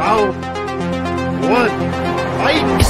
Round one, fight!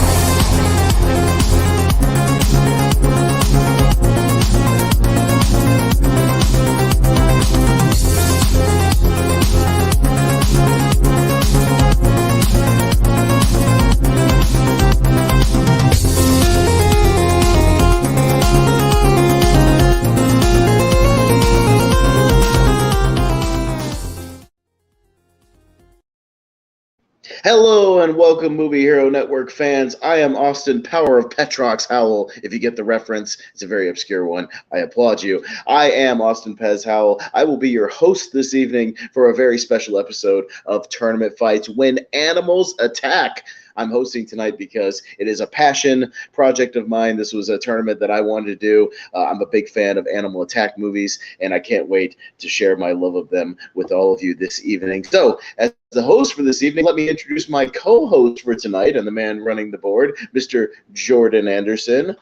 Hello and welcome, Movie Hero Network fans. I am Austin Power of Pez Howell. If you get the reference, it's a very obscure one. I applaud you. I am Austin Pez Howell. I will be your host this evening for a very special episode of Tournament Fights When Animals Attack. I'm hosting tonight because it is a passion project of mine. This was a tournament that I wanted to do. I'm a big fan of animal attack movies, and I can't wait to share my love of them with all of you this evening. So, as the host for this evening, let me introduce my co-host for tonight and the man running the board, Mr. Jordan Anderson.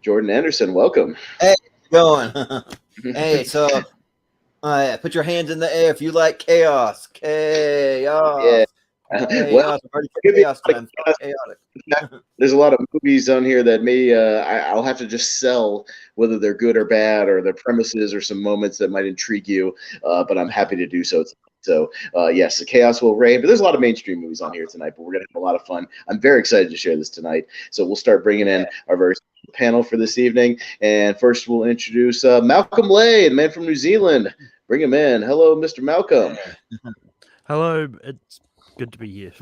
Jordan Anderson, welcome. Hey, how's it going? Hey, so put your hands in the air if you like chaos. Chaos. Yeah. Well, chaos time. There's a lot of movies on here that may I'll have to just sell whether they're good or bad or their premises or some moments that might intrigue you, but I'm happy to do so. So yes, the chaos will reign, but there's a lot of mainstream movies on here tonight, but we're going to have a lot of fun. I'm very excited to share this tonight. So we'll start bringing in our very special panel for this evening. And first we'll introduce Malcolm Lay, the man from New Zealand. Bring him in. Hello, Mr. Malcolm. Hello, it's good to be here.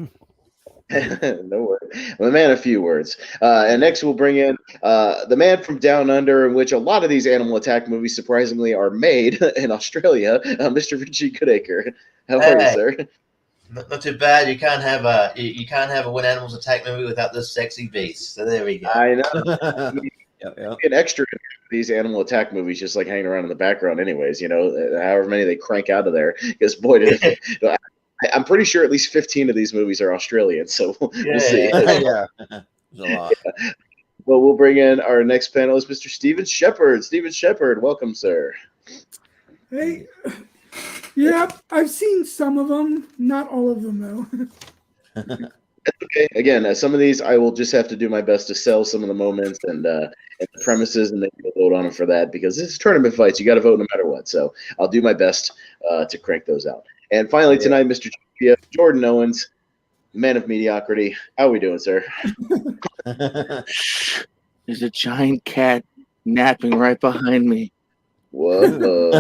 No worries. Well, the man, a few words. And next we'll bring in the man from Down Under, in which a lot of these animal attack movies surprisingly are made in Australia, Mr. Richie Goodacre. How are you, sir? Not too bad. You can't have a When Animals Attack movie without this sexy beast. So there we go. I know. An extra in these animal attack movies, just like hanging around in the background, anyways. You know, however many they crank out of there. Because boy, I'm pretty sure at least 15 of these movies are Australian, so we'll see. Yeah. There's a lot. Yeah. Well, we'll bring in our next panelist, Mr. Steven Shepard. Steven Shepard, welcome, sir. Hey, yeah, I've seen some of them, not all of them, though. That's okay. Again, some of these I will just have to do my best to sell some of the moments and the premises, and then you'll vote on them for that because this is tournament fights. You got to vote no matter what. So I'll do my best to crank those out. And finally tonight, Mr. Jordan Owens, man of mediocrity. How are we doing, sir? There's a giant cat napping right behind me. Whoa.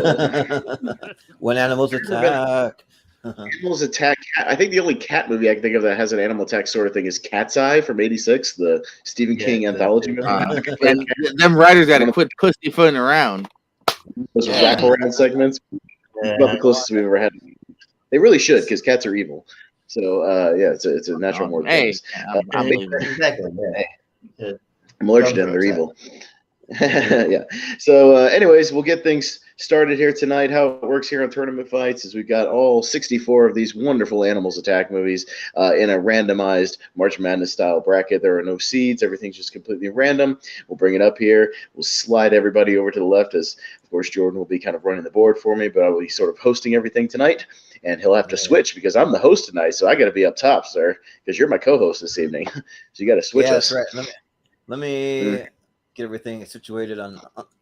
When Animals Attack. Animals Attack. I think the only cat movie I can think of that has an animal attack sort of thing is Cat's Eye from '86, the Stephen King anthology movie. And them writers got to quit pussyfooting around. Those wraparound segments. About the closest we've ever had. They really should, because cats are evil. So it's a natural more. Hey, Exactly. I'm allergic to them. They're evil. Yeah. So anyways, we'll get things started here tonight. How it works here on Tournament Fights is we've got all 64 of these wonderful Animals Attack movies in a randomized March Madness style bracket. There are no seeds. Everything's just completely random. We'll bring it up here. We'll slide everybody over to the left as, of course, Jordan will be kind of running the board for me, but I will be sort of hosting everything tonight. And he'll have to switch because I'm the host tonight, so I got to be up top, sir, because you're my co-host this evening. So you got to switch us. That's right. Let me get everything situated on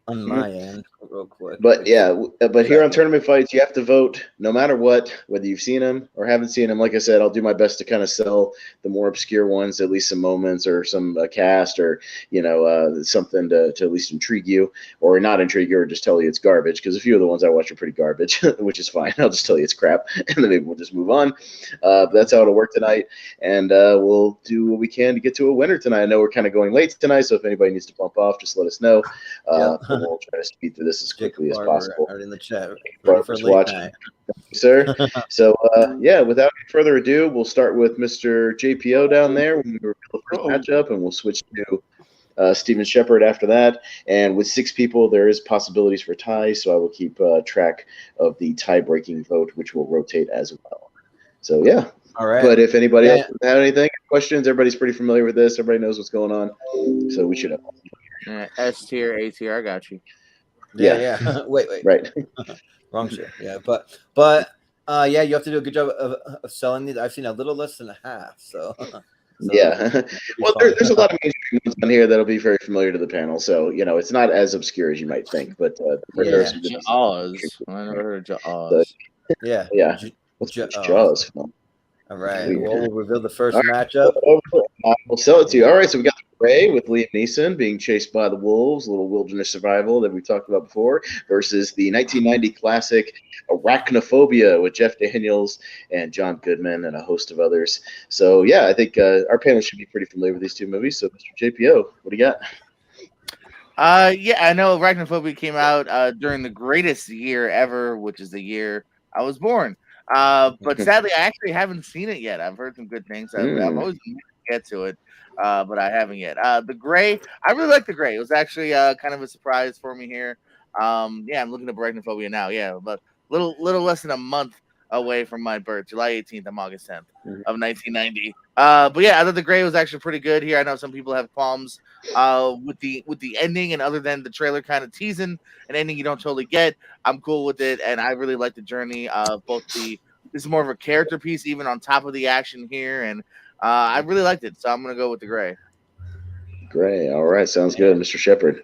my end real quick. But here on Tournament Fights, you have to vote no matter what, whether you've seen them or haven't seen them. Like I said, I'll do my best to kind of sell the more obscure ones, at least some moments or some cast or, something to at least intrigue you or not intrigue you or just tell you it's garbage. Because a few of the ones I watch are pretty garbage, which is fine. I'll just tell you it's crap and then maybe we'll just move on. But that's how it'll work tonight. And we'll do what we can to get to a winner tonight. I know we're kind of going late tonight, so if anybody needs to bump off, just let us know. We'll try to speed through this as quickly as possible. Right in the chat. Watching, sir. So, without any further ado, we'll start with Mr. JPO down there when we reveal the first matchup, and we'll switch to Steven Shepard after that. And with 6 people, there is possibilities for ties, so I will keep track of the tie-breaking vote, which will rotate as well. So, yeah. All right. But if anybody else has anything, questions, everybody's pretty familiar with this. Everybody knows what's going on, so we should have. S tier, A tier, I got you. Yeah. Wait. Right. Wrong shit. Yeah, but Yeah, you have to do a good job of selling these. I've seen a little less than half, so Yeah. Well, there's a lot of mainstream ones on here that'll be very familiar to the panel, so it's not as obscure as you might think. But there are some good Jaws. I never heard of So, Jaws. yeah. what's Jaws film? All right. Weird. Well, we'll reveal the first All right. matchup. We'll sell it to you. All right, so we got the Gray with Liam Neeson being chased by the wolves, a little wilderness survival that we talked about before, versus the 1990 classic Arachnophobia with Jeff Daniels and John Goodman and a host of others. So, yeah, I think our panel should be pretty familiar with these two movies. So, Mr. JPO, what do you got? Yeah, I know Arachnophobia came out during the greatest year ever, which is the year I was born. But sadly, I actually haven't seen it yet. I've heard some good things. I've always been to get to it, but I haven't yet. The Gray, I really like The Gray. It was actually kind of a surprise for me here. Yeah, I'm looking at Arachnophobia now. Yeah, but little less than a month away from my birth, July 18th. I'm August 10th of 1990. But yeah, I thought The Gray was actually pretty good here. I know some people have qualms with the ending, and other than the trailer kind of teasing an ending you don't totally get, I'm cool with it, and I really like the journey of both this is more of a character piece even on top of the action here, and I really liked it, so I'm gonna go with The Gray. Gray, all right, sounds good. Mr. Shepard.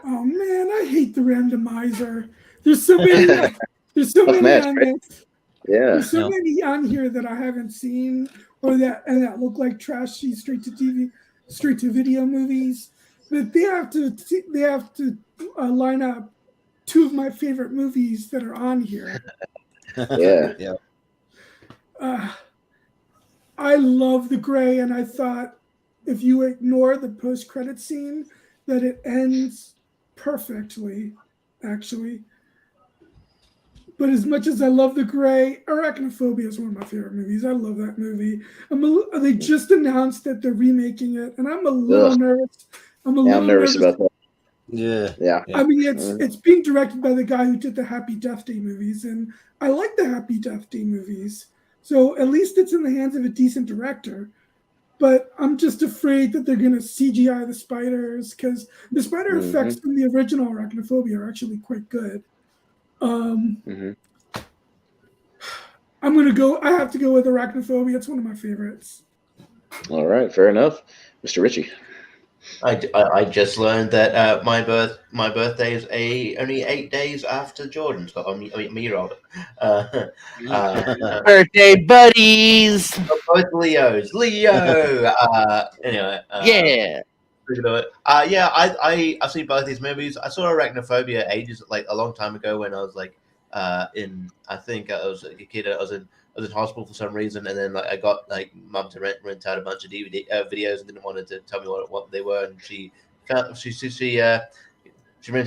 Oh man, I hate the randomizer. There's so many. There's so many match, on right? this. Yeah. There's so many on here that I haven't seen, or that look like trashy straight to video movies. But they have to line up two of my favorite movies that are on here. Yeah. I love The Gray, and I thought if you ignore the post-credit scene, that it ends perfectly, actually. But as much as I love The Gray, Arachnophobia is one of my favorite movies. I love that movie. They just announced that they're remaking it, and I'm a little nervous. I'm nervous about that. Yeah. I mean, it's being directed by the guy who did the Happy Death Day movies, and I like the Happy Death Day movies. So at least it's in the hands of a decent director. But I'm just afraid that they're going to CGI the spiders, because the spider effects from the original Arachnophobia are actually quite good. I'm going to go. I have to go with Arachnophobia. It's one of my favorites. All right, fair enough. Mr. Richie. I just learned that my birthday is only 8 days after Jordan's got a year older. Birthday buddies. Both Leos. Leo. Anyway. Yeah. I've seen both these movies. I saw Arachnophobia a long time ago when I was I think I was a kid. I was in hospital for some reason, and then I got mum to rent out a bunch of DVD videos and didn't want to tell me what they were, and she rented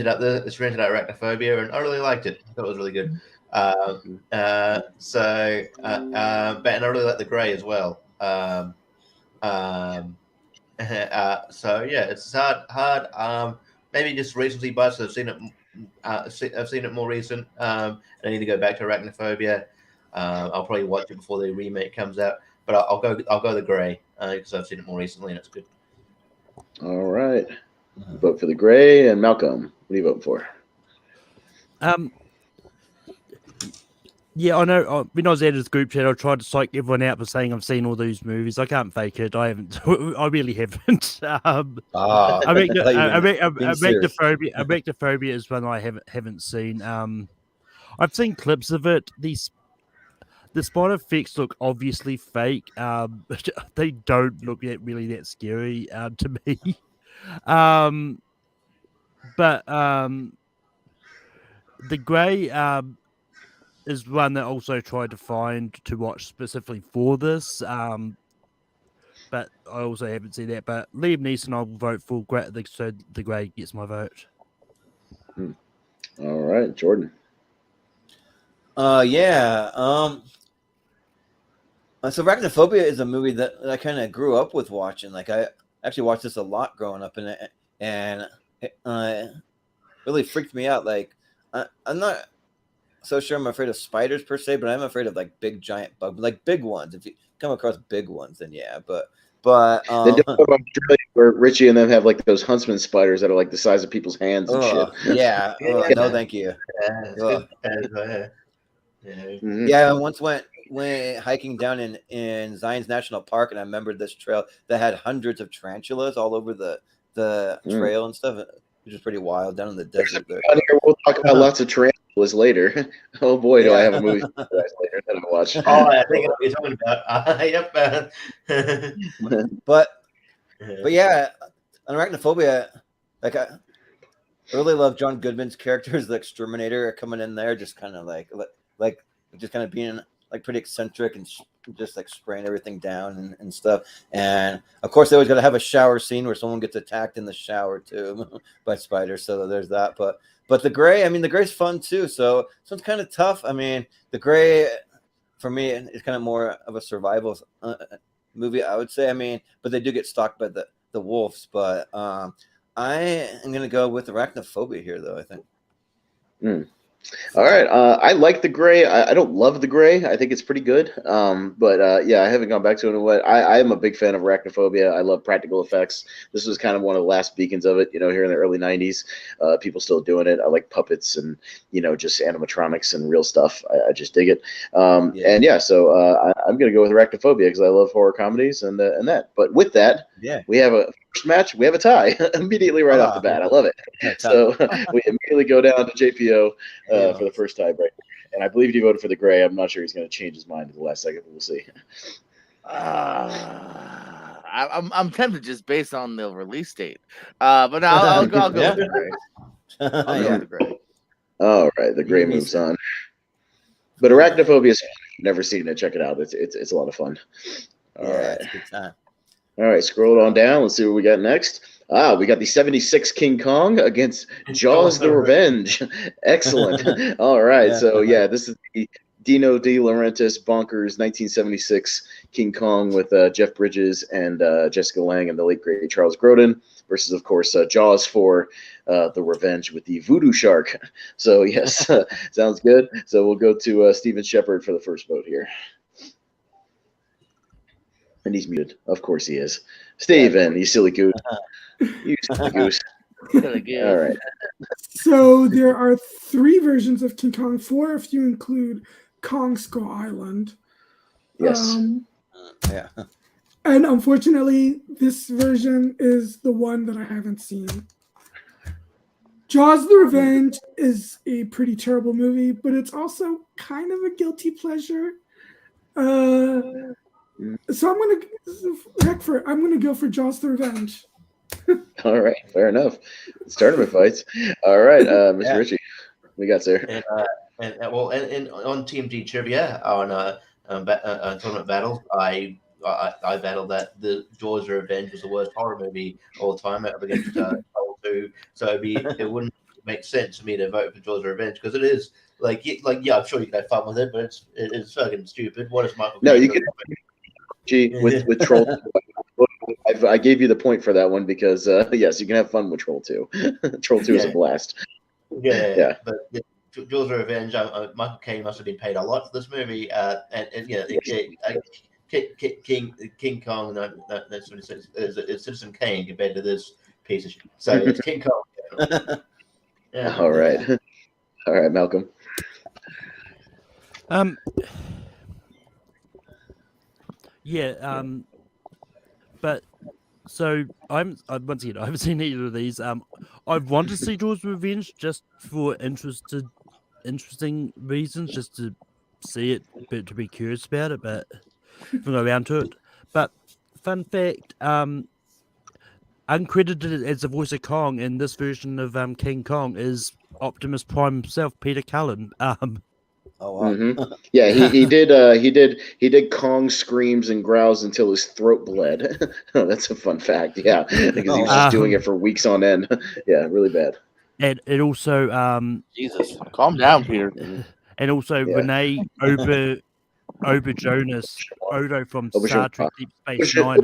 out Arachnophobia, and I really liked it. I thought it was really good. But I really like The Gray as well. So yeah, it's hard. Maybe just recency bias. So I've seen it. I've seen it more recent. I need to go back to Arachnophobia. I'll probably watch it before the remake comes out, but I'll go The Gray because I've seen it more recently and it's good. All right, vote for The Gray. And Malcolm, what are you voting for? Yeah, I know. When I was at his group chat, I tried to psych everyone out by saying I've seen all those movies. I can't fake it. I haven't. I really haven't. Arachnophobia is one I haven't seen. I've seen clips of it. The spider effects look obviously fake. They don't look really that scary to me. But The Gray is one that I also tried to find to watch specifically for this. But I also haven't seen that. But Liam Neeson, I will vote for. So The Gray gets my vote. All right, Jordan. So Arachnophobia is a movie that I kind of grew up with watching. I actually watched this a lot growing up, and it really freaked me out. I'm not so sure I'm afraid of spiders per se, but I'm afraid of big giant bugs, big ones. If you come across big ones, then yeah. But they do about Australia where Richie and them have those huntsman spiders that are the size of people's hands and shit. Yeah. No, thank you. Yeah, Mhm. Yeah, I once went hiking down in Zion's National Park, and I remembered this trail that had hundreds of tarantulas all over the trail and stuff, which is pretty wild down in the desert there. On here, we'll talk about lots of tarantulas later. Oh boy, do I Yeah. have a movie for you guys later that I watched. Oh, I think I know what you're talking about. Yep. But yeah, on Arachnophobia, like I really love John Goodman's character as the exterminator coming in there, just kind of like just kind of being like pretty eccentric and just like spraying everything down and stuff. And of course, they always got to have a shower scene where someone gets attacked in the shower too by spiders. So there's that. But the gray, I mean, the gray's fun too. So it's kind of tough. I mean, the gray for me is kind of more of a survival movie, I would say. I mean, but they do get stalked by the wolves. But I am gonna go with Arachnophobia here, though. I think. All right. I like the gray. I don't love the gray. I think it's pretty good. But yeah, I haven't gone back to it in a while. I am a big fan of Arachnophobia. I love practical effects. This was kind of one of the last beacons of it, here in the early 90s. People still doing it. I like puppets and, just animatronics and real stuff. I just dig it. And yeah, so I'm going to go with Arachnophobia because I love horror comedies and that. But with that, we have a first match. We have a tie immediately right off the bat. I love it. So we immediately go down to JPO for the first tie break. And I believe he voted for the gray. I'm not sure he's going to change his mind at the last second, but we'll see. I'm tempted just based on the release date. But I'll go with the gray. I'll go with the gray. All right, the gray moves on. But Arachnophobia is fun. I've never seen it. Check it out. It's a lot of fun. All right. It's a good time. All right, scroll it on down. Let's see what we got next. We got the 76 King Kong against Jaws the Revenge. Excellent. All right, so yeah, this is the Dino De Laurentiis bonkers 1976 King Kong with Jeff Bridges and Jessica Lange and the late great Charles Grodin versus, of course, Jaws for the Revenge with the Voodoo Shark. So yes, sounds good. So we'll go to Steven Shepard for the first vote here. And he's muted. Of course he is. Steven, you silly goose. You silly goose. All right. So there are 3 versions of King Kong, 4 if you include Kong Skull Island. Yes. Yeah. And unfortunately, this version is the one that I haven't seen. Jaws the Revenge is a pretty terrible movie, but it's also kind of a guilty pleasure. So I'm gonna go for Jaws the Revenge. All right, fair enough. It's tournament fights. All right, Mr. Richie, we got sir. And on Team G trivia on tournament battles, I battled that the Jaws Revenge was the worst horror movie all time up against Troll 2. So it wouldn't make sense for me to vote for Jaws Revenge because it is yeah, I'm sure you can have fun with it, but it's fucking stupid. What is Michael? No, you can. With Troll 2. I gave you the point for that one because yes, you can have fun with Troll 2. Troll 2 is a blast. Yeah. But Jaws of Revenge, Michael Caine must have been paid a lot for this movie, King Kong. That's what it says. It's Citizen Kane compared to this piece of shit. So it's King Kong. Yeah. All right, Malcolm. Yeah, but so I'm once again I haven't seen either of these. I want to see Jaws Revenge just for interesting reasons, just to see it, but to be curious about it, but go around to it. But fun fact, uncredited as the voice of Kong in this version of King Kong is Optimus Prime himself, Peter Cullen. Oh wow. Mm-hmm. Yeah, he did Kong screams and growls until his throat bled. That's a fun fact. Yeah, because he was just doing it for weeks on end. Yeah, really bad. And it also Jesus, calm down, Peter. And also Renee Auberjonas, Odo from Star Trek Deep Space Nine.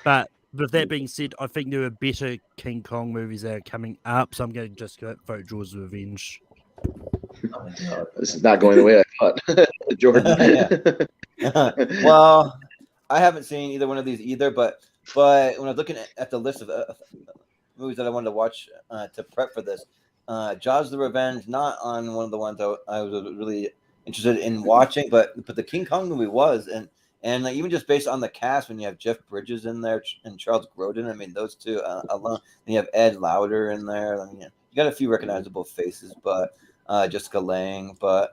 But with that being said, I think there are better King Kong movies that are coming up, so I'm going to just go vote Jaws of Revenge. Oh, this is not going the way I thought. Jordan. Well, I haven't seen either one of these either, but when I was looking at the list of movies that I wanted to watch to prep for this, Jaws: The Revenge, not on one of the ones I was really interested in watching, but the King Kong movie was, and even just based on the cast, when you have Jeff Bridges in there and Charles Grodin, I mean those two alone. And you have Ed Lauder in there. I mean, you got a few recognizable faces, but Jessica Lange, but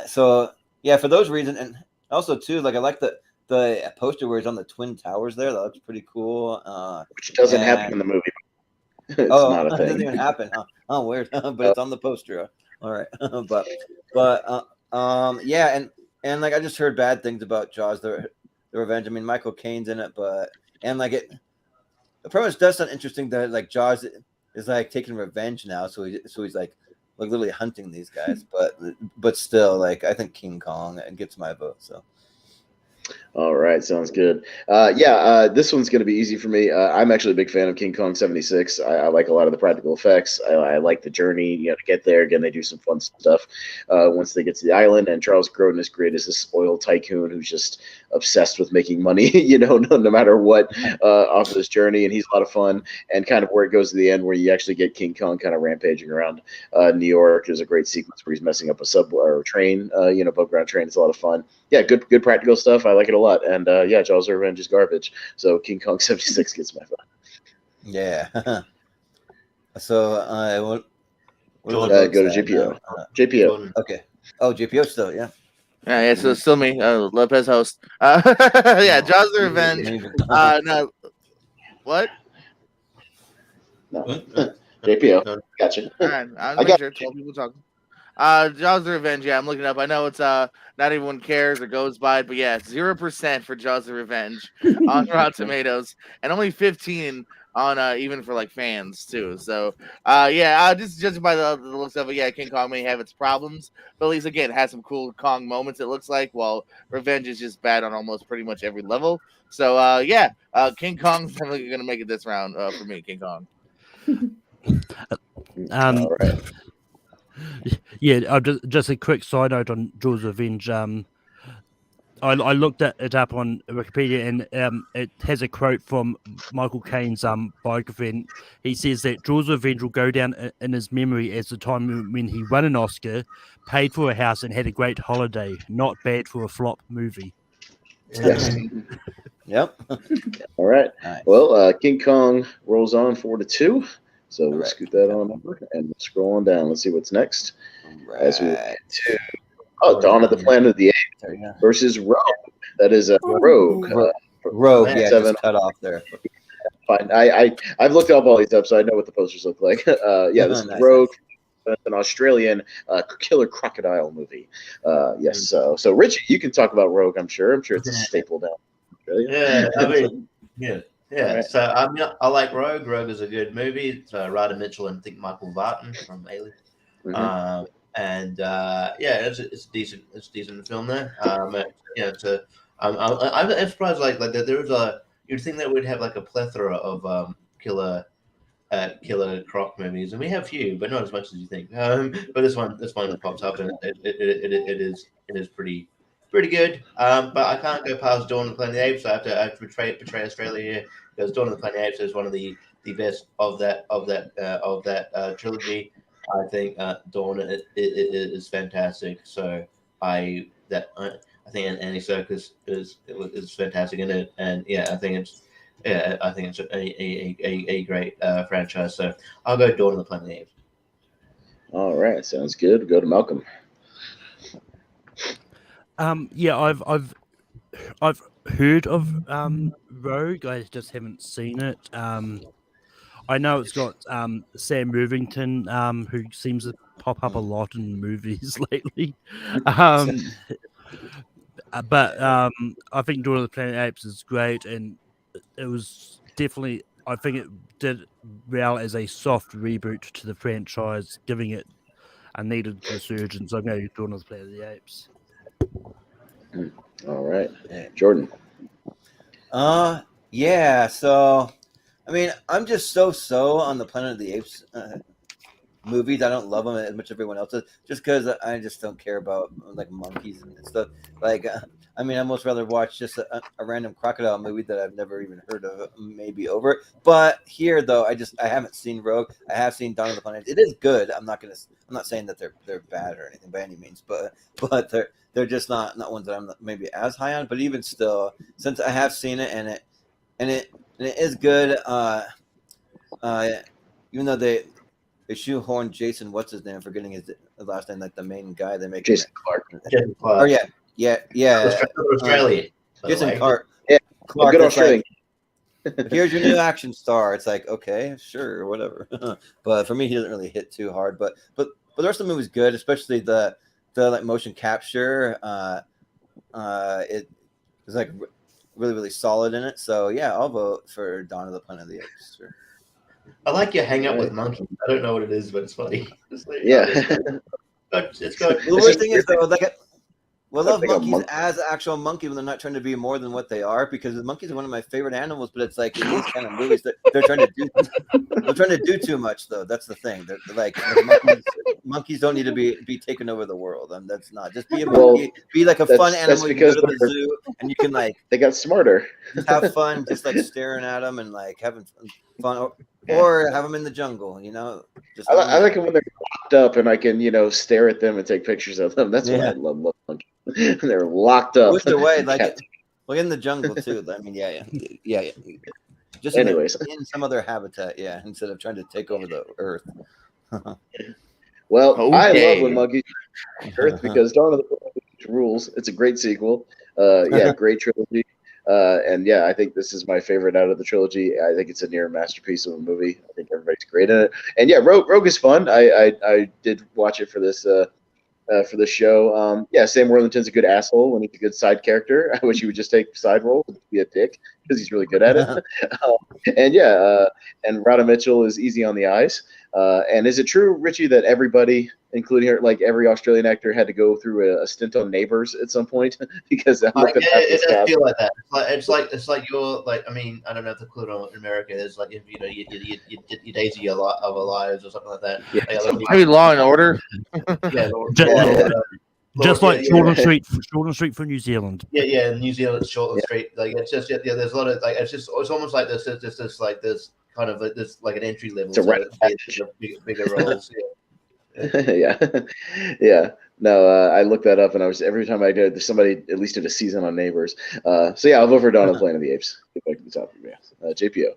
so yeah, for those reasons, and also too, like I like the poster where he's on the Twin Towers there. That looks pretty cool. Which doesn't happen in the movie. It's not a It thing. doesn't even happen. Huh? Oh, weird. But it's on the poster. All right. but yeah, and like I just heard bad things about Jaws: The Revenge. I mean, Michael Caine's in it, and like the premise does sound interesting that like Jaws is like taking revenge now, so he's like literally hunting these guys, but still, like I think King Kong gets my vote. So. All right, sounds good. This one's going to be easy for me. I'm actually a big fan of King Kong 76. I like a lot of the practical effects. I like the journey, to get there. Again, they do some fun stuff once they get to the island. And Charles Grodin is great as this oil tycoon who's just obsessed with making money, no matter what, off of this journey. And he's a lot of fun. And kind of where it goes to the end, where you actually get King Kong kind of rampaging around New York. There's a great sequence where he's messing up a subway or a train, above ground train. It's a lot of fun. Yeah, good practical stuff. I like it a lot. And Jaws: The Revenge is garbage. So King Kong 76 gets my vote. Yeah. So what go to JPO. JPO. Okay. Oh, JPO still, yeah. Yeah, so it's still me, Lopez host. Yeah, Jaws: The Revenge. No, what? No. JPO. Gotcha. All right, I'll make sure 12 people talking. Jaws: The Revenge. Yeah, I'm looking it up. I know it's not everyone cares or goes by it, but yeah, 0% for Jaws: The Revenge on Rotten Tomatoes, and only 15 on even for like fans too. So just judging by the looks of it, yeah, King Kong may have its problems, but at least again it has some cool Kong moments. It looks like, while Revenge is just bad on almost pretty much every level. So King Kong's definitely gonna make it this round for me. King Kong. All right. Yeah, just a quick side note on Jaws: Revenge. I looked it up on Wikipedia, and it has a quote from Michael Caine's biography, and he says that Jaws: Revenge will go down in his memory as the time when he won an Oscar, paid for a house, and had a great holiday. Not bad for a flop movie. Yes. Yep. All right. Nice. Well, King Kong rolls on 4-2. So we'll right. scoot that on over and we'll scroll on down. Let's see what's next. Right. As we get to Dawn of the Planet of the Apes versus Rogue. That is a Rogue. Rogue, yeah, 7. just cut off there. Fine. I've looked up all these up, so I know what the posters look like. This is Nice, Rogue. It's an Australian killer crocodile movie. Yes. So Richie, you can talk about Rogue. I'm sure it's a staple down in Australia. Yeah, I mean, yeah. Right. So I like Rogue. Rogue is a good movie. It's Ryder Mitchell and I think Michael Vartan from Alien. Mhm. It's a decent film there. I'm surprised like that there is you'd think that we'd have like a plethora of killer croc movies, and we have few, but not as much as you think. But this one that pops up, and it is pretty good. But I can't go past Dawn of the Planet of the Apes. So I have to betray Australia here, because Dawn of the Planet of the Apes is one of the best of that trilogy. I think Dawn is fantastic. So I think Andy Serkis is fantastic in it, and I think it's a great franchise. So I'll go Dawn of the Planet of the Apes. All right, sounds good. We'll go to Malcolm. I've heard of Rogue. I just haven't seen it. I know it's got Sam Worthington, who seems to pop up a lot in movies lately. But I think Dawn of the Planet of the Apes is great, and it was definitely, I think it did well as a soft reboot to the franchise, giving it a needed resurgence. I'm going to Dawn of the Planet of the Apes. All right, Jordan. Yeah. So, I mean, I'm just so on the Planet of the Apes movies. I don't love them as much as everyone else does, just because I just don't care about like monkeys and stuff. Like, I mean, I'd almost rather watch just a random crocodile movie that I've never even heard of, maybe over it. But here, though, I haven't seen Rogue. I have seen Dawn of the Planet. It is good. I'm not saying that they're bad or anything by any means, but they're just not ones that I'm maybe as high on. But even still, since I have seen it and it is good, even though they shoehorned Jason, what's his name? I'm forgetting his last name, like the main guy. They make Jason Clark. Oh yeah. Australia. Jason Clark. Yeah, Clark. good It's Australian. like, here's your new action star. It's like, okay, sure, whatever. But for me, he doesn't really hit too hard. But the rest of the movie's good, especially the like motion capture. It was like really, really solid in it. So yeah, I'll vote for Dawn of the Planet of the Apes. Sure. I like your hang up with monkeys. I don't know what it is, but it's funny. It's like, Yeah. it's good. The worst thing is though, like, I love like a monkeys monkey. as actual monkey when they're not trying to be more than what they are, because the monkeys are one of my favorite animals. But it's like in these kind of movies that they're trying to do too much, though. That's the thing. They're like monkeys don't need to be taking over the world, and that's not. Just be a monkey, be like a fun animal. You can go to the zoo and you can like they got smarter. just have fun, just like staring at them and like having fun, or have them in the jungle. You know, just I like it when they're locked up and I can stare at them and take pictures of them. That's what I love monkeys. They're locked up. Pushed away, like well, in the jungle too. I mean, yeah. Just Anyways, in some other habitat, instead of trying to take over the earth. Well, I Okay. love when monkeys Earth because Dawn of the Planet rules. It's a great sequel. Great trilogy. And I think this is my favorite out of the trilogy. I think it's a near masterpiece of a movie. I think everybody's great in it. And Rogue is fun. I did watch it for this show. Sam Worthington's a good asshole when he's a good side character. I wish he would just take side role and be a dick because he's really good at it. And Rhoda Mitchell is easy on the eyes. And is it true, Richie, that everybody, including her, like every Australian actor, had to go through a stint on Neighbours at some point? Because It does feel like that. It's like you're like, I mean, I don't know if the clue in America is like if your days of your lives or something like that. Maybe Law and Order. Just like Shorten Street for New Zealand. Yeah, New Zealand Shorten Street. Like it's just there's a lot of like it's almost like this like this kind of this like an entry level. It's a bigger roles. No, I looked that up, and I was every time I did, there's somebody at least did a season on Neighbours. I'll vote for Dawn of the Planet of the Apes. Get back to the top of me. JPO.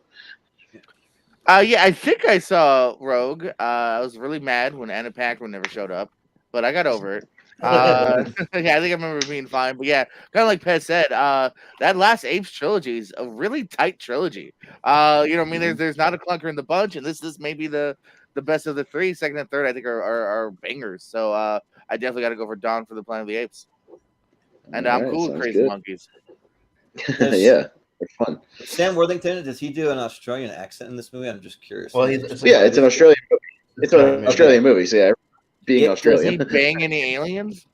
I think I saw Rogue. I was really mad when Anna Paquin never showed up, but I got over it. I think I remember being fine. But kind of like Pez said, that last Apes trilogy is a really tight trilogy. There's not a clunker in the bunch, and this may be the best of the three. Second and third, I think, are bangers. So I definitely got to go for Dawn for the Planet of the Apes. And I'm cool with Crazy Monkeys. They're fun. Sam Worthington, does he do an Australian accent in this movie? I'm just curious. Well, it's an Australian movie. It's an Australian movie, so being Australian. Does he bang any aliens?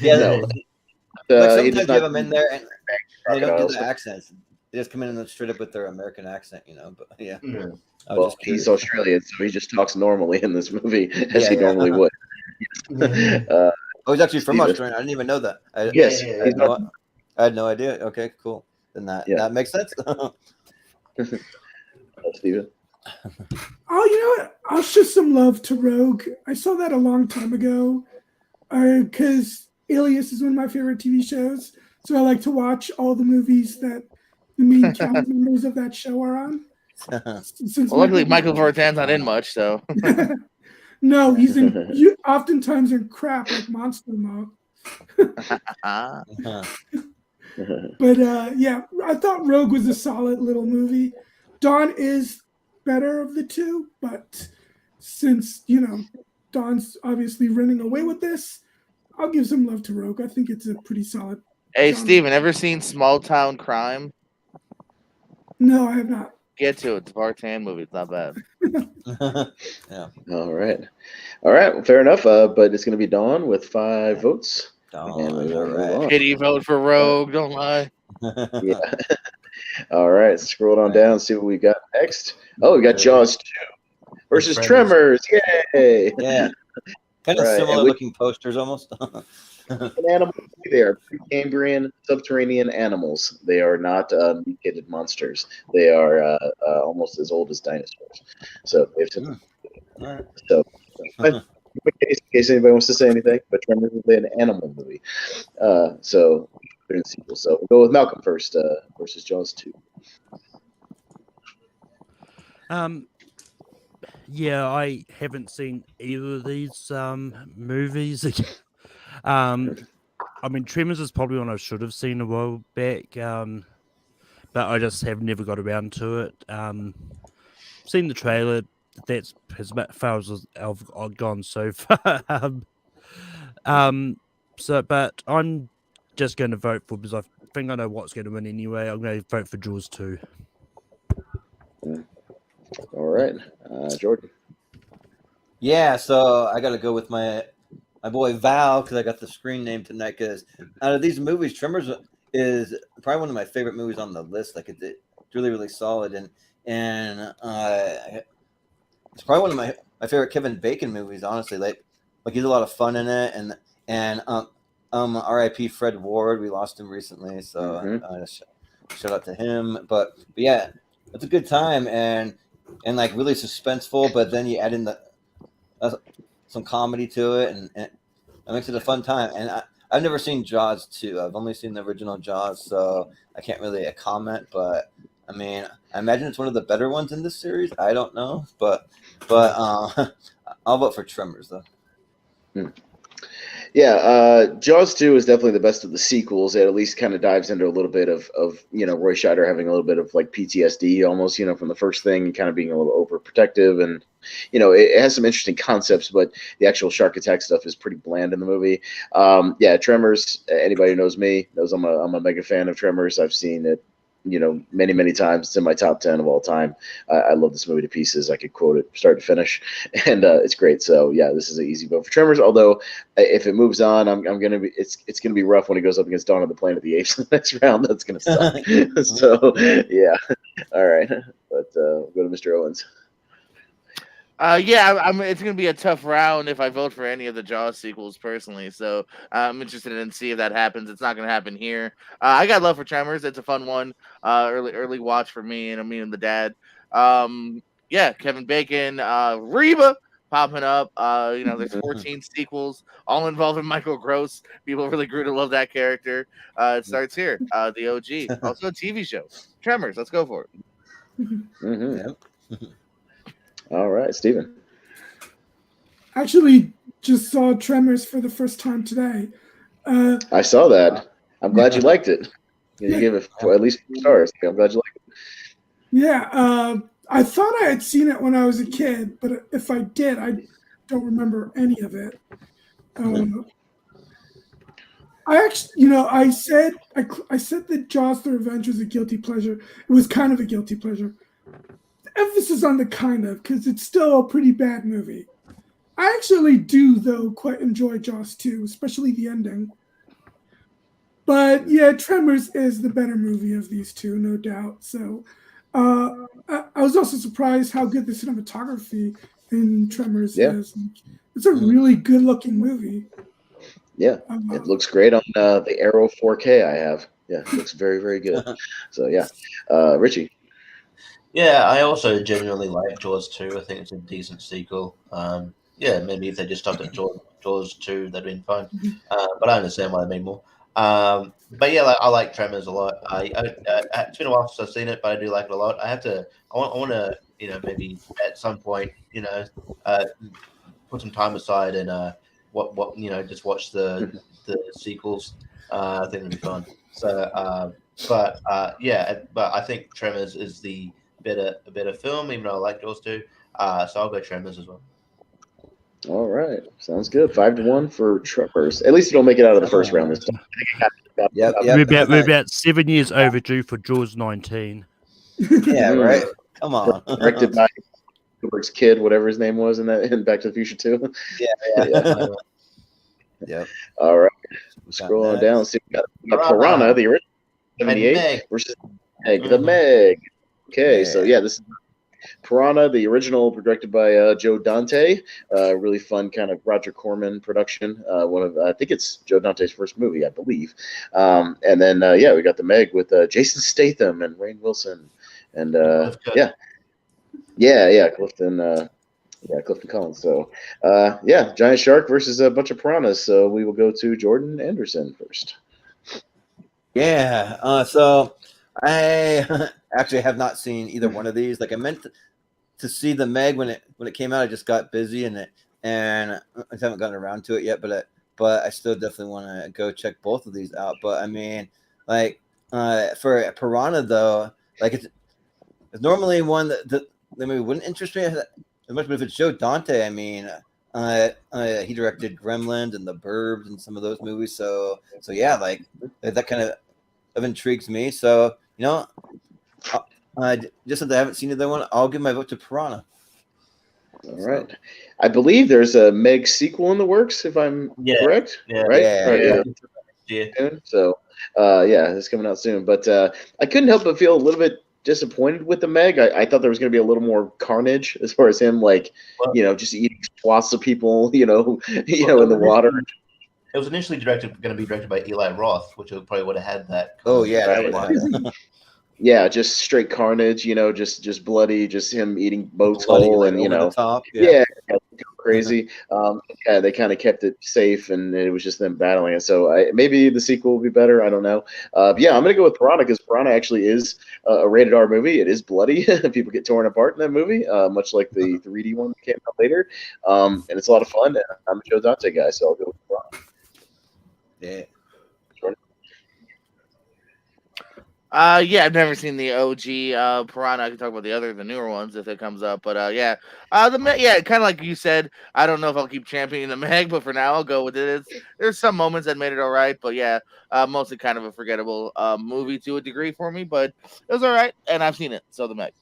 Yeah, no. Like sometimes you have them in there and they don't do the accents. They just come in straight up with their American accent, But yeah. Well, he's Australian, so he just talks normally in this movie as he normally would. He's actually from Australia. I didn't even know that. I had no idea. Okay, cool. Then that makes sense. Steven. Oh, you know what? I'll show some love to Rogue. I saw that a long time ago because Alias is one of my favorite TV shows. So I like to watch all the movies that the main cast members of that show are on. Luckily, Michael Vartan's not in much, so. No, he's oftentimes in crap like Monster Mode. But I thought Rogue was a solid little movie. Dawn is better of the two, but since Dawn's obviously running away with this, I'll give some love to Rogue. I think it's a pretty solid. Hey, Steven, ever seen Small Town Crime? No, I have not. Get to it. It's a Vartan movie. It's not bad. Yeah. All right. Well, fair enough. But it's going to be Dawn with 5 votes. Dawn. Pity vote for Rogue. Don't lie. Yeah. All right. Scroll on down. See what we got next. Oh, we got Jaws 2. versus Tremors. Yay! Yeah, kind of Right, similar and looking posters almost. an animal. They are Cambrian subterranean animals. They are not mutated monsters. They are almost as old as dinosaurs. So they have some. All right. So, in case anybody wants to say anything, but Tremors is an animal movie. So they're in the sequel. So we'll go with Malcolm first versus Jaws 2. Yeah, I haven't seen either of these movies. I mean, Tremors is probably one I should have seen a while back, but I just have never got around to it. Seen the trailer. That's as far as I've gone so far. But I'm just going to vote for, because I think I know what's going to win anyway. I'm going to vote for Jaws 2. All right, Jordan. Yeah, so I got to go with my boy Val, because I got the screen name tonight. Because out of these movies, Tremors is probably one of my favorite movies on the list. Like it's really, really solid, and it's probably one of my favorite Kevin Bacon movies. Honestly, like he's a lot of fun in it, and R.I.P. Fred Ward. We lost him recently, so shout out to him. But yeah, it's a good time and like really suspenseful. But then you add in some comedy to it, and it makes it a fun time. And I've never seen Jaws 2. I've only seen the original Jaws, so I can't really comment. But I mean, I imagine it's one of the better ones in this series. I don't know, but I'll vote for Tremors though. Yeah, Jaws 2 is definitely the best of the sequels. It at least kind of dives into a little bit of Roy Scheider having a little bit of like PTSD almost, from the first thing, and kind of being a little overprotective. And, it has some interesting concepts, but the actual shark attack stuff is pretty bland in the movie. Yeah, Tremors, anybody who knows me knows I'm a mega fan of Tremors. I've seen it, many, many times. It's in my top 10 of all time. I love this movie to pieces. I could quote it start to finish, and it's great. So yeah, this is an easy vote for Tremors. Although if it moves on, I'm gonna be it's gonna be rough when it goes up against Dawn of the Planet of the Apes in the next round. That's gonna suck. So yeah, all right. But we'll go to Mr. Owens. It's going to be a tough round if I vote for any of the Jaws sequels personally. So I'm interested in see if that happens. It's not going to happen here. I got love for Tremors. It's a fun one. Early watch for me and the dad. Kevin Bacon, Reba popping up. There's 14 sequels, all involving Michael Gross. People really grew to love that character. It starts here. The OG, also a TV show. Tremors. Let's go for it. Mm-hmm. All right, Steven. Actually, just saw Tremors for the first time today. I saw that. I'm glad you liked it. You gave it at least 4 stars. I'm glad you liked it. Yeah, I thought I had seen it when I was a kid, but if I did, I don't remember any of it. I actually, I said that Jaws: The Revenge was a guilty pleasure. It was kind of a guilty pleasure. Emphasis on the kind of, because it's still a pretty bad movie. I actually do, though, quite enjoy Jaws 2, especially the ending. But yeah, Tremors is the better movie of these two, no doubt. So I was also surprised how good the cinematography in Tremors is. It's a really good-looking movie. Yeah, it looks great on the Arrow 4K I have. Yeah, it looks very, very good. So yeah, Richie. Yeah, I also genuinely like Jaws 2. I think it's a decent sequel. Maybe if they just stopped at Jaws 2, that'd been fine. But I understand why they made more. I like Tremors a lot. It's been a while since I've seen it, but I do like it a lot. I want to, maybe at some point, put some time aside and just watch the sequels. I think it'd be fun. So, but I think Tremors is a better film, even though I like Jaws 2. So I'll go Tremors as well. All right, sounds good. 5-1 for Tremors. At least you don't make it out of the first round this time. Yep. We're about 7 years overdue for Jaws 19. Yeah, right. Come on. Directed by Kubrick's kid, whatever his name was in Back to the Future 2. Yeah. Yep. All right. Scroll on down. See, we got Piranha, the original 78 versus Meg, the Meg. Okay, so yeah, this is Piranha, the original, directed by Joe Dante. Really fun kind of Roger Corman production. I think it's Joe Dante's first movie, I believe. And then we got the Meg with Jason Statham and Rainn Wilson, and Clifton Collins. So giant shark versus a bunch of piranhas. So we will go to Jordan Anderson first. Yeah. So I actually have not seen either one of these. Like I meant to see the Meg when it came out. I just got busy and I haven't gotten around to it yet. But I still definitely want to go check both of these out. But I mean, like for Piranha though, like it's normally one that maybe wouldn't interest me as much. But if it's Joe Dante, I mean, he directed Gremlins and The Burbs and some of those movies. So yeah, like that kind of intrigues me. So just since I haven't seen either one, I'll give my vote to Piranha. All right. I believe there's a Meg sequel in the works, if I'm correct. Yeah. Right? Yeah. So, it's coming out soon. But I couldn't help but feel a little bit disappointed with the Meg. I thought there was going to be a little more carnage as far as him, just eating swaths of people, in the water. It was initially going to be directed by Eli Roth, which probably would have had that. Oh yeah, that yeah, just straight carnage, just bloody, just him eating boats whole, and the top. Crazy. They kind of kept it safe, and it was just them battling it. So maybe the sequel will be better. I don't know. I'm gonna go with Piranha because Piranha actually is a rated R movie. It is bloody. People get torn apart in that movie, much like the 3D one that came out later. And it's a lot of fun. I'm a Joe Dante guy, so I'll go with Piranha. Yeah. I've never seen the OG Piranha. I can talk about the newer ones if it comes up. But the Meg, kind of like you said. I don't know if I'll keep championing the Meg, but for now I'll go with it. There's some moments that made it all right, but mostly kind of a forgettable movie to a degree for me. But it was all right, and I've seen it. So the Meg.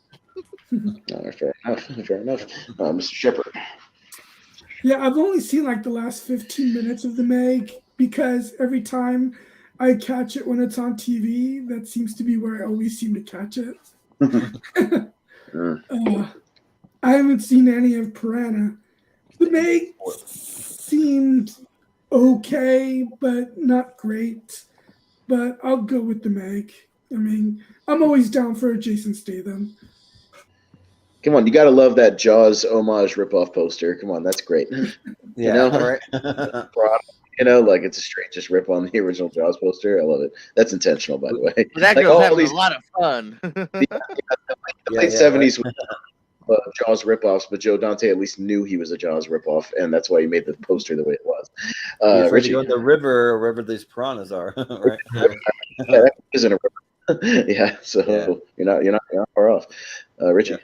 Fair enough. Mr. Shepard. Yeah, I've only seen like the last 15 minutes of the Meg because every time I catch it when it's on TV. That seems to be where I always seem to catch it. I haven't seen any of Piranha. The Meg seemed okay, but not great. But I'll go with the Meg. I mean, I'm always down for a Jason Statham. Come on, you got to love that Jaws homage ripoff poster. Come on, that's great. Right. It's a straight just rip on the original Jaws poster. I love it. That's intentional, by the way. That girl's having a lot of fun. The late 70s Jaws ripoffs, but Joe Dante at least knew he was a Jaws ripoff, and that's why he made the poster the way it was. Richie, to go in the river, wherever these piranhas are, right? That isn't a river. So you're not far off, Richie.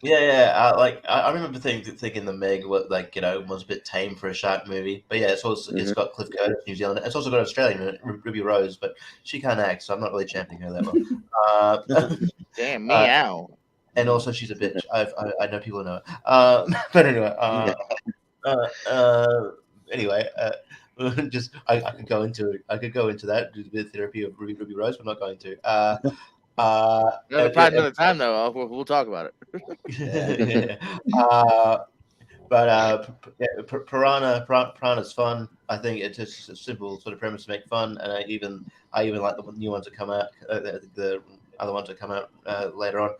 I remember thinking the Meg was was a bit tame for a shark movie, but it's got Cliff Curtis, New Zealand. It's also got Australian in it, Ruby Rose, but she can't act, so I'm not really championing her that well. Damn, meow. And also, she's a bitch. I know people know it. But anyway, I could go into that, do a bit of therapy of Ruby Rose, but I'm not going to. Another time though, we'll talk about it. Piranha's fun. I think it's just a simple sort of premise to make fun, and I even like the new ones that come out. The other ones that come out later on.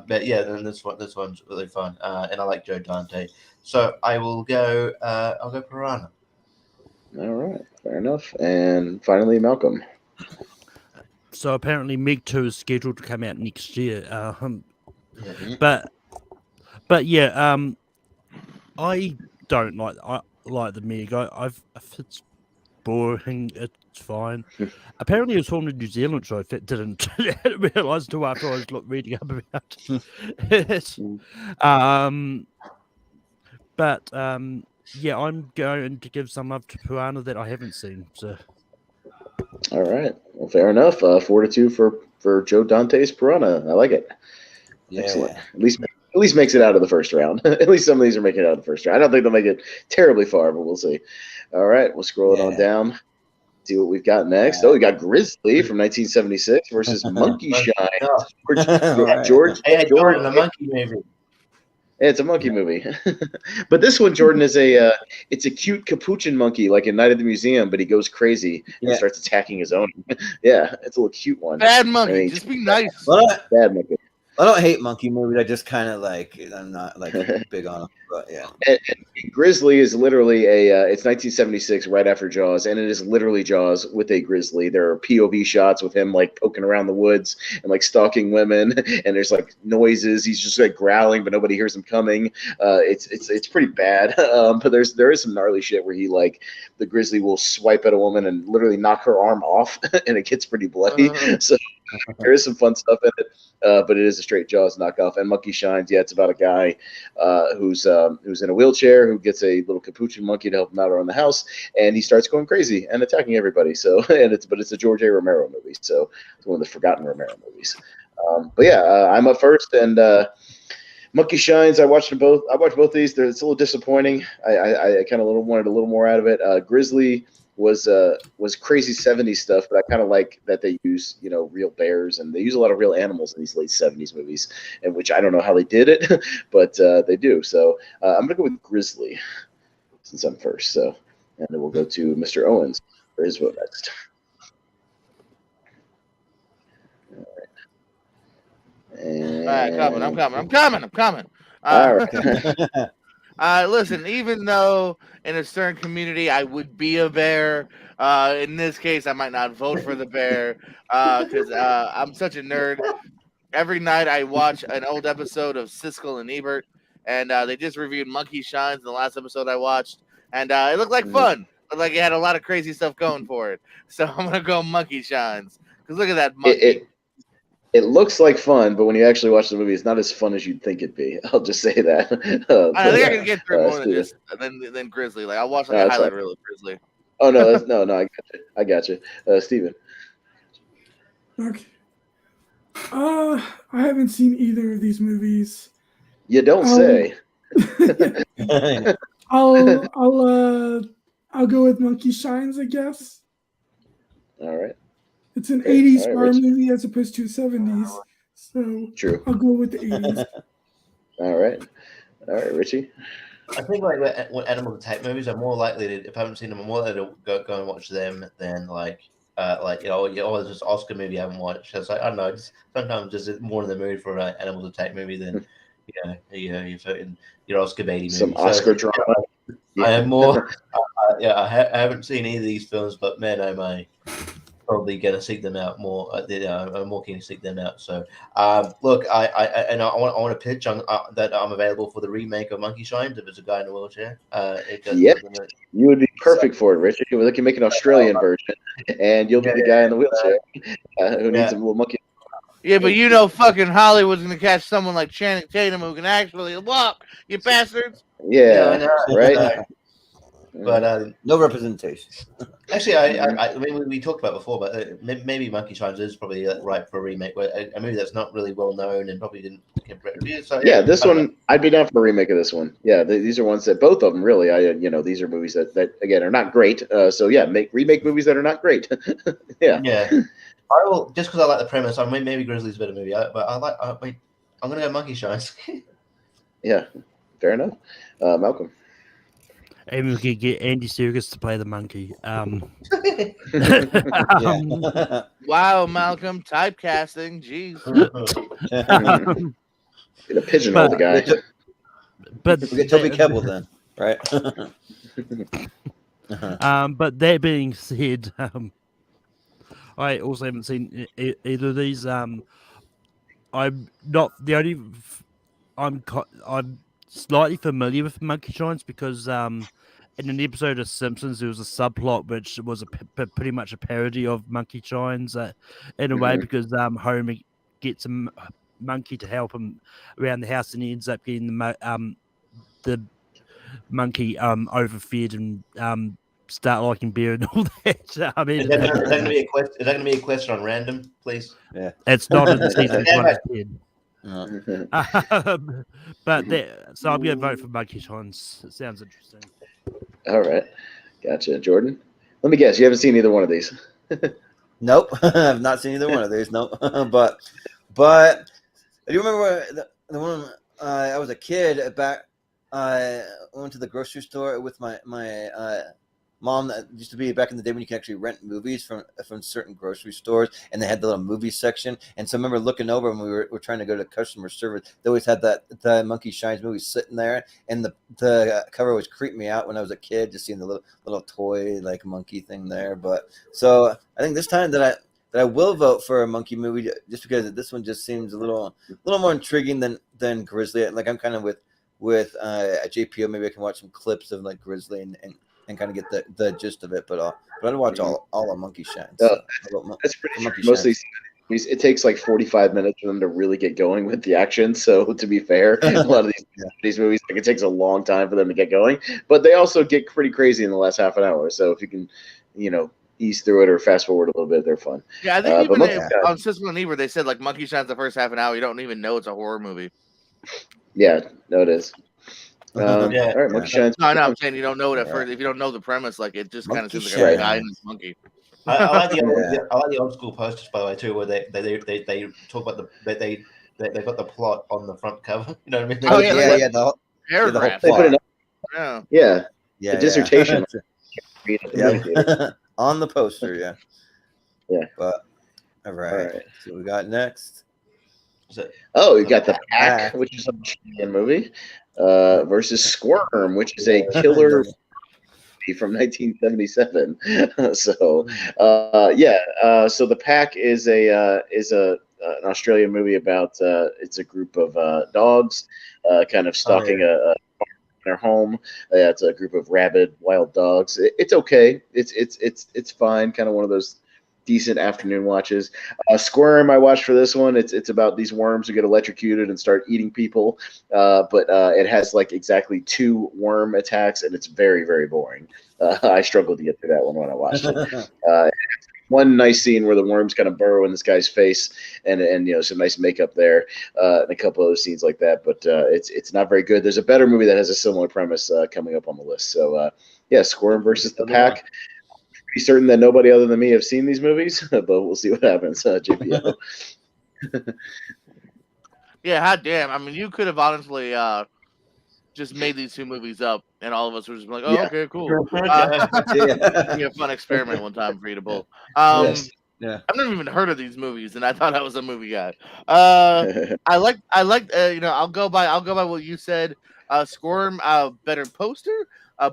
Then this one's really fun, and I like Joe Dante, so I will go. I'll go Piranha. All right, fair enough. And finally, Malcolm. So apparently Meg 2 is scheduled to come out next year. But I don't like the Meg. If it's boring, it's fine. Apparently it was filmed in New Zealand, which I didn't realise until after I was reading up about it. I'm going to give some love to Piranha that I haven't seen. So. All right. Well, fair enough. 4-2 for Joe Dante's Piranha. I like it. Yeah. Excellent. At least makes it out of the first round. At least some of these are making it out of the first round. I don't think they'll make it terribly far, but we'll see. All right. We'll scroll it on down. See what we've got next. Oh, we got Grizzly from 1976 versus Monkey Shine. George, Hey, Jordan, a monkey movie. It's a monkey movie. But this one, Jordan, is it's a cute capuchin monkey, like in Night at the Museum, but he goes crazy and starts attacking his own. Yeah, it's a little cute one. Bad monkey, just be nice. Bad monkey. I don't hate monkey movies. I just kind of like. I'm not like big on them, but yeah. And Grizzly is literally it's 1976, right after Jaws, and it is literally Jaws with a grizzly. There are POV shots with him like poking around the woods and like stalking women, and there's like noises. He's just like growling, but nobody hears him coming. It's pretty bad. But there is some gnarly shit where he like the grizzly will swipe at a woman and literally knock her arm off, and it gets pretty bloody. So there is some fun stuff in it. But it is a straight Jaws knockoff. And Monkey Shines, it's about a guy who's in a wheelchair who gets a little capuchin monkey to help him out around the house, and he starts going crazy and attacking everybody. So, but it's a George A. Romero movie, so it's one of the forgotten Romero movies. But yeah, I'm up first, and Monkey Shines. I watched them both. I watched both these. It's a little disappointing. I kind of wanted a little more out of it. Grizzly was crazy 70s stuff, but I kind of like that they use real bears, and they use a lot of real animals in these late 70s movies, and which I don't know how they did it, but they do. So I'm gonna go with Grizzly since I'm first. So, and then we'll go to Mr. Owens for his vote next. All right, I'm coming. All right. Listen, even though in a certain community I would be a bear, in this case I might not vote for the bear because I'm such a nerd. Every night I watch an old episode of Siskel and Ebert, and they just reviewed Monkey Shines in the last episode I watched, and it looked like fun. It looked like it had a lot of crazy stuff going for it. So I'm gonna go Monkey Shines because look at that monkey. It looks like fun, but when you actually watch the movie, it's not as fun as you'd think it'd be. I'll just say that. I think I can get through more than just than Grizzly. Like I'll watch like a highlight reel of Grizzly. Oh no, no, I got you, Steven. Okay. I haven't seen either of these movies. You don't say. I'll go with Monkey Shines, I guess. All right. It's an 80s horror movie as opposed to 70s. So true. I'll go with the 80s. All right, Richie. I think like when animal attack movies, I'm more likely to, if I haven't seen them, I'm more likely to go and watch them than just Oscar movie I haven't watched. So it's like I don't know, sometimes just more in the mood for an animal attack movie than you're voting your Oscar baity movie. Some Oscar drama. I am more. I haven't seen any of these films, but man, am I probably going to seek them out more. I'm more keen to seek them out. So, look, I want to pitch on that I'm available for the remake of Monkey Shines if it's a guy in a wheelchair. You would be perfect for it, Richard. We can make an Australian version, and you'll be the guy in the wheelchair who needs a little monkey. Yeah, but fucking Hollywood's going to catch someone like Channing Tatum who can actually walk, you bastards. Yeah, right. But no representation. Actually, I mean, we talked about before, but maybe Monkey Shines is probably right for a remake. A movie that's not really well known and probably didn't get reviews. So, this one I'd be down for a remake of this one. Yeah, these are ones that both of them really. These are movies that again are not great. So yeah, remake movies that are not great. Yeah. I will just because I like the premise. I mean, maybe Grizzly's a better movie, but I'm gonna go Monkey Shines. Yeah, fair enough. Malcolm. And we could get Andy Serkis to play the monkey. Wow, Malcolm, typecasting, jeez. Get a pigeonhole the guy. But we get Toby Kebbell then, right? But that being said, I also haven't seen either of these. I'm not the only. I'm slightly familiar with Monkey Shines because in an episode of Simpsons there was a subplot which was pretty much a parody of Monkey Shines in a way because Homer gets a monkey to help him around the house and he ends up getting the monkey overfed and start liking beer and all that. I mean, is that going to be a question on random, please? Yeah, it's not in the season. But so I'm going to vote for Monkey Shines. It sounds interesting. All right, gotcha, Jordan. Let me guess. You haven't seen either one of these. Nope, I've not seen either one of these. Nope, but I do remember the one I was a kid back. I went to the grocery store with my mom. That used to be back in the day when you could actually rent movies from certain grocery stores, and they had the little movie section. And so I remember looking over when we were trying to go to customer service. They always had the Monkey Shines movie sitting there, and the cover always creeped me out when I was a kid, just seeing the little toy like monkey thing there. But so I think this time that I will vote for a monkey movie just because this one just seems a little more intriguing than Grizzly. Like I'm kind of with JPO. Maybe I can watch some clips of like Grizzly and kind of get the gist of it. But I'd watch all of Monkey Shines. So that's pretty true. Mostly it takes like 45 minutes for them to really get going with the action. So to be fair, a lot of these movies, like, it takes a long time for them to get going. But they also get pretty crazy in the last half an hour. So if you can, ease through it or fast forward a little bit, they're fun. Yeah, I think even on Siskel and Ebert, they said like Monkey Shines the first half an hour. You don't even know it's a horror movie. Yeah, no, it is. All right, Monkey Shines. No, I'm saying you don't know it at first. If you don't know the premise, like it just kind of seems like a guy and his monkey. I like the old school posters, by the way, too, where they talk about they got the plot on the front cover. You know what I mean? Oh yeah, the whole paragraph. They put it up. Yeah, the dissertation. On the poster, yeah. But all right. So we got next. Oh, you got The Pack, which is a Australian movie, versus Squirm, which is a killer from 1977. So The Pack is an Australian movie about it's a group of dogs kind of stalking a their home. It's a group of rabid wild dogs. It's okay. It's fine. Kind of one of those decent afternoon watches. Squirm I watched for this one. It's about these worms who get electrocuted and start eating people. But it has like exactly 2 worm attacks, and it's very, very boring. I struggled to get through that one when I watched it. One nice scene where the worms kind of burrow in this guy's face, and some nice makeup there, and a couple other scenes like that. But it's not very good. There's a better movie that has a similar premise coming up on the list. So Squirm versus The Pack. Pretty certain that nobody other than me have seen these movies, but we'll see what happens. JPO. Yeah, hot damn. I mean, you could have honestly just made these 2 movies up, and all of us were just like, "Oh, okay, cool." Be a fun experiment one time for you to pull. Yes. Yeah, I've never even heard of these movies, and I thought I was a movie guy. I like. I'll go by what you said. Squirm, better poster,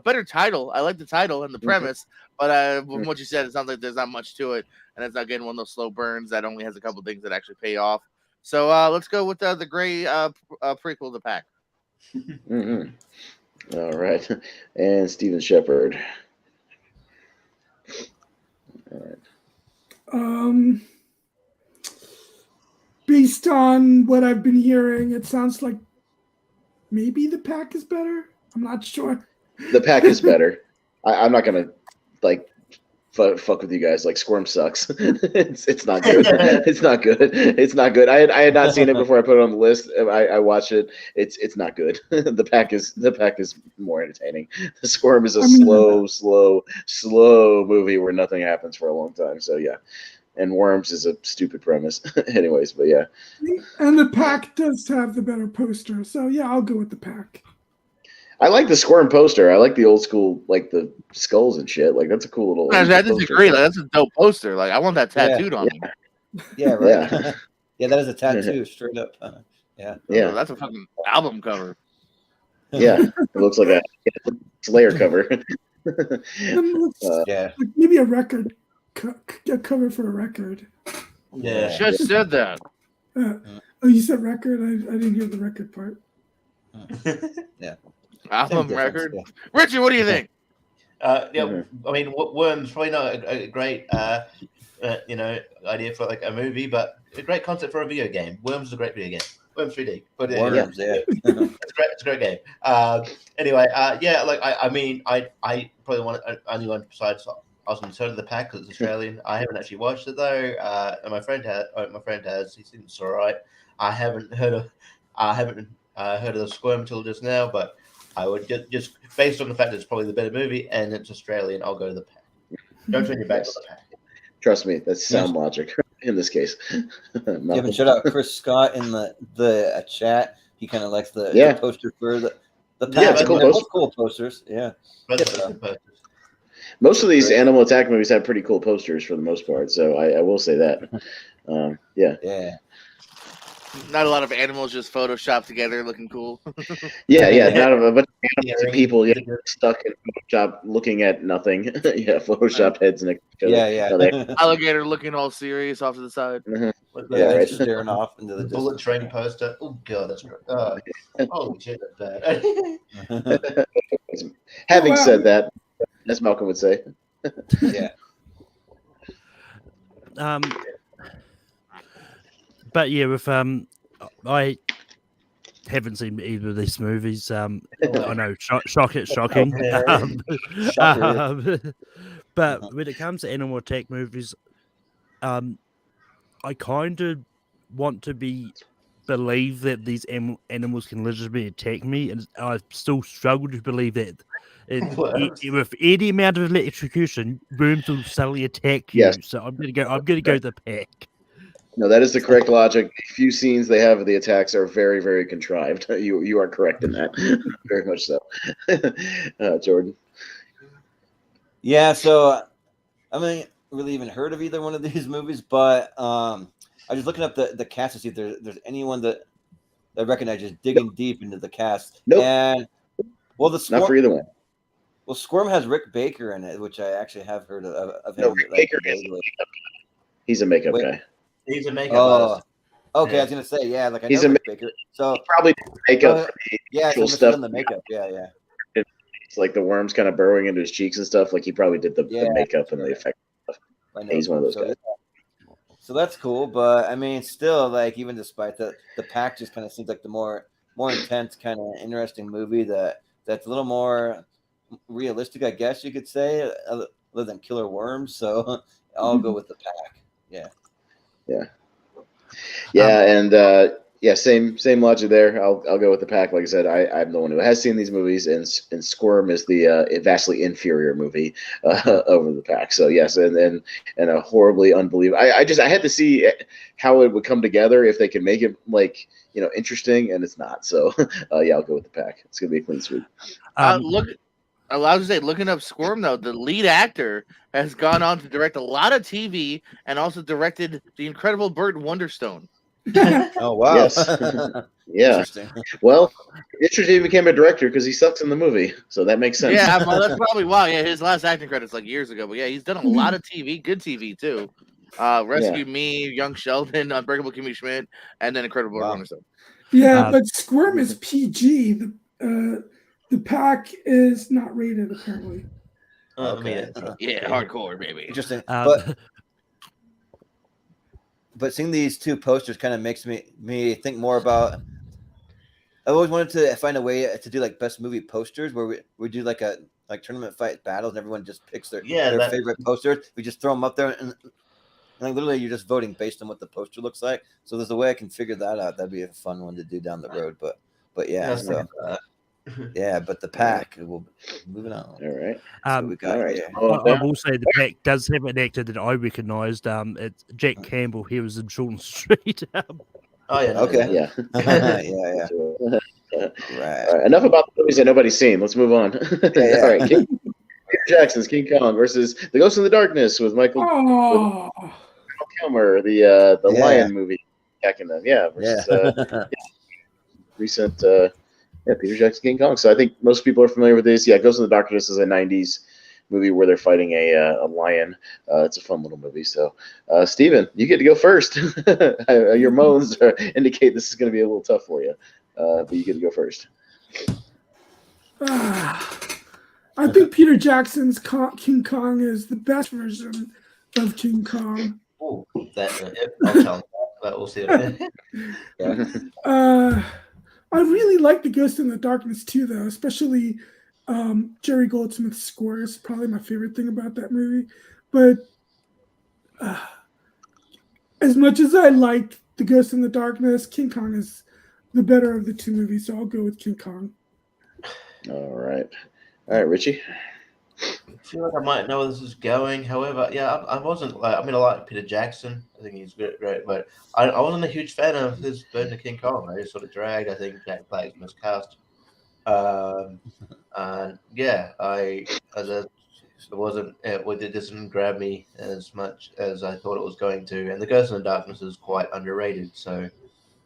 better title. I like the title and the premise, but from what you said, it sounds like there's not much to it, and it's not getting one of those slow burns that only has a couple things that actually pay off. So let's go with the gray prequel of The Pack. Mm-hmm. All right, and Steven Shepard. All right. Based on what I've been hearing, it sounds like maybe The Pack is better. I'm not sure. The Pack is better. I'm not gonna fuck with you guys. Like, Squirm sucks. it's not good. It's not good. It's not good. I had not seen it before I put it on the list. I watched it. It's not good. The Pack is more entertaining. The Squirm is a slow movie where nothing happens for a long time. So yeah. And Worms is a stupid premise. Anyways, but yeah. And The Pack does have the better poster. So yeah, I'll go with The Pack. I like the Squirm poster. I like the old school, like the skulls and shit. Like, that's a cool little. I disagree. Like, that's a dope poster. Like, I want that tattooed on me. Yeah, right. Yeah, that is a tattoo, straight up. Yeah. That's a fucking album cover. Yeah, it looks like a Slayer cover. Like maybe a record, a cover for a record. Yeah, just said that. Oh, you said record? I didn't hear the record part. Yeah. Album record. Yeah. Richie, what do you think? I mean, Worms probably not a great, idea for like a movie, but a great concept for a video game. Worms is a great video game. Worms 3D. But Worms, it's a great game. Anyway, I probably want anyone besides Austin to The Pack because it's Australian. I haven't actually watched it though, and my friend has. He thinks it's all right. I haven't heard of the Squirm until just now, but I would just based on the fact that it's probably the better movie and it's Australian, I'll go to The Pack. Don't turn your back on the pack. Trust me, that's sound logic in this case. Yeah, but shout out Chris Scott in the chat. He kind of likes the poster for the pack. Yeah, it's a cool They're poster. both cool posters. Yeah. Most of these animal attack movies have pretty cool posters for the most part, so I will say that. Yeah. Not a lot of animals just photoshopped together looking cool. Yeah. Not a bunch of animals and people stuck in Photoshop looking at nothing. Photoshopped heads next to each other. Yeah. No, they- Alligator looking all serious off to the side. right. Staring off into the bullet distance. train poster. Oh god, that's great. Holy shit, that's bad. Having said that, as Malcolm would say. Yeah. But yeah, with I haven't seen either of these movies. I know, shocking. But when it comes to animal attack movies, I kind of want to believe that these animals can legitimately attack me, and I still struggle to believe that. With any amount of electrocution, worms will suddenly attack you. Yes. So I'm gonna go the pack. No, that is the correct logic. The few scenes they have of the attacks are very, very contrived. You are correct in that. Very much so. Jordan. Yeah, so I haven't really even heard of either one of these movies, but I was looking up the cast to see if there's anyone that I recognize, just digging deep into the cast. Nope. And well, Not for either one. Well, Squirm has Rick Baker in it, which I actually have heard of him. No, Rick Baker is a makeup guy. He's a makeup guy. He's a makeup artist. Okay, Yeah. I was gonna say, yeah, like I He's know a Rick Baker. So He probably did makeup for the yeah, actual so stuff. the makeup. Yeah. It's like the worms kind of burrowing into his cheeks and stuff. Like he probably did the makeup and the effect. I know. He's one of those guys. So that's cool, but I mean, still, like, even despite the pack, just kind of seems like the more intense, kind of interesting movie that's a little more realistic, I guess you could say, other than killer worms. So I'll go with the pack. Yeah. Same logic there. I'll go with the pack. Like I said, I'm the one who has seen these movies, and Squirm is the vastly inferior movie over the pack. So yes, and a horribly unbelievable. I had to see how it would come together if they could make it interesting, and it's not. So I'll go with the pack. It's gonna be a clean sweep. I was to say, looking up Squirm though, the lead actor has gone on to direct a lot of TV and also directed the incredible Burt Wonderstone. Oh wow! Yes. Yeah. Interesting. Well, interesting became a director because he sucks in the movie, so that makes sense. Yeah, well, that's probably why. Yeah, his last acting credits like years ago, but yeah, he's done a lot of TV, good TV too. Rescue Me, Young Sheldon, Unbreakable Kimmy Schmidt, and then Incredible Burt Wonderstone. Yeah, but Squirm is PG. The pack is not rated apparently. Okay. Yeah, hardcore, baby. Interesting. But seeing these two posters kind of makes me think more about. I always wanted to find a way to do like best movie posters where we do like tournament fight battles and everyone just picks their favorite posters. We just throw them up there and like literally you're just voting based on what the poster looks like. So there's a way I can figure that out. That'd be a fun one to do down the road. But yeah. Yeah, but the pack. We'll moving on. All right. So we got right. I will say the pack does have an actor that I recognised. It's Jack Campbell. He was in Shorten Street. Oh yeah. Okay. Yeah. Yeah. Right. All right. Enough about the movies that nobody's seen. Let's move on. Yeah. All right. Peter Jackson's King Kong versus The Ghost in the Darkness with Michael Kilmer, the Lion movie back in the versus recent. Peter Jackson's King Kong. So I think most people are familiar with this. Yeah, Ghost in the Darkness is a 90s movie where they're fighting a lion. It's a fun little movie. So, Steven, you get to go first. Your moans indicate this is going to be a little tough for you, but you get to go first. I think Peter Jackson's King Kong is the best version of King Kong. Oh, I'll challenge that, but we'll see. I really like The Ghost in the Darkness too, though, especially Jerry Goldsmith's score is probably my favorite thing about that movie. But as much as I liked The Ghost in the Darkness, King Kong is the better of the two movies, so I'll go with King Kong. All right, Richie. feel like I might know where this is going. However, yeah, I wasn't like. I mean, I like Peter Jackson. I think he's great, but I wasn't a huge fan of his version of King Kong. I just sort of dragged. I think Jack Black's miscast. And yeah, it didn't grab me as much as I thought it was going to. And the Ghost in the Darkness is quite underrated. So,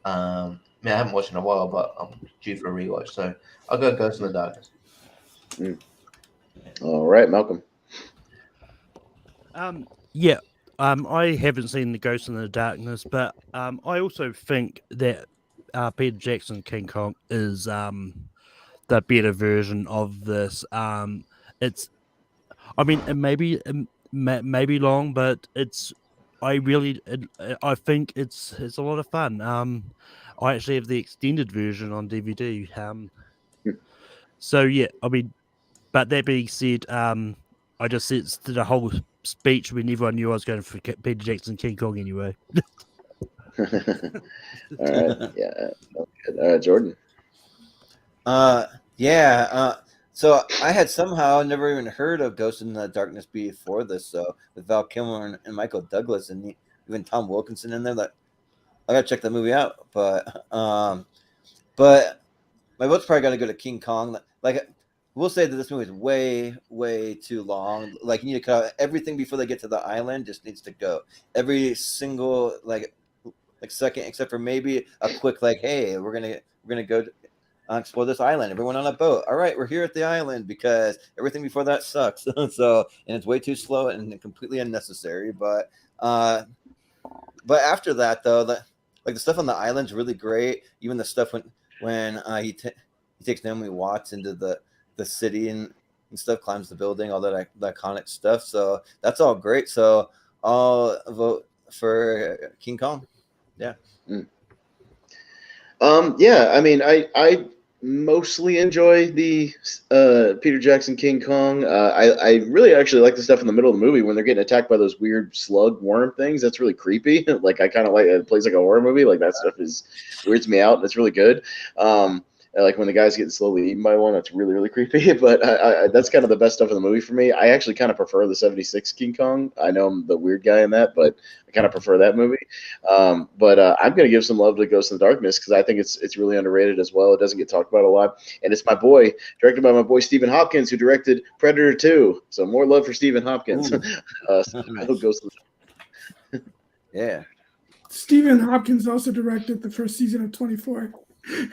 I haven't watched in a while, but I'm due for a rewatch. So I'll go Ghost in the Darkness. All right, Malcolm. Yeah. I haven't seen The Ghost in the Darkness, but I also think that Peter Jackson King Kong is the better version of this. It's, I mean, it may be long, but I think it's a lot of fun. I actually have the extended version on DVD. So yeah, I mean, but that being said, I just did a whole speech when everyone knew I was going for Peter Jackson King Kong anyway. All right, yeah, Jordan. So I had somehow never even heard of Ghost in the Darkness before this. So with Val Kilmer and Michael Douglas and even Tom Wilkinson in there, that I gotta check that movie out. But my vote's probably gonna go to King Kong. Like, we'll say that this movie is way too long. Like, you need to cut out everything before they get to the island. Just needs to go every single like second, except for maybe a quick hey, we're gonna go explore this island. Everyone on a boat. All right, we're here at the island because everything before that sucks. So, and it's way too slow and completely unnecessary. But after that though, the stuff on the island's really great. Even the stuff when he takes Naomi Watts into the city and stuff, climbs the building, all that iconic stuff. So that's all great. So I'll vote for King Kong. Yeah. Yeah, I mean, I mostly enjoy the Peter Jackson King Kong. I really actually like the stuff in the middle of the movie when they're getting attacked by those weird slug worm things. That's really creepy. Like, I kind of like it. Plays like a horror movie. Like, that stuff weirds me out. That's really good. Like when the guy's getting slowly eaten by one, that's really creepy. But that's kind of the best stuff in the movie for me. I actually kind of prefer the '76 King Kong. I know I'm the weird guy in that, but I kind of prefer that movie. But I'm going to give some love to Ghost in the Darkness because I think it's really underrated as well. It doesn't get talked about a lot, and it's directed by my boy Stephen Hopkins, who directed Predator 2. So more love for Stephen Hopkins. Ghost Yeah. Stephen Hopkins also directed the first season of 24. And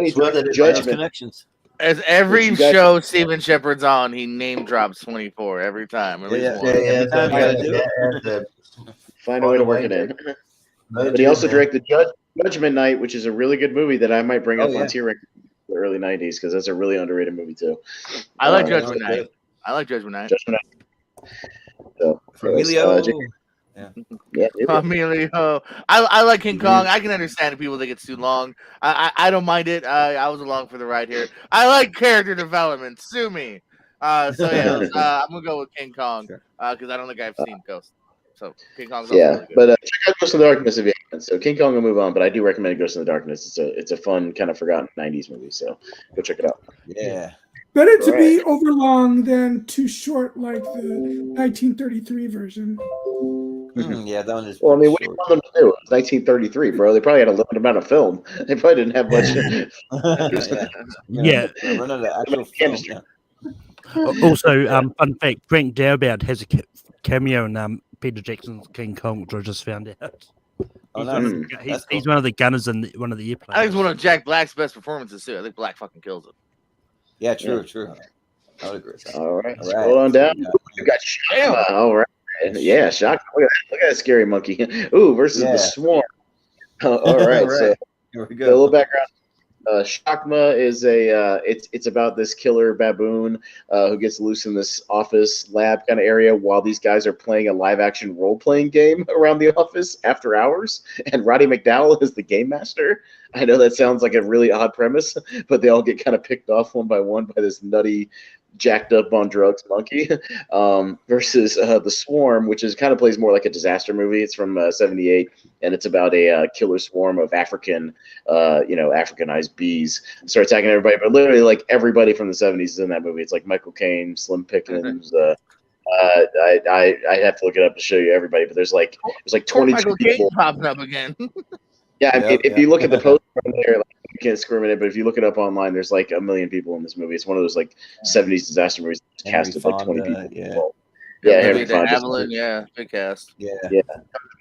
he's directed Judgment. Connections. As every show Steven Shepard's on, he name drops 24 every time. At least once. Find a way to work it in. But he also directed Judgment Night, which is a really good movie that I might bring up on tier rank in the early '90s because that's a really underrated movie too. I like Judgment Night. I like Judgment Night. So, Emilio. Yeah, Emilio. I like King Kong. I can understand if people think it's too long. I don't mind it. I was along for the ride here. I like character development. Sue me. I'm gonna go with King Kong because I don't think I've seen Ghost. So King Kong's really good. But check out Ghost in the Darkness if you haven't. So King Kong will move on, but I do recommend Ghost in the Darkness. It's a fun, kind of forgotten '90s movie. So go check it out. Yeah. Better to be overlong than too short, like the 1933 version. Yeah, that one is. Well, I mean, what do you want them to do? It's 1933, bro. They probably had a limited amount of film. They probably didn't have much. Yeah. Run out of actual film. Also, fun fact: Frank Darabont has a cameo in Peter Jackson's King Kong, which I just found out. He's one of the gunners in one of the airplanes. I think it's one of Jack Black's best performances too. I think Black fucking kills it. Yeah, true. I would agree with that. All right. Hold on down. You got Shama. All right. Yeah, shock. Look at that scary monkey. Ooh, versus the swarm. All right. So here we go. A little background. Shakma is it's about this killer baboon who gets loose in this office lab kind of area while these guys are playing a live action role playing game around the office after hours. And Roddy McDowell is the game master. I know that sounds like a really odd premise, but they all get kind of picked off one by one by this nutty jacked up on drugs monkey, versus the Swarm, which is kind of plays more like a disaster movie. It's from '78, and it's about a killer swarm of Africanized bees start attacking everybody. But literally, like everybody from the '70s is in that movie. It's like Michael Caine, Slim Pickens. I have to look it up to show you everybody, but there's like 22 Michael people Caine popping up again. Yeah, Yep, if you look at the poster on there, like, you can't discriminate. But if you look it up online, there's like 1 million people in this movie. It's one of those like '70s disaster movies. Henry Casted like 20 Fonda, people. yeah. Yeah, Maybe Henry the Fonda. Avalon, yeah, big cast. Yeah.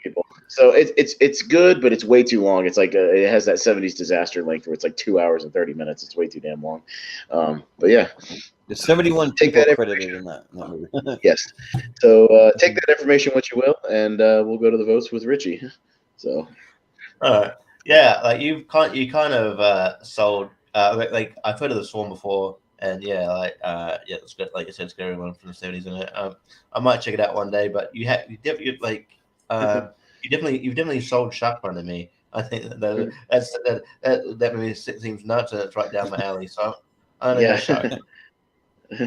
People. So it's good, but it's way too long. It's like it has that '70s disaster length where it's like 2 hours and 30 minutes. It's way too damn long. But yeah, There's 71 Take people that credited in that movie. yes. So take that information what you will, and we'll go to the votes with Richie. So. All right. Yeah, like you kind of sold. Like I've heard of the Swarm before, and yeah, it's good. Like you said, it's got everyone from the '70s in it. I might check it out one day, but you've definitely sold Shotgun to me. I think that movie seems nuts, and it's right down my alley. So I'm gonna go Shotgun.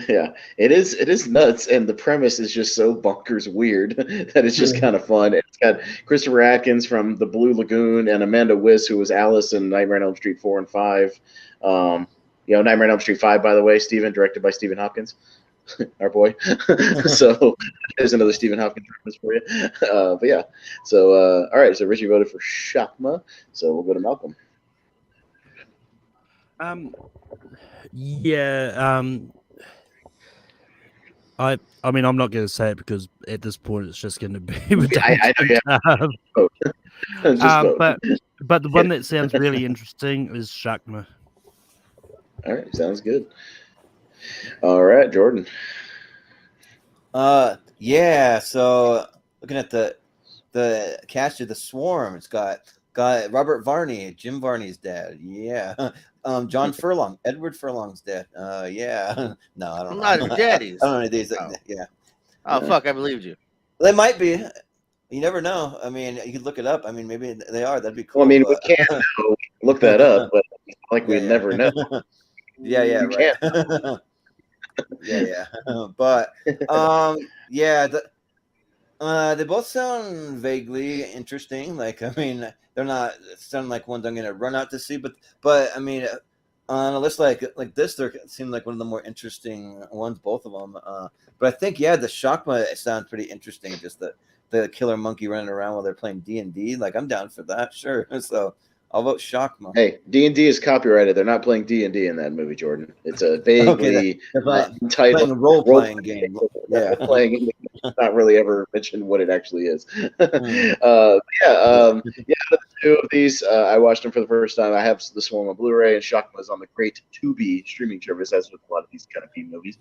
Yeah, it is nuts, and the premise is just so bonkers weird that it's just kind of fun. It's got Christopher Atkins from The Blue Lagoon and Amanda Wyss, who was Alice in Nightmare on Elm Street 4 and 5. Nightmare on Elm Street 5, by the way, directed by Stephen Hopkins, our boy. So there's another Stephen Hopkins reference for you. But yeah, so all right, so Richie voted for Shakma, so we'll go to Malcolm. I mean, I'm not going to say it because at this point it's just going to be I know you have to vote. but the one that sounds really interesting is Shakma. All right, sounds good. All right, Jordan. Yeah. So looking at the cast of the Swarm, it's got Robert Varney, Jim Varney's dad. Yeah. John Furlong, Edward Furlong's dad. Yeah. No, I don't know. Not daddies. I don't know any of these. Oh. Yeah. Oh fuck! I believed you. They might be. You never know. I mean, you could look it up. I mean, maybe they are. That'd be cool. Well, I mean, we can't look that up, but we'd never know. Yeah, You right. can't. yeah. But they both sound vaguely interesting. Like, I mean, they're not sound like ones I'm gonna run out to see, but I mean, on a list like this, they seem like one of the more interesting ones, both of them. But I think the Shakma sounds pretty interesting. Just the killer monkey running around while they're playing D&D. Like, I'm down for that, sure. So I'll vote Shakma. Hey, D&D is copyrighted. They're not playing D&D in that movie, Jordan. It's a vaguely playing a role-playing game. Yeah, playing. Not really ever mentioned what it actually is. The two of these, I watched them for the first time. I have the Swarm on Blu-ray, and Shakma is on the great Tubi streaming service, as with a lot of these kind of B movies.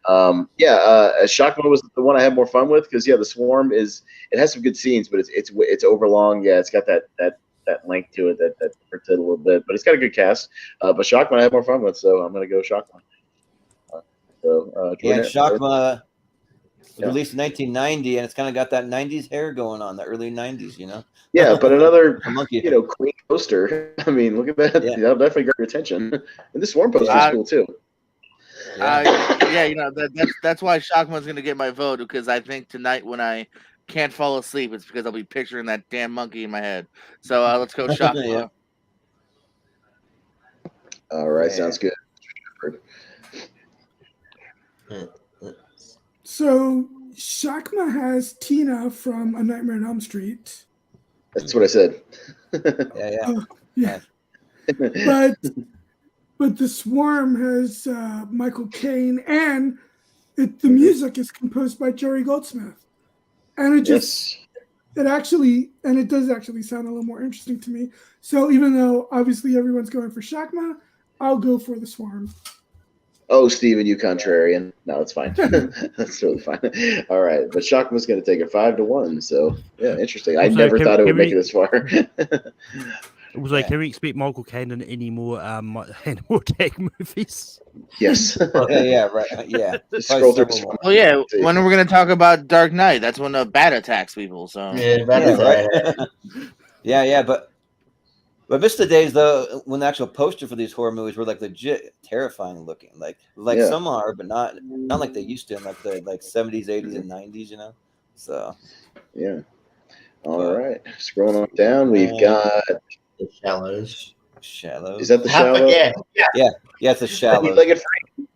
Shakma was the one I had more fun with because the Swarm it has some good scenes, but it's overlong. Yeah, it's got that length to it that hurts it a little bit, but it's got a good cast. But Shakma I had more fun with, so I'm gonna go Shakma. Shakma was released in 1990, and it's kind of got that 90s hair going on, the early 90s, you know. Yeah, but another monkey, clean poster. I mean, look at that. Yeah. That'll definitely grab your attention. And this Swarm poster is cool too. That's why Shakma's gonna get my vote, because I think tonight when I can't fall asleep, it's because I'll be picturing that damn monkey in my head. So let's go Shakma. Yeah. All right, sounds good. So Shakma has Tina from A Nightmare on Elm Street. That's what I said. Yeah. But the Swarm has Michael Caine, and the music is composed by Jerry Goldsmith. And it does actually sound a little more interesting to me. So even though obviously everyone's going for Shakma, I'll go for the Swarm. Oh, Steven, you contrarian. No, it's fine. That's totally fine. All right. But Shakma's going to take it 5-1 . So, yeah, interesting. I never thought it would make it this far. Also, can we expect Michael Caine in any more animal attack movies? Yes. Right. Yeah. Scroll through. Oh, yeah. When are we going to talk about Dark Knight? That's when the bat attacks people. So Yeah, bat attack. Right. Yeah, but But I miss the days though when the actual poster for these horror movies were like legit terrifying looking. Like Yeah. some are, but not like they used to in like the 70s, 80s, and 90s. So Yeah. All But- right. Scrolling on down, we've got. The Shallows. Shallows. Is that the How- Shallow? Yeah. Yeah, it's a Shallows. Eight-legged freak.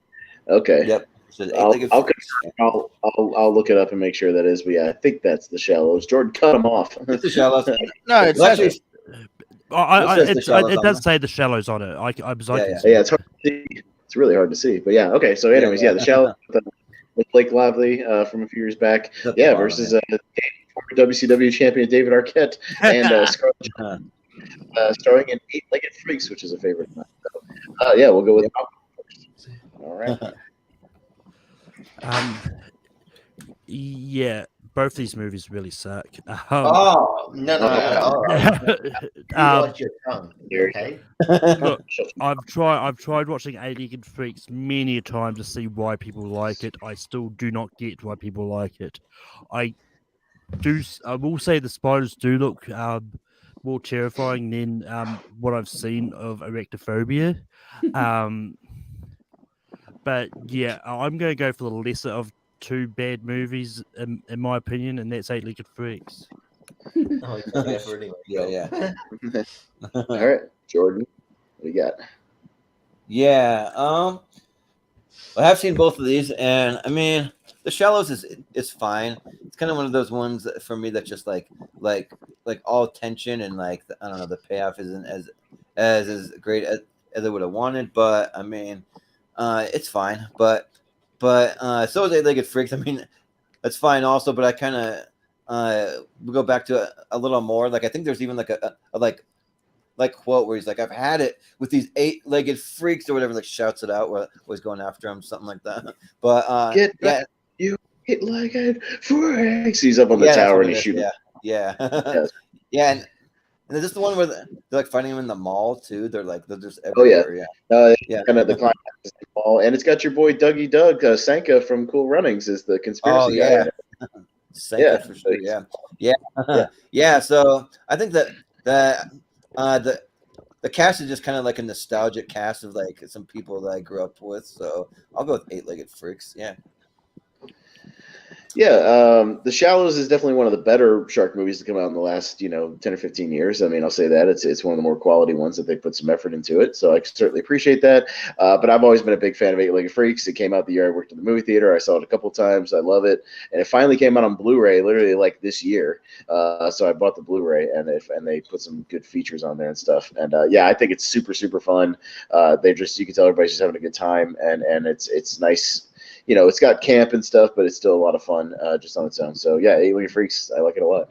Okay. Yep. So the I'll eight-legged freaks. I'll look it up and make sure that is. But yeah, I think that's the Shallows. Jordan, cut them off. It's the Shallows. No, it's Well, actually. actually, It says the Shallows It on does there. say the Shallows on it. I can Yeah. see Yeah, it. it's hard to see. It's really hard to see. But yeah, okay. So, anyways, Yeah. the Shallows with Blake Lively from a few years back. It's at the Yeah, bottom, versus former WCW champion David Arquette and Scarlett yeah. starring in Eight-Legged Freaks, which is a favorite of mine. So, yeah, we'll go with first. All right. Yeah, both these movies really suck. Oh no! Watch your tongue. Okay. Look, I've tried watching Eight-Legged Freaks many a time to see why people like it. I still do not get why people like it. I will say the spiders do look more terrifying than what I've seen of arachnophobia. But yeah, I'm going to go for the lesser of two bad movies in my opinion, and that's Eight-Legged Freaks. Oh, he's not there for anyway. Yeah. All right, Jordan, what do you got? Yeah. I have seen both of these, and I mean, The Shallows is fine. It's kind of one of those ones that, for me, that's just like all tension and I don't know, the payoff isn't as great as I would have wanted, but I mean, it's fine. But so is Eight-Legged Freaks. I mean, that's fine also, but I kind of we go back to a little more. Like I think there's even like a quote where he's like, "I've had it with these eight-legged freaks" or whatever. Like shouts it out, where was going after him, something like that. But Get back, you eight-legged freaks. He's up on the that's tower what and it he's is. shooting. Yeah. Yes. Yeah, and is this the one where they're like fighting him in the mall too? They're just Oh, yeah. everywhere. Yeah. Kind of the climax is the ball, and it's got your boy Dougie Doug Sanka from Cool Runnings is the conspiracy Oh guy. yeah. Sanka for sure. Yeah. So I think that the cast is just kind of like a nostalgic cast of like some people that I grew up with. So I'll go with Eight-Legged Freaks. Yeah. Yeah, The Shallows is definitely one of the better shark movies to come out in the last, 10 or 15 years. I mean, I'll say that it's one of the more quality ones that they put some effort into it. So I certainly appreciate that. But I've always been a big fan of Eight-Legged Freaks. It came out the year I worked in the movie theater. I saw it a couple times. I love it, and it finally came out on Blu-ray, literally like this year. So I bought the Blu-ray, and they put some good features on there and stuff. And yeah, I think it's super super fun. You can tell everybody's just having a good time, and it's nice. It's got camp and stuff, but it's still a lot of fun just on its own. So, yeah, Eight-Legged Freaks, I like it a lot.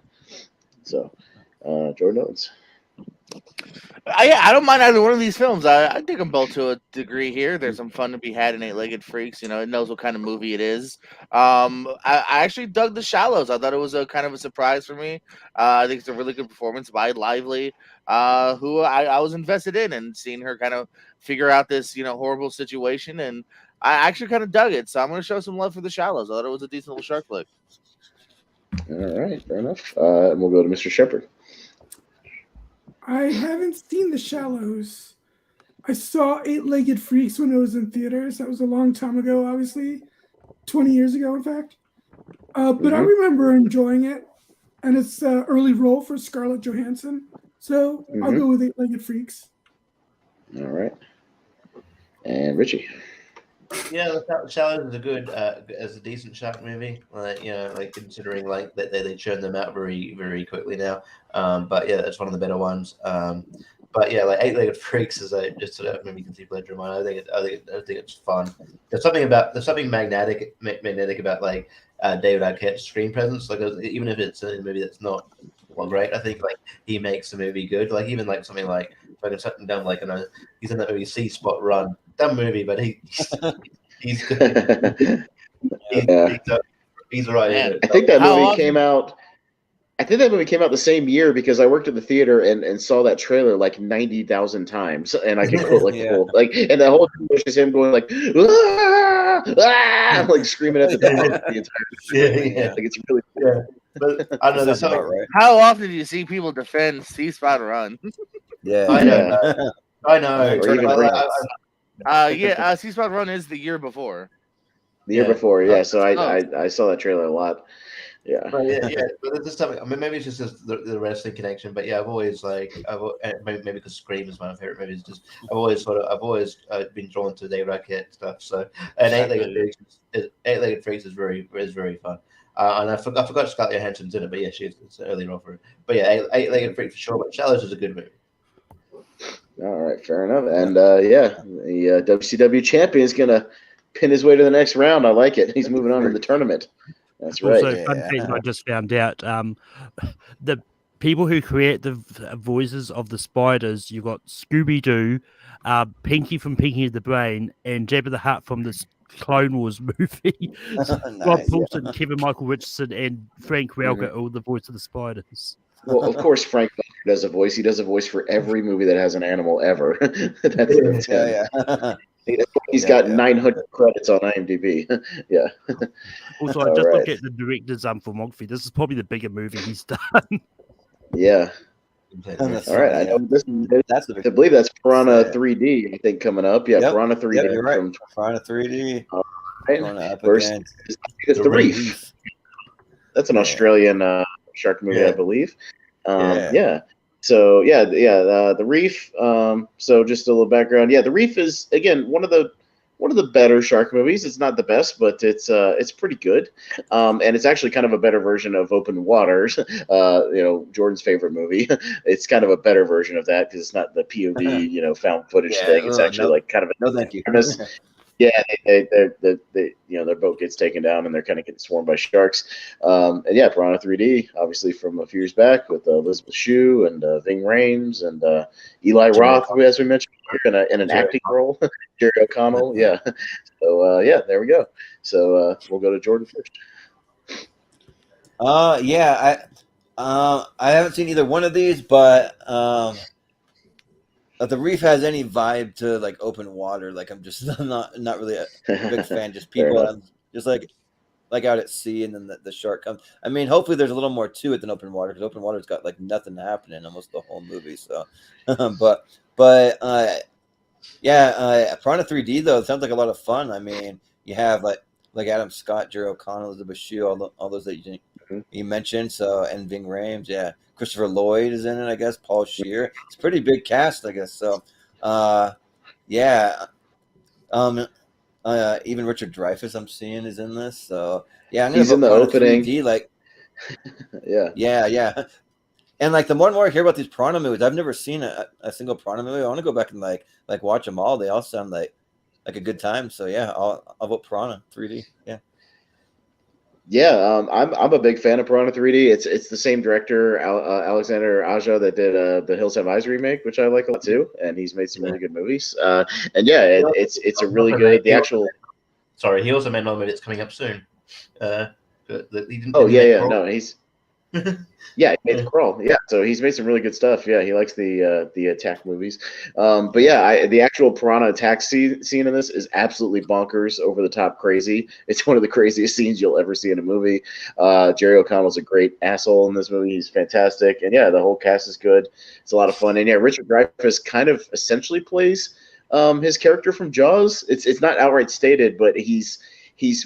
So, Jordan Owens. I don't mind either one of these films. I dig them both to a degree here. There's some fun to be had in Eight-Legged Freaks. It knows what kind of movie it is. I actually dug The Shallows. I thought it was a kind of a surprise for me. I think it's a really good performance by Lively, who I was invested in, and seeing her kind of figure out this, horrible situation. And I actually kind of dug it. So I'm going to show some love for The Shallows. I thought it was a decent little shark flick. All right, fair enough. And we'll go to Mr. Shepard. I haven't seen The Shallows. I saw Eight-Legged Freaks when it was in theaters. That was a long time ago, obviously. 20 years ago, in fact. But I remember enjoying it. And it's an early role for Scarlett Johansson. So I'll go with Eight-Legged Freaks. All right. And Richie. Yeah, The Shallows is a decent shark movie. Considering that they churn them out very, very quickly now. But yeah, it's one of the better ones. But yeah, Eight-Legged Freaks is just a movie you can see pleasure of mine. I think it's fun. There's something magnetic about David Arquette's screen presence. Even if it's a movie that's not great, I think he makes the movie good. Even something like if I can shut him down, he's in that movie See Spot Run. Dumb movie, but he's good. He's right in it. I think that movie came out. I think that movie came out the same year because I worked at the theater and saw that trailer 90,000 times, and I can quote the whole and the whole thing was just him going screaming at the dog the entire time. Yeah. It's really cool. But I don't know. Right. How often do you see people defend C-Spot Run? Yeah. I know. I know. Or even Sea Spot Run is the year before. The year before, yeah. So Oh. I saw that trailer a lot. Yeah. But but this time, I mean, maybe it's just the wrestling connection. But yeah, I've always maybe because Scream is my favorite movie. It's just I've always been drawn to Dave Rackett stuff. So and Eight-Legged Freaks is very fun. And I forgot Scarlett Johansson's in it, but yeah, it's an earlier offer. But yeah, Eight-Legged Freak for sure. But Shallows is a good movie. All right, fair enough. And the WCW champion is gonna pin his way to the next round. I like it. He's moving on to the tournament. That's right. Also, fun thing I just found out: the people who create the voices of the spiders, you've got Scooby Doo, Pinky from Pinky and the Brain, and Jabba the Hutt from this Clone Wars movie. Rob Paulson, Kevin Michael Richardson, and Frank Welker, all the voice of the spiders. Well, of course, Frank does a voice. He does a voice for every movie that has an animal ever. That's He's got 900 credits on IMDb. Yeah. Also, I just looked at the director's filmography. This is probably the bigger movie he's done. Yeah. All right. I know this. I believe that's Piranha 3D. I think coming up. Yeah, Piranha 3D. Yep, you're right. Piranha 3D. Going up against the Reef. That's an Australian shark movie, I believe. Yeah. So the Reef. So just a little background. Yeah, the Reef is again one of the better shark movies. It's not the best, but it's pretty good. And it's actually kind of a better version of Open Waters. Jordan's favorite movie. It's kind of a better version of that because it's not the POV, found footage thing. It's actually like kind of no, thank you. Yeah, their boat gets taken down and they're kind of getting swarmed by sharks. And yeah, Piranha 3D, obviously from a few years back with Elizabeth Shue and Ving Rhames and Eli Roth, who, as we mentioned, in an acting role. Jerry O'Connell, yeah. So there we go. So we'll go to Jordan first. I haven't seen either one of these, but if the Reef has any vibe to like Open Water, like I'm not really a big fan. Just people, just like out at sea, and then the shark comes. I mean, hopefully there's a little more to it than Open Water because Open Water's got like nothing happening almost the whole movie. So, but Piranha 3D though, it sounds like a lot of fun. I mean, you have like Adam Scott, Jerry O'Connell, Elizabeth Shue, all those that you mentioned. So and Ving Rhames, yeah. Christopher Lloyd is in it, I guess. Paul Scheer. It's a pretty big cast, I guess. So, even Richard Dreyfuss I'm seeing is in this. So, yeah, I'm gonna He's in the opening. 3D, like, yeah. And like the more and more I hear about these Piranha movies, I've never seen a single Piranha movie. I want to go back and like watch them all. They all sound like a good time. So yeah, I'll vote Piranha 3D. Yeah. Yeah, I'm a big fan of Piranha 3D. It's the same director, Alexander Aja, that did the Hills Have Eyes remake, which I like a lot too, and he's made some really good movies. And yeah, it's a really good. The actual. Sorry, he also made another movie that's coming up soon. No, he's. Yeah, he made The Crawl. Yeah, so he's made some really good stuff. Yeah, he likes the attack movies. But yeah, the actual Piranha attack scene in this is absolutely bonkers, over the top crazy. It's one of the craziest scenes you'll ever see in a movie. Jerry O'Connell's a great asshole in this movie. He's fantastic. And yeah, the whole cast is good. It's a lot of fun. And yeah, Richard Dreyfuss kind of essentially plays his character from Jaws. It's not outright stated, but he's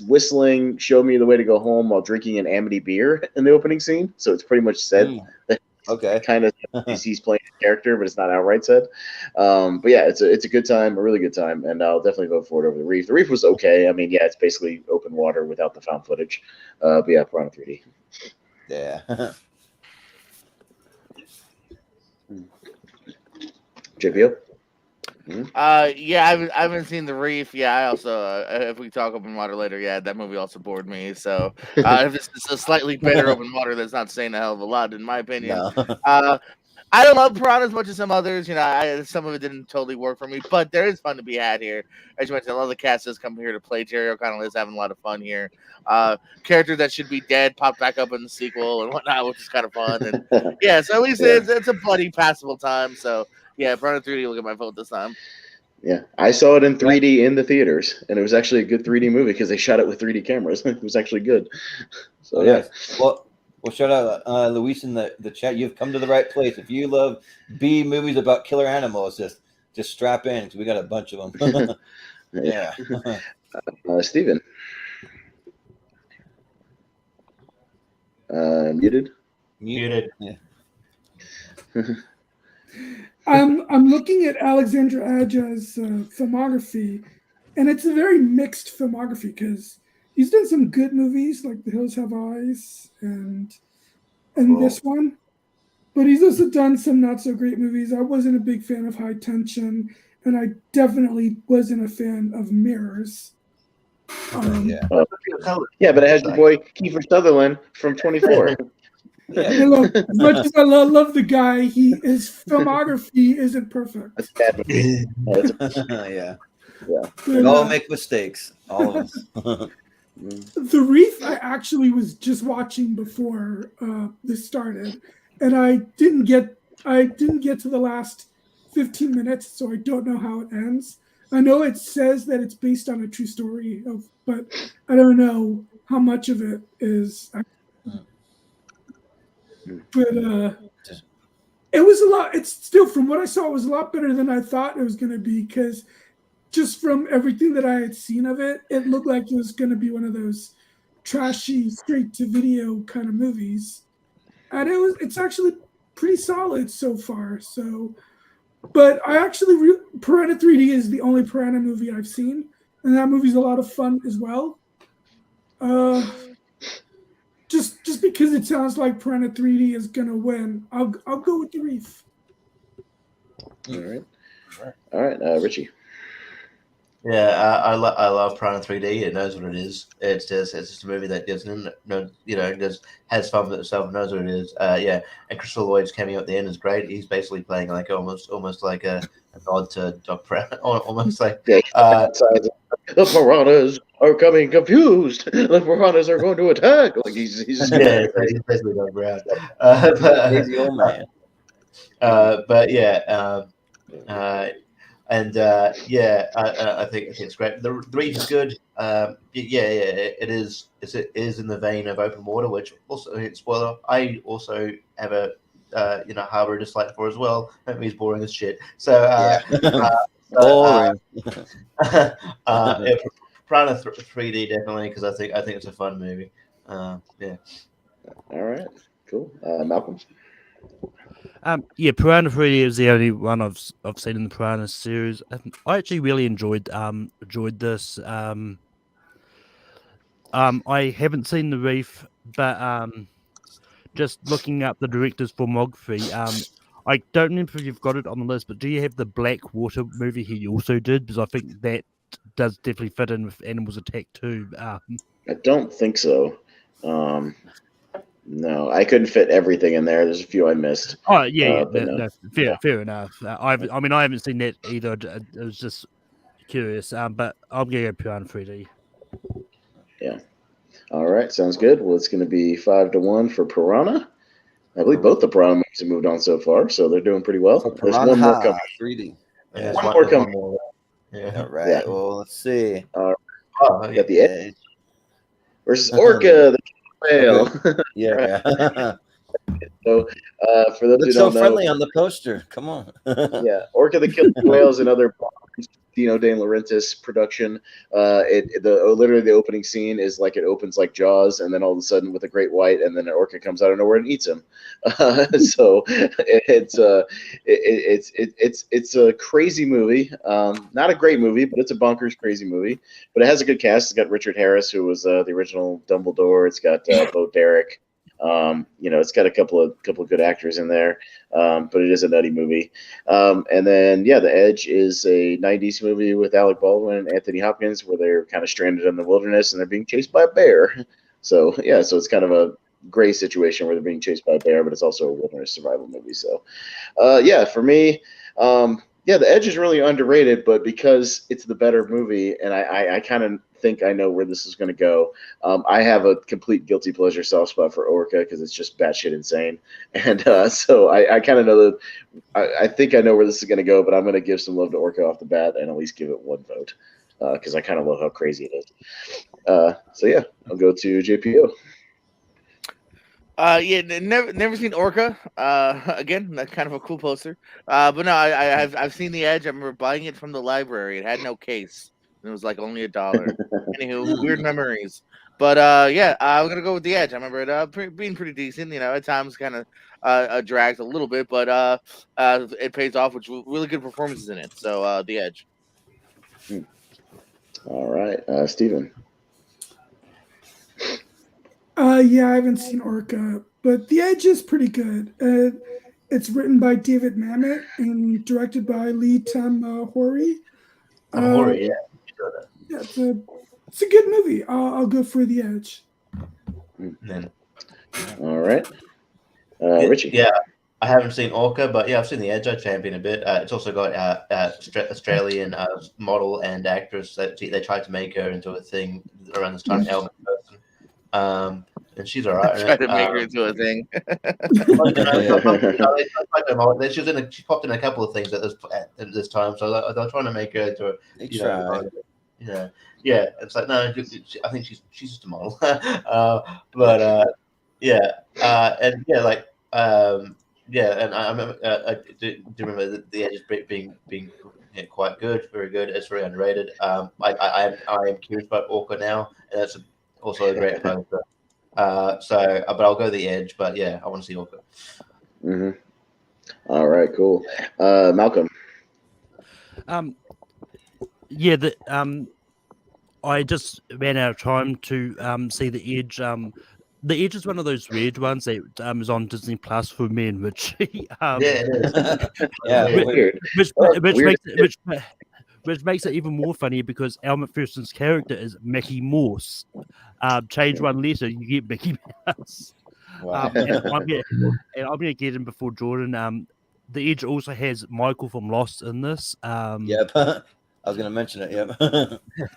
whistling "Show Me the Way to Go Home" while drinking an Amity beer in the opening scene. So it's pretty much said that kind of he's playing a character, but it's not outright said. But yeah, it's a good time, a really good time, and I'll definitely vote for it over The Reef. The Reef was okay. I mean, yeah, it's basically Open Water without the found footage. But yeah, Piranha 3D. Yeah. JPO? I haven't seen The Reef. Yeah, I also if we talk Open Water later, yeah, that movie also bored me. So if it's a slightly better Open Water, that's not saying a hell of a lot in my opinion. No. I don't love Piranha as much as some others. Some of it didn't totally work for me, but there is fun to be had here. As you mentioned, a lot of the cast has come here to play. Jerry O'Connell is having a lot of fun here. Characters that should be dead pop back up in the sequel and whatnot, which is kind of fun. And yeah, so at least it's a bloody, passable time. So yeah, Piranha 3D will get my vote this time. Yeah, I saw it in 3D in the theaters, and it was actually a good 3D movie because they shot it with 3D cameras. It was actually good. So yeah. Well, Well, shout out Luis in the chat. You've come to the right place. If you love B movies about killer animals, just strap in because we got a bunch of them. Yeah. Steven. Muted. Muted. Yeah. I'm looking at Alexandra Aja's filmography, and it's a very mixed filmography because he's done some good movies like The Hills Have Eyes and this one, but he's also done some not so great movies. I wasn't a big fan of High Tension, and I definitely wasn't a fan of Mirrors. Yeah. Yeah, but it has your boy Kiefer Sutherland from 24. Yeah. Look, as much as I love the guy, his filmography isn't perfect. That's a bad movie. Yeah. Yeah. We all make mistakes. All of us. The Reef I actually was just watching before this started, and I didn't get to the last 15 minutes, so I don't know how it ends. I know it says that it's based on a true story, but I don't know how much of it is. But it was a lot. It's still, from what I saw, it was a lot better than I thought it was going to be, because just from everything that I had seen of it, it looked like it was going to be one of those trashy, straight-to-video kind of movies. And it's actually pretty solid so far. So, but I actually, Piranha 3D is the only Piranha movie I've seen, and that movie's a lot of fun as well. Just because it sounds like Piranha 3D is gonna win, I'll go with The Reef. All right, Richie. Yeah, I love Piranha 3D. It knows what it is. It's just a movie that doesn't just has fun with itself and knows what it is. Yeah, and Crystal Lloyd's cameo at the end is great. He's basically playing like almost like a nod to Doc Brown, almost like the piranhas are coming confused. The piranhas are going to attack. Like he's he's basically Doc Brown. Crazy old man. But yeah. I think it's great. The Reef is good. It is. It is in the vein of Open Water, which also, spoiler, I also have a harbor dislike for as well. That means boring as shit. So boring. Piranha 3D definitely, because I think it's a fun movie. Yeah. All right. Cool. Malcolm. Piranha 3D is the only one I've seen in the Piranha series. I actually really enjoyed this. I haven't seen The Reef, but just looking up the director's filmography, I don't remember if you've got it on the list, but do you have the Black Water movie he also did? Because I think that does definitely fit in with Animals Attack too. I don't think so. No, I couldn't fit everything in there. There's a few I missed. Oh yeah, no. Fair enough. I haven't seen that either. It was just curious. But I'm gonna go Piranha 3D. Yeah. All right, sounds good. Well, it's going to be 5-1 for Piranha. I believe both the Piranha movies have moved on so far, so they're doing pretty well. There's one more coming. 3D. Yeah, one more coming. Yeah. All right. Yeah. Well, let's see. We got the Edge versus Orca, the whale. Yeah. So, for those who It's don't so know, friendly on the poster. Come on. yeah, Orca the Killer Whale is another Dino De Laurentiis production. Literally the opening scene is like it opens like Jaws, and then all of a sudden with a great white, and then an orca comes out of nowhere and eats him. So it's a crazy movie. Not a great movie, but it's a bonkers crazy movie. But it has a good cast. It's got Richard Harris, who was the original Dumbledore. It's got Bo Derek. It's got a couple of good actors in there, but it is a nutty movie. And then, The Edge is a 90s movie with Alec Baldwin and Anthony Hopkins, where they're kind of stranded in the wilderness and they're being chased by a bear. So it's kind of a gray situation where they're being chased by a bear, but it's also a wilderness survival movie. So, for me, The Edge is really underrated, but because it's the better movie, and I kind of think I know where this is going to go, I have a complete guilty pleasure soft spot for Orca because it's just batshit insane. And so I kind of know that I think I know where this is going to go, but I'm going to give some love to Orca off the bat and at least give it one vote because I kind of love how crazy it is. I'll go to JPO. Never seen Orca. Again, that's kind of a cool poster. But no, I've seen The Edge. I remember buying it from the library. It had no case. It was like only $1. Anywho, weird memories. But yeah, I'm gonna go with The Edge. I remember it being pretty decent. At times kind of drags a little bit, but it pays off with really good performances in it. So The Edge. All right, Steven. Yeah, I haven't seen Orca, but The Edge is pretty good. It's written by David Mamet and directed by Lee Tamahori. Tamahori, yeah. Yeah, it's a good movie. I'll go for The Edge. All right, Richie. Yeah, I haven't seen Orca, but yeah, I've seen The Edge. I champion a bit. It's also got Australian model and actress that they tried to make her into a thing around this time, Element Person. And she's all right. Tried to make her into a thing. She popped in a couple of things at this time, so they're trying to make her into a. Yeah. It's like no, I think she's just a model. And I remember I do remember the Edge being quite good, very good. It's very underrated. I am curious about Orca now, and that's also a great poster. But I'll go The Edge. But yeah, I want to see Orca. Mm-hmm. All right, cool. Malcolm. I just ran out of time to see The Edge. The Edge is one of those weird ones that is on Disney Plus for me and Richie. It is. Weird. Which makes it even more funny because Al McPherson's character is Mickey Mouse. Change one letter, you get Mickey Mouse. Wow. And I'm gonna get in before Jordan. The Edge also has Michael from Lost in this. Yep. I was going to mention it. Yep.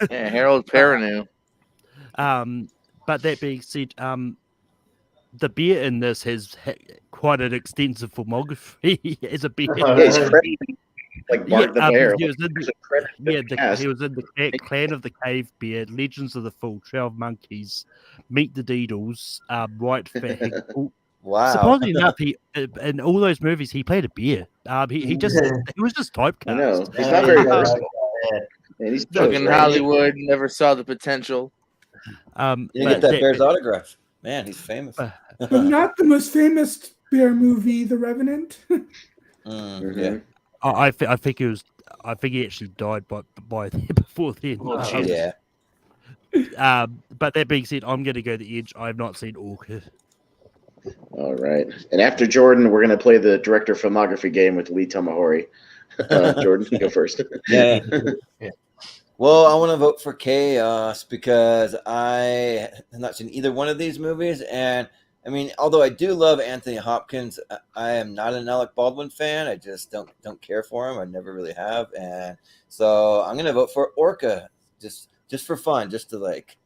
Yeah, Harold Perrineau. But that being said, the bear in this has quite an extensive filmography as a bear. Like Bart the Bear. He was in the Clan of the Cave Bear, Legends of the Fall, 12 Monkeys, Meet the Deedles, Right Fag. Wow. Surprisingly enough, in all those movies he played a bear. He was just typecast. I know. He's not very versatile. Man, he's Stuck in Hollywood, never saw the potential. You didn't get that bear's autograph. Man, he's famous. But not the most famous bear movie, The Revenant. Yeah. I think it was. I think he actually died by before then. Yeah. But that being said, I'm going to go The Edge. I have not seen Orca. All right. And after Jordan, we're going to play the director filmography game with Lee Tamahori. Jordan, you go first. Yeah. Well, I want to vote for Chaos because I have not seen either one of these movies. And I mean, although I do love Anthony Hopkins, I am not an Alec Baldwin fan. I just don't care for him. I never really have. And so I'm going to vote for Orca just for fun, just to like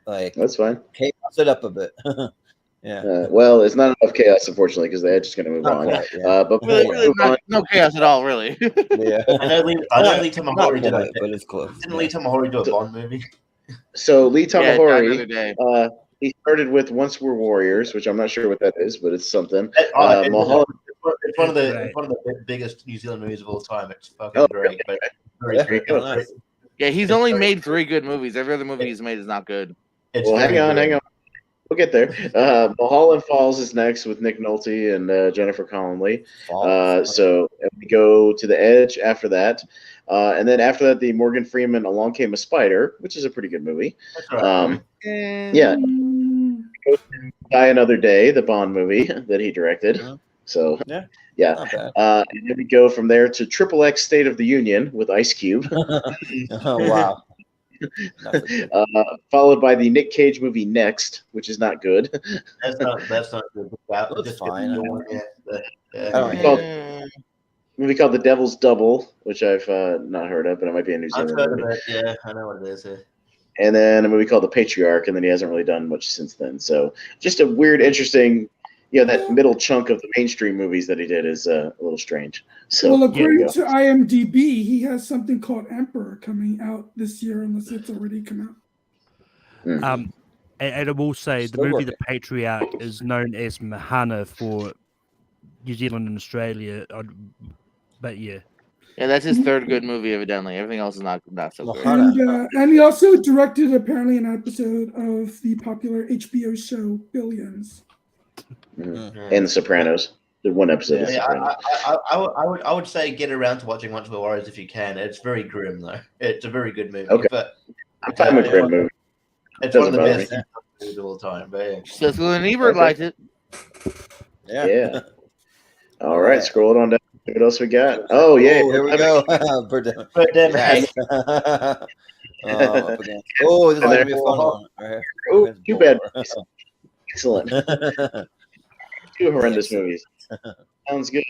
That's fine. chaos it up a bit. Yeah. Well, it's not enough chaos, unfortunately, because the Edge is going to move on. Quite, yeah. But Really no chaos at all, really. Yeah. I know Lee Tamahori did it, but it's close. Didn't Lee Tamahori do a Bond movie? So Lee Tamahori, day. he started with Once We're Warriors, which I'm not sure what that is, but it's something. Mulholland. It's one of the biggest New Zealand movies of all time. It's fucking great. But very good. Nice. Yeah, he's only made 3 good movies. Every other movie he's made is not good. Well, hang on. We'll get there. Mulholland Falls is next with Nick Nolte and Jennifer Connelly. So we go to The Edge after that. And then after that, the Morgan Freeman Along Came a Spider, which is a pretty good movie. That's right. Yeah. Die Another Day, the Bond movie that he directed. So, yeah. Not bad. And then we go from there to XXX State of the Union with Ice Cube. Oh, wow. Followed by the Nick Cage movie Next, which is not good. That's not good. That's fine. Movie called The Devil's Double, which I've not heard of, but it might be a New Zealand I've heard movie. of it. Yeah, I know what it is. And then a movie called The Patriarch, and then he hasn't really done much since then. So just a weird, interesting, that middle chunk of the mainstream movies that he did is a little strange. So, well, according to IMDb, he has something called Emperor coming out this year, unless it's already come out. And I will say the Still movie working. The Patriarch is known as Mahana for New Zealand and Australia. But yeah. Yeah, that's his third good movie, evidently. Everything else is not so great. Mohana. And he also directed apparently an episode of the popular HBO show Billions. And The Sopranos. The one episode of Yeah. Sopranos. I would say get around to watching Once of the Warriors if you can. It's very grim though. It's a very good movie. Okay. But I'm fine with grim movie. it's one of the Doesn't best bother movies of all time. But yeah. Siskel and Ebert Okay. liked it. Yeah. All right, scroll it on down. What else we got? Oh yeah, Oh, here we go. Birdemic. Birdemic. Up again. Oh, this is gonna be a fun one. Right here. Oh, Here's too bad. Boar. Excellent. Two horrendous movies. Sounds good.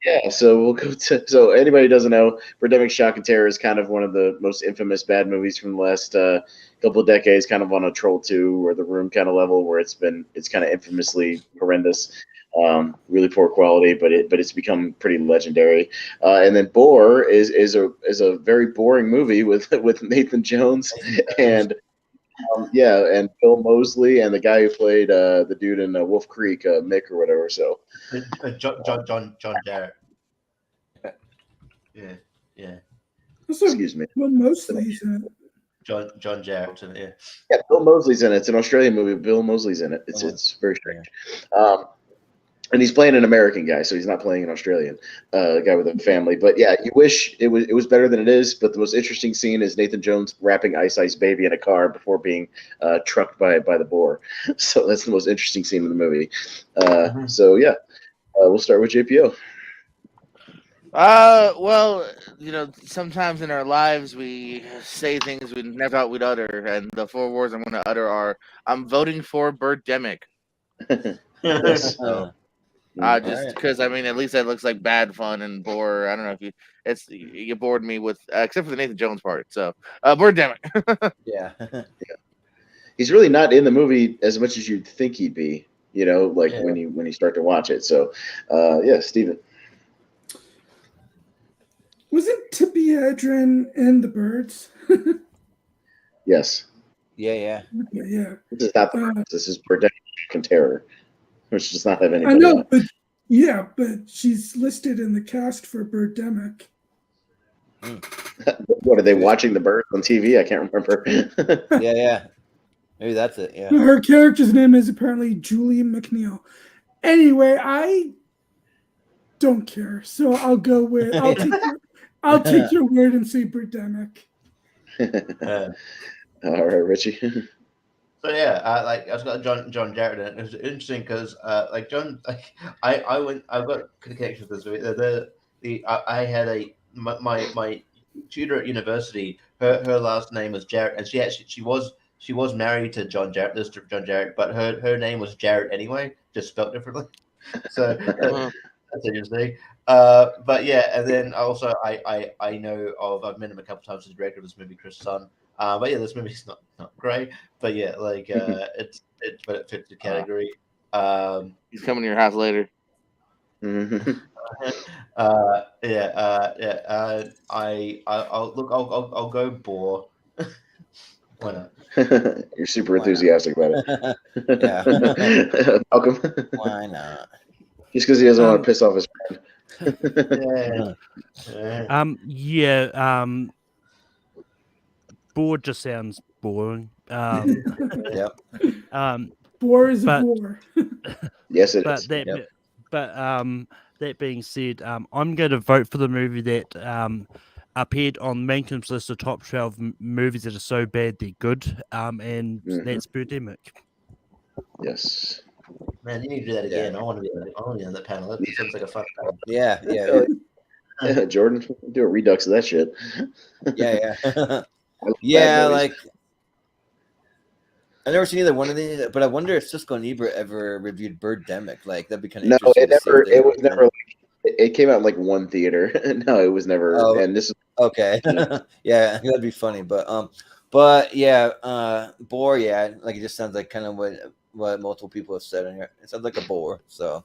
Yeah, so we'll go to. So anybody who doesn't know, Birdemic Shock and Terror is kind of one of the most infamous bad movies from the last couple of decades, kind of on a Troll 2 or The Room kind of level, where it's kind of infamously horrendous. Really poor quality, but it's become pretty legendary. And then Boar is a very boring movie with Nathan Jones and and Bill Moseley and the guy who played the dude in Wolf Creek, Mick or whatever. So John Jarrett. Yeah. Also, excuse me. Well, mostly. John Jarrett. Yeah. Yeah, Bill Moseley's in it. It's an Australian movie. Bill Moseley's in it. It's very strange. And he's playing an American guy, so he's not playing an Australian guy with a family. But yeah, you wish it was better than it is. But the most interesting scene is Nathan Jones wrapping Ice Ice Baby in a car before being trucked by the boar. So that's the most interesting scene in the movie. So yeah, we'll start with JPO. Well, sometimes in our lives we say things we never thought we'd utter, and the 4 words I'm going to utter are, "I'm voting for Birdemic." Yes. Just because at least that looks like bad fun and bore. I don't know if you bored me with except for the Nathan Jones part. So Birdemic. Yeah. He's really not in the movie as much as you'd think he'd be. When you start to watch it. So Steven. Wasn't Tippi Hedren in The Birds? Yes. Yeah. Okay, yeah. This is not the Birds. This is Birdemic and Terror, which does not have anybody. I know, but she's listed in the cast for Birdemic. What are they watching the birds on TV? I can't remember. Yeah. Maybe that's it. Yeah. Her character's name is apparently Julie McNeil. Anyway, I don't care, so I'll go with I'll take your word and say Birdemic. All right, Richie. So yeah, I've got John Jarrett in it. It was interesting because John, I've got connection with this. I had my tutor at university. Her last name was Jarrett, and she was married to John Jarrett, this John Jarrett, but her name was Jarrett anyway, just spelled differently. So that's interesting. But yeah, and then also I know I've met him a couple times as director of this movie, Chris Sun. But yeah, this movie's not great. But yeah, but it fits the category. He's coming to your house later. I'll go Boar. Why not? You're super enthusiastic about it. Yeah. Malcolm. Why not? Just because he doesn't want to piss off his friend. Bored just sounds boring. Yep. Boar is a bore. Yes, it but is. That being said, I'm going to vote for the movie that appeared on Mankham's list of top 12 movies that are so bad they're good, and that's Birdemic. Yes. Man, you need to do that again. I want to be on that panel. That sounds like a fun panel. Yeah. Jordan, do a redux of that shit. Yeah. Yeah, like I've never seen either one of these, but I wonder if Siskel and Ebert ever reviewed Birdemic. Like that'd be kind of interesting. It was never. It came out in like one theater. No, it was never. Oh, and this is okay. Yeah, that'd be funny. But yeah, bore. Yeah, like it just sounds like kind of what multiple people have said in here. It sounds like a bore. So,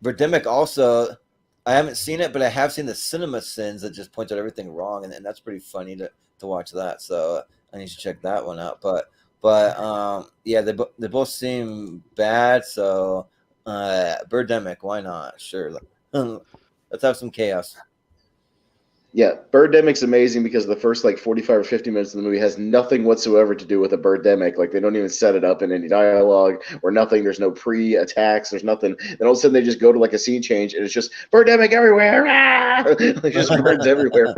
Birdemic also. I haven't seen it, but I have seen the Cinema Sins that just points out everything wrong, and that's pretty funny to to watch that, so I need to check that one out. But yeah, they both seem bad. So Birdemic, why not? Sure, let's have some chaos. Yeah, Birdemic's amazing because the first like 45 or 50 minutes of the movie has nothing whatsoever to do with a birdemic. Like they don't even set it up in any dialogue or nothing. There's no pre-attacks. There's nothing. Then all of a sudden they just go to like a scene change and it's just birdemic everywhere. Like just birds everywhere.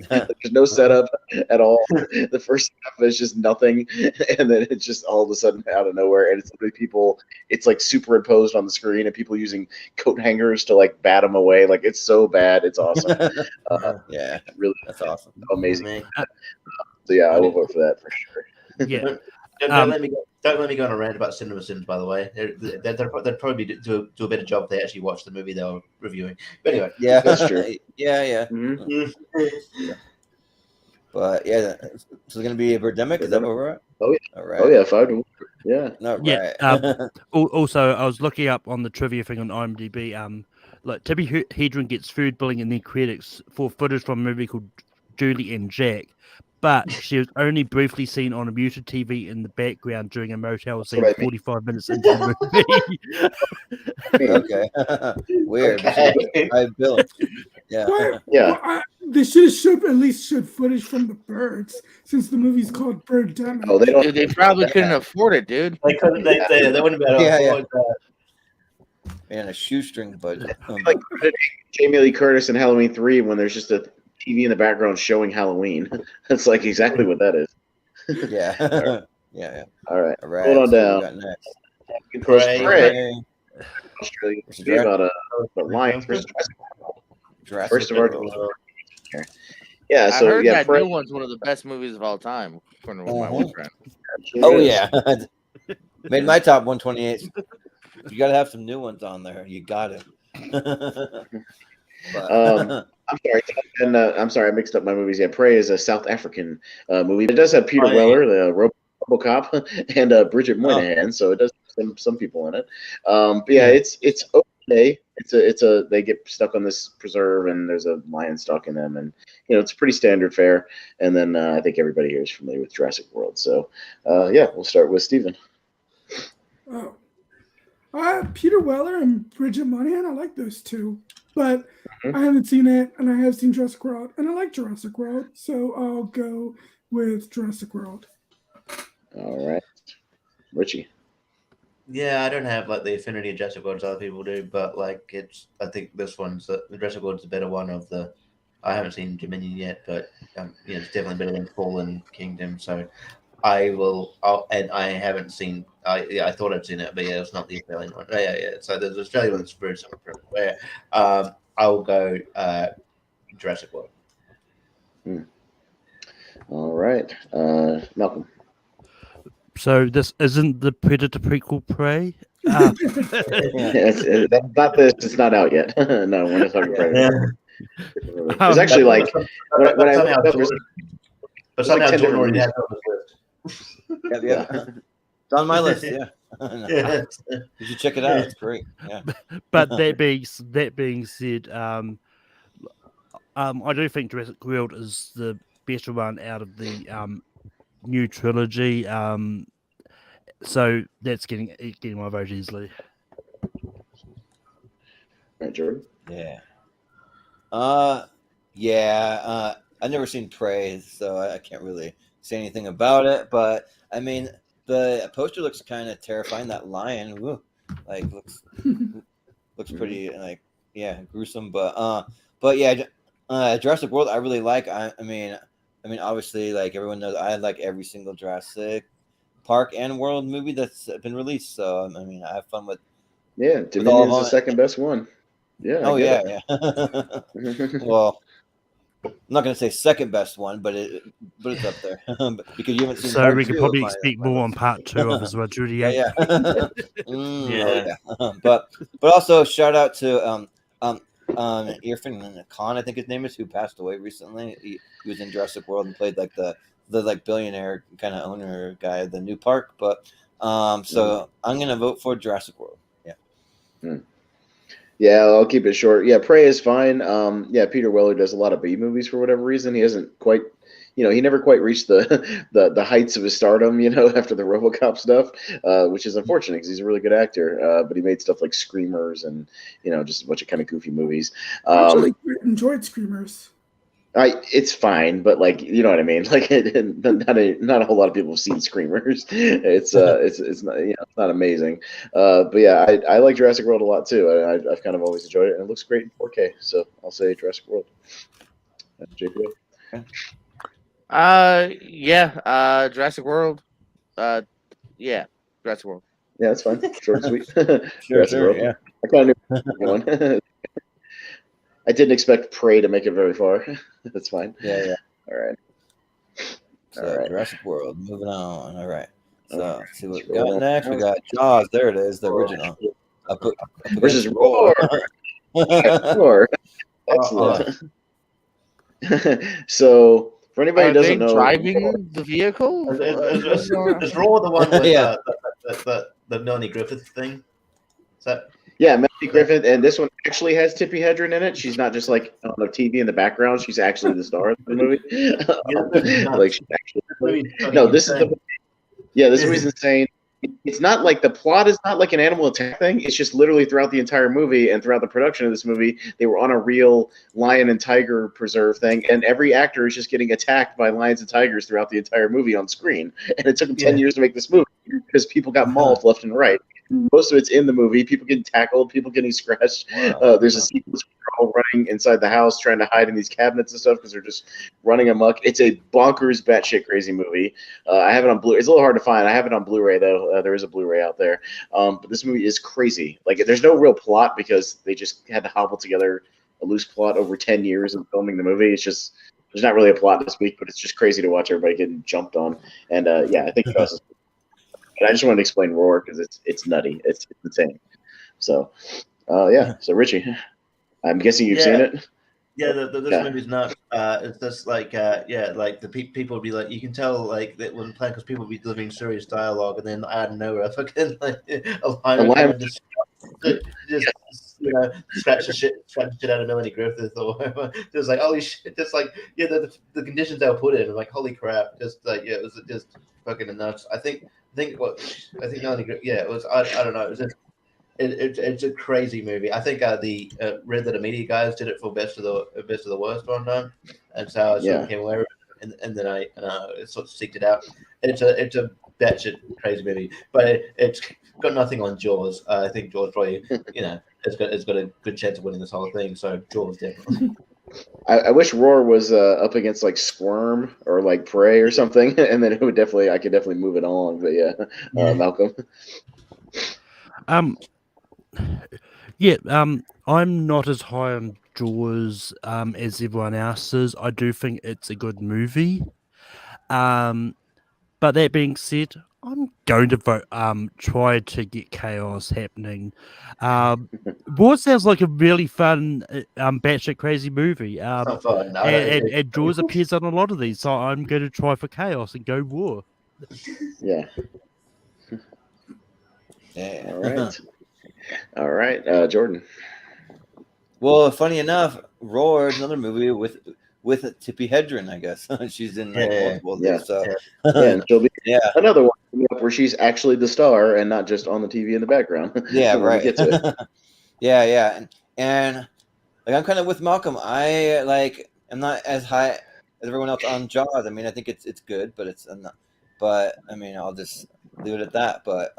There's no setup at all. The first half is just nothing, and then it's just all of a sudden out of nowhere, and it's literally people. It's like superimposed on the screen, and people using coat hangers to like bat them away. Like it's so bad, it's awesome. Yeah, really, that's awesome, amazing. So yeah, I will vote for that for sure. Yeah. Don't let me go on a rant about Cinema Sins. By the way, they'd probably do a better job if they actually watched the movie they were reviewing. But anyway, yeah, that's true. Yeah. Mm-hmm. But yeah, so it's gonna be a Birdemic. Is that what we're at? Oh yeah. All right. Oh yeah. 5-1. Yeah. No, Yeah. right. Also, I was looking up on the trivia thing on IMDb. Like Tippi Hedren gets food billing in the credits for footage from a movie called Julie and Jack, but she was only briefly seen on a muted TV in the background during a motel scene 45 minutes into the movie. Okay. Weird. Okay. I bill. Yeah. Why- Yeah. why- they should have at least showed footage from the birds, since the movie's called Birdemic. Oh, they don't. Dude, they probably couldn't afford it, dude. They couldn't. They wouldn't be able to Yeah, afford that. And a shoestring budget. Like Jamie Lee Curtis in Halloween 3 when there's just a TV in the background showing Halloween. That's like exactly what that is. Yeah. Yeah. All right. All right. Hold on so down. we got next. Prey. Australia. About the Lions versus Jurassic First of our World. yeah. I So heard yeah, that Prey. new one's one of the best movies of all time, according to my Uh-huh. boyfriend. Oh yeah. Made my top 128. You got to have some new ones on there. You got it. I'm sorry, and I'm sorry, I mixed up my movies. Yeah, Prey is a South African movie. It does have Peter Weller, the RoboCop, and Bridget Moynihan, so it does have some people in it. But yeah, it's okay. It's a they get stuck on this preserve, and there's a lion stuck in them, and it's pretty standard fare. And then I think everybody here is familiar with Jurassic World. So yeah, we'll start with Steven. Oh. Peter Weller and Bridget Moynihan, I like those two, but I haven't seen it, and I have seen Jurassic World, and I like Jurassic World, so I'll go with Jurassic World. All right, Richie. Yeah, I don't have like the affinity of Jurassic World as other people do, but like I think this one's the Jurassic World's the better one of the. I haven't seen Dominion yet, but it's definitely better than Fallen Kingdom. So and I haven't seen. I thought I'd seen it, but yeah, it's not the Australian one. Yeah. So there's Australian one that's very similar. Where I'll go Jurassic World. All right, Malcolm. So this isn't the Predator prequel, Prey. Yeah, that's not this. It's not out yet. No, we're not talking Predator. It's actually like when I looked up, but somehow 10 Jordan already movies. has it on his list. Yeah. It's on my list. Yeah. Yeah. You should check it out. It's great. Yeah. But that being said, I do think Jurassic World is the better one out of the new trilogy. So that's getting my vote easily. Right, Jordan. Yeah. I've never seen Prey, so I can't really say anything about it. But I mean, the poster looks kind of terrifying. That lion, looks pretty gruesome. But yeah, Jurassic World I really like. I mean, obviously, like everyone knows, I like every single Jurassic Park and World movie that's been released. So I mean, I have fun with. Yeah, Dominion's the second best one. Yeah. Oh yeah. Well, I'm not gonna say second best one, but it's up there because you haven't seen. So part we could two probably of expect more on part 2 of his Judy. Yeah. But also shout out to Irfan Khan, I think his name is, who passed away recently. He was in Jurassic World and played like the billionaire kind of owner guy of the new park. But so I'm gonna vote for Jurassic World. Yeah. Yeah, I'll keep it short. Yeah, Prey is fine. Yeah, Peter Weller does a lot of B movies for whatever reason. He hasn't quite he never quite reached the heights of his stardom, after the RoboCop stuff, which is unfortunate because he's a really good actor. But he made stuff like Screamers and just a bunch of kind of goofy movies. I actually enjoyed Screamers. It's fine, but like what I mean. Like not a whole lot of people have seen Screamers. It's not it's not amazing. But yeah, I like Jurassic World a lot too. I've kind of always enjoyed it, and it looks great in 4K. So I'll say Jurassic World. JP. Yeah. Jurassic World. Yeah, Jurassic World. Yeah, that's fine. Short and sweet. Sure, yeah. I kind of knew going. I didn't expect Prey to make it very far. That's fine. Yeah. All right. So, right. Jurassic World. Moving on. All right. So, let's see what we Scroll got next. We got Jaws. There it is, the original. Versus Roar. Roar. Excellent. So, for anybody who doesn't know, driving the vehicle? Is Roar the one with the Melanie Griffith thing? Is that? Yeah, Melanie Griffith, and this one actually has Tippi Hedren in it. She's not just like on the TV in the background. She's actually the star of the movie. Like she's actually. No, this is the. Yeah, this movie's insane. It's not like the plot is not like an animal attack thing. It's just literally throughout the entire movie and throughout the production of this movie, they were on a real lion and tiger preserve thing, and every actor is just getting attacked by lions and tigers throughout the entire movie on screen. And it took them 10 years to make this movie because people got mauled left and right. Most of it's in the movie. People getting tackled, people getting scratched. There's a sequence where they're all running inside the house, trying to hide in these cabinets and stuff because they're just running amok. It's a bonkers, batshit crazy movie. I have it on Blu-ray. It's a little hard to find. I have it on Blu-ray though. There is a Blu-ray out there. But this movie is crazy. Like, there's no real plot because they just had to hobble together a loose plot over 10 years of filming the movie. It's just there's not really a plot to speak, but it's just crazy to watch everybody getting jumped on. And I think Jaws is. But I just wanted to explain Roar because it's nutty. It's insane. So, So Richie, I'm guessing you've seen it. Yeah, this movie's nuts. It's just like like the people would be like, you can tell like that when playing because people would be delivering serious dialogue, and then out of nowhere, fucking like a lineman just scratch the shit out of Melanie Griffith or whatever. Just like holy shit, just like the conditions they were put in, like holy crap, just like it was just fucking nuts. I think Melanie Griffith, it was I don't know, it was just. It's a crazy movie. I think the Red Letter Media guys did it for best of the worst one time, and so I sort of came away with it, and then I sort of seeked it out. It's a batshit crazy movie, but it's got nothing on Jaws. I think Jaws probably it's got a good chance of winning this whole thing. So Jaws definitely. I wish Roar was up against like Squirm or like Prey or something, and then I could definitely move it along. But Malcolm. I'm not as high on Jaws as everyone else is. I do think it's a good movie. But that being said, I'm going to vote try to get chaos happening. War sounds like a really fun batshit crazy movie. And Jaws appears on a lot of these, so I'm going to try for chaos and go War. Yeah. All right, Jordan. Well, funny enough, Roar is another movie with Tippi Hedren, I guess. She's in multiple of these. So. And she'll be another one where she's actually the star and not just on the TV in the background. Yeah, right. Get to it. Yeah. And like I'm kind of with Malcolm. I am not as high as everyone else on Jaws. I mean, I think it's good, but it's not. But I mean, I'll just leave it at that. But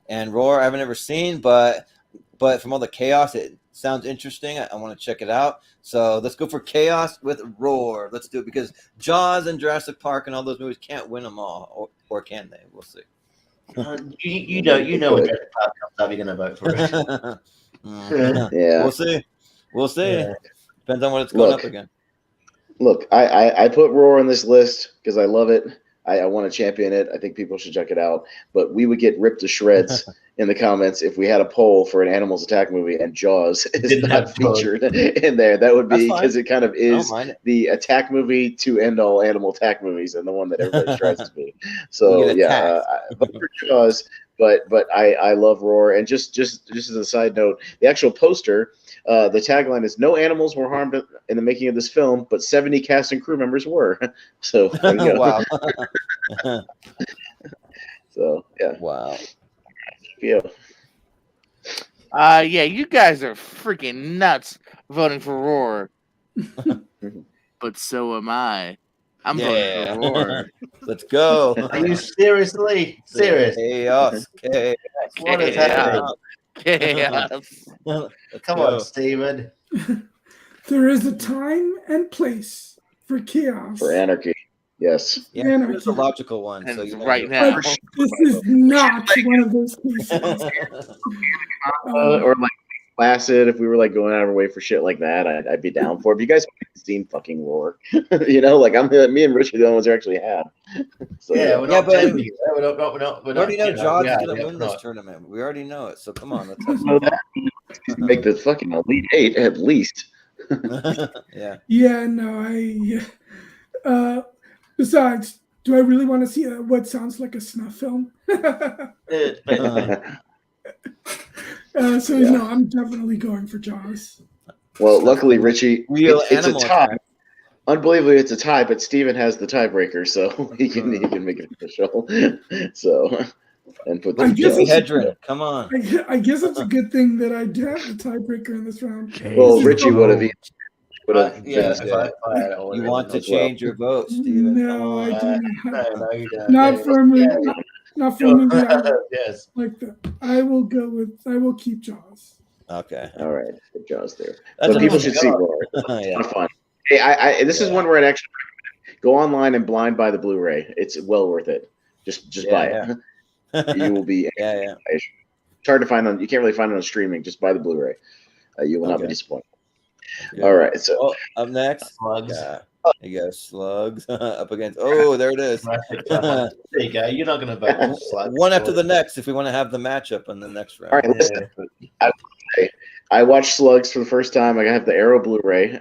and Roar, I haven't ever seen, but from all the chaos, it sounds interesting. I want to check it out. So let's go for chaos with Roar. Let's do it because Jaws and Jurassic Park and all those movies can't win them all, or can they? We'll see. You know when Jurassic Park comes up, you're gonna vote for it. We'll see. Yeah. Depends on what it's going up again. Look, I put Roar on this list because I love it. I want to champion it. I think people should check it out. But we would get ripped to shreds in the comments if we had a poll for an animals attack movie and Jaws is not featured in there. That would be because it kind of is the attack movie to end all animal attack movies and the one that everybody tries to be. So vote for Jaws. but I love Roar. And just as a side note, the actual poster, the tagline is "No animals were harmed in the making of this film, but 70 cast and crew members were." So there you go. Wow. So yeah, Wow. yeah. Yeah, you guys are freaking nuts voting for Roar. But so am I. I'm voting for Roar. Let's go. Are you seriously serious? Chaos. What is happening? Chaos. Come on, Steven. There is a time and place for chaos. For anarchy, yes. Yeah, Anarchy. it's a logical one. And So you right know. now. This is not one of those cases. Or like Placid, if we were like going out of our way for shit like that, I'd be down for it. If you guys haven't seen fucking Roar, you know, like me and Richie are the only ones who actually have. So, Yeah, we're Yeah, not but- doing it. We're not. We already know John's yeah, going to yeah, win we're this not. tournament. We already know it. So come on, let's have know some that make the fucking Elite Eight at least. fun. Yeah. Yeah, no, besides, do I really want to see what sounds like a snuff film? So Yeah. no, I'm definitely going for Jaws. Well, luckily, Richie, Real it's a animal tie. attack. Unbelievably, it's a tie, but Steven has the tiebreaker, so he can make it official. So, and put I the guess Jesse it's- Hedren, come on. I guess it's a good thing that I do have the tiebreaker in this round. Well, This is Richie would have Yeah, been. if I had it You want to as well. change your vote, Steven. No, I do not. No, you don't. Not for a movie. Not for a movie. I Yes. like that. I will keep Jaws. Okay. All right, good Jaws there. That's But people another should see one. Roar. It's Yeah. a lot of fun. Hey, this is one where I'd actually go online and blind buy the Blu-ray. It's well worth it. Just buy it. You will be. Yeah. It's hard to find on. You can't really find it on streaming. Just buy the Blu-ray. You will not be Okay. disappointed. Good. All right, so Oh, up next. Slugs. Yeah. You go Slugs up against. Oh, there it is. There you go. You're not going to vote for Slugs. One after the next if we want to have the matchup in the next round. all right, listen. I watched Slugs for the first time. I have the Arrow Blu-ray,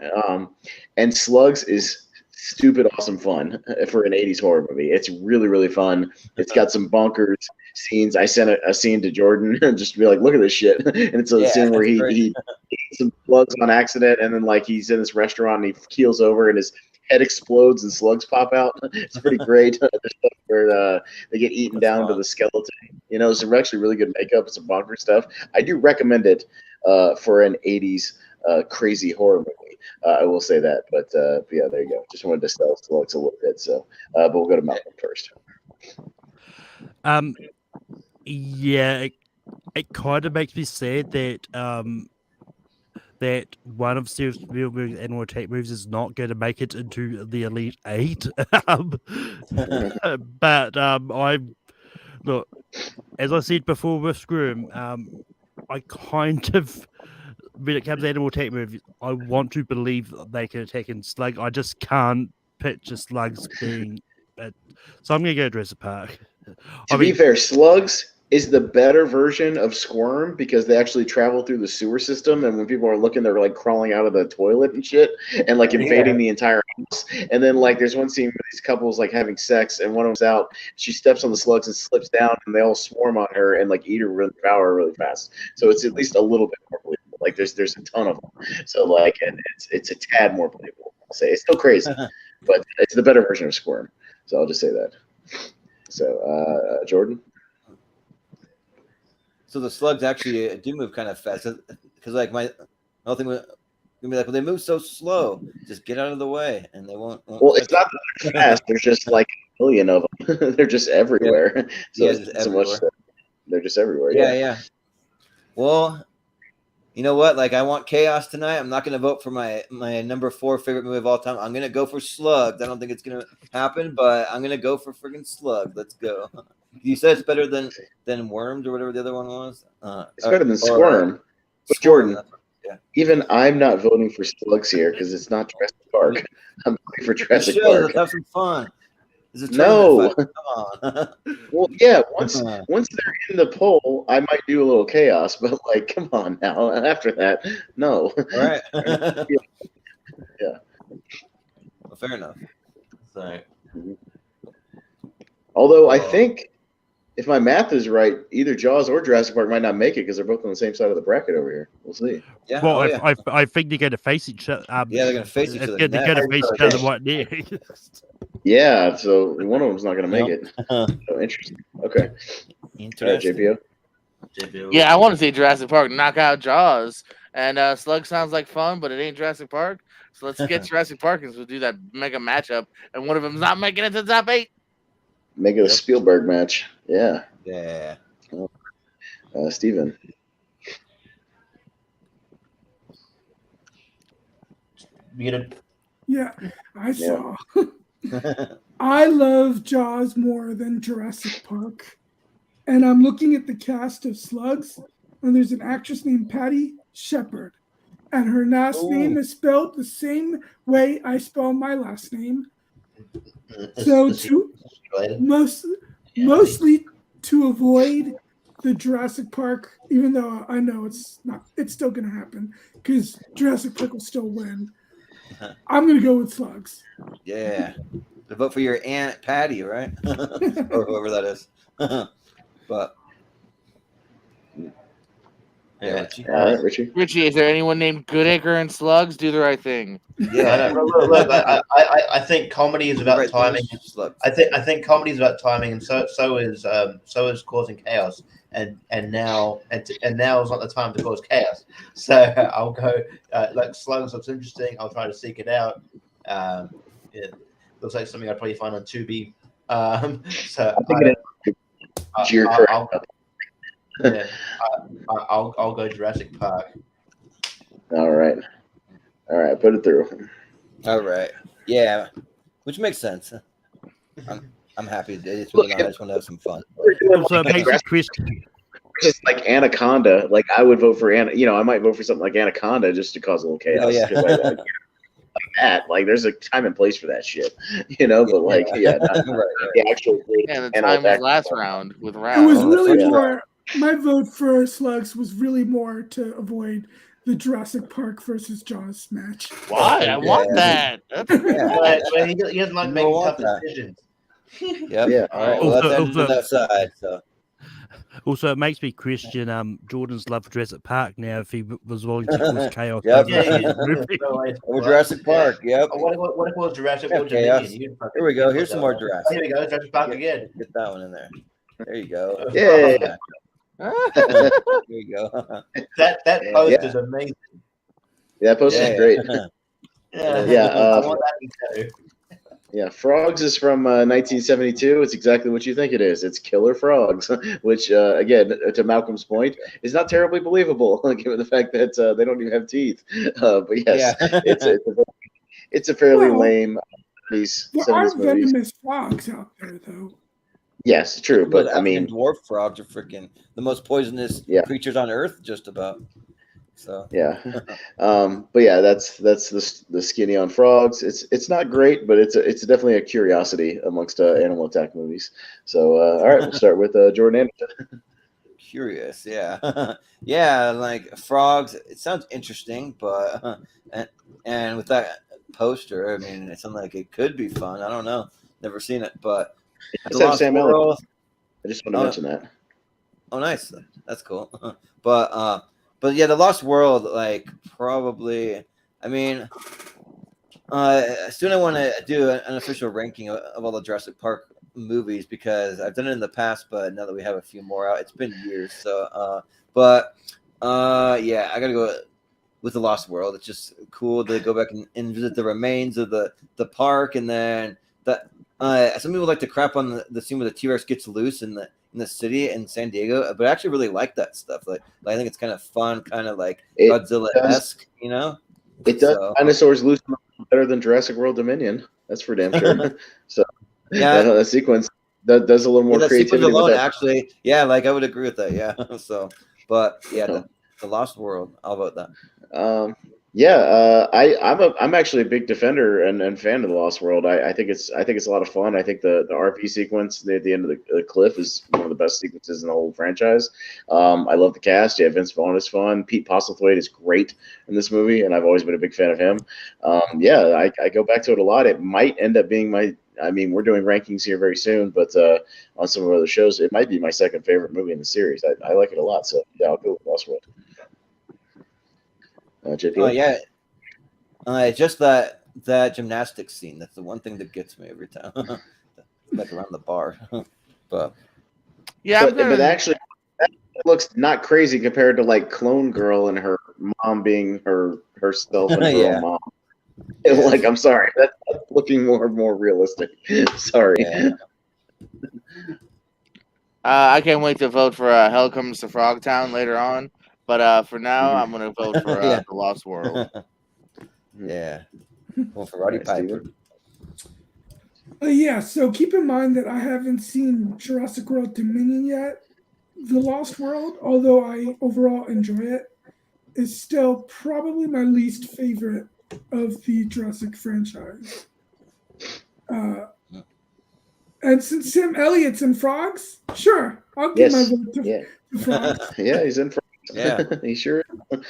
and Slugs is stupid awesome fun for an 80s horror movie. It's really, really fun. It's got some bonkers scenes. I sent a scene to Jordan just to be like, look at this shit. And it's a scene where he eats some slugs on accident, and then like he's in this restaurant and he keels over and his head explodes and slugs pop out. It's pretty great. There's stuff where they get eaten down to the skeleton. You know, some actually really good makeup and some bonker stuff. I do recommend it for an 80s crazy horror movie. I will say that, but yeah, there you go. Just wanted to sell slugs a little bit. So, but we'll go to Malcolm first. Yeah, it kind of makes me sad that that one of Steven Spielberg's animal attack movies is not going to make it into the Elite Eight. But look, as I said before with Scream, I kind of, when it comes to animal attack movies, I want to believe they can attack in Slug. I just can't picture Slugs being it. So I'm going to go Jurassic Park. To be fair, Slugs is the better version of Squirm because they actually travel through the sewer system, and when people are looking, they're like crawling out of the toilet and shit, and like invading the entire house. And then like there's one scene where these couples like having sex, and one of them's out. She steps on the slugs and slips down, and they all swarm on her and like eat her, really devour her really fast. So it's at least a little bit more believable. Like there's a ton of them. So like, and it's a tad more believable. I'll say it's still crazy, but it's the better version of Squirm. So I'll just say that. So Jordan. So the slugs actually do move kind of fast because like my whole thing would be like, well, they move so slow. Just get out of the way, and they won't Well, it's not that they're fast. There's just like a million of them. They're just everywhere. So Yeah, it's just not so much everywhere. that they're just everywhere. Yeah. Well, you know what? Like, I want chaos tonight. I'm not going to vote for my number 4 favorite movie of all time. I'm going to go for Slugs. I don't think it's going to happen, but I'm going to go for friggin' Slug. Let's go. You said it's better than Worms or whatever the other one was? It's better than Squirm. But Jordan, yeah. even I'm not voting for Slugs here because it's not Jurassic Park. I'm voting for Jurassic Park. Let's have some fun. No. Come on. Well, yeah, once they're in the poll, I might do a little chaos, but like, come on now. After that, no. All right. Yeah. Well, fair enough. So Although I think if my math is right, either Jaws or Jurassic Park might not make it because they're both on the same side of the bracket over here. We'll see. Yeah. Well, oh, yeah. I think they're going to face each other. Yeah, they're going to face each other. They're going to face each other right there. Yeah, so one of them's not going to make it. Yep. So interesting. Okay. All right, Interesting. JPO. Yeah, I want to see Jurassic Park knock out Jaws. And Slug sounds like fun, but it ain't Jurassic Park. So let's get Jurassic Park and we'll do that mega matchup. And one of them's not making it to the top 8. Make it a Spielberg match. Yeah. Yeah. Steven. Muted. Yeah, I saw. I love Jaws more than Jurassic Park. And I'm looking at the cast of Slugs, and there's an actress named Patty Shepard. And her last name is spelled the same way I spell my last name. So mostly to avoid the Jurassic Park, even though I know it's still going to happen because Jurassic Park will still win. I'm going to go with Slugs. Yeah. To vote for your Aunt Patty, right? Or whoever that is. But yeah, Richie. All right, Richie. Richie, is there anyone named Goodacre and Slugs? Do the right thing. Yeah. Look, I think comedy is about Right, timing. slugs. I think comedy is about timing, and so is causing chaos. And now is not the time to cause chaos. So I'll go like Slugs looks interesting. I'll try to seek it out. It looks like something I'd probably find on Tubi. So I'll go Jurassic Park. All right, put it through. All right. Yeah. Which makes sense. I'm happy. It's really not. I just want to have some fun. So it makes it Christian. Just like Anaconda, like I would vote for I might vote for something like Anaconda just to cause a little chaos. Oh, yeah. Like that, like there's a time and place for that shit, But like, right. The actual. Yeah, the time was last round with It round. was really yeah. more. My vote for Slugs was really more to avoid the Jurassic Park versus Jaws match. Why? I want that. But he doesn't like making tough decisions. Yep. Yeah. All right. Well, let's end on that side. So. Also, it makes me question Jordan's love for Jurassic Park now if he was willing to cause chaos. Yep. Over Or Jurassic Park. Yep. What if it was Jurassic Yeah, World chaos. Dominion? Here we go. Here's some more Here Jurassic. we go. Jurassic Park again. Get that one in there. There you go. Yeah. There you go. That post is amazing. Yeah, that post is great. Yeah. I want that too. Yeah, Frogs is from 1972. It's exactly what you think it is. It's Killer Frogs, which, again, to Malcolm's point, is not terribly believable, given the fact that they don't even have teeth. But yes, it's a fairly lame piece. There are venomous frogs out there, though. Yes, true, but I mean, dwarf frogs are freaking the most poisonous creatures on Earth, just about. So yeah, but yeah, that's the skinny on frogs. It's not great, but it's definitely a curiosity amongst animal attack movies. So all right, we'll start with Jordan Anderson. Curious, yeah, yeah, like frogs. It sounds interesting, but and with that poster, I mean, it sounds like it could be fun. I don't know, never seen it, but The Lost World. I just want to mention that. Oh, nice, that's cool. But yeah, The Lost World, like probably. I mean, soon I want to do an official ranking of all the Jurassic Park movies because I've done it in the past, but now that we have a few more out, it's been years. So, yeah, I gotta go with The Lost World. It's just cool to go back and visit the remains of the park, and then that. Some people like to crap on the scene where the T-Rex gets loose in the city in San Diego, but I actually really like that stuff. Like I think it's kind of fun, kind of like Godzilla-esque, It does. Dinosaurs loose better than Jurassic World Dominion. That's for damn sure. So yeah, the sequence that does a little more creativity. Alone, actually, yeah, like I would agree with that. Yeah. So, but yeah, the Lost World. I'll vote that. I'm actually a big defender and fan of the Lost World. I think it's a lot of fun. I think the RP sequence at the end of the cliff is one of the best sequences in the whole franchise. I love the cast. Yeah, Vince Vaughn is fun. Pete Postlethwaite is great in this movie, and I've always been a big fan of him. I go back to it a lot. It might end up being my I mean, we're doing rankings here very soon, but on some of our other shows, it might be my second favorite movie in the series. I like it a lot. So yeah, I'll go with Lost World. JP? Oh yeah, just that gymnastics scene. That's the one thing that gets me every time. Like around the bar, but Yeah, but actually, that looks not crazy compared to like Clone Girl and her mom being herself and her Yeah. own mom. Yeah. Like, I'm sorry, that's looking more and more realistic. Sorry. Yeah. I can't wait to vote for Hell Comes to Frogtown later on. But for now, I'm going to vote for Yeah. The Lost World. Yeah. Well, for Roddy Nice, Piper. Steven. Yeah, so keep in mind that I haven't seen Jurassic World Dominion yet. The Lost World, although I overall enjoy it, is still probably my least favorite of the Jurassic franchise. And since Sam Elliott's in Frogs, sure, I'll give my Yes. vote to Frogs. Yeah, he's in. Yeah. He sure is.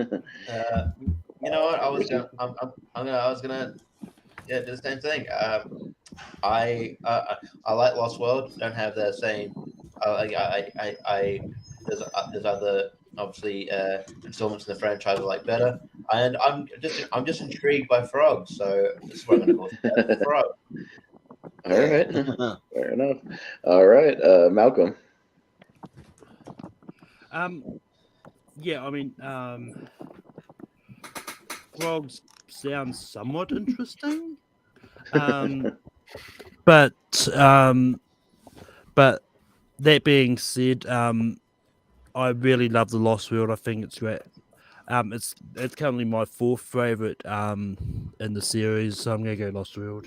You know what? I was gonna do the same thing. I like Lost World. Don't have the same. There's other obviously installments in the franchise I like better, and I'm just intrigued by Frogs. So this is what I'm gonna go for Frog. All right. Fair enough. All right, Malcolm. Yeah, I mean, frogs sounds somewhat interesting. But that being said, I really love The Lost World. I think it's great. It's currently my fourth favorite in the series, so I'm gonna go Lost World.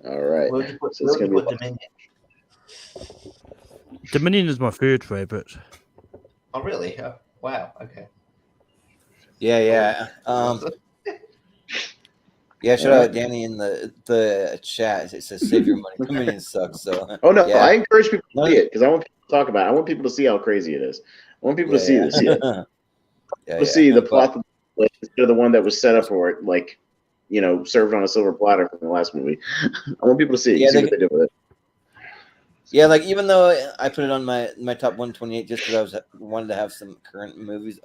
All right. Where would you put, So it's where would gonna you be put Dominion? Dominion is my third favorite. Oh, really? Oh, wow. Okay. Yeah. Yeah, shout out Danny in the chat. It says save your money. Dominion sucks. So Oh no, yeah. I encourage people to see it because I want people to talk about it. I want people to see how crazy it is. I want people to see this. Yeah. See the plot instead of the one that was set up for it, like, you know, served on a silver platter from the last movie. I want people to see it. Yeah, See what they did with it. Yeah, like even though I put it on my top 128 just because I wanted to have some current movies,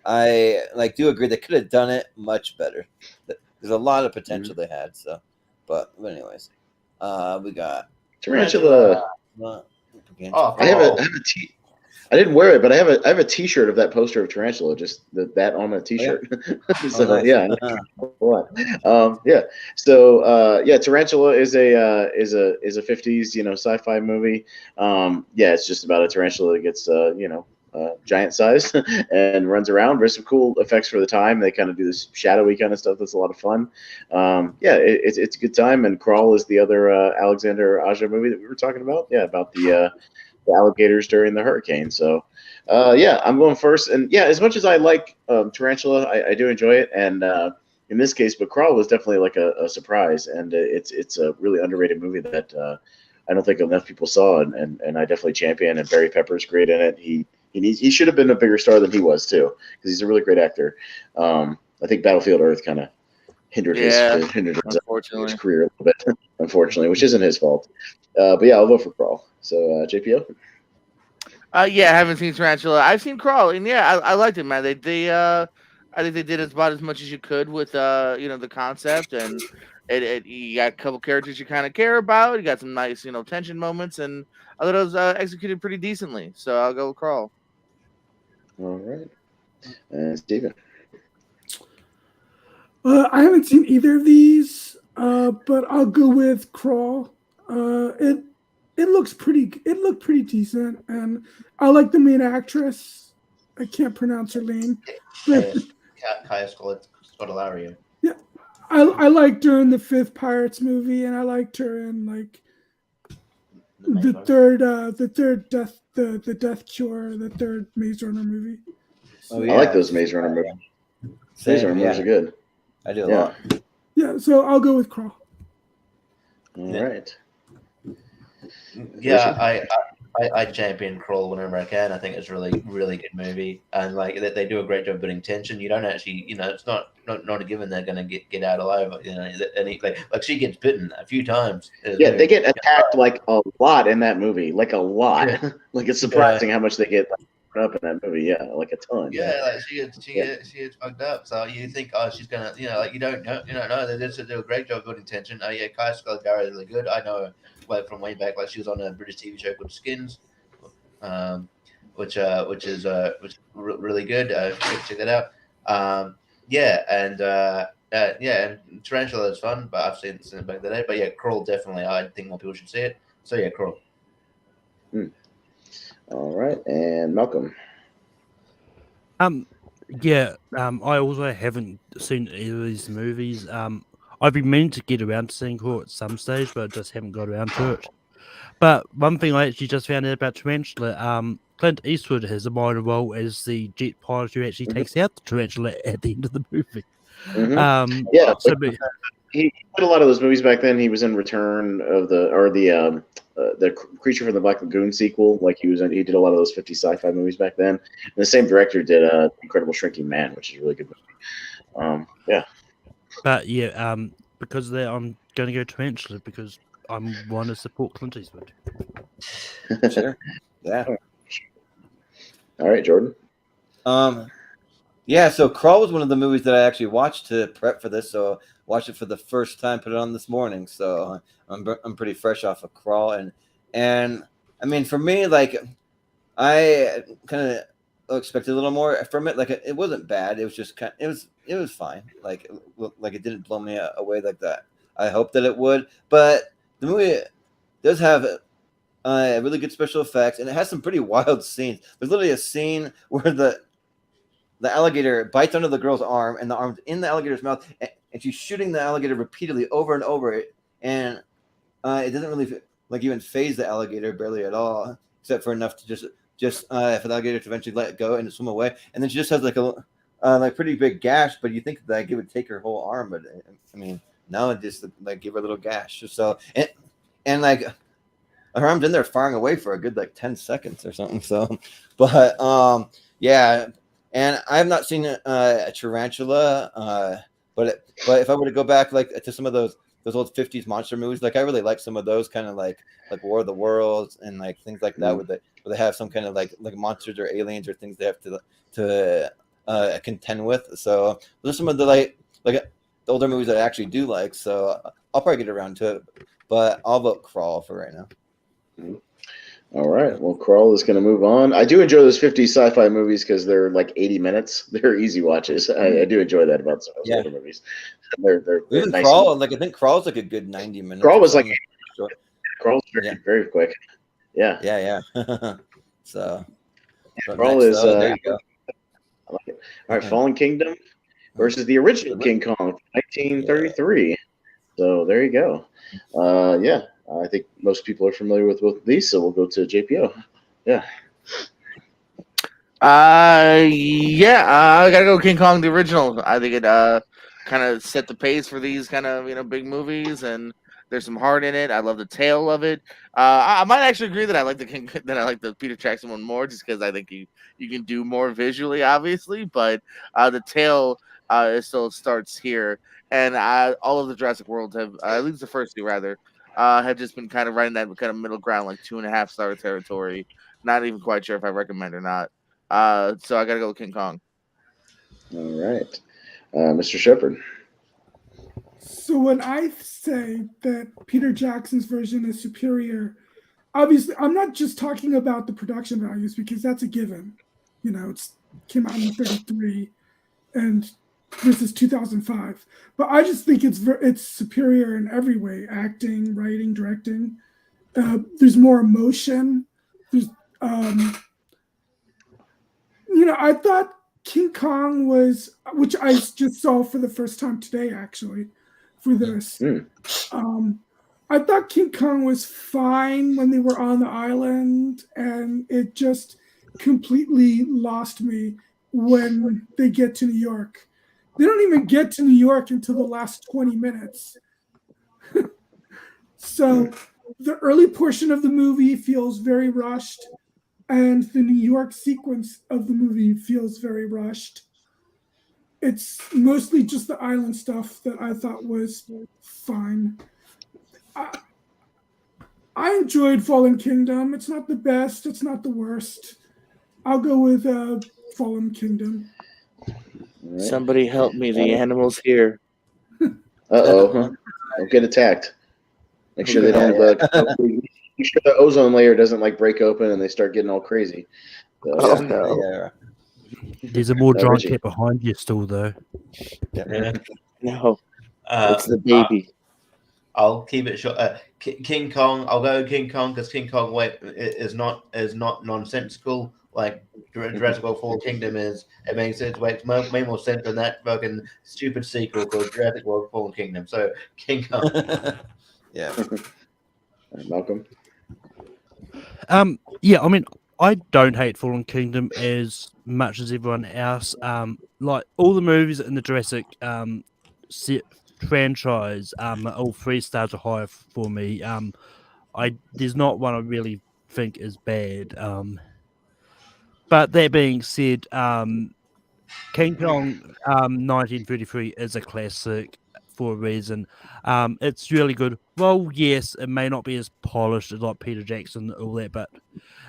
I like do agree they could have done it much better. There's a lot of potential they had. So, but anyways, we got Tarantula. I didn't wear it, but I have a T-shirt of that poster of Tarantula. Just that on a T-shirt. So nice. yeah, yeah. So Tarantula is a 50s sci-fi movie. Yeah, it's just about a tarantula that gets giant sized and runs around. There's some cool effects for the time. They kind of do this shadowy kind of stuff that's a lot of fun. It's a good time. And Crawl is the other Alexander Aja movie that we were talking about. Yeah, about the alligators during the hurricane. So I'm going first. And yeah, as much as I like Tarantula, I do enjoy it. And in this case, but Crawl was definitely like a surprise. And it's a really underrated movie that I don't think enough people saw. And I definitely champion. And Barry Pepper's great in it. He should have been a bigger star than he was too, because he's a really great actor. I think Battlefield Earth kind of hindered his career a little bit, unfortunately, which isn't his fault. But yeah, I'll vote for Crawl. So JPO. I haven't seen Tarantula. I've seen Crawl, and yeah, I liked it, man. They I think they did about as much as you could with the concept, and you got a couple characters you kind of care about. You got some nice tension moments, and I thought it was executed pretty decently. So I'll go with Crawl. All right, and Steven. I haven't seen either of these, but I'll go with Crawl. It looked pretty decent, and I like the main actress. I can't pronounce her name. Kaya Scodelario. Yeah, I liked her in the 5th Pirates movie, and I liked her in like the Death Cure, the 3rd Maze Runner movie. So, I like those Maze Runner movies. Maze Runner movies are good. I do a lot. Yeah, so I'll go with Crawl. All right. Yeah, I champion Crawl whenever I can. I think it's really, really good movie, and like they do a great job building tension. You don't actually, it's not a given they're going to get out alive. And like she gets bitten a few times. Yeah, they get attacked like a lot in that movie, like a lot. Yeah. Like it's surprising how much they get up in that movie. Yeah, like a ton. Yeah, like she gets fucked up. So you think, oh, she's gonna, like you don't know. They just do a great job building tension. Oh yeah, Kai Scott is really good. I know her from way back. Like she was on a British TV show called Skins, which is really good. Check that out. And Tarantula is fun, but I've seen it back in the day. But yeah, Crawl definitely. I think more people should see it. So yeah, Crawl. All right, and Malcolm. I also haven't seen either of these movies. I've been meaning to get around to seeing Crawl at some stage, but I just haven't got around to it. But one thing I actually just found out about Tarantula, Clint Eastwood has a minor role as the jet pilot who actually takes out the tarantula at the end of the movie. He did a lot of those movies back then. He was in Return of the Creature from the Black Lagoon sequel. Like he did a lot of those 50 sci-fi movies back then. And the same director did Incredible Shrinking Man, which is a really good movie. But because of that, I'm going to go Tarantula because I want to support Clint Eastwood. Sure. Yeah. All right, Jordan. So Crawl was one of the movies that I actually watched to prep for this. So watched it for the first time, put it on this morning. So I'm pretty fresh off of Crawl, and I mean for me, like I kind of expected a little more from it. Like it wasn't bad. It was just it was fine. Like it didn't blow me away like that. I hoped that it would, but the movie does have really good special effects, and it has some pretty wild scenes. There's literally a scene where the alligator bites under the girl's arm, and the arm's in the alligator's mouth, and she's shooting the alligator repeatedly over and over, and it doesn't really even phase the alligator barely at all, except for enough to just for the alligator to eventually let it go and swim away. And then she just has like a pretty big gash, but you think that it would take her whole arm, but I mean, no, it just give her a little gash. So and like her arm's in there firing away for a good 10 seconds or something. So, but and I have not seen a tarantula, but if I were to go back to some of those old 50s monster movies, I really like some of those kind of like War of the Worlds and things like that, where they have some kind of like monsters or aliens or things they have to contend with. So those are some of the the older movies that I actually do like. So I'll probably get around to it, but I'll vote Crawl for right now. All right. Well, Crawl is going to move on. I do enjoy those 50 sci-fi movies because they're 80 minutes. They're easy watches. I do enjoy that about some of those older movies. They're nice. Crawl, I think Crawl's a good 90 minutes. Crawl was Crawl's very quick. Yeah. Yeah. So Crawl is there you go. I like it. All right, Fallen Kingdom versus the original King Kong, 1933. Yeah. So there you go. I think most people are familiar with both of these, so we'll go to JPO. Yeah. I gotta go King Kong the original. I think it kind of set the pace for these kind of big movies, and there's some heart in it. I love the tale of it. I might actually agree that I like the Peter Jackson one more, just because I think you can do more visually, obviously, but the tale still starts here, and all of the Jurassic World have, at least the first two rather, have just been kind of right in that kind of middle ground, 2.5 star territory. Not even quite sure if I recommend or not. So I gotta go with King Kong. All right, Mr. Shepard. So when I say that Peter Jackson's version is superior, obviously I'm not just talking about the production values, because that's a given. It came out in 1933 and versus 2005. But I just think it's superior in every way: acting, writing, directing. There's more emotion. There's I thought King Kong was, which I just saw for the first time today, actually, for this. I thought King Kong was fine when they were on the island, and it just completely lost me when they get to New York. They don't even get to New York until the last 20 minutes. So the early portion of the movie feels very rushed, and the New York sequence of the movie feels very rushed. It's mostly just the island stuff that I thought was fine. I enjoyed Fallen Kingdom. It's not the best. It's not the worst. I'll go with Fallen Kingdom. Right. Somebody help me. The animal's here. Uh-oh. Don't get attacked. Make sure they don't. Make sure the ozone layer doesn't like break open and they start getting all crazy. So, Oh, yeah. no. Yeah. There's a more giant Richie. cat behind you still, though. Yeah. No, Uh, it's the baby. I'll keep it short. King Kong. I'll go King Kong because King Kong is not nonsensical like Jurassic World Fallen Kingdom is. It makes way more sense than that fucking stupid sequel called Jurassic World Fallen Kingdom. So King Kong. Yeah. Malcolm. Yeah, I mean, I don't hate Fallen Kingdom as much as everyone else. Like all the movies in the Jurassic franchise, all 3 stars or higher for me. There's not one I really think is bad. But that being said, King Kong 1933 is a classic for a reason. It's really good. Well, yes, it may not be as polished as like Peter Jackson and all that, but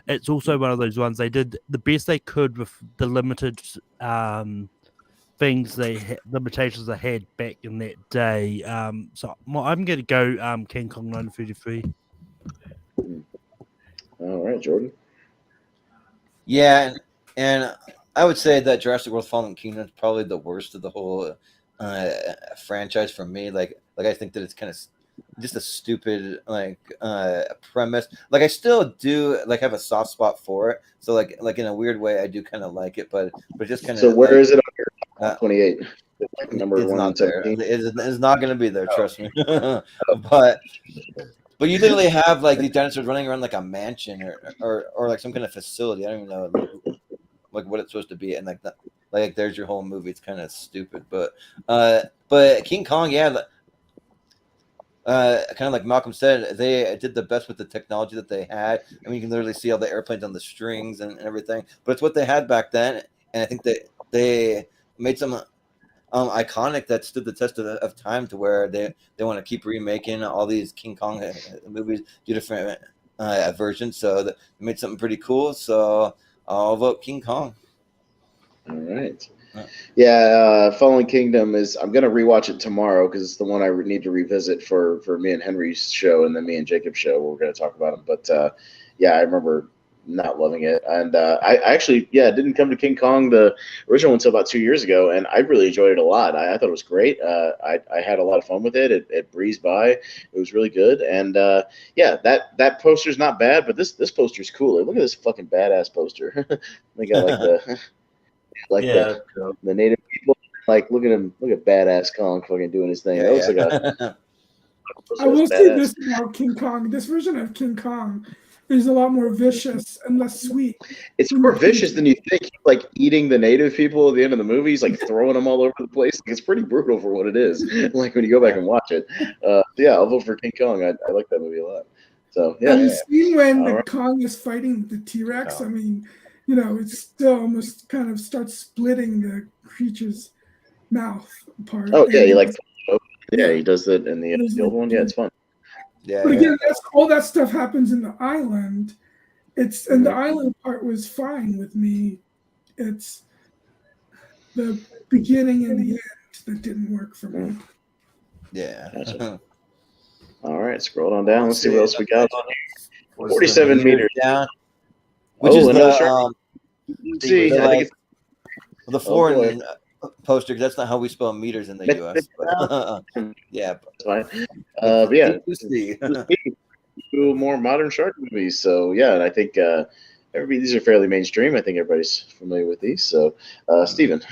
it's also one of those ones they did the best they could with the limited things limitations they had back in that day. So I'm going to go King Kong 1933. All right, Jordan. Yeah, and I would say that Jurassic World Fallen Kingdom is probably the worst of the whole franchise for me. Like I think that it's kind of just a stupid premise. Like I still do have a soft spot for it. So like in a weird way, I do kind of like it, but just kind of. So where is it on your top 28? Number it's 1 not and there. 17. It's not going to be there. Trust me. But you literally have like these dinosaurs running around like a mansion or like some kind of facility. I don't even know like what it's supposed to be, and like there's your whole movie. It's kind of stupid, but King Kong, yeah. Kind of like Malcolm said, they did the best with the technology that they had. I mean, you can literally see all the airplanes on the strings and everything. But it's what they had back then, and I think that they made some iconic that stood the test of time to where they want to keep remaking all these King Kong movies, do different versions. So they made something pretty cool. So I'll vote King Kong. All right. Yeah, Fallen Kingdom is. I'm gonna rewatch it tomorrow because it's the one I need to revisit for me and Henry's show and then me and Jacob's show. We're gonna talk about them. But yeah, I remember not loving it, and I actually didn't come to King Kong the original until about 2 years ago, and I really enjoyed it a lot. I thought it was great. I had a lot of fun with it. It breezed by. It was really good, and that poster's not bad, but this poster's cool. Look at this fucking badass poster. They got the native people. Like look at him. Look at badass Kong fucking doing his thing. Yeah, That looks like I will say this about King Kong. This version of King Kong is a lot more vicious and less sweet. It's more vicious than you think. He's like eating the native people at the end of the movie. He's like throwing them all over the place. Like, it's pretty brutal for what it is. Like when you go back and watch it. I'll vote for King Kong. I like that movie a lot. So yeah. And the scene when the Kong is fighting the T-Rex, I mean, it still almost kind of starts splitting the creature's mouth apart. Oh yeah, he does that in the old one. Yeah, it's fun. Yeah, but again, all that stuff happens in the island. The island part was fine with me. It's the beginning and the end that didn't work for me. Yeah. Gotcha. All right, scroll on down. Let's see what else we got. 47 meters down. Which is the see, I think it's the foreign poster. That's not how we spell meters in the U.S. But, yeah, that's fine. Do more modern shark movies. So and I think these are fairly mainstream. I think everybody's familiar with these. So, Steven.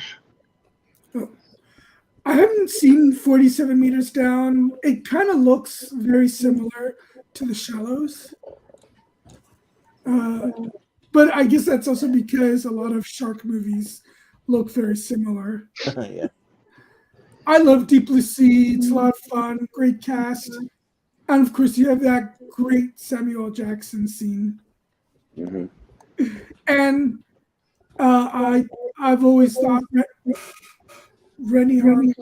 I haven't seen 47 meters down. It kind of looks very similar to The Shallows. But I guess that's also because a lot of shark movies look very similar. Yeah. I love Deep Blue Sea. It's a lot of fun. Great cast. And of course, you have that great Samuel Jackson scene. Mhm. And I've always thought that Rennie Harlin.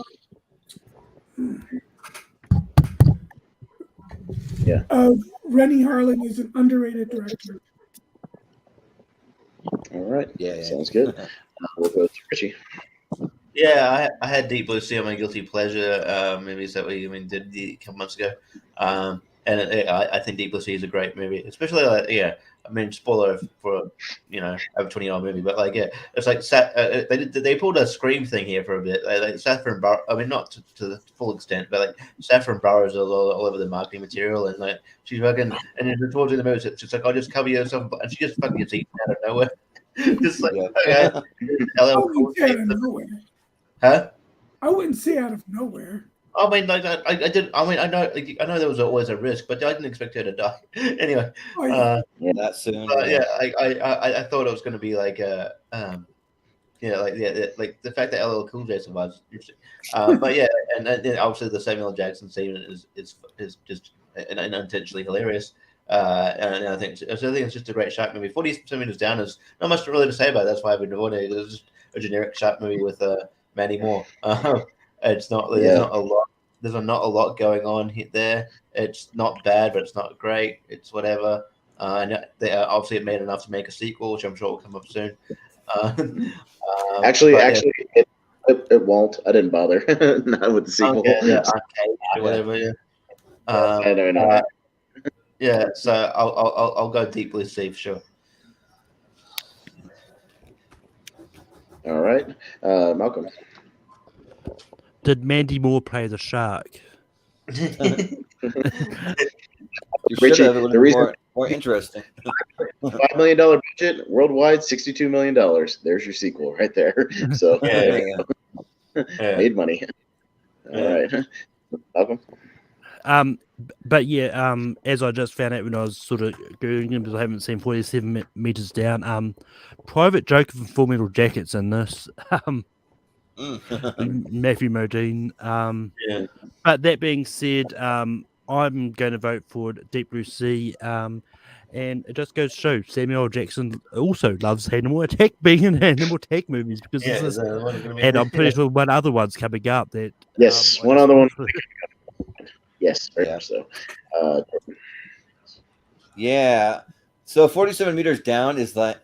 Yeah. Rennie Harlin is an underrated director. All right. Yeah. Sounds good. We'll go to Richie. Yeah, I had Deep Blue Sea on my guilty pleasure movies that we did a couple months ago, and I think Deep Blue Sea is a great movie, especially spoiler for over 20-year-old movie, but it's like they pulled a Scream thing here for a bit, like Saffron Burrows. I mean, not to the full extent, but like Saffron Burrows is all over the marketing material, and like she's fucking, and then towards the end of the movie, she's like, "I'll just cover yourself," and she just fucking gets eaten out of nowhere, just like Yeah. I wouldn't say out of nowhere. Huh? I wouldn't say out of nowhere. I mean, like I did. I mean, I know there was always a risk, but I didn't expect her to die. Anyway, That soon. I thought it was going to be like like the fact that LL Cool J survives. But yeah, and obviously the Samuel Jackson scene is just unintentionally hilarious. And I think it's just a great shark movie. 47 Minutes Down is not much really to say about it. That's why I've been avoiding it. It's just a generic shark movie with Mandy Moore. It's not. There's not a lot. There's not a lot going on there. It's not bad, but it's not great. It's whatever. And they obviously it made enough to make a sequel, which I'm sure will come up soon. Actually, it won't. I didn't bother. Not with the sequel. Okay, or whatever. Yeah. I know. Yeah. So I'll go Deep Blue Sea for sure. All right, Malcolm. Did Mandy Moore play the shark? You Richie, should have. It would the have reason- been more interesting. $5 million budget worldwide, $62 million. There's your sequel right there. So made money. All right, Malcolm. But yeah, as I just found out when I was sort of googling because I haven't seen 47 meters down. Private Joker from Full Metal Jacket's in this. Matthew Modine. But that being said, I'm going to vote for Deep Blue Sea. And it just goes to show Samuel Jackson also loves Animal Attack, being in Animal Attack movies because this is, and I'm pretty sure one other one's coming up. That Yes, one other one. Yes, very much so. Yeah. So 47 meters down is like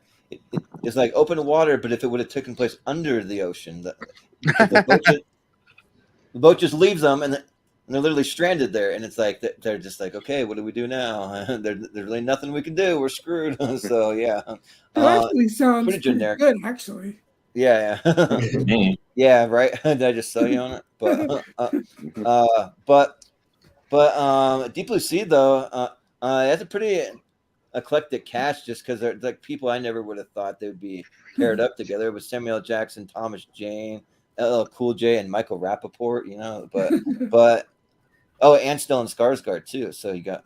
it's like open water, but if it would have taken place under the ocean, the boat just leaves them and they're literally stranded there, and it's like they're just like, okay, what do we do now? There's really nothing we can do. We're screwed. So yeah, It actually sounds pretty generic. good, actually. Yeah. Yeah, right. Did I just sell you on it? But Deep Blue Sea though, that's a pretty eclectic cast just because they're like people I never would have thought they would be paired up together. It was Samuel Jackson, Thomas Jane, LL Cool J, and Michael Rappaport, but and Stellan Skarsgård too. So you got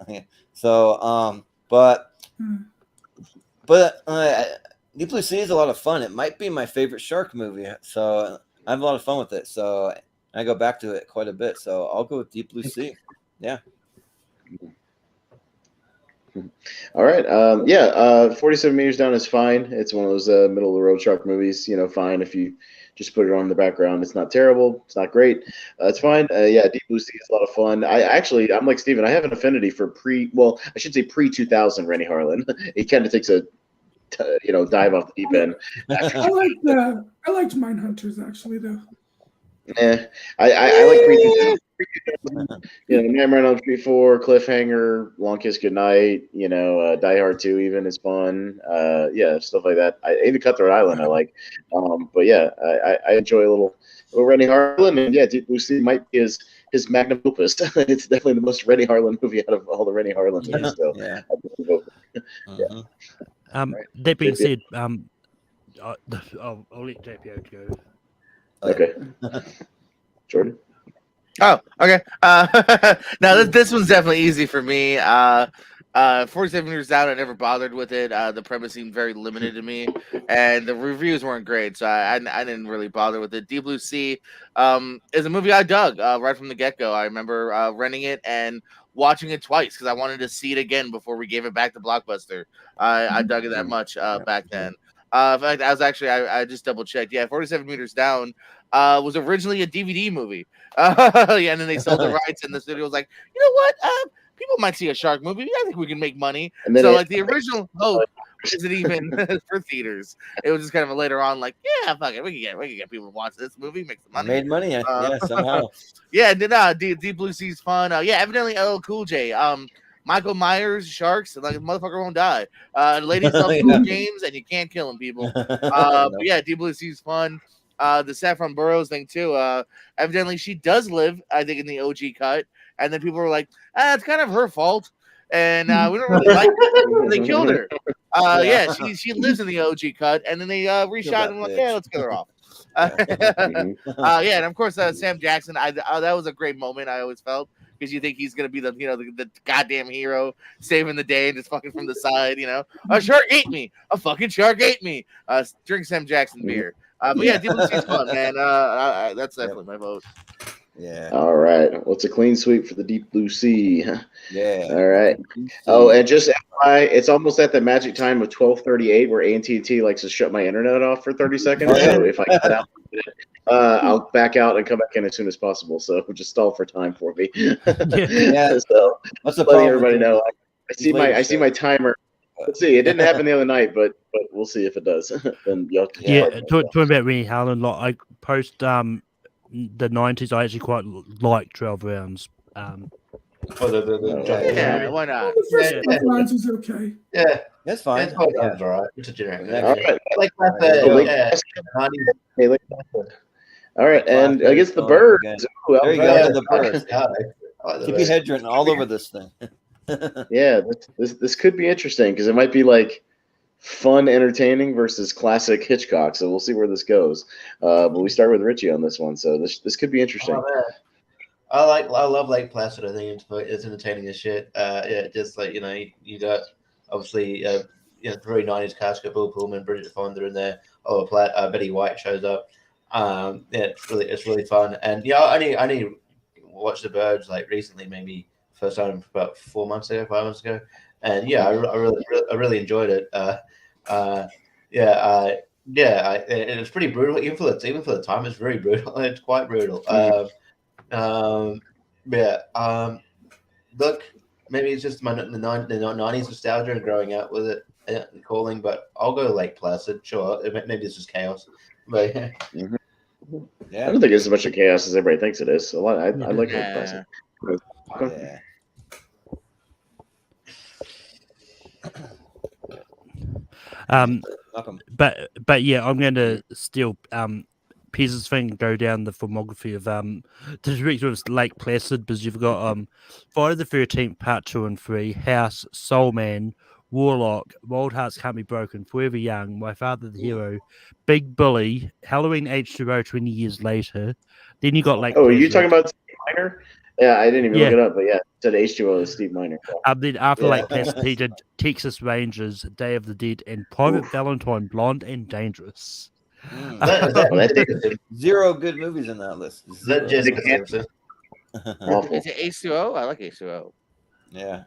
Deep Blue Sea is a lot of fun. It might be my favorite shark movie, so I have a lot of fun with it. So I go back to it quite a bit. So I'll go with Deep Blue Sea. Yeah. All right. 47 meters down is fine. It's one of those middle of the road shark movies. Fine if you just put it on in the background. It's not terrible. It's not great. It's fine. Deep Blue Sea is a lot of fun. I'm like Steven. I have an affinity for pre-2000 Rennie Harlin. He kind of takes a dive off the deep end. I liked Mindhunters actually though. I like pre-2000. Nightmare on Elm Street 4, Cliffhanger, Long Kiss Goodnight, Die Hard 2 even is fun. Stuff like that. Even Cutthroat Island I like. I enjoy a little Rennie Harlin, and Deep Blue Sea might be his magnum opus. It's definitely the most Rennie Harlin movie out of all the Rennie Harlin movies. So that being said, I'll let JPO go. Okay. Jordan. Oh, okay. Now this one's definitely easy for me. 47 years down, I never bothered with it. The premise seemed very limited to me, and the reviews weren't great, so I didn't really bother with it. Deep Blue Sea is a movie I dug right from the get-go. I remember renting it and watching it twice because I wanted to see it again before we gave it back to Blockbuster. I dug it that much back then. In fact, I just double checked. Yeah, 47 Meters Down was originally a DVD movie. Yeah, and then they sold the rights, and the studio was like, you know what? People might see a shark movie. I think we can make money. So, like, the original hope isn't even for theaters. It was just kind of a later on, like, yeah, fuck it, we can get people to watch this movie, make some money. Made money, yeah, somehow. Yeah, Deep Blue Sea's fun. Yeah, evidently LL Cool J. Michael Myers, sharks, and like the motherfucker won't die. Ladies love cool games, and you can't kill them, people. But yeah, Deep Blue Sea's fun. The Saffron Burrows thing too. Evidently, she does live, I think, in the OG cut, and then people were like, it's kind of her fault, and we don't really like her. They killed her. Yeah, she lives in the OG cut, and then they reshot and like, yeah, let's kill her off. Yeah, and of course Sam Jackson. That was a great moment. I always felt because you think he's gonna be the goddamn hero saving the day and just fucking from the side. A shark ate me. A fucking shark ate me. Drink Sam Jackson beer. But yeah, Deep Blue Sea's fun, man. That's definitely my vote. Yeah. All right. Well, it's a clean sweep for the Deep Blue Sea. Yeah. All right. Oh, and just FYI, it's almost at the magic time of 12:38 where AT&T likes to shut my internet off for 30 seconds. So if I cut out, I'll back out and come back in as soon as possible. So just stall for time for me. Yeah. So what's the letting problem? everybody know. I see my timer. Let's see. It didn't happen the other night, but we'll see if it does. Then talking about Rennie Harlan, like I post the 90s, I actually quite like 12 Rounds. Yeah, why not? The first 12 Rounds was okay. Yeah, that's fine. Yeah, it's all right. It's a generic. All right. All right, and I guess the birds. Ooh, there you go, the birds. Like Keep your head written all over this thing. Yeah, this could be interesting because it might be like fun, entertaining versus classic Hitchcock. So we'll see where this goes. But we start with Richie on this one, so this could be interesting. Oh, I love Lake Placid. I think it's entertaining as shit. Yeah, just like you got obviously very 90s cast, got Bill Pullman, Bridget Fonda in there. Betty White shows up. Yeah, it's really fun. And yeah, I only watched The Birds like recently, maybe first time about 5 months ago, and yeah, I really enjoyed it. It was pretty brutal, even for the time. It's very brutal. It's quite brutal. Look, maybe it's just the 90s nostalgia and growing up with it and calling, but I'll go Lake Placid. Sure, maybe it's just chaos, but yeah. I don't think it's as much of chaos as everybody thinks it is. I like Lake Placid. Yeah. But yeah, I'm going to steal Pez's thing and go down the filmography of the director of Lake Placid, because you've got Friday the 13th Part 2 and 3, House, Soul Man, Warlock, Wild Hearts Can't Be Broken, Forever Young, My Father the Hero, Big Bully, Halloween H2O 20 years later. Then you got Lake Are Placid. you talking about Steve Miner? Yeah, I didn't even look it up, but yeah, it said H2O is Steve Miner. Then after Lake Placid, he did Texas Rangers, Day of the Dead, and Private Valentine, Blonde and Dangerous. Zero good movies in that list. Is that Jessica Simpson? Is it H2O? I like H2O. Yeah,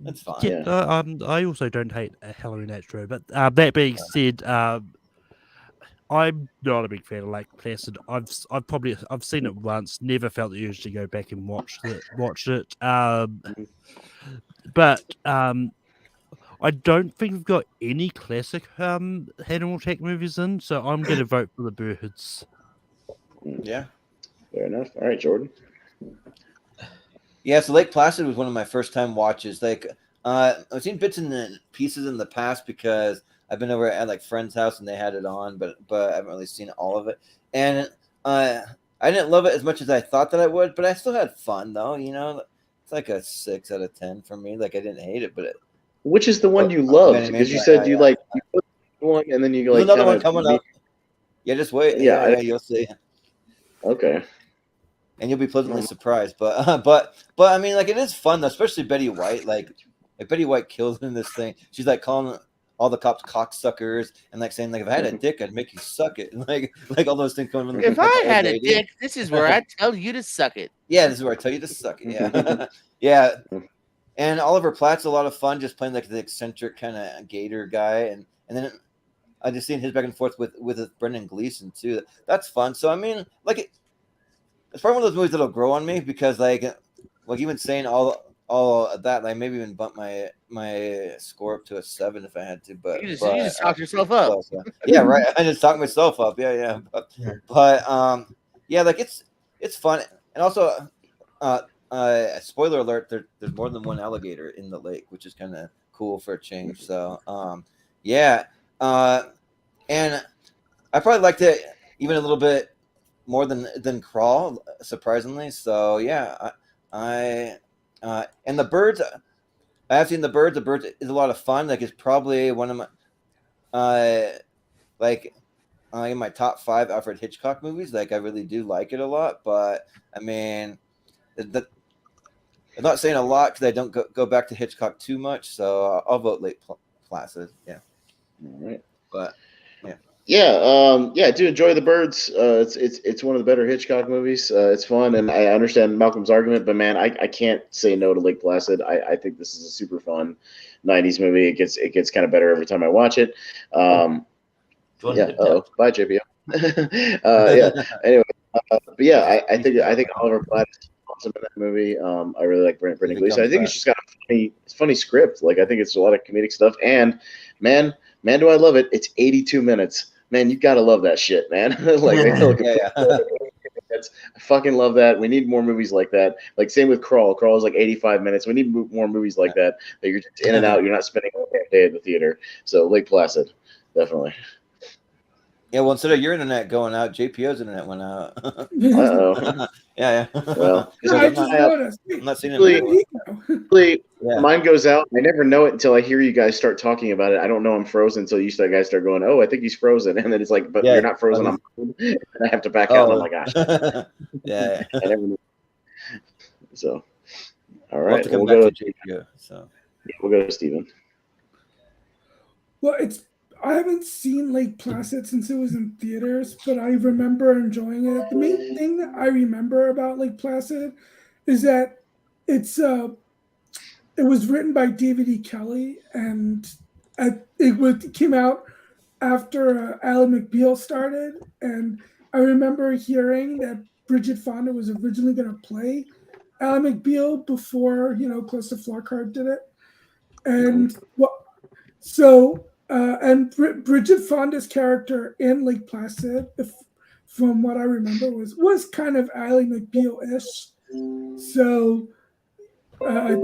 that's fine. Yeah, I also don't hate Halloween H2O, but that being said, I'm not a big fan of Lake Placid. I've seen it once, never felt the urge to go back and watch it. But I don't think we've got any classic Hannibal Tech movies in, so I'm going to vote for the Birds. Yeah, fair enough. All right, Jordan. Yeah, so Lake Placid was one of my first time watches. Like, I've seen bits and pieces in the past because I've been over at like friend's house and they had it on, but I haven't really seen all of it. And I didn't love it as much as I thought that I would, but I still had fun though. It's like a 6 out of 10 for me. Like I didn't hate it, but which is the one you loved? Because you said you like you put one and then you like another one coming up. Yeah, just wait. Yeah, you'll see. Okay. And you'll be pleasantly surprised. But I mean, like it is fun, though, especially Betty White. Like Betty White kills in this thing. She's like calling all the cops cocksuckers and like saying like if I had a dick I'd make you suck it, and like all those things coming. If I had a dick, this is where I'd tell you to suck it. Yeah, this is where I tell you to suck it. Yeah, yeah. And Oliver Platt's a lot of fun, just playing like the eccentric kind of gator guy, and then I just seen his back and forth with Brendan Gleeson too. That's fun. So I mean, like it's probably one of those movies that'll grow on me because like even saying all of that, like maybe even bump my score up to a 7 if I had to. But You just talked yourself up. Yeah, right. I just talked myself up. Yeah. But yeah, like it's fun, and also spoiler alert: there's more than one alligator in the lake, which is kind of cool for a change. So yeah, and I probably liked it even a little bit more than Crawl, surprisingly. So yeah, I and the birds. I have seen the birds. The birds is a lot of fun. Like it's probably one of my in my top 5 Alfred Hitchcock movies. Like I really do like it a lot. But I mean, I'm not saying a lot because I don't go back to Hitchcock too much. So I'll vote Lake Placid. Yeah. All right. But yeah, I do enjoy The Birds. It's one of the better Hitchcock movies. It's fun, and I understand Malcolm's argument, but man, I can't say no to Lake Placid. I think this is a super fun '90s movie. It gets kind of better every time I watch it. Bye, JBO. Yeah. Anyway, but yeah, I think Oliver Platt is awesome in that movie. I really like Brendan Gleeson. I think it's just got a funny script. Like I think it's a lot of comedic stuff, and man, do I love it. It's 82 minutes. Man, you gotta love that shit, man. Like, I fucking love that. We need more movies like that. Like, same with Crawl. Crawl is like 85 minutes. We need more movies like that. That you're just in and out. You're not spending a whole day at the theater. So, Lake Placid, definitely. Yeah, well, instead of your internet going out, JPO's internet went out. Uh-oh. Yeah. Well, I just noticed. I'm not seeing it anymore. Mine goes out. I never know it until I hear you guys start talking about it. I don't know I'm frozen until you guys start going, "Oh, I think he's frozen," and then it's like, "But you're not frozen." And I have to back out. And I'm like, "Gosh." Yeah. I never knew. So, all We'll right, have to come we'll back go to JPO. So we'll go to Steven. Well, I haven't seen Lake Placid since it was in theaters, but I remember enjoying it. The main thing that I remember about Lake Placid is that it was written by David E. Kelly, and it came out after Ally McBeal started. And I remember hearing that Bridget Fonda was originally going to play Ally McBeal before Calista Flockhart did it, and Bridget Fonda's character in Lake Placid, from what I remember, was kind of Ally McBeal-ish. So I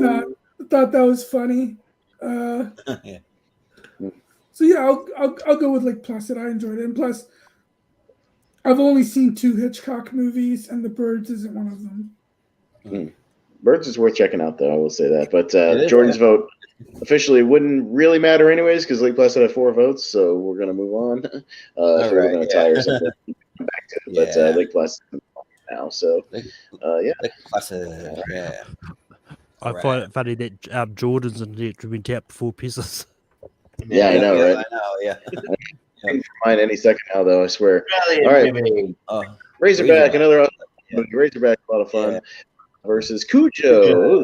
thought that was funny. yeah. So yeah, I'll go with Lake Placid. I enjoyed it, and plus, I've only seen 2 Hitchcock movies, and The Birds isn't one of them. Birds is worth checking out, though. I will say that. But Jordan's vote officially wouldn't really matter anyways because Lake Placid had 4 votes, so we're gonna move on. If we're gonna tie or something, come back to it. But Lake Placid now, so yeah. Lake Placid, yeah. I find it funny that Jordan's and it been tapped 4 pieces. Yeah, I know, right? I know, yeah. Mine any second now, though. I swear. Brilliant, all right, Razorback, another movie. Razorback, a lot of fun. Versus Cujo.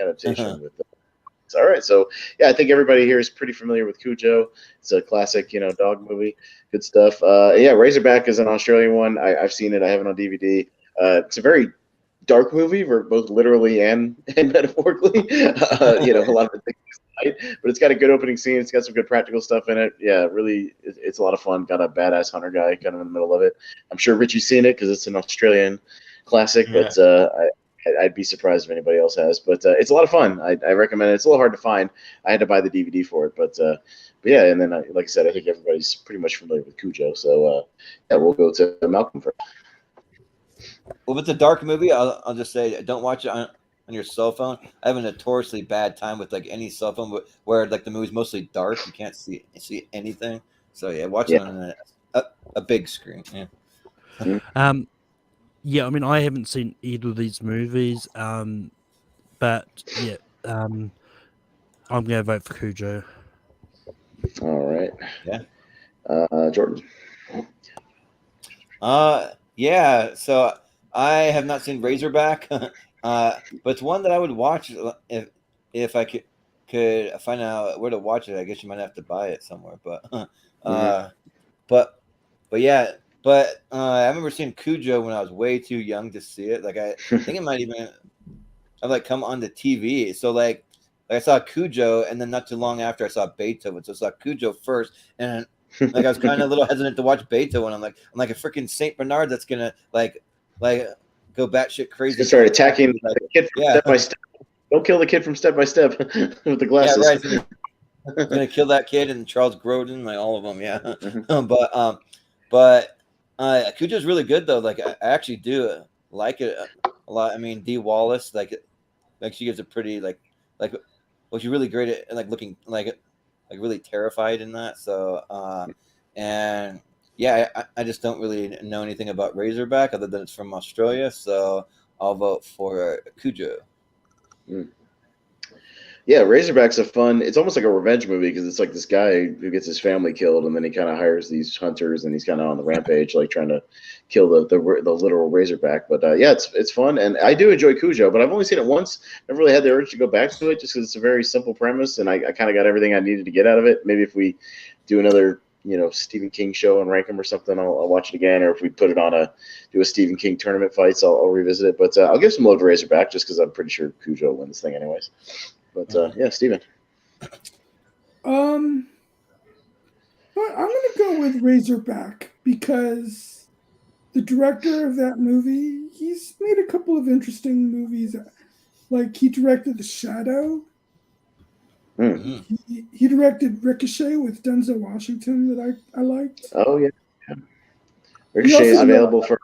Adaptation with all right, so yeah, I think everybody here is pretty familiar with Cujo. It's a classic, dog movie. Good stuff. Yeah, Razorback is an Australian one. I've seen it. I have it on DVD. It's a very dark movie, both literally and metaphorically. A lot of the things, but it's got a good opening scene. It's got some good practical stuff in it. Yeah, really, it's a lot of fun. Got a badass hunter guy kind of in the middle of it. I'm sure Richie's seen it because it's an Australian classic, but I'd be surprised if anybody else has. But it's a lot of fun. I recommend it. It's a little hard to find. I had to buy the DVD for it, but yeah. And then, like I said, I think everybody's pretty much familiar with Cujo. So yeah, we'll go to Malcolm first. Well, if it's a dark movie, I'll just say don't watch it on your cell phone. I have a notoriously bad time with like any cell phone where like the movie's mostly dark. You can't see anything. So yeah, watch it on a big screen. Yeah. Yeah, I mean, I haven't seen either of these movies, but yeah, I'm gonna vote for Cujo. All right. Yeah. Jordan. Yeah. So I have not seen Razorback, but it's one that I would watch if I could find out where to watch it. I guess you might have to buy it somewhere, but yeah. But I remember seeing Cujo when I was way too young to see it. Like I think it might even have like come on the TV. So like I saw Cujo, and then not too long after I saw Beethoven. So I saw Cujo first, and like I was kind of a little hesitant to watch Beethoven. I'm like a freaking Saint Bernard that's gonna like go batshit crazy. Start attacking the kid from Step by Step. Don't kill the kid from Step by Step with the glasses. Yeah, right. Gonna kill that kid and Charles Grodin, like all of them. Yeah, but Cujo's really good though. Like I actually do like it a lot. I mean, Dee Wallace, like she gives a pretty like well, she's really great at like looking like really terrified in that. So and yeah, I just don't really know anything about Razorback other than it's from Australia. So I'll vote for Cujo. Mm. Yeah, Razorback's it's almost like a revenge movie because it's like this guy who gets his family killed, and then he kind of hires these hunters, and he's kind of on the rampage, like trying to kill the literal Razorback. But yeah, it's fun, and I do enjoy Cujo, but I've only seen it once. Never really had the urge to go back to it just because it's a very simple premise, and I kind of got everything I needed to get out of it. Maybe if we do another Stephen King show and rank him or something, I'll watch it again, or if we put it on do a Stephen King tournament fights, I'll revisit it. But I'll give some love to Razorback just because I'm pretty sure Cujo will win this thing anyways. But yeah, Steven. I'm gonna go with Razorback because the director of that movie, he's made a couple of interesting movies. Like he directed The Shadow. He directed Ricochet with Denzel Washington that I liked. Oh yeah. Ricochet is available for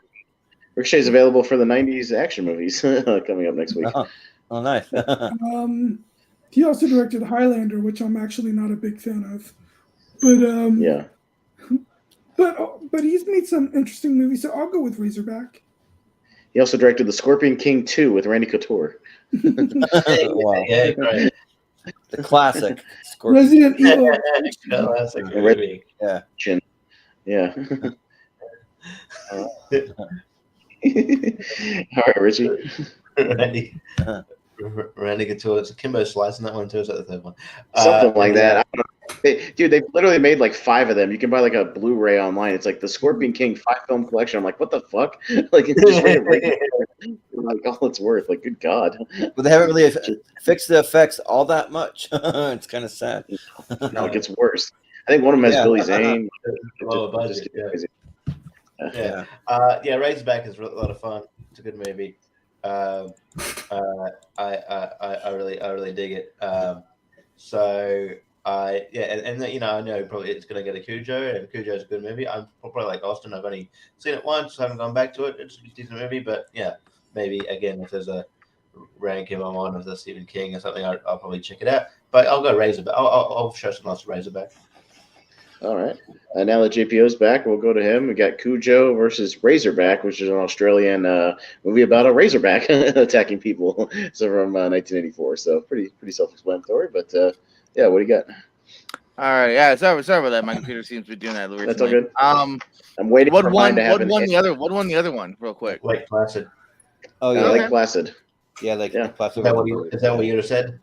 the '90s action movies coming up next week. Oh nice. He also directed Highlander, which I'm actually not a big fan of, but yeah. But he's made some interesting movies, so I'll go with Razorback. He also directed The Scorpion King 2 with Randy Couture. Wow. Yeah, right. The classic Scorpion. Resident Evil. Classic. Yeah. Yeah. All right, Richie. Randy Couture. It's a Kimbo Slice, and that one too. Is that the third one? Something like that. I don't know. Dude, they literally made like 5 of them. You can buy like a Blu-ray online. It's like the Scorpion King 5-film collection. I'm like, what the fuck? Like, it's just like all it's worth. Like, good God. But they haven't really fixed the effects all that much. It's kind of sad. No, it gets worse. I think one of them has Billy Zane. Lower budget. Yeah. Razorback is a lot of fun. It's a good movie. I really dig it. So I know probably it's gonna get a Cujo, and Cujo's a good movie. I'm probably like Austin. I've only seen it once, haven't gone back to it. It's a decent movie, but yeah, maybe again if there's a rank him on with the Stephen King or something, I'll probably check it out. But I'll go Razorback. I'll show some lots of Razorback. All right. Now that JPO's back, we'll go to him. We got Cujo versus Razorback, which is an Australian movie about a razorback attacking people. So from 1984. So pretty self-explanatory. But yeah, what do you got? All right. Yeah. Sorry about that. My computer seems to be doing that recently. That's all good. I'm waiting for mine to happen. What won the other one, real quick? Lake Placid. Oh yeah, Lake Placid. Yeah, Placid. Is that what you have said?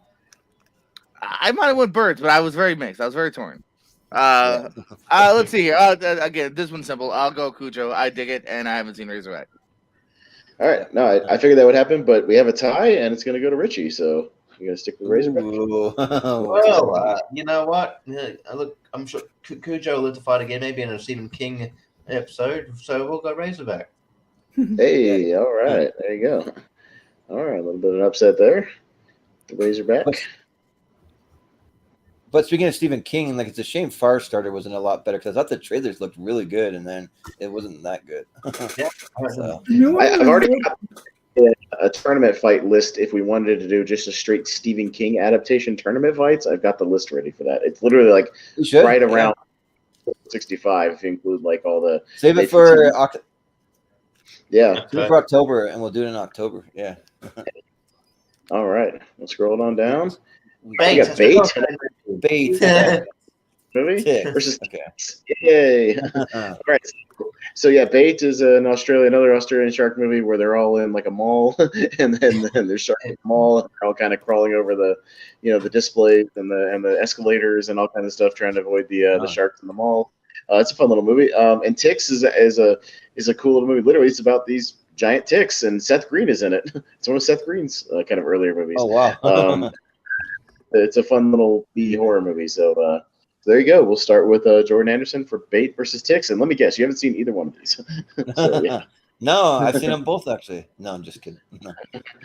I might have went Birds, but I was very mixed. I was very torn. Let's see here. Again, this one's simple. I'll go Cujo. I dig it, and I haven't seen Razorback. All right. No, I figured that would happen, but we have a tie, and it's going to go to Richie. So you going to stick with Razorback? Well, you know what? Look, I'm sure Cujo will live to fight again, maybe in a Stephen King episode. So we'll go Razorback. Hey, all right. There you go. All right, a little bit of an upset there. The Razorback. But speaking of Stephen King, like it's a shame Firestarter wasn't a lot better because I thought the trailers looked really good, and then it wasn't that good. So. I've already got a tournament fight list. If we wanted to do just a straight Stephen King adaptation tournament fights, I've got the list ready for that. It's literally like right around 65 if you include like all the save it for October. Save it for October, and we'll do it in October. Yeah. All right, we'll scroll on down. Bait. We got Bait. Bait. Movie Tick. versus okay. Yay! All right. So yeah, Bait is another Australian shark movie where they're all in like a mall, and then there's sharks in the mall, and they're all kind of crawling over the, the displays and the escalators and all kinds of stuff, trying to avoid the sharks in the mall. It's a fun little movie. And Ticks is a cool little movie. Literally, it's about these giant ticks, and Seth Green is in it. It's one of Seth Green's kind of earlier movies. Oh wow. It's a fun little B horror movie. So there you go. We'll start with Jordan Anderson for Bait versus Ticks. And let me guess, you haven't seen either one of these. So, yeah. No, I've seen them both actually. No, I'm just kidding.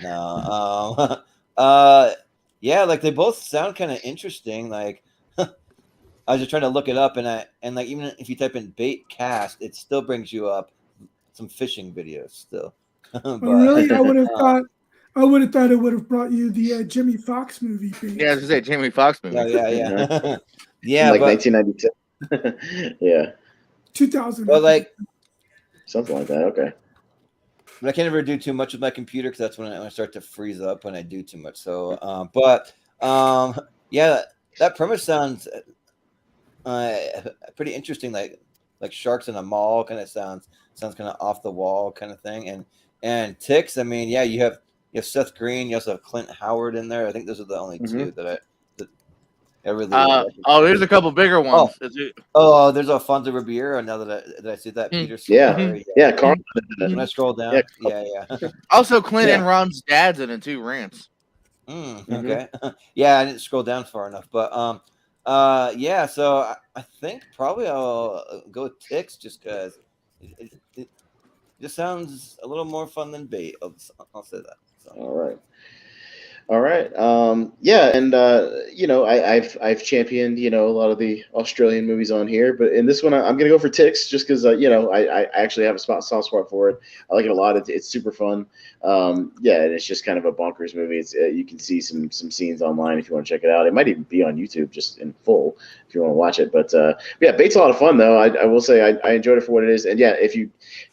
No. Yeah, like they both sound kind of interesting. Like I was just trying to look it up, and like even if you type in Bait cast, it still brings you up some fishing videos still. But, really, I would have thought it would have brought you the Jimmy Fox movie. Bait. Yeah, I was gonna say Jamie Foxx movie. Yeah. Yeah, like but 1992. Yeah. 2000. but like Something like that. Okay. but I can't ever do too much with my computer because that's when I start to freeze up when I do too much. So, yeah, that premise sounds pretty interesting. Like sharks in a mall kind of sounds kind of off the wall kind of thing. And Ticks, I mean, yeah, you have Seth Green, you also have Clint Howard in there. I think those are the only two that I really. There's a couple bigger ones. There's Alfonso Ribeiro. Now that I see that, Peter. Yeah, Carl. When I scroll down, yeah. Also, Clint and Ron's dad's in it too. Rance. Okay. Yeah, I didn't scroll down far enough, but yeah. So I think probably I'll go with Ticks just because it just sounds a little more fun than Bait. I'll say that. So. All right. Yeah, and I've championed a lot of the Australian movies on here, but in this one I'm gonna go for Ticks just because I actually have a soft spot for it. I like it a lot. It's super fun. Yeah, and it's just kind of a bonkers movie. It's you can see some scenes online if you want to check it out. It might even be on YouTube just in full if you want to watch it. But yeah, Bait's a lot of fun though. I will say I enjoyed it for what it is. And yeah,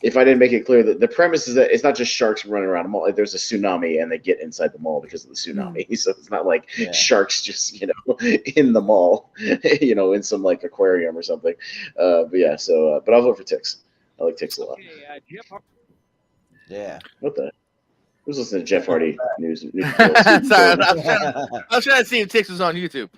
if I didn't make it clear, that the premise is that it's not just sharks running around a mall. Like, there's a tsunami and they get inside the mall because of the tsunami. So it's not like sharks just in the mall, in some like aquarium or something. But yeah, so but I'll vote for Ticks. I like Ticks a lot. Yeah. What the? Who's listening to Jeff Hardy news? Sorry, I was trying to see if Ticks was on YouTube.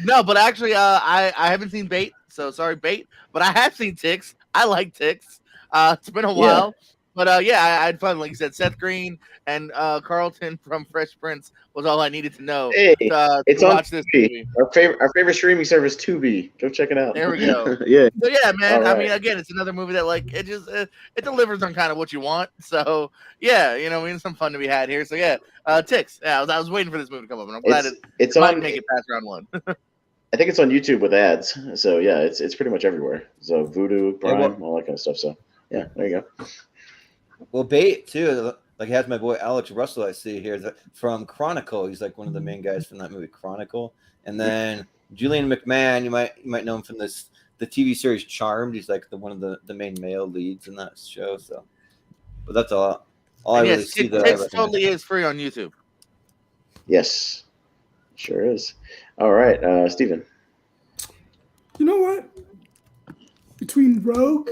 No, but actually, I haven't seen Bait, so sorry, Bait. But I have seen Ticks. I like Ticks. It's been a while, but I had fun. Like you said, Seth Green and Carlton from Fresh Prince was all I needed to know. Hey, it's to on watch this movie. Our favorite streaming service, Tubi. Go check it out. There we go. Yeah. So yeah, man. Right. I mean, again, it's another movie that like it just it delivers on kind of what you want. So yeah, some fun to be had here. So yeah, Ticks. Yeah, I was waiting for this movie to come up, and I'm glad it might make it past round one. I think it's on YouTube with ads. So yeah, it's pretty much everywhere. So Vudu, Prime, all that kind of stuff. So yeah, there you go. Well, Bait too. Like, it has my boy Alex Russell. I see here from Chronicle. He's like one of the main guys from that movie Chronicle. And then Julian McMahon. You might know him from the TV series Charmed. He's like one of the main male leads in that show. So, but that's all I really see. Ticks totally is free on YouTube. Yes, sure is. All right, Steven. You know what? Between Rogue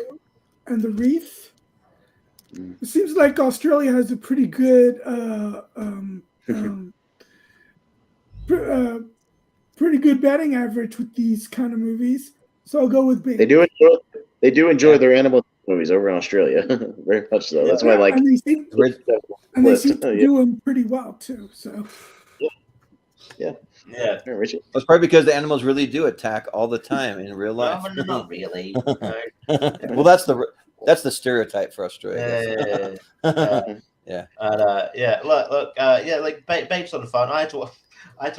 and The Reef, it seems like Australia has a pretty good, pretty good batting average with these kind of movies. So I'll go with Bait. They do enjoy their animal movies over in Australia, very much so. That's why I like. And they seem to do them pretty well too. So. Yeah. Richie. That's probably because the animals really do attack all the time in real life. No, not really. Well, that's the stereotype for Australia. Yeah. Look. Like Bait's sort of fun. I had to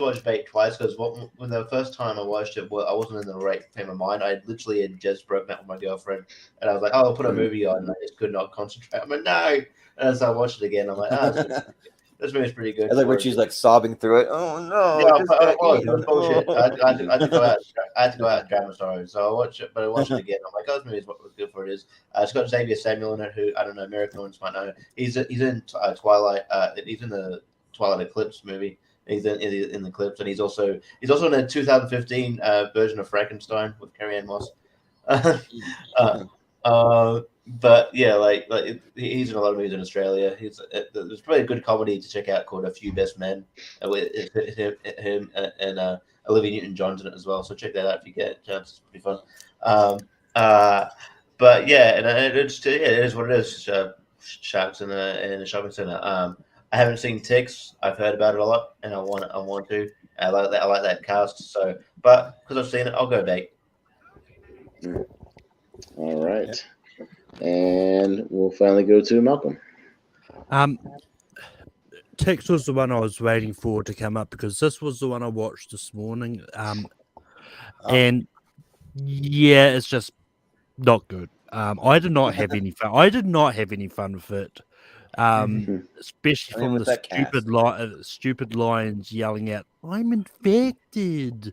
watch Bait twice because when the first time I watched it, I wasn't in the right frame of mind. I literally had just broken up with my girlfriend, and I was like, "Oh, I'll put a movie on," and I just could not concentrate. I'm like, "No," and so I watched it again. I'm like, this movie's pretty good. I like Richie's like sobbing through it. Oh no! Yeah, it was bullshit. I had to go out and drown my sorrow. So I watched it, but I watched it again. I'm like, oh, this movie's what was good for it is. It's got Xavier Samuel in it, who I don't know, American ones might know. He's in Twilight. He's in the Twilight Eclipse movie. He's in the clips, and he's also in a 2015 version of Frankenstein with Carrie Ann Moss. But yeah, he's in a lot of movies in Australia. There's probably a good comedy to check out called A Few Best Men with him and Olivia Newton-John's in it as well. So check that out if you get a chance. It's pretty fun. But yeah, and it is what it is. Sharks in a shopping center. I haven't seen Ticks. I've heard about it a lot, and I want to. I like that cast. So, but because I've seen it, I'll go bait. All right. And we'll finally go to Malcolm. Tex was the one I was waiting for to come up because this was the one I watched this morning. And yeah, it's just not good. I did not have any fun. I did not have any fun with it. Especially from the stupid lions yelling out, "I'm infected."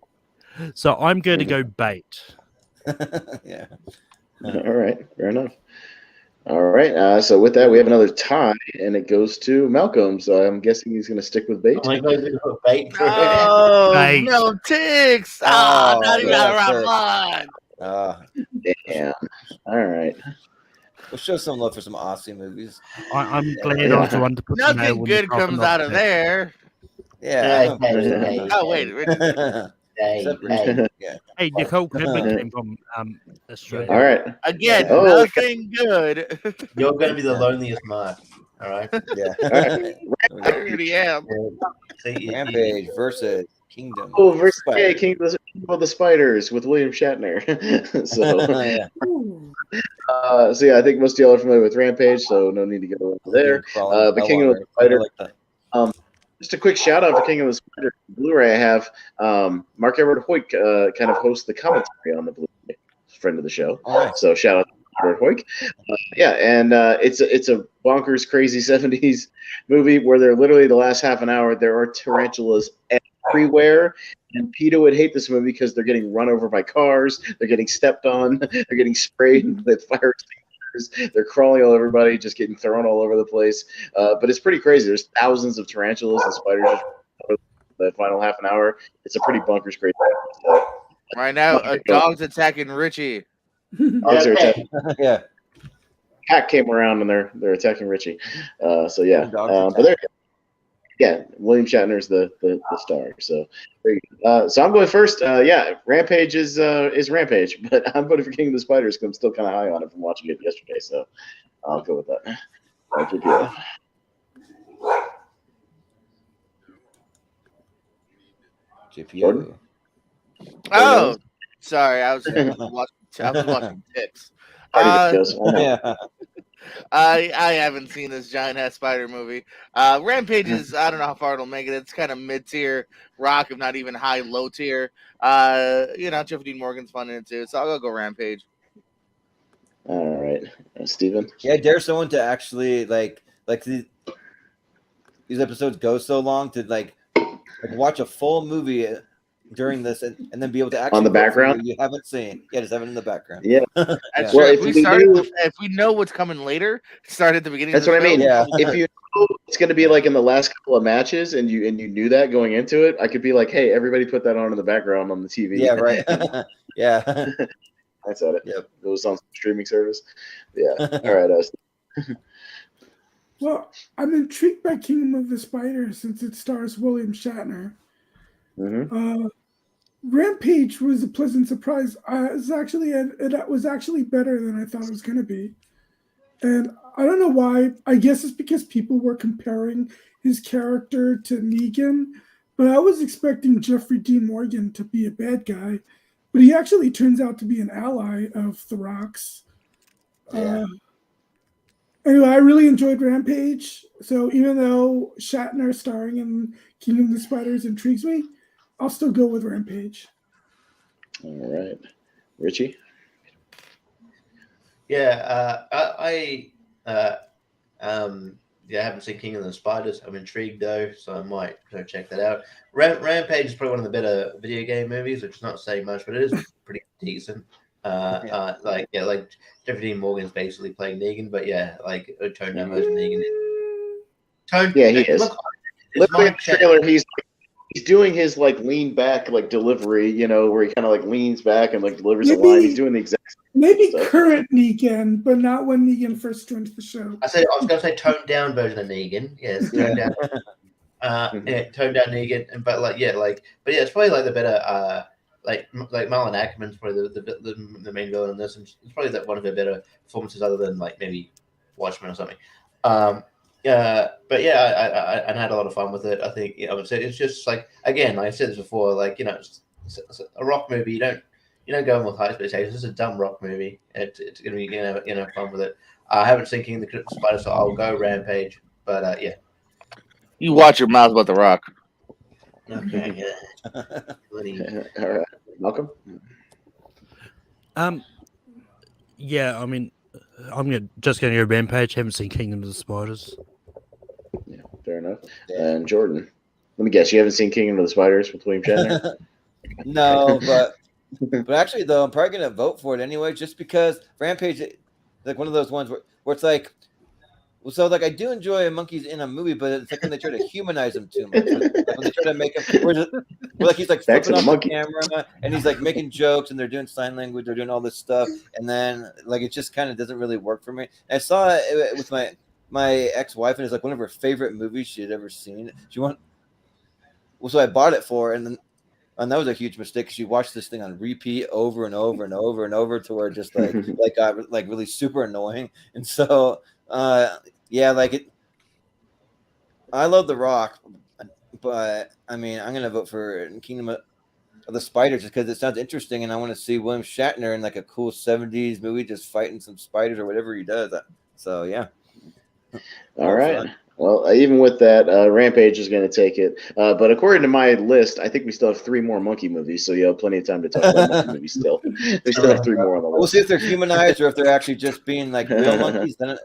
So I'm going to go bait. Yeah. All right, fair enough. All right, so with that, we have another tie, and it goes to Malcolm. So I'm guessing he's going to stick with bait. Oh my God, bait. Oh, Bait. no, Ticks. Oh, Not even yeah, around line. Damn. All right. We'll show some love for some Aussie movies. I'm glad I was the one to put the nail Nothing in good the coffin comes of out of that. there. Yeah. Oh, wait. Yeah. Hey, Nicole Kidman came from Australia. All right. Again, Oh, nothing good. You're going to be the loneliest Mark. All right. Yeah. I already am. Rampage versus Kingdom. Oh, versus Spider. King of the Spiders with William Shatner. Yeah. So yeah, I think most of y'all are familiar with Rampage, so no need to go over there. But King of the Spider. Just a quick shout out for King of the Spider Blu-ray. I have Mark Edward Hoyk kind of hosts the commentary on the Blu-ray, friend of the show. Right. So shout out to Edward Hoyk. And it's a bonkers, crazy 70s movie where they're literally the last half an hour there are tarantulas everywhere. And PETA would hate this movie because they're getting run over by cars, they're getting stepped on, they're getting sprayed with fire extinguishers, they're crawling all over everybody, just getting thrown all over the place. But it's pretty crazy. There's thousands of tarantulas and spiders the final half an hour. It's a pretty bonkers crazy. Right now, a dog's attacking Richie. Dogs are attacking. Yeah. Cat came around and they're attacking Richie. So yeah. Dogs But there. Yeah, William Shatner's the star. So there you go. So I'm going first. Rampage is Rampage, but I'm voting for King of the Spiders because I'm still kind of high on it from watching it yesterday. So I'll go with that. JPO. Oh, sorry. I was watching Ticks. Yeah. I haven't seen this giant ass spider movie. Rampage is, I don't know how far it'll make it. It's kind of mid tier rock, if not even low tier. Jeffrey Dean Morgan's fun in it too, so I'll go Rampage. All right, Steven? Yeah, I dare someone to actually like these episodes go so long to like watch a full movie during this and then be able to actually on the background you haven't seen. Yeah, just have it in the background. Yeah. That's Well, true. If we know what's coming later, start at the beginning. That's what I mean. Yeah. If you know it's going to be like in the last couple of matches, and you knew that going into it, I could be like, "Hey, everybody, put that on in the background on the TV." Yeah, right. Yeah. That's at it. Yep. It was on some streaming service. Yeah. All right. Well, I'm intrigued by Kingdom of the Spider since it stars William Shatner. Mm-hmm. Rampage was a pleasant surprise. It was actually better than I thought it was going to be. And I don't know why. I guess it's because people were comparing his character to Negan, but I was expecting Jeffrey Dean Morgan to be a bad guy, but he actually turns out to be an ally of The Rock's. Yeah. Anyway, I really enjoyed Rampage. So even though Shatner starring in Kingdom of the Spiders intrigues me, I'll still go with Rampage. All right. Richie? Yeah, I haven't seen King of the Spiders. I'm intrigued though, so I might go check that out. Rampage is probably one of the better video game movies, which is not saying much, but it is pretty decent. Like Jeffrey Dean Morgan's basically playing Negan, but toned down version Negan. Yeah, he is. Look at the trailer. He's he's doing his like lean back like delivery, where he kind of like leans back and like delivers a line. He's doing the exact maybe stuff. current Negan, but not when Negan first joined the show. I was going to say toned down version of Negan. Yes, toned down. Toned down Negan, but it's probably like the better. Like Marlon Ackerman's probably the main villain in this, and it's probably one of the better performances other than like maybe Watchmen or something. But yeah, I had a lot of fun with it. I think it's just like, again, like I said this before, it's a rock movie. You don't go in with high expectations. It's a dumb rock movie. It's gonna be fun with it. I haven't seen King of the Crypt Spider, so I'll go Rampage. But yeah, you watch your mouth about the Rock. okay, All right, Malcolm. Yeah, I mean, just going to go Rampage. Haven't seen Kingdom of the Spiders. Yeah, fair enough. And Jordan, let me guess, you haven't seen Kingdom of the Spiders with William Shatner? No, but actually though, I'm probably gonna vote for it anyway, just because Rampage, like one of those ones where it's like, well, so like I do enjoy monkeys in a movie, but it's like when they try to humanize them too much. Like when they try to make him, where like he's like flipping off the camera and he's like making jokes and they're doing sign language, they're doing all this stuff, and then like it just kind of doesn't really work for me. And I saw it with my ex-wife, and it's like one of her favorite movies she had ever seen. So I bought it for her, and that was a huge mistake. She watched this thing on repeat over and over and over and over to where it just like got like really super annoying. And so yeah, like it. I love The Rock, but I mean, I'm gonna vote for Kingdom of the Spiders just because it sounds interesting, and I want to see William Shatner in like a cool '70s movie, just fighting some spiders or whatever he does. So yeah. All right. Well, even with that, Rampage is going to take it. But according to my list, I think we still have 3 more monkey movies, so you have plenty of time to talk about monkey movies still. We still have 3 more on the list. We'll see if they're humanized or if they're actually just being like real monkeys. Then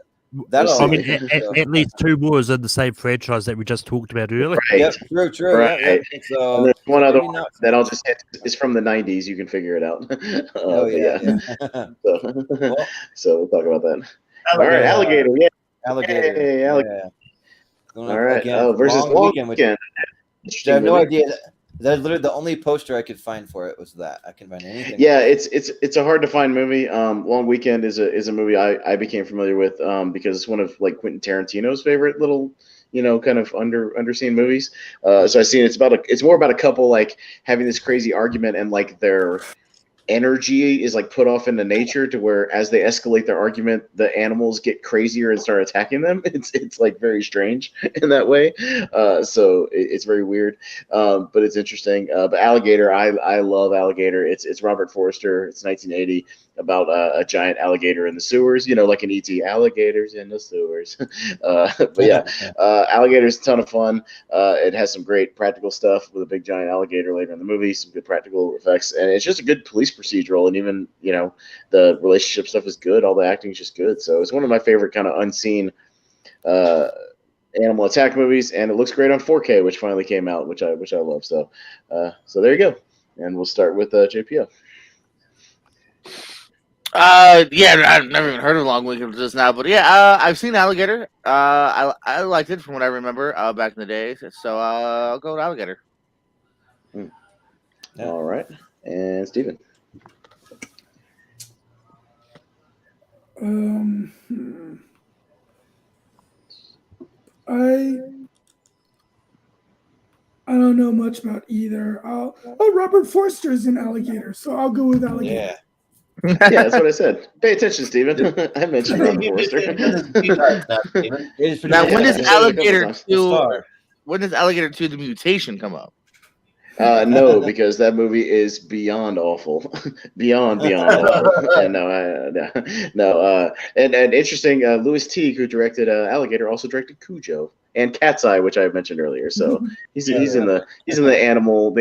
I mean, at least 2 more is in the same franchise that we just talked about earlier. Right. Yep, true. Right. Yeah. So and there's one other one that I'll just hit. It's from the 90s. You can figure it out. Yeah. So we'll talk about that. All right, Alligator. Yeah. Alligator. Hey, Alligator. Yeah. All right. Again, versus Long Weekend. I have no idea. That's literally the only poster I could find for it was that. I couldn't find anything. Yeah, it's a hard to find movie. Long Weekend is a movie I became familiar with because it's one of like Quentin Tarantino's favorite little kind of underseen movies. So I've seen it's more about a couple like having this crazy argument and like their energy is like put off into nature to where as they escalate their argument, the animals get crazier and start attacking them. It's like very strange in that way. So it's very weird, but it's interesting. But Alligator, I love Alligator. It's Robert Forster. It's 1980 about a giant alligator in the sewers. Like an ET, alligators in the sewers. But yeah, Alligator's a ton of fun. It has some great practical stuff with a big giant alligator later in the movie. Some good practical effects, and it's just a good police procedural, and even the relationship stuff is good. All the acting is just good. So it's one of my favorite kind of unseen animal attack movies, and it looks great on 4K, which finally came out, which I love. So there you go, and we'll start with JPO. Yeah, I've never even heard of Long Weekend just now, but yeah, I've seen Alligator. I liked it from what I remember back in the day. So I'll go with Alligator. All right, and Steven. I don't know much about either. Robert Forster is in Alligator, so I'll go with Alligator. Yeah. Yeah, that's what I said. Pay attention, Steven. I mentioned Robert Forster. Now, when does Alligator 2? When does Alligator 2: The Mutation come up? No, because that movie is beyond awful, beyond awful. And no. And interesting. Louis Teague, who directed Alligator, also directed Cujo and Cat's Eye, which I mentioned earlier. So he's in the animal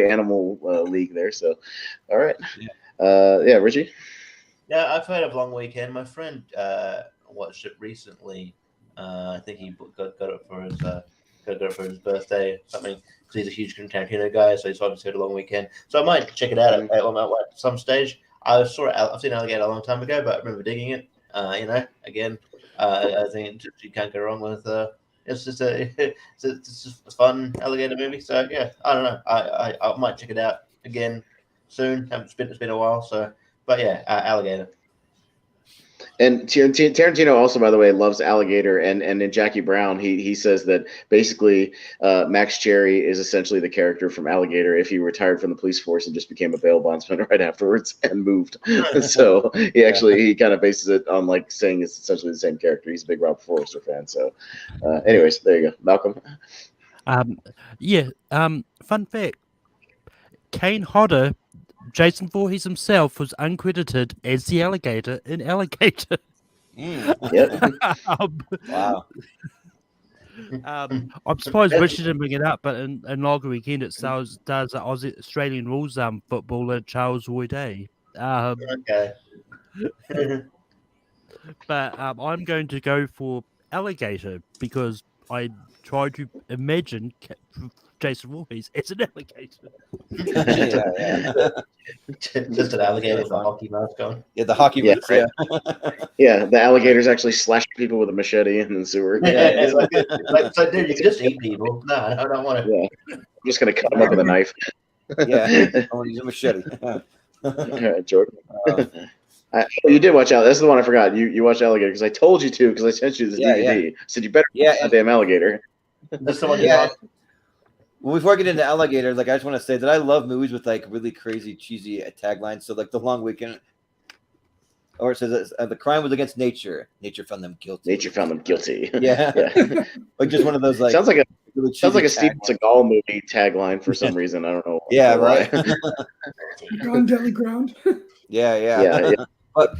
league there. So, all right. Yeah, Richie. Yeah, I've heard of Long Weekend. My friend watched it recently. I think he got it for his birthday or something. So he's a huge Tarantino guy, so he's obviously had a Long Weekend. So I might check it out at some stage. I've seen Alligator a long time ago, but I remember digging it. Again, I think you can't go wrong with It's just a fun alligator movie. So yeah, I don't know. I might check it out again soon. It's been a while. So, but yeah, alligator. And Tarantino also, by the way, loves alligator. And in Jackie Brown, he says that basically Max Cherry is essentially the character from Alligator if he retired from the police force and just became a bail bondsman right afterwards and moved. So he kind of bases it on like saying it's essentially the same character. He's a big Robert Forster fan. So, anyways, there you go, Malcolm. Fun fact: Kane Hodder, Jason Voorhees himself, was uncredited as the alligator in Alligator. Yep. Wow. I'm surprised Richie didn't bring it up, but in Lager Weekend it does Aussie Australian rules footballer Charles Roy Day. Okay. But I'm going to go for alligator because I try to imagine Jason Voorhees as an alligator. Just an alligator with a hockey mask on. Yeah, the hockey boots. Right. Yeah, the alligators actually slash people with a machete in the sewer. It's like, dude, you can just eat people. No, I don't want to. Yeah, I'm just gonna cut them up with a knife. Yeah, I want to use a machete. All right, Jordan. You did watch out. That's the one I forgot. You watched Alligator because I told you to because I sent you this DVD. I said you better watch that damn Alligator. That's the one. Yeah. Well, before I get into Alligator, like I just want to say that I love movies with like really crazy, cheesy taglines. So like The Long Weekend, or it says the crime was against nature. Nature found them guilty. Nature found them guilty. Yeah. Like just one of those like sounds like a really Steven Seagal movie tagline for some reason. I don't know. Yeah, right. Ground jelly ground. Yeah. But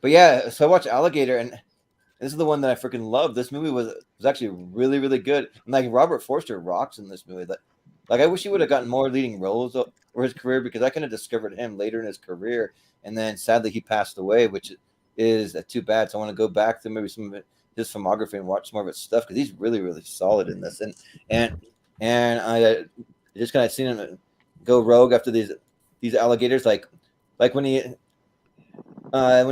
yeah, so I watched Alligator, and this is the one that I freaking love. This movie was actually really, really good. And like Robert Forster rocks in this movie. Like I wish he would have gotten more leading roles for his career because I kind of discovered him later in his career, and then sadly he passed away, which is too bad. So I want to go back to maybe some of his filmography and watch more of his stuff because he's really, really solid in this. And I just kind of seen him go rogue after these alligators, like when he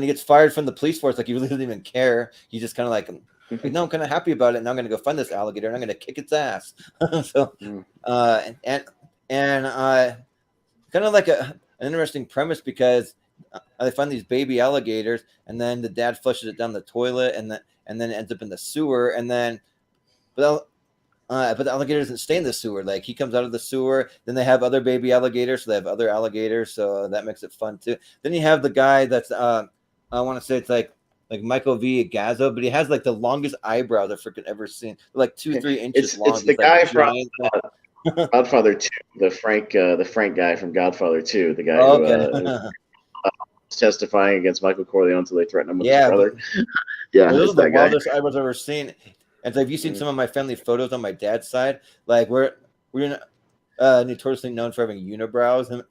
gets fired from the police force, like he really doesn't even care. He's just kind of like, no, I'm kind of happy about it. Now I'm going to go find this alligator and I'm going to kick its ass. So, and kind of like an interesting premise because they find these baby alligators and then the dad flushes it down the toilet and then it ends up in the sewer but the alligator doesn't stay in the sewer. Like he comes out of the sewer, then they have other baby alligators, so they have other alligators, so that makes it fun too. Then you have the guy that's I want to say it's like Michael V. Gazzo, but he has like the longest eyebrows I've freaking ever seen, like 2-3 inches long. It's the guy from Godfather 2, the Frank guy from Godfather 2, the guy who was testifying against Michael Corleone until they threatened him with his brother. Those are the wildest eyebrows I've ever seen. And so have you seen some of my family photos on my dad's side? Like we're notoriously known for having unibrows. And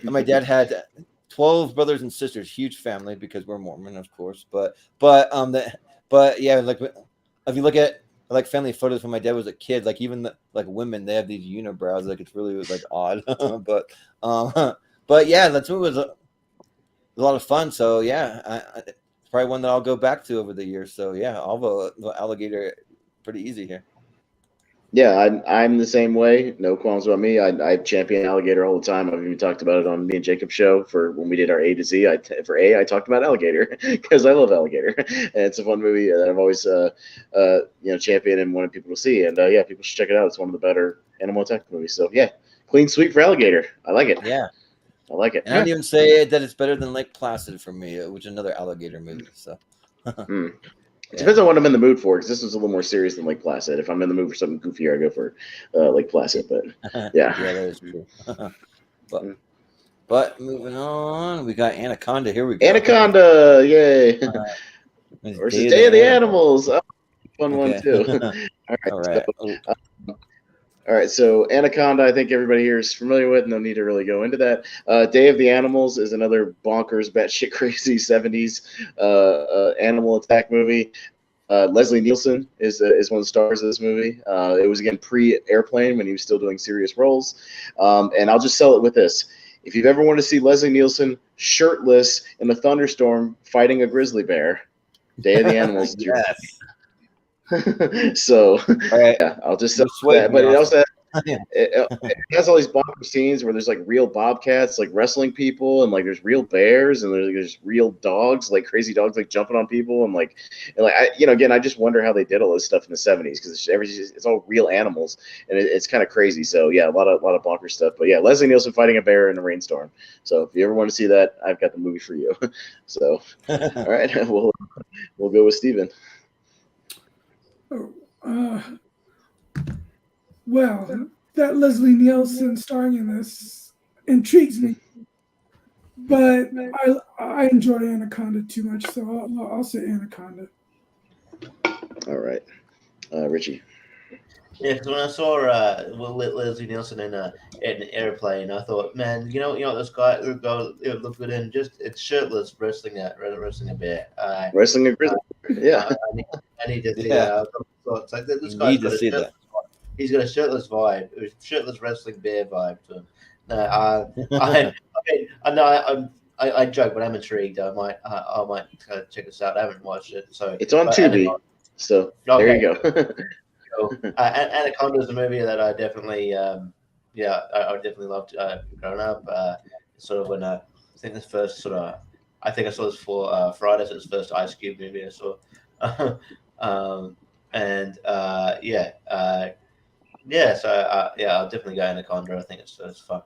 my dad had 12 brothers and sisters, huge family because we're Mormon, of course. But yeah, like if you look at like family photos when my dad was a kid, like even like women, they have these unibrows. Like it's really like odd. but yeah, that movie was a lot of fun. So yeah, probably one that I'll go back to over the years. So yeah, I'll vote Alligator pretty easy here. Yeah, I'm the same way. No qualms about me. I champion Alligator all the time. I've even talked about it on me and Jacob's show for when we did our A to Z. I talked about Alligator because I love Alligator, and it's a fun movie that I've always championed and wanted people to see. And yeah, people should check it out. It's one of the better animal attack movies. So yeah, clean sweep for Alligator. I like it. Yeah. I like it. And I'd even say that it's better than Lake Placid for me, which is another alligator movie. So It depends on what I'm in the mood for, because this was a little more serious than Lake Placid. If I'm in the mood for something goofier, I go for Lake Placid. But yeah, that is true. But moving on, we got Anaconda. Here we go. Anaconda, yay! Versus Day of the Animals. Oh, fun one too. All right. All right, so Anaconda, I think everybody here is familiar with. No need to really go into that. Day of the Animals is another bonkers, batshit crazy 70s animal attack movie. Leslie Nielsen is one of the stars of this movie. It was, again, pre-Airplane when he was still doing serious roles. And I'll just sell it with this. If you've ever wanted to see Leslie Nielsen shirtless in a thunderstorm fighting a grizzly bear, Day of the Animals. Yes. So All right. yeah, I'll just You say swayed that. me, But it also Austin. it has all these bonker scenes where there's like real bobcats like wrestling people, and like there's real bears, and there's real dogs, like crazy dogs, like jumping on people, and like again, I just wonder how they did all this stuff in the '70s because it's all real animals, and it's kind of crazy. So yeah, a lot of bonker stuff. But yeah, Leslie Nielsen fighting a bear in a rainstorm. So if you ever want to see that, I've got the movie for you. So all right, we'll go with Steven. Oh, well, that Leslie Nielsen starring in this intrigues me, but I enjoy Anaconda too much, so I'll say Anaconda. All right, Richie. Yeah, because when I saw Leslie Nielsen in an airplane, I thought, man, this guy would look good in it's shirtless wrestling a bear. Wrestling a grizzly. Yeah. I need to see Yeah. that. It's like this You guy's need got to a see shirtless vibe. He's got a shirtless vibe, a shirtless wrestling bear vibe to him. No, I joke, but I'm intrigued. I might check this out. I haven't watched it, so It's on Tubi. So there you go. Anaconda is a movie that I definitely, I definitely loved growing up. Sort of when I think this first I think I saw this for Fridays. It was the first Ice Cube movie I saw, So I'll definitely go Anaconda. I think it's fun.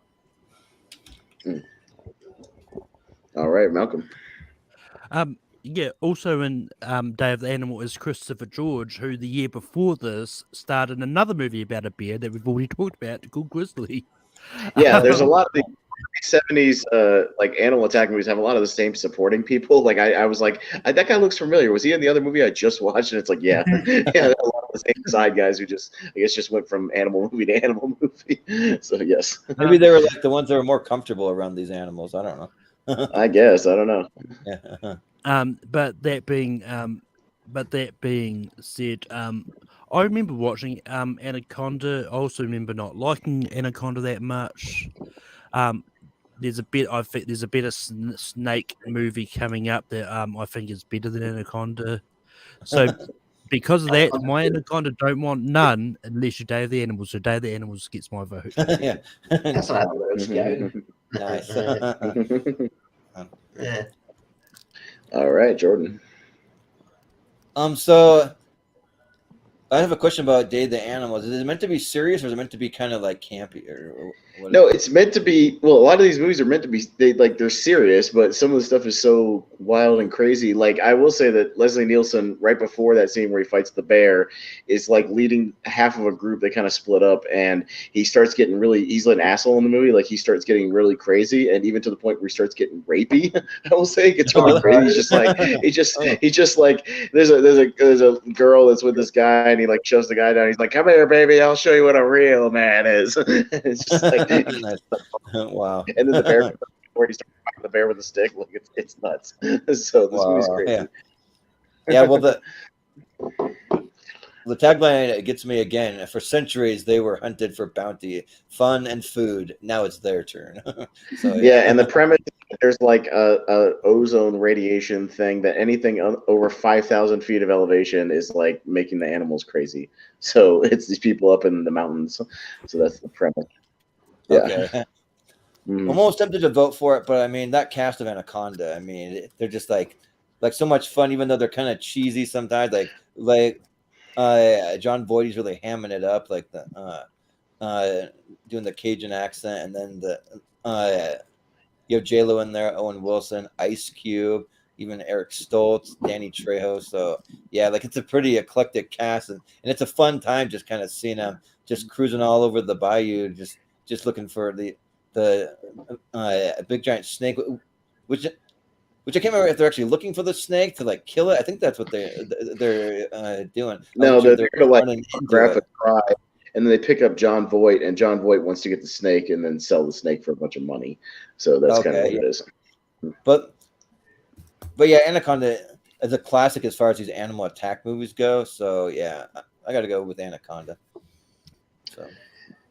All right, Malcolm. Yeah, also in Day of the Animal is Christopher George, who the year before this starred in another movie about a bear that we've already talked about called Grizzly. Yeah, there's a lot of the 70s like animal attack movies have a lot of the same supporting people. Like I was like, that guy looks familiar. Was he in the other movie I just watched? And it's like, yeah, yeah, a lot of the same side guys who just went from animal movie to animal movie. So yes, Maybe they were like the ones that were more comfortable around these animals. I don't know. I guess I don't know. Yeah. But that being said, I remember watching Anaconda. I also remember not liking Anaconda that much. There's a better snake movie coming up that I think is better than Anaconda. So because of that, my Anaconda don't want none unless you Day of the Animals. So Day of the Animals gets my vote. Yeah. That's not how it works, go. Nice. Yeah. All right, Jordan. So I have a question about Day of the Animals. Is it meant to be serious, or is it meant to be kind of like campy, or what? No, it's meant to be. Well, a lot of these movies are meant to be. They're serious, but some of the stuff is so wild and crazy. Like I will say that Leslie Nielsen, right before that scene where he fights the bear, is like leading half of a group. They kind of split up, and he starts getting really. He's an asshole in the movie. Like he starts getting really crazy, and even to the point where he starts getting rapey. I will say, it gets really crazy. He's just like he just like there's a girl that's with this guy, and he like shoves the guy down. He's like, "Come here, baby. I'll show you what a real man is." It's just like. Nice. Wow. And then the bear, where he starts fighting the bear with a stick, like it's nuts. So this movie's crazy. Yeah. Well, the tagline gets me again. For centuries, they were hunted for bounty, fun, and food. Now it's their turn. So yeah, and the premise, there's like a ozone radiation thing that anything over 5,000 feet of elevation is like making the animals crazy. So it's these people up in the mountains. So that's the premise. Yeah. Okay. I'm almost tempted to vote for it, but I mean that cast of Anaconda. I mean, they're just like so much fun, even though they're kind of cheesy sometimes. Like John Voight's really hamming it up, like doing the Cajun accent, and then you have J-Lo in there, Owen Wilson, Ice Cube, even Eric Stoltz, Danny Trejo. So yeah, like it's a pretty eclectic cast, and it's a fun time just kind of seeing them just cruising all over the bayou, just looking for the big giant snake, which I can't remember if they're actually looking for the snake to like kill it. I think that's what they're doing. No, they're gonna like grab a it. cry, and then they pick up John Voight, and John Voight wants to get the snake and then sell the snake for a bunch of money. So that's kind of what it is. But yeah, Anaconda is a classic as far as these animal attack movies go. So yeah, I got to go with Anaconda. So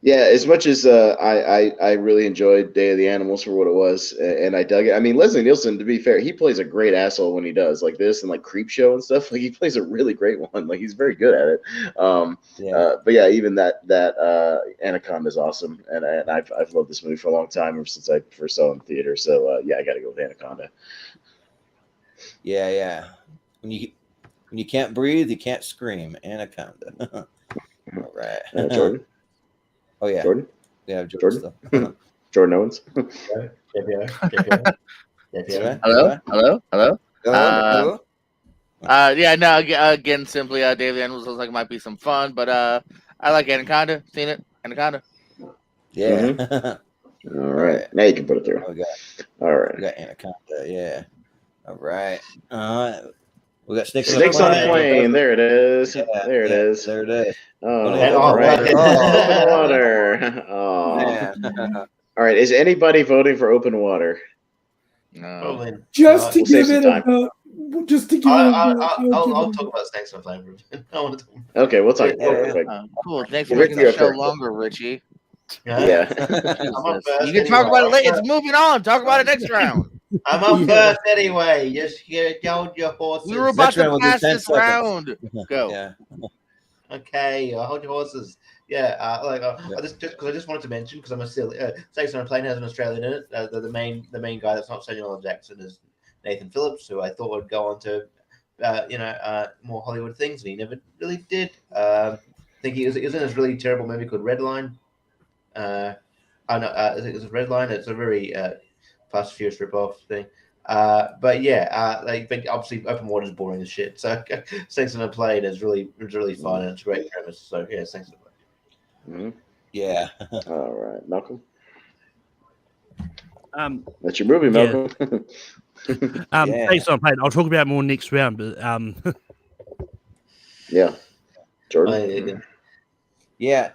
Yeah, as much as I really enjoyed Day of the Animals for what it was, and I dug it. I mean, Leslie Nielsen, to be fair, he plays a great asshole when he does like this and like Creep Show and stuff. Like he plays a really great one. Like he's very good at it. But yeah, even that Anaconda is awesome, and I've loved this movie for a long time ever since I first saw it in theater. So yeah, I got to go with Anaconda. Yeah. When you can't breathe, you can't scream. Anaconda. All right. Jordan. Oh yeah, Jordan. Yeah, Jordan. Jordan Owens. Hello. Hello. Yeah, no. Again, simply, Day of the Animals looks like it might be some fun, but I like Anaconda. Seen it, Anaconda. Yeah. All right, now you can put it through. All right, we got Anaconda. Yeah. All right. We got Snakes on a Plane. There it is. There it is. There it is. All right. Open Water. Oh. Man. All right. Is anybody voting for Open Water? No. Just to give it a vote. Just to give it a vote. I'll talk about Snakes on a Plane. Okay, we'll talk. Cool. Thanks for making the show longer, Richie. Yeah. You can talk about it later. It's moving on. Talk about it next round. I'm up first anyway. Just hold your horses. We were about to pass this round. Go. Yeah. Okay, hold your horses. Yeah, I just wanted to mention because I'm a silly. Snakes on a Plane has an Australian in it. The main guy that's not Samuel L. Jackson is Nathan Phillips, who I thought would go on to, more Hollywood things, and he never really did. I think he was in this really terrible movie called Redline. I think it's Redline. It's a very Fast and Furious rip-off thing. But yeah, but obviously Open Water is boring as shit. So Snakes on a Plane is really fun and it's a great premise. So yeah, Snakes on a Plane. Yeah. All right, Malcolm. That's your movie, Malcolm. Snakes on a Plane. I'll talk about more next round, but yeah, Jordan. Yeah.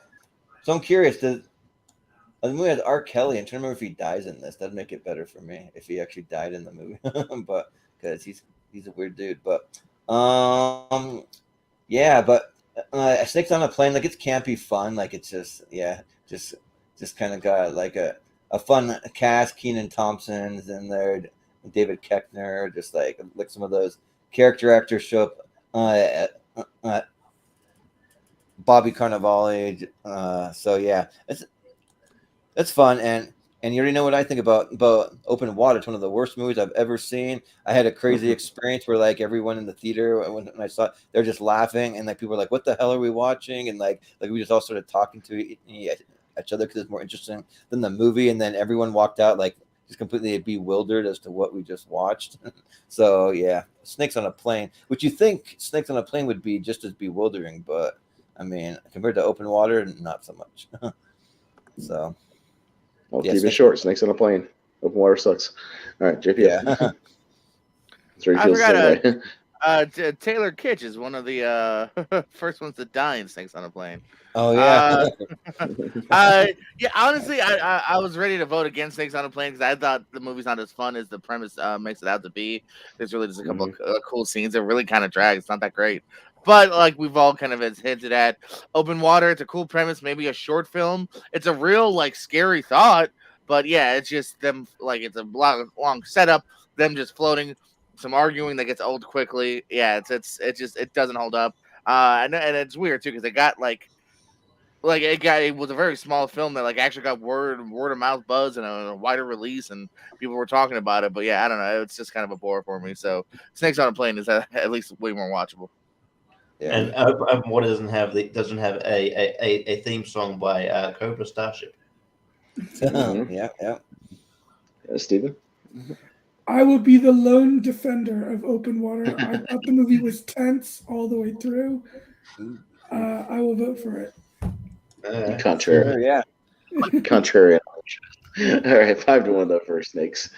So I'm curious. The movie has R. Kelly. I'm trying to remember if he dies in this. That'd make it better for me if he actually died in the movie, but because he's a weird dude. But yeah. But Snakes on a Plane, like it's campy fun. Like it's just just kind of got like a fun cast. Kenan Thompson's in there, David Koechner, just like some of those character actors show up. Bobby Cannavale. So yeah, it's fun, and you already know what I think about Open Water. It's one of the worst movies I've ever seen. I had a crazy experience where like everyone in the theater when I saw it, they're just laughing, and like people were like, "What the hell are we watching?" And like we just all started talking to each other because it's more interesting than the movie. And then everyone walked out like just completely bewildered as to what we just watched. So yeah, Snakes on a Plane, which you think Snakes on a Plane would be just as bewildering, but I mean compared to Open Water, not so much. So. I'll keep it short. Snakes on a Plane. Open Water sucks. All right, JP. Yeah. I forgot Taylor Kitsch is one of the first ones to die in Snakes on a Plane. Oh yeah. Yeah. Honestly, I was ready to vote against Snakes on a Plane because I thought the movie's not as fun as the premise makes it out to be. There's really just a couple of cool scenes that really kind of drag. It's not that great. But like we've all kind of hinted at, Open Water, it's a cool premise, maybe a short film. It's a real like scary thought, but yeah, it's just them like it's a long setup, them just floating, some arguing that gets old quickly. Yeah, it doesn't hold up. And it's weird too because it got it was a very small film that like actually got word of mouth buzz and a wider release and people were talking about it. But yeah, I don't know, it's just kind of a bore for me. So Snakes on a Plane is at least way more watchable. Yeah. And Open Water doesn't have a theme song by Cobra Starship. Yeah. Stephen? I will be the lone defender of Open Water. I thought the movie was tense all the way through. I will vote for it. Contrary. Yeah. Contrary. All right, 5-1 though for Snakes.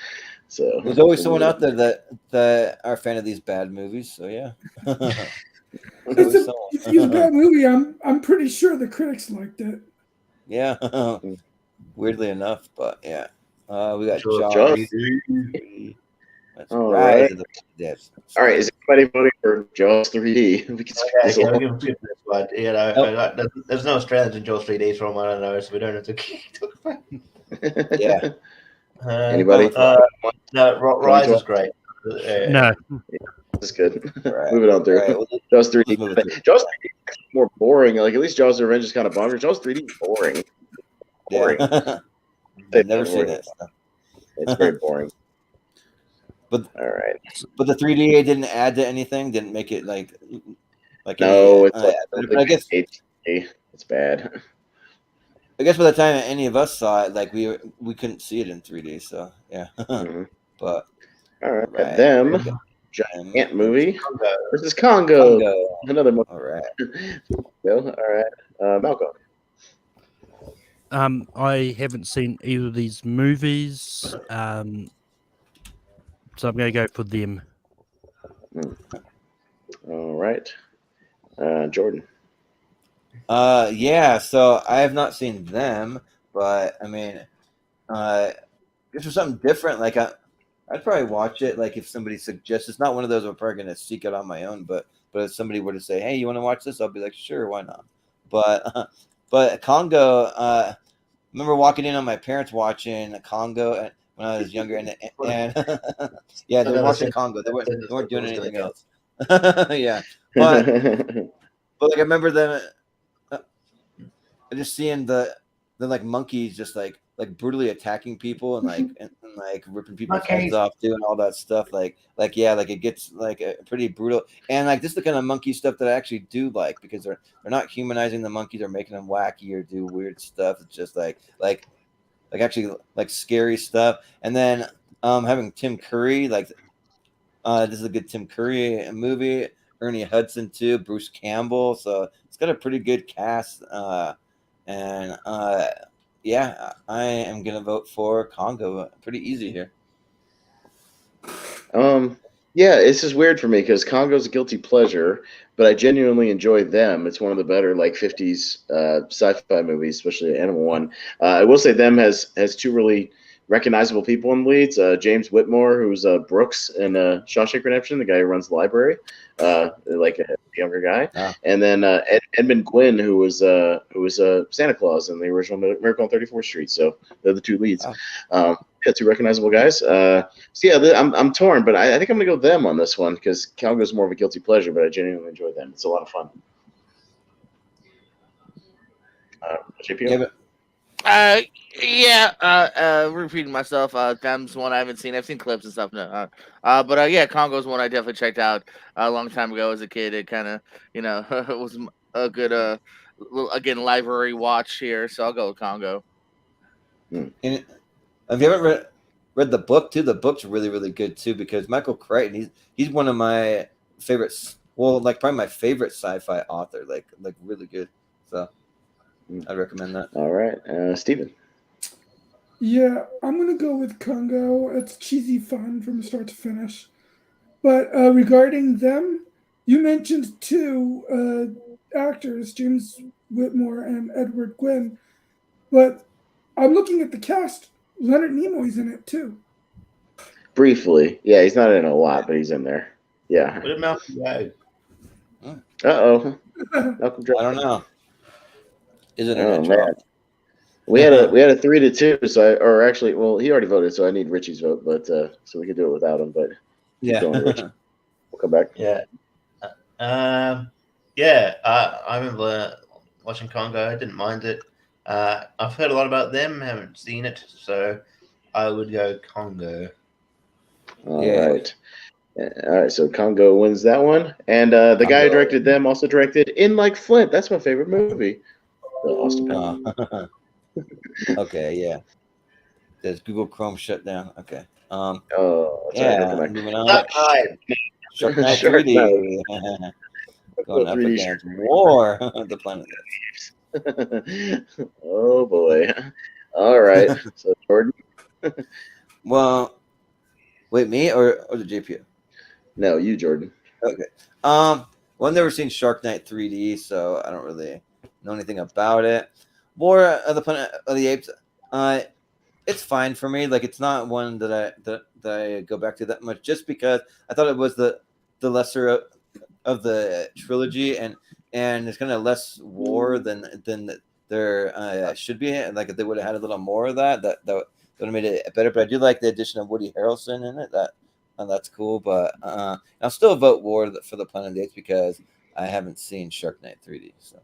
So there's always someone out there that are a fan of these bad movies. So yeah. It's a bad movie. I'm pretty sure the critics liked it. Yeah. Weirdly enough, but yeah. We got John. That's All Rise right. of the Dead. All right, is anybody voting for Jaws 3D? We can skip this Yeah, along. give this one. You know, Nope. there's no Australians in Jaws 3D from what I know, so we don't have to talk about it. Yeah. Anybody? No, Rise 2012? is great. No. This is good. Right. Moving on through. Right. Well, Jaws 3D. let's move it through. Jaws 3D is more boring. Like, at least Jaws Revenge is kind of bombing. Jaws 3D is boring. Boring. Yeah. I've never seen it. So. It's very boring. But all right. But the 3D didn't add to anything. Didn't make it like no. It's I guess it's bad. I guess by the time any of us saw it, like we couldn't see it in 3D. So yeah. Mm-hmm. But all right. Them giant movie versus Congo. Another movie. All right. All right. Malcolm. I haven't seen either of these movies, so I'm going to go for them. All right, Jordan. Yeah. So I have not seen them, but I mean, this was something different. Like I'd probably watch it. Like if somebody suggests, it's not one of those I'm probably going to seek it on my own. But if somebody were to say, "Hey, you want to watch this?" I'll be like, "Sure, why not?" But Congo. I remember walking in on my parents watching Congo when I was younger, and yeah, they were watching Congo. They weren't doing anything else. Yeah, but like I remember them just seeing the like monkeys just like brutally attacking people and like ripping people's heads off, doing all that stuff. Like yeah, like it gets like pretty brutal. And like this is the kind of monkey stuff that I actually do like, because they're not humanizing the monkeys or making them wacky or do weird stuff. It's just like actually like scary stuff. And then having Tim Curry, like this is a good Tim Curry movie. Ernie Hudson too, Bruce Campbell. So it's got a pretty good cast. Yeah, I am gonna vote for Congo. Pretty easy here. Yeah, it's just weird for me because Congo's a guilty pleasure, but I genuinely enjoy them. It's one of the better like 50s sci-fi movies, especially the animal one. I will say them has two really recognizable people in the leads. James Whitmore, who's Brooks in Shawshank Redemption, the guy who runs the library, like a younger guy, and then Edmund Gwynn, who was Santa Claus in the original Miracle on 34th Street. So they're the two leads. Yeah, two recognizable guys. So yeah, I'm torn, but I think I'm gonna go them on this one because Congo's more of a guilty pleasure, but I genuinely enjoy them. It's a lot of fun. JP? Repeating myself. Them's one I haven't seen. I've seen clips and stuff. No, but yeah, Congo's one I definitely checked out a long time ago as a kid. It kind of, was a good again library watch here. So I'll go with Congo. And if you haven't read the book too, the book's really, really good too, because Michael Crichton, he's one of my favorites. Well, like probably my favorite sci-fi author. Like really good. So I'd recommend that. All right, Steven. Yeah, I'm going to go with Congo. It's cheesy fun from start to finish. But regarding them, you mentioned two actors, James Whitmore and Edward Gwynn. But I'm looking at the cast. Leonard Nimoy's in it too. Briefly. Yeah, he's not in a lot, but he's in there. Yeah. What did Malcolm go? Uh-oh. Malcolm I don't know. Is it a man. We had a 3-2, he already voted, so I need Richie's vote, but so we could do it without him, but yeah. We'll come back. Yeah. I remember watching Congo. I didn't mind it. I've heard a lot about them, haven't seen it, so I would go Congo. All right. All right, so Congo wins that one. And the guy who directed them also directed In Like Flint. That's my favorite movie. Austin. Okay, yeah. Does Google Chrome shut down? Okay. Yeah. Right, moving on. Shark Night 3D. Going up against War of the Planet of the Apes. Oh boy. All right. So Jordan. Well, wait, me or the JPO? No, you, Jordan. Okay. Well, I've never seen Shark Night 3D, so I don't really know anything about it. War of the Planet of the Apes. it's fine for me. Like it's not one that I go back to that much, just because I thought it was the lesser of the trilogy, and there's kind of less war than there should be. And like if they would have had a little more of that would have made it better. But I do like the addition of Woody Harrelson in it. That's cool. But I'll still vote War for the Planet of the Apes because I haven't seen Shark Night 3D. So.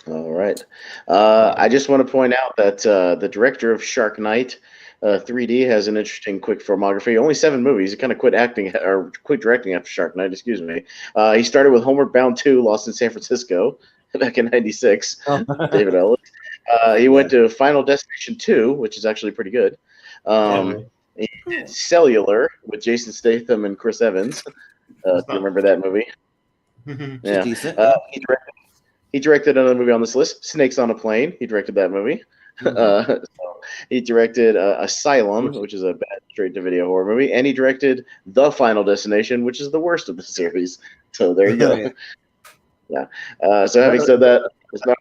All right. I just want to point out that the director of Shark Night 3D has an interesting quick filmography. Only 7 movies. He kind of quit directing after Shark Night. Excuse me. He started with Homeward Bound 2, Lost in San Francisco, back in '96. David Ellis. He went to Final Destination 2, which is actually pretty good. He did Cellular with Jason Statham and Chris Evans. Do you remember that movie? Yeah. Decent. He directed another movie on this list, Snakes on a Plane. He directed that movie. So he directed Asylum, which is a bad straight-to-video horror movie, and he directed The Final Destination, which is the worst of the series. So there you go. Yeah. So having said that, it's not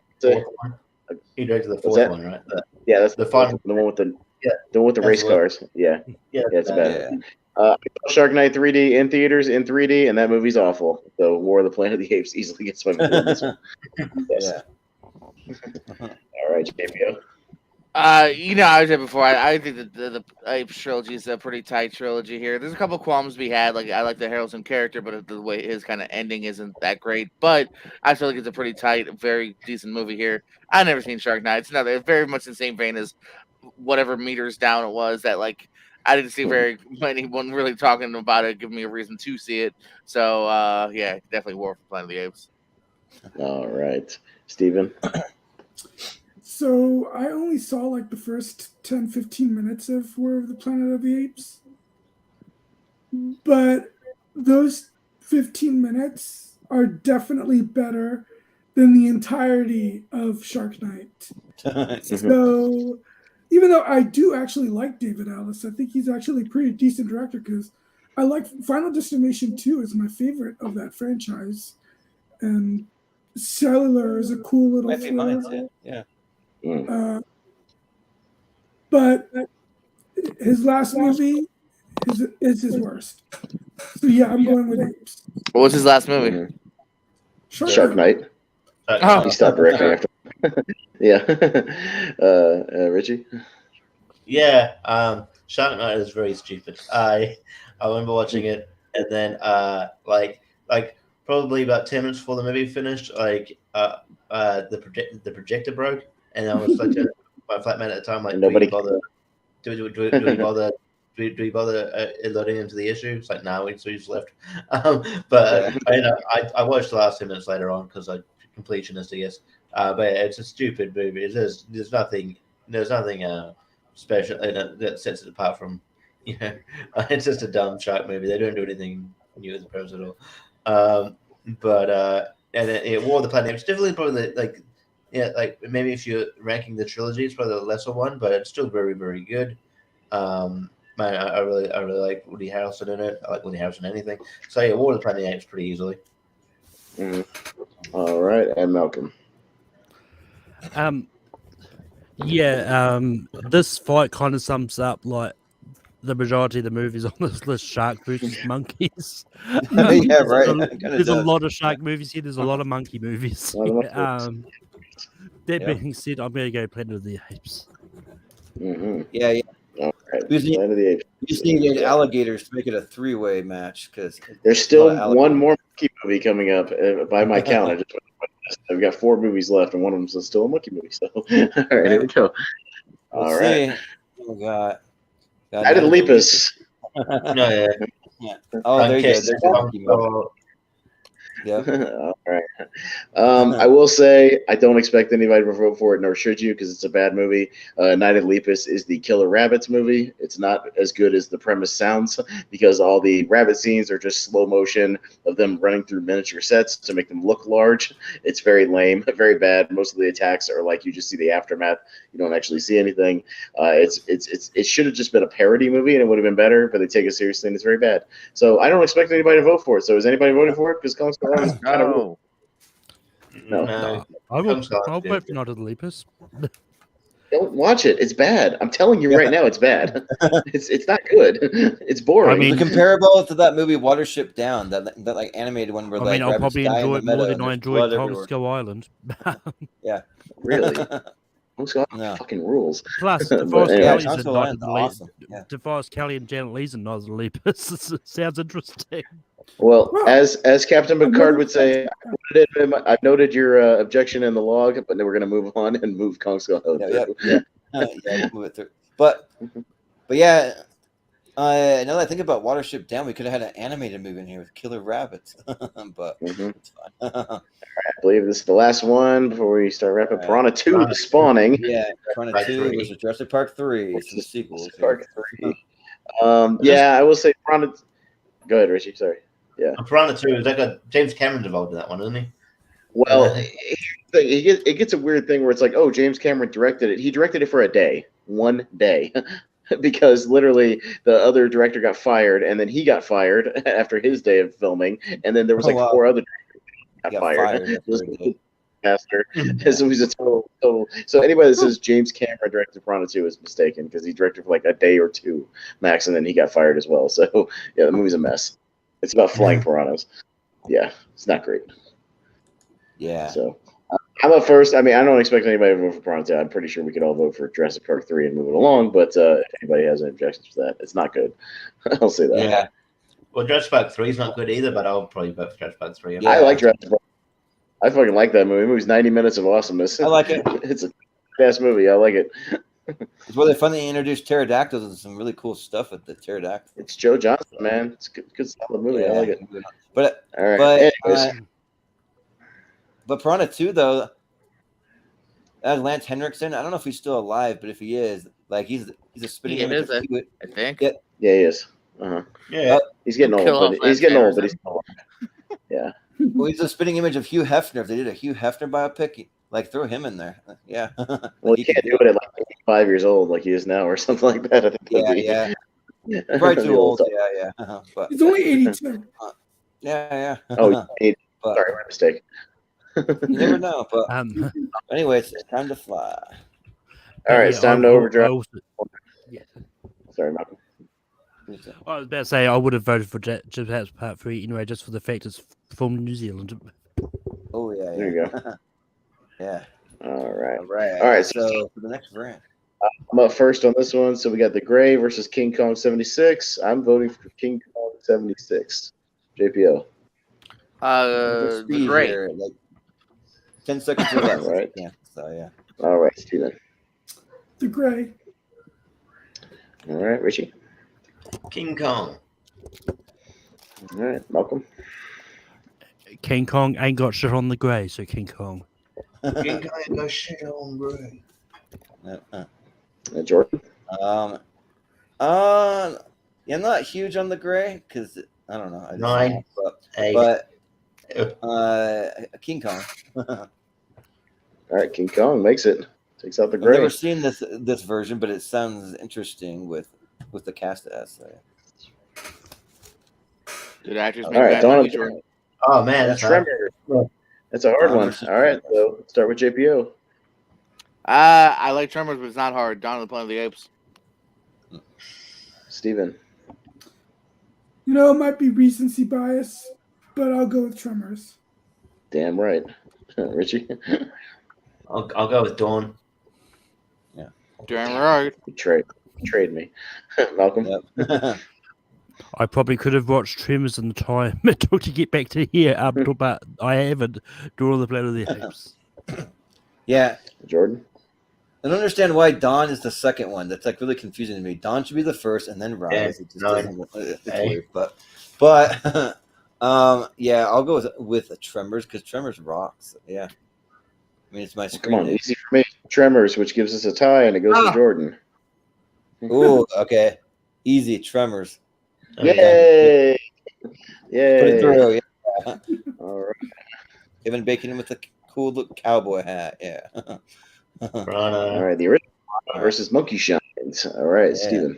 he directed the fourth one, right? Yeah, that's the final, the one with the race cars. Yeah, it's bad. Shark Night 3D in theaters in 3D, and that movie's awful. So War of the Planet of the Apes easily gets my movie on this one. Yes. All right, JPO. I was there before. I think that the Apes trilogy is a pretty tight trilogy here. There's a couple qualms we had. Like I like the Harrelson character, but the way his kind of ending isn't that great. But I feel like it's a pretty tight, very decent movie here. I've never seen Shark Night. It's very much in the same vein as whatever meters down it was. That like I didn't see anyone really talking about it, giving me a reason to see it. So yeah, definitely War for Planet of the Apes. All right, Steven. So I only saw like the first 10, 15 minutes of War of the Planet of the Apes. But those 15 minutes are definitely better than the entirety of Shark Night. So even though I do actually like David Ellis, I think he's actually a pretty decent director because I like Final Destination 2 is my favorite of that franchise. And Cellular is a cool little thriller. Yeah. But his last movie is his worst. So yeah, I'm going with Apes. What was his last movie? Shark Night. He stopped directing after. Yeah. Richie? Yeah. Shoutout Night is very stupid. I remember watching it, and then like probably about 10 minutes before the movie finished, the projector broke, and I was like, my flatmate at the time, like, nobody do we bother alerting him to the issue? It's like, no, so he's left. But I watched the last 10 minutes later on because I completionist, I guess. But it's a stupid movie. There's nothing special that sets it apart from, it's just a dumb shark movie. They don't do anything new as a premise at all. War of the Planet of the Apes definitely probably like maybe if you're ranking the trilogy, it's probably the lesser one, but it's still very, very good. Man, I really like Woody Harrelson in it. I like Woody Harrelson in anything. So yeah, War of the Planet of the Apes pretty easily. All right, and Malcolm. This fight kind of sums up like the majority of the movies on this list: shark versus monkeys. Yeah, right. There's a lot of shark movies here. There's a lot of monkey movies. That being said, I'm going to go Planet of the Apes. Yeah. All right. Planet of the Apes. You just need alligators to make it a 3-way match because there's still one more monkey movie coming up. By my count, I've got 4 movies left, and one of them is still a monkey movie. So, all right, here we go. All right. Oh God. United Lepus. No, yeah. Oh, there you go. There's a monkey movie. Yeah. All right. I will say I don't expect anybody to vote for it, nor should you, because it's a bad movie. Night at Lepus is the Killer Rabbits movie. It's not as good as the premise sounds because all the rabbit scenes are just slow motion of them running through miniature sets to make them look large. It's very lame, very bad. Most of the attacks are like you just see the aftermath. You don't actually see anything. It should have just been a parody movie and it would have been better, but they take it seriously and it's very bad. So I don't expect anybody to vote for it. So is anybody voting for it? Because No. No. I'll vote for Night of the Lepus. Don't watch it. It's bad. I'm telling you right now, it's bad. It's not good. It's boring. I mean- The comparable to that movie Watership Down, that like animated one where I like mean, I'll rabbits probably die in enjoy the it meadow more and than I there's enjoyed blood Kong everywhere. Skull Island. Yeah. Really? Most No. fucking rules. Plus, But DeForest anyway. Kelly's Kong Skull not Island's the lead. awesome. Yeah. DeForest Kelly and Janet Leigh's not the lead. Sounds interesting. Well, Well, as Captain I've Picard never would say, I've noted your objection in the log, but then we're going to move on and move Kong Skull Island Yeah, through. yeah, we'll move it through. But yeah, now that I think about Watership Down, we could have had an animated movie in here with killer rabbits. But Mhm. it's fine. I believe this is the last one before we start wrapping. Alright. Piranha 2 Piranha is spawning. Yeah, Piranha Part 2 three. versus Jurassic Park 3. Which Some is sequels. Park here. 3. Yeah, I will say Piranha. Go ahead, Richie. Sorry. Yeah. Piranha 2 is like James Cameron's involved in that one, isn't he? Well, it gets a weird thing where it's like, oh, James Cameron directed it. He directed it for a day, one day, because literally the other director got fired, and then he got fired after his day of filming, and then there was Oh, like wow. 4 other directors that Got got fired. fired It was after a a day. disaster. So it was a total. So anybody that says James Cameron directed Piranha 2 is mistaken because he directed for like a day or 2 max, and then he got fired as well. So yeah, the movie's a mess. It's about flying piranhas. Yeah, it's not great. Yeah. So I'm up first. I mean, I don't expect anybody to vote for Piranha 2. I'm pretty sure we could all vote for Jurassic Park 3 and move it along. But if anybody has any objections to that, it's not good. I'll say that. Yeah. Well, Jurassic Park 3 is not good either, but I'll probably vote for Jurassic Park 3. Yeah. I like Jurassic Park. I fucking like that movie. The movie's 90 minutes of awesomeness. I like it. It's a fast movie. I like it. It's really fun that they introduced pterodactyls and some really cool stuff with the pterodactyls. It's Joe Johnson, man. It's a good solid movie. I like it. But All right. but Anyways, but Piranha 2 though, as Lance Henriksen, I don't know if he's still alive, but if he is, like he's a spitting He image is, of Hugh- I think. Yeah. yeah, he is. Uh-huh. Yeah. He's getting Kill old, off but he's Lance getting old, but he's Henriksen. still alive. Yeah. Well, he's a spitting image of Hugh Hefner. If they did a Hugh Hefner biopic, like throw him in there. Yeah. Well, he can't do it at like 5 years old, like he is now, or something like that. I think that'd be- Yeah. Yeah. Probably The too old. stuff. Yeah. But He's only 82. yeah. Oh, But sorry, my mistake. you never know. But Um, anyways, it's time to fly. All right, it's time to overdrive. Yeah. Sorry, Malcolm. I was about to say I would have voted for Jurassic Part 3 anyway, just for the fact it's from New Zealand. Oh yeah. There you go. Yeah. All right. All right. All right, So for the next round. I'm up first on this one. So we got the Gray versus King Kong 76. I'm voting for King Kong 76. JPO. The Speed great. here, like 10 seconds or less. Right. Yeah. So yeah. All right, Steven. The Gray. All right, Richie. King Kong. All right, Malcolm. King Kong ain't got shit on the Grey, so King Kong. King Kong ain't got shit on Gray. Jordan. Yeah, I'm not huge on the Gray because I don't know. I just 9, 8. but King Kong. All right, King Kong makes it. Takes out the I've Gray. never seen this version, but it sounds interesting with the cast it has. So, yeah. Good actors All make right, bad Donna. movies, Jordan. Oh man, that's hard. Tremors. That's a hard one. All right, so let's start with JPO. I like Tremors, but it's not hard. Dawn of the Planet of the Apes. Steven. You know, it might be recency bias, but I'll go with Tremors. Damn right. Richie. I'll go with Dawn. Damn right. Trade me. Malcolm. Yep. I probably could have watched Tremors in the time it took to get back to here, but I haven't. Dawn of the Planet of the Apes. Yeah. Jordan. I don't understand why Dawn is the second one. That's like really confusing to me. Dawn should be the first, and then Rise. Yeah, It just 9, doesn't. It's 8. weird, but yeah, I'll go with Tremors because Tremors rocks. Yeah, I mean it's my screen. Come on, name. easy for me. Tremors, which gives us a tie, and it goes to Jordan. Ooh, okay, easy Tremors. Yay! Yay! Put it through. Yeah. All right. Kevin Bacon with a cool look cowboy hat. Yeah. All Piranha. right. The original versus Monkey Shines. All right, Yeah.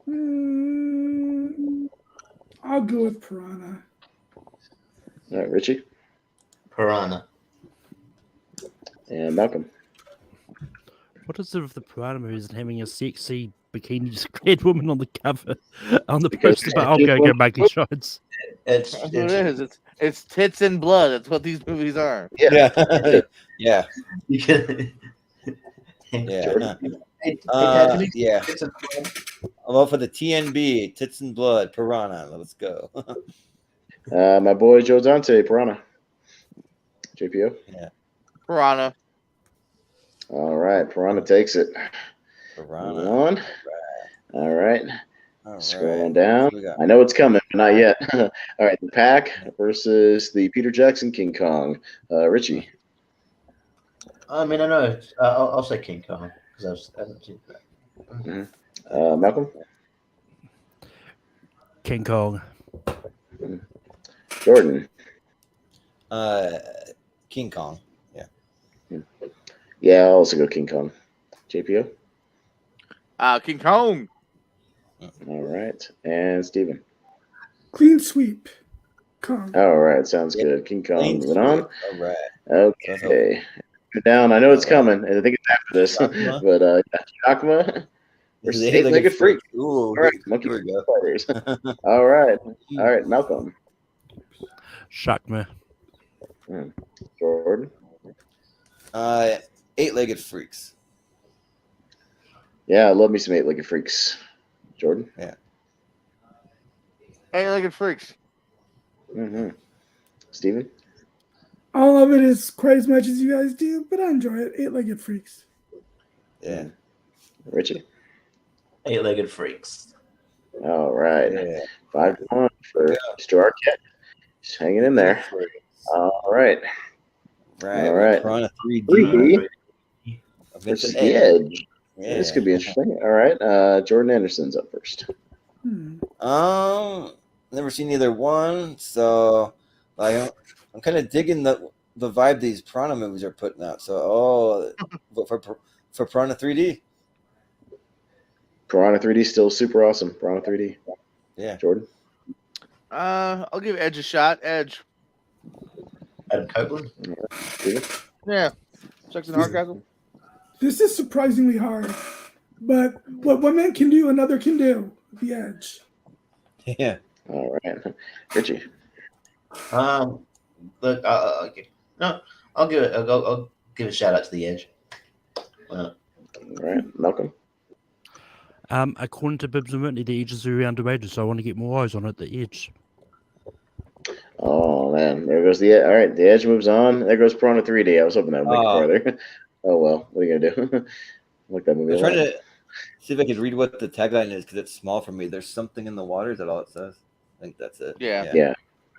Steven. I'll go with Piranha. All right, Richie. Piranha. And Malcolm. What is it with the Piranha movies and having a sexy bikini-clad woman on the cover on the Because poster? But I'll go making shots. It's That's what it is. It's tits and blood. That's what these movies are. Yeah. Yeah. you can. Yeah. Hey, Dad, can you- Yeah. it's a- I'm all for the TNB, Tits and Blood, Piranha. Let's go. My boy Joe Dante, Piranha. JPO. Piranha. All right, Piranha takes it. Piranha. Moving on. All right. All Scrolling right. down. So we got- I know it's coming, but not yet. All right, the Pack versus the Peter Jackson King Kong. Richie. I mean, I know. I'll say King Kong because I haven't seen that. Malcolm. King Kong. Jordan. King Kong. Yeah, I'll also go King Kong. JPO. King Kong. All right, and Steven. Clean sweep. Kong. All right, sounds good. King Kong. Clean Moving on. sweep. All right. Okay. Down. I know it's coming, and I think it's after this. Shakma? But Shakma versus The Eight-Legged Freak. Ooh, All right, Monkey here we go. Fighters. All right, Malcolm. Shakma. Jordan. Eight-Legged Freaks. Yeah, I love me some Eight-Legged Freaks. Jordan. Eight-legged freaks. Mm-hmm. Steven. All of it is quite as much as you guys do, but I enjoy it. Eight-legged freaks. Yeah. Richie. Eight-legged freaks. All right. Yeah. 5-1 for Mr. Arquette. Just hanging in there. All right. Right. All right. Piranha 3D. 3D Against versus the the Edge. Yeah. This could be interesting. All right. Jordan Anderson's up first. Never seen either one, so like I'm kind of digging the vibe these Piranha movies are putting out. So but for Piranha 3D. Piranha 3D still super awesome. Piranha 3D. Yeah. Jordan. I'll give Edge a shot. Edge. Adam Copeland. Steven. Yeah. Jackson Hardcastle. This is surprisingly hard, but what one man can do, another can do. The Edge. Yeah. All right. Richie. Look, okay. No, I'll give it. I'll give a shout out to the Edge. All right. Malcolm. According to Bibbs and Whitney, the Edge is very underrated, so I want to get more eyes on it. The Edge. Oh man, there goes the. All right, the Edge moves on. There goes Piranha 3D. I was hoping that would make it farther. Oh well, what are you gonna do? Like that movie. I'm trying to see if I could read what the tagline is because it's small for me. There's something in the water. Is that all it says? I think that's it. Yeah. Yeah.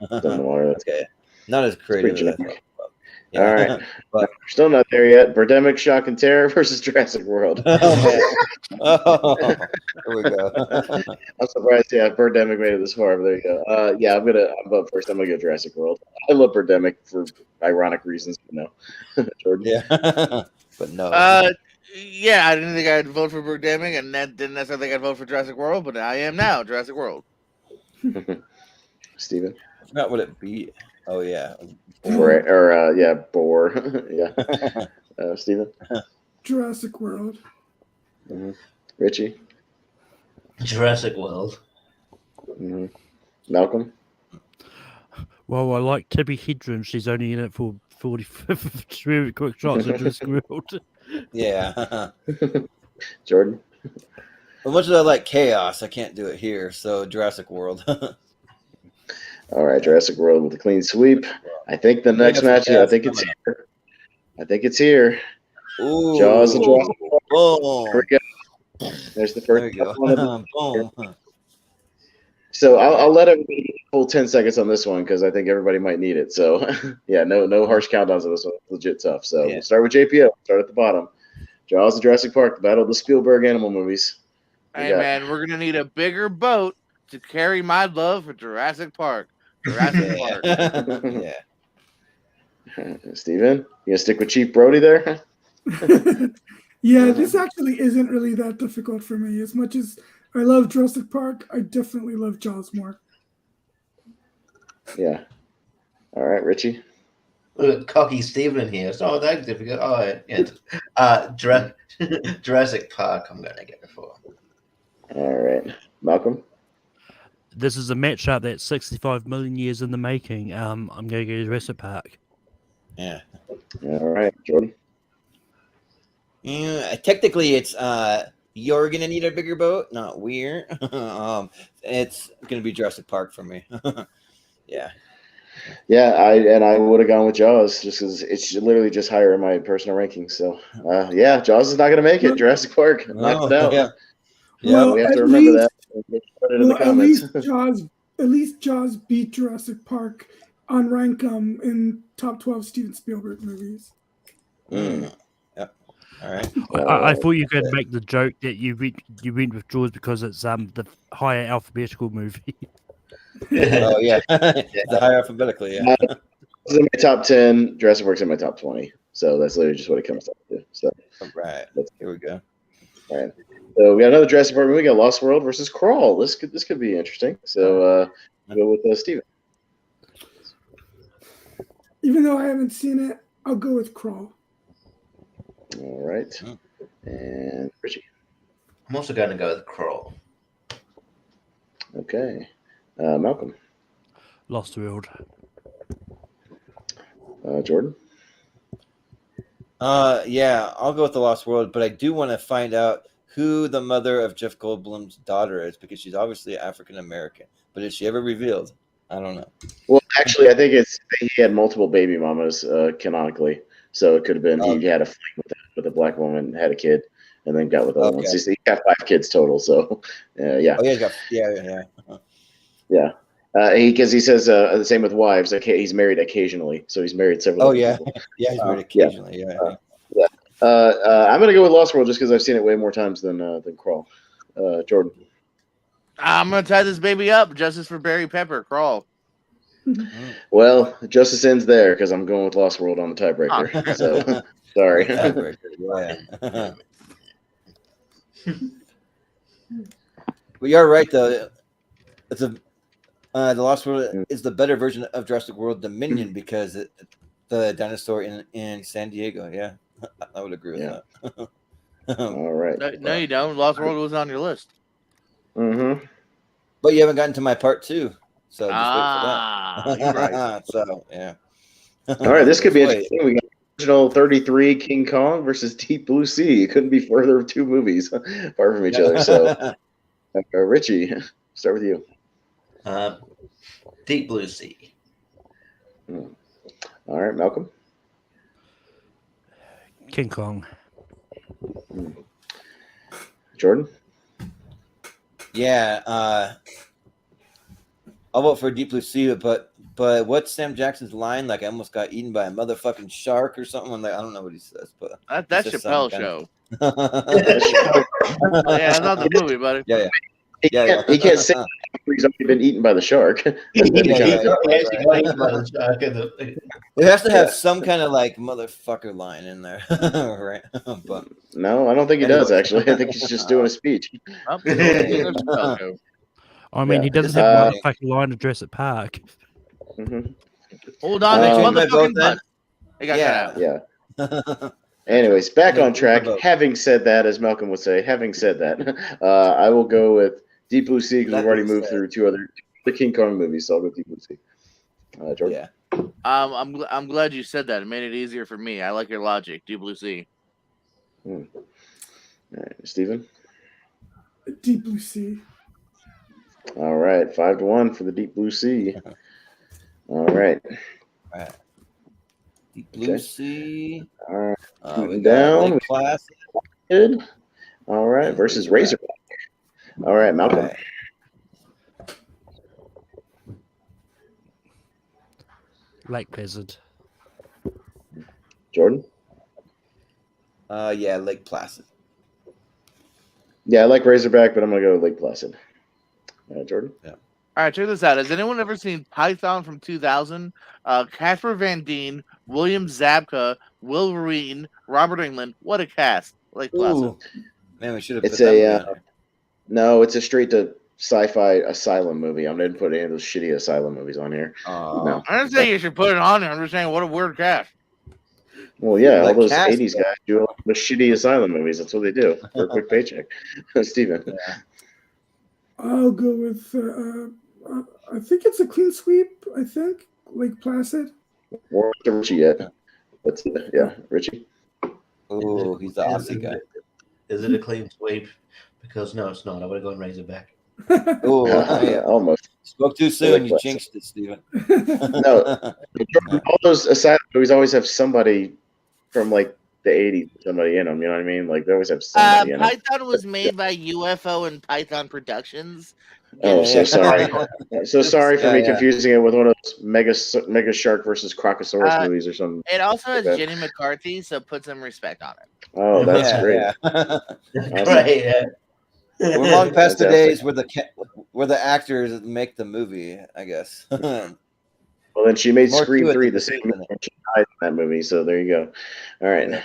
Something in the water. That's Okay. Not as creative. pretty As I generic. thought. All right. But We're still not there yet. Birdemic, Shock and Terror versus Jurassic World. oh man. Oh, here we go. I'm surprised. Yeah, Birdemic made it this far. But there you go. Yeah, I'm up first. I'm gonna go Jurassic World. I love Birdemic for ironic reasons. You know, Jordan. Yeah. But no. Yeah, I didn't think I'd vote for Birdemic, and that didn't necessarily think I'd vote for Jurassic World, but I am now Jurassic World. Steven. I forgot what it be. Oh yeah. Boar. Yeah. Steven. Jurassic World. Mm-hmm. Richie. Jurassic World. Mm-hmm. Malcolm. Well, I like Tibby Hedren. She's only in it for 45 quick shots of Jurassic World. Yeah. Jordan. As much as I like chaos, I can't do it here. So Jurassic World. All right, Jurassic World with a clean sweep. I think the next match. I think it's here. I think it's here. Ooh. Jaws and Jurassic World. Boom. Here we go. There's the There first you one of the- go. Boom. So I'll let everybody get a full 10 seconds on this one because I think everybody might need it. So yeah, no harsh countdowns on this one. It's legit tough. So Yeah. we'll start with JPO. Start at the bottom. Jaws and Jurassic Park, the battle of the Spielberg animal movies. Hey man, we're gonna need a bigger boat to carry my love for Jurassic Park. Jurassic Park. Yeah. Steven, you gonna stick with Chief Brody there? Yeah, this actually isn't really that difficult for me. As much as I love Jurassic Park, I definitely love Jaws more. Yeah. All right, Richie. Look at cocky Steven here. It's not that difficult. Oh, yeah. Jurassic Park, I'm going to get it for. All right. Malcolm? This is a matchup that's 65 million years in the making. I'm going to go Jurassic Park. Yeah. All right. Jordan? Yeah, technically, it's you're gonna need a bigger boat, not we're. It's gonna be Jurassic Park for me. Yeah. Yeah, I would have gone with Jaws just because it's literally just higher in my personal rankings. So, yeah, Jaws is not going to make it. Jurassic Park, knocked it out. Yeah. Well, we have to at remember least- that. Put it in the Well, comments. at least Jaws beat Jurassic Park on rank in top 12 Steven Spielberg movies. Mm. Yeah. All right. I thought you could make the joke that you went with Jaws because it's the higher alphabetical movie. Oh yeah, the higher alphabetically. Yeah. This is in my top 10. Jurassic Park's in my top 20. So that's literally just what it comes down to. So, All right. Here we go. all right. So we got another Jurassic Park movie. We got Lost World versus Crawl. This could be interesting. So I'll go with Steven. Even though I haven't seen it, I'll go with Crawl. All right. And Richie. I'm also going to go with Crawl. Okay. Malcolm. Lost World. Jordan. Yeah, I'll go with the Lost World, but I do want to find out who the mother of Jeff Goldblum's daughter is because she's obviously African American. But is she ever revealed? I don't know. Well, actually, I think he had multiple baby mamas canonically, so it could have been he had a fling with a black woman, had a kid, and then got with other ones. He got 5 kids total. So, yeah. Oh yeah, he's got, yeah. Yeah. Because he says the same with wives. Okay, he's married occasionally, so he's married several. Oh yeah, people. yeah, he's married occasionally. Yeah. I'm gonna go with Lost World just because I've seen it way more times than Crawl. Jordan. I'm gonna tie this baby up. Justice for Barry Pepper. Crawl. Well, justice ends there because I'm going with Lost World on the tiebreaker. So sorry. Yeah. But you're right though. It's the Lost World is the better version of Jurassic World Dominion because the dinosaur in San Diego. Yeah, I would agree with that. All right. No, you don't. Lost World was on your list. Mm-hmm. But you haven't gotten to my part 2, so just wait for that. You're right. So yeah. All right, this could be interesting. We got original 33 King Kong versus Deep Blue Sea. It couldn't be further of 2 movies apart from each other. So, Richie, start with you. Deep Blue Sea. All right, Malcolm. King Kong. Jordan. Yeah, I'll vote for Deep Blue Sea, but what's Sam Jackson's line? Like, I almost got eaten by a motherfucking shark or something. Like, I don't know what he says, but That's Chappelle's show. Yeah, Yeah, not the movie, buddy. yeah. He can't say he's already been eaten by the shark. It has to have some kind of like motherfucker line in there, right? But No, I don't think he does, actually. I think he's just doing a speech. Oh, there's Chappelle's show. I mean, he doesn't have one fucking line to dress at Park. Mm-hmm. Hold on, this Change my vote motherfucking then? butt. I got that. Yeah. Anyways, back on track. vote. Having said that, as Malcolm would say, having said that, I will go with Deep Blue Sea because we've already moved through 2 other King Kong movies, so I'll go Deep Blue Sea. Jordan. Yeah. I'm glad you said that. It made it easier for me. I like your logic. Deep Blue Sea. All right, Steven. Deep Blue Sea. All right, 5-1 for the Deep Blue Sea. All right. Deep Blue Sea. All right. We Down. got Lake Placid. Good. All right, versus Razorback. All right, Malcolm. Lake Placid. Jordan. Yeah, Lake Placid. Yeah, I like Razorback, but I'm gonna go Lake Placid. Jordan. Yeah. All right, check this out. Has anyone ever seen Python from 2000? Casper Van Dien, William Zabka, Wolverine, Robert England. What a cast! Lake Placid. Ooh. Man, we should have. It's put that one in there. no, it's a straight to sci-fi asylum movie. I'm not even putting any of those shitty asylum movies on here. No. I didn't say you should put it on there. I'm just saying, what a weird cast. Well, yeah, all Like those cast, 80s guys do all the shitty asylum movies. That's what they do for a quick paycheck. Steven. I'll go with. I think it's a clean sweep. I think Lake Placid. Or to Richie yet. That's yeah, Richie. Oh, he's the Aussie guy. Is it a clean sweep? Because no, it's not. I would have gone Razorback. Oh, yeah. Almost. Spoke too soon. You jinxed it, Steven. No, all those asylum movies always have somebody from like the 80s, somebody in them. You know what I mean? Like they always have somebody in them. Python was made by UFO and Python Productions. Oh, so sorry. So sorry for me Yeah. confusing it with one of those mega shark versus Crocosaurus movies or something. It also has Okay. Jenny McCarthy, so put some respect on it. Oh, that's Yeah, great. yeah. Awesome. Right. Yeah. We're long past the Fantastic. days where the actors make the movie, I guess. Well, then she made More Scream to it 3 than the the same movie. year she died in that movie. So there you go. All right.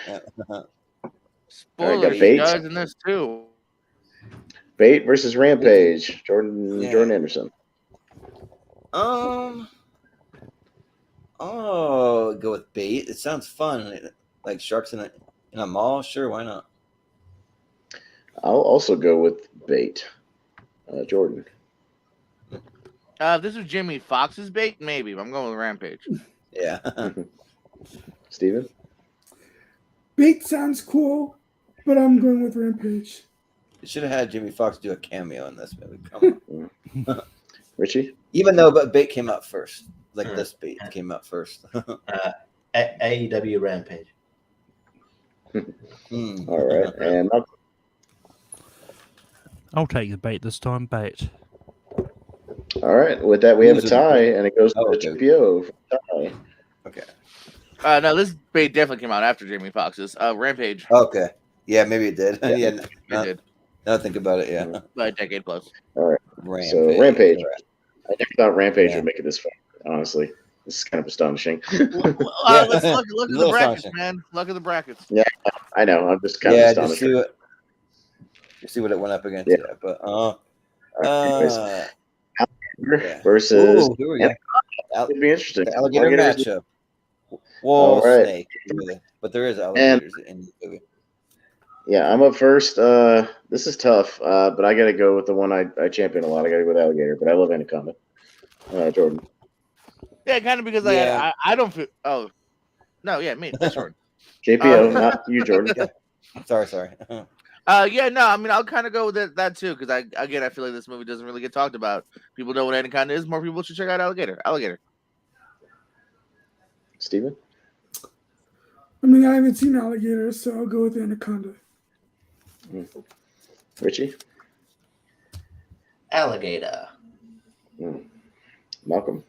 Spoiler, got he Bates. dies in this too. Bait versus Rampage. Jordan Anderson. Oh, go with bait. It sounds fun. Like sharks in a mall. Sure, why not? I'll also go with Bait. Jordan. If this was Jimmy Fox's bait, maybe. But I'm going with Rampage. Yeah. Steven? Bait sounds cool, but I'm going with Rampage. You should have had Jimmy Fox do a cameo in this movie. Come on. Richie? Even though bait came out first. Like this bait came out first. AEW Rampage. All right. And Malcolm? I'll take the bait this time. Bait. All right. With that, we have a Who's tie, it? and it goes to Oh, the okay. TPO for tie. Okay. No, this bait definitely came out after Jimmy Fox's. Rampage. Okay. Yeah, maybe it did. Yeah. Yeah. It Now did. I think about it, yeah. By a decade plus. All right. Rampage. So, Rampage. All right. I never thought Rampage Yeah. would make it this far, honestly. This is kind of astonishing. Let's look Yeah. at the Little brackets, astonishing. man. Look at the brackets. I know. I'm just kind Yeah, of just astonished. see what it went up against. Yeah. Yeah. But Anyways, yeah. versus Ooh, here we go. it'd be interesting. The alligator Alligators- matchup. All Well, right. snake, really. But there is alligators in the movie. Yeah, I'm up first. This is tough, but I got to go with the one I champion a lot. I got to go with Alligator, but I love Anaconda. Jordan. Yeah, kind of because Yeah. I don't feel. Oh, no, yeah, me. That's short. JPO, not you, Jordan. Sorry. Yeah, no, I mean, I'll kind of go with that too because I feel like this movie doesn't really get talked about. People know what Anaconda is. More people should check out Alligator. Steven? I mean, I haven't seen Alligator, so I'll go with Anaconda. Richie? Alligator. Malcolm?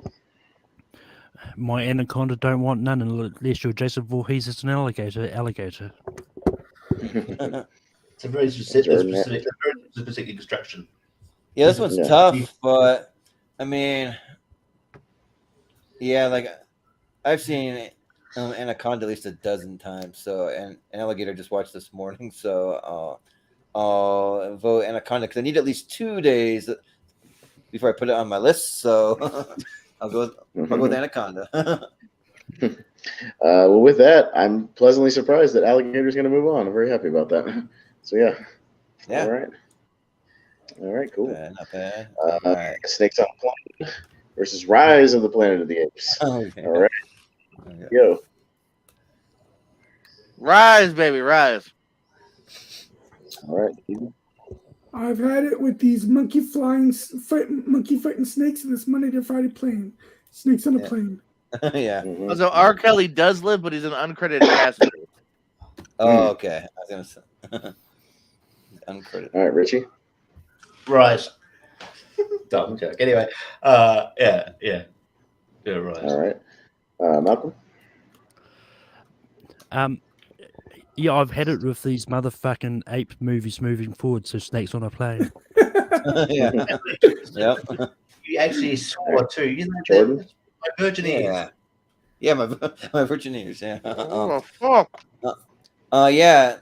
My anaconda don't want none unless you're Jason Voorhees. It's an alligator. It's a very specific construction. Yeah, this one's Yeah. tough, but I mean, yeah, like I've seen Anaconda at least a dozen times. So, and Alligator just watched this morning. So, I'll vote Anaconda because I need at least 2 days before I put it on my list. So, I'll go with Anaconda. Well, with that, I'm pleasantly surprised that Alligator's going to move on. I'm very happy about that. So, yeah. Yeah. All right, cool. Not bad. Right. Snakes on a Plane versus Rise of the Planet of the Apes. Okay. All right, Okay. go. Rise, baby, rise. All right, Steven. I've had it with these monkey fighting snakes in this Monday to Friday plane. Snakes on a Yeah. plane. Yeah. Mhm. So R. Kelly does live, but he's an uncredited passenger. Oh, okay. I was gonna say uncredited. All right, Richie. Rise. Dumb joke. Anyway, yeah, Rise. All right, Malcolm. Yeah, I've had it with these motherfucking ape movies moving forward. So snakes on a plane. Yeah. Yep. You actually swore too. You know Jordan? that? My virgin ears. Yeah. My virgin ears. Yeah. Oh fuck! Yeah.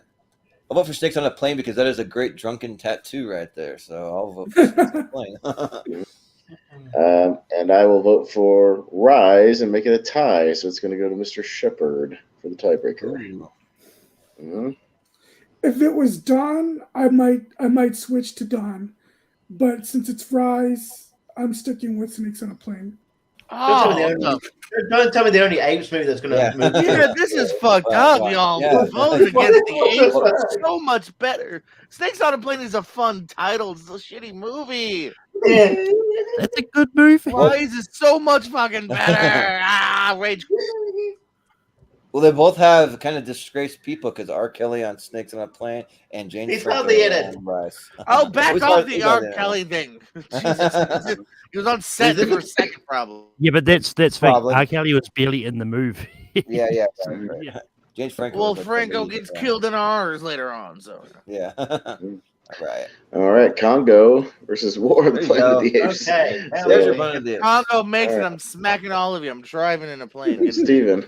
I'll vote for Snakes on a Plane because that is a great drunken tattoo right there. So I'll vote for Snakes on a Plane. And I will vote for Rise and make it a tie. So it's going to go to Mr. Shepard for the tiebreaker. If it was Dawn, I might switch to Dawn, but since it's Rise, I'm sticking with Snakes on a Plane. Don't tell me the only apes movie that's going to move. Yeah, this is fucked up, y'all. Yeah. Voting against the apes is so much better. Snakes on a Plane is a fun title. It's a shitty movie. That's a good movie. Rise is so much fucking better. Rage. Well, they both have kind of disgraced people because R. Kelly on Snakes on a Plane and James He's Franco hardly in it. on Rise. Oh, back He's off not- the he's not R. in it. Kelly thing. Jesus. He was on set for a second, probably. Yeah, but that's fake. Probably. R. Kelly was barely in the movie. Yeah. Right. Yeah. James Franco. Well, was like the Franco lead, gets yeah. killed in ours later on, so. Yeah. Right. All right, Congo versus War of the There you Planet of go. the Apes. Okay. So, There's your Planet of the Apes. Congo makes it. Alright. I'm smacking all of you. I'm driving in a plane. Steven.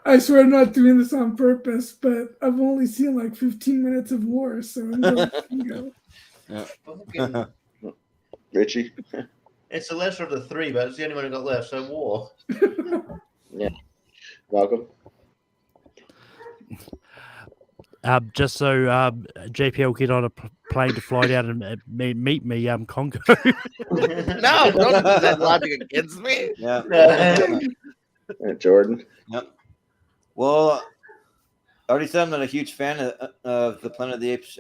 I swear I'm not doing this on purpose, but I've only seen like 15 minutes of War, so I'm going to go. Richie. It's the lesser of the three, but it's the only one who got left. So War. Welcome. Just so JP will get on a plane to fly down and meet me, Congo. No, don't use that logic against me. Yeah. Jordan. Yep. Well, I already said I'm not a huge fan of the Planet of the Apes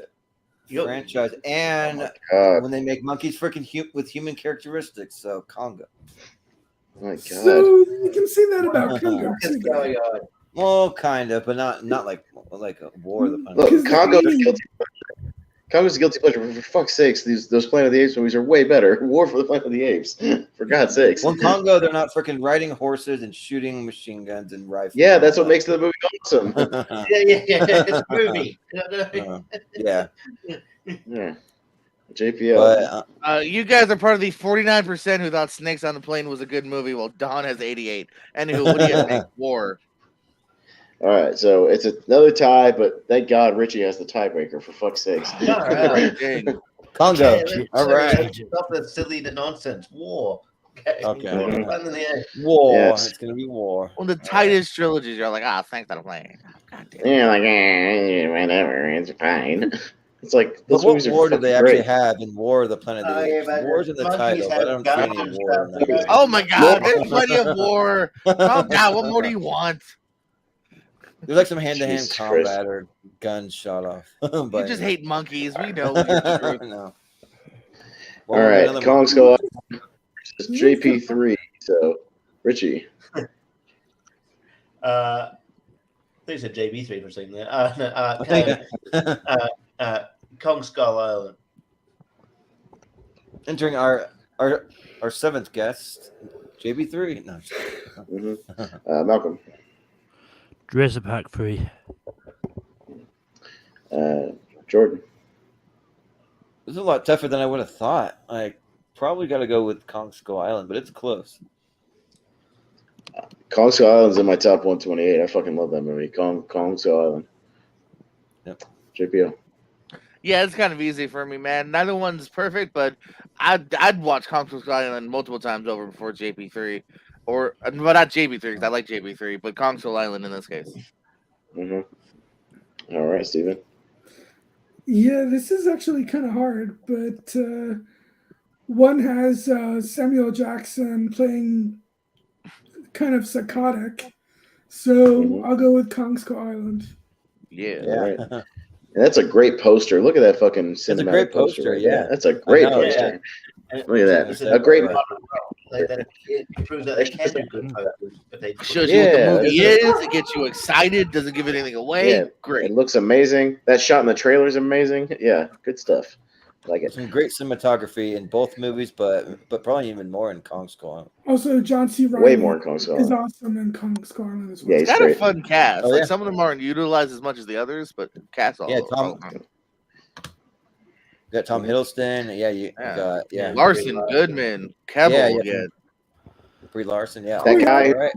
franchise, and when they make monkeys freaking with human characteristics, so Congo. Oh my God. So you can see that about Congo. What's too. going on? Well, kind of, but not like a War of the Planet. Look, Because Congo's they- guilty. Congo's a guilty pleasure. For fuck's sakes, those Planet of the Apes movies are way better. War for the Planet of the Apes. For God's sakes. Well, in Congo, they're not freaking riding horses and shooting machine guns and rifles. Yeah, that's what makes the movie awesome. Yeah. It's a movie. Yeah, Yeah. JPL. but You guys are part of the 49% who thought Snakes on the Plane was a good movie, while Don has 88. Anywho, what do you think? War. All right, so it's another tie, but thank God Richie has the tiebreaker, for fuck's sakes. All right. Dang. Congo. All right. Stop that silly nonsense. War. Okay. Planet of the Apes. War. Yes. It's gonna be war. One of the tightest trilogies. You're like, Snakes on the Plane. God damn. Yeah, like, whatever, it's fine. It's like, But those what movies are war do they fucking actually great. have in War of the Planet of the Oh, yeah, Apes? but War's in the monkeys title, but I have don't see any guns, war in stuff. that. Oh my God, there's plenty of war. Calm down. What more do you want? There's like some hand-to-hand Jesus combat or guns shot off. You But just hate monkeys. We know. You're true. no. All right, Kong Skull versus JP3. So, Richie. I think it's a JB3 for saying that. Kong Skull Island. Entering our seventh guest, JB3. No, Malcolm. Jurassic Park 3. Jordan. this is a lot tougher than I would have thought. I probably got to go with Kong Skull Island, but it's close. Kong Skull Island's in my top 128. I fucking love that movie. Kong Skull Island. Yep. JPO. Yeah, it's kind of easy for me, man. Neither one's perfect, but I'd watch Kong Skull Island multiple times over before JP3, but not JP3 because I like JP3, but Kong Skull Island in this case. Mm-hmm. All right, Steven. Yeah, this is actually kind of hard, but one has Samuel Jackson playing kind of psychotic, so I'll go with Kong Skull Island. Yeah. All right. And that's a great poster. Look at that fucking cinematic It's a great poster. poster, right yeah. there. That's a great I know, poster. Yeah. Look at that. It's A great. It proves that they can do good posters, but they Shows you what the Yeah, movie that's is. It gets you excited. Doesn't give anything away. Yeah, Great. It looks amazing. That shot in the trailer is amazing. Yeah, good stuff. Like it. Some great cinematography in both movies, but probably even more in Kong Skull Island. Also, John C. Reilly Way more in Kong Skull is Island. awesome in Kong Skull Island as well. Yeah, It's he's got a great. fun cast. Oh, Like yeah. some of them aren't utilized as much as the others, but cast all. Yeah, all- You got Tom Hiddleston. Yeah, you got Larson, Goodman, Keble. Yeah, Yeah, Brie Larson. Yeah, That guy- All right.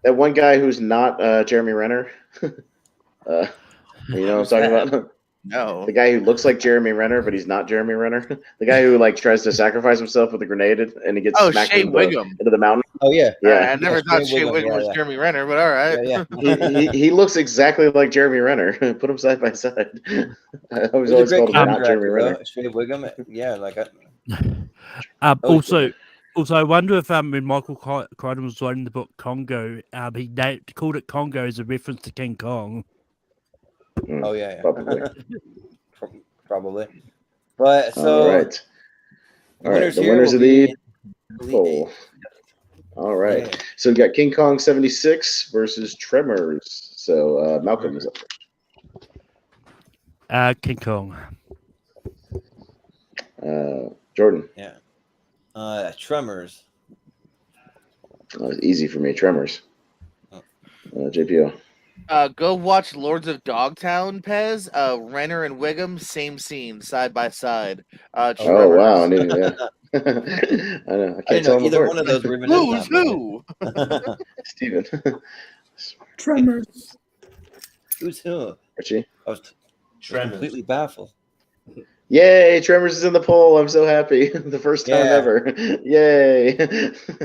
That one guy who's not Jeremy Renner. You know what I'm talking about? No. The guy who looks like Jeremy Renner, but he's not Jeremy Renner. The guy who like tries to sacrifice himself with a grenade and he gets smacked Shea into Wiggum. the mountain. Oh yeah. Yeah. I never thought Shea Shea Wiggum, Wiggum was yeah. Jeremy Renner, but all right. Yeah. He looks exactly like Jeremy Renner. Put them side by side. I was He's a always great called him not character Jeremy actor, Renner. though. Shea Wiggum, yeah, like Also, I wonder if when Michael Crichton was writing the book Congo, he called it Congo as a reference to King Kong. oh yeah, Probably. probably. But so All right. All right. The here winners will of the be- poll. All right. Yeah. So we got King Kong 76 versus Tremors. So Malcolm is up first. King Kong. Jordan. Yeah. Tremors. Easy for me. Tremors. JPO. Go watch Lords of Dogtown, Pez. Renner and Wiggum, same scene, side by side. Oh Tremors. wow! I know. I can't I didn't tell know them either apart. one of those were even in Who's that who? Steven. Tremors. Who's who? Richie. I was Tremors. completely baffled. Yay! Tremors is in the poll. I'm so happy. The first time Yeah. ever. Yay!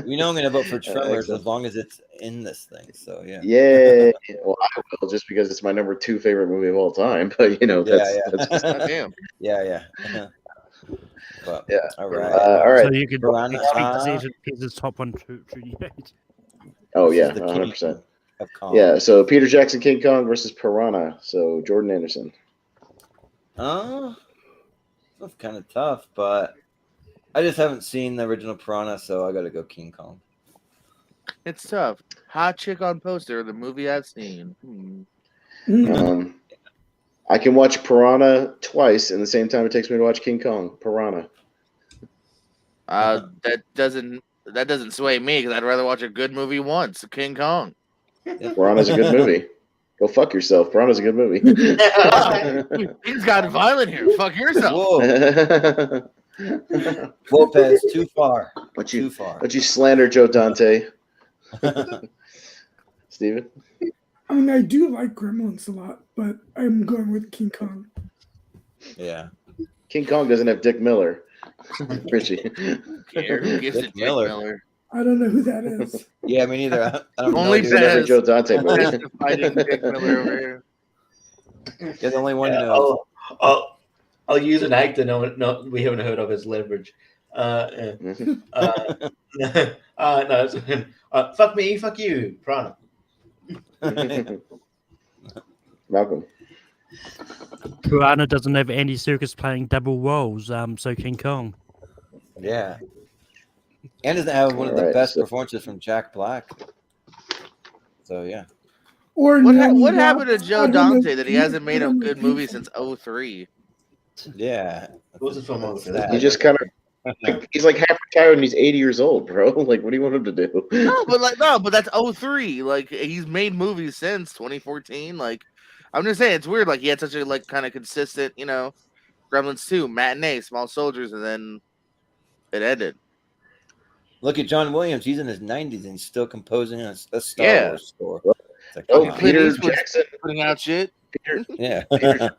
You know I'm gonna vote for Tremors excellent. as long as it's in this thing. So yeah. Yay! Well, I will just because it's my number 2 favorite movie of all time. But you know, that's just, Damn. Yeah. But, Yeah. All right. all right. So you could Piranha, Peter's top 128. Oh This yeah, is the 100%. king of Kong. Yeah. So Peter Jackson, King Kong versus Piranha. So Jordan Anderson. That's kind of tough, but I just haven't seen the original Piranha, so I got to go King Kong. It's tough. Hot chick on poster, the movie I've seen. I can watch Piranha twice in the same time it takes me to watch King Kong. Piranha. That doesn't sway me because I'd rather watch a good movie once. King Kong. Piranha's a good movie. Go fuck yourself. Piranha's a good movie. Things got violent here. Fuck yourself. Whoa, Lopez, too far. What Too far. you slander Joe Dante? Steven? I mean, I do like Gremlins a lot, but I'm going with King Kong. Yeah. King Kong doesn't have Dick Miller. Richie. Who cares? Who gives a Dick Dick Miller. Miller? I don't know who that is. Yeah, me neither. I don't Only know. He's in every Pez. Joe Dante movie. Pez the fighting Dick Miller over here. You're the only one who knows. I'll use an actor we haven't heard of as leverage. No, fuck me, fuck you, Piranha. Malcolm. Piranha doesn't have Andy Serkis playing double roles, so King Kong. Yeah. And doesn't have one of the Alright, best so- performances from Jack Black. So yeah. Or What happened to I Joe don't know. Dante that he hasn't made a good movie since 2003? Yeah. What's the film over Sad. there? He just kind of he's like half retired and he's 80 years old, bro. Like, what do you want him to do? No, but that's 2003. Like he's made movies since 2014. Like I'm just saying, it's weird. Like he had such a kind of consistent, Gremlins 2, Matinee, Small Soldiers, and then it ended. Look at John Williams. He's in his 90s and he's still composing a Star Wars score. It's like, Oh, come on. Peter Eastwood's Jackson. putting out shit. Yeah. Some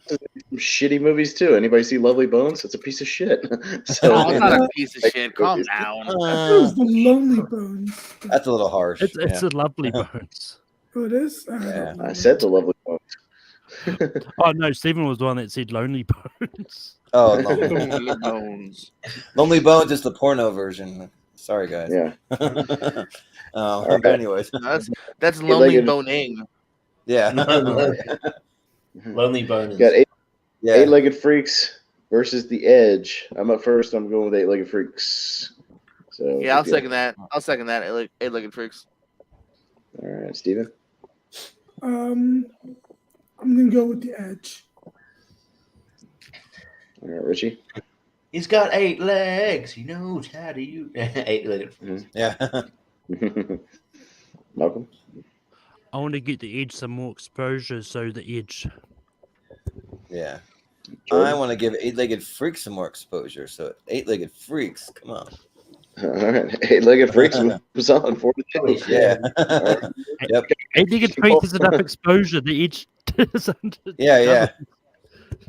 shitty movies too. Anybody see Lovely Bones? It's a piece of shit. So Oh, it's not a piece of shit. Calm down. It was the Lonely Bones. That's a little harsh. It's a lovely bones. Oh, it is? Yeah. I said the Lovely Bones. Oh no, Stephen was the one that said Lonely Bones. Oh, Lonely Bones. Lonely Bones is the porno version. Sorry, guys. Yeah. But anyways, That's Lonely Eight-legged- Boning. yeah. Lonely Boners. Got Yeah. Eight-legged freaks versus the Edge. I'm up first. I'm going with eight-legged freaks. So Yeah, I'll second that. Eight-legged freaks. All right, Steven. I'm gonna go with the Edge. All right, Richie. He's got 8 legs. He knows how to use 8-legged. Yeah. Malcolm. I want to get the Edge some more exposure, so the Edge. Yeah. Jordan? I want to give Eight-Legged Freaks some more exposure. So Eight-Legged Freaks, come on. All right. Hey, look at Freaks was on 42. Yeah. Alright. Yep. I think it traces enough exposure that each Yeah.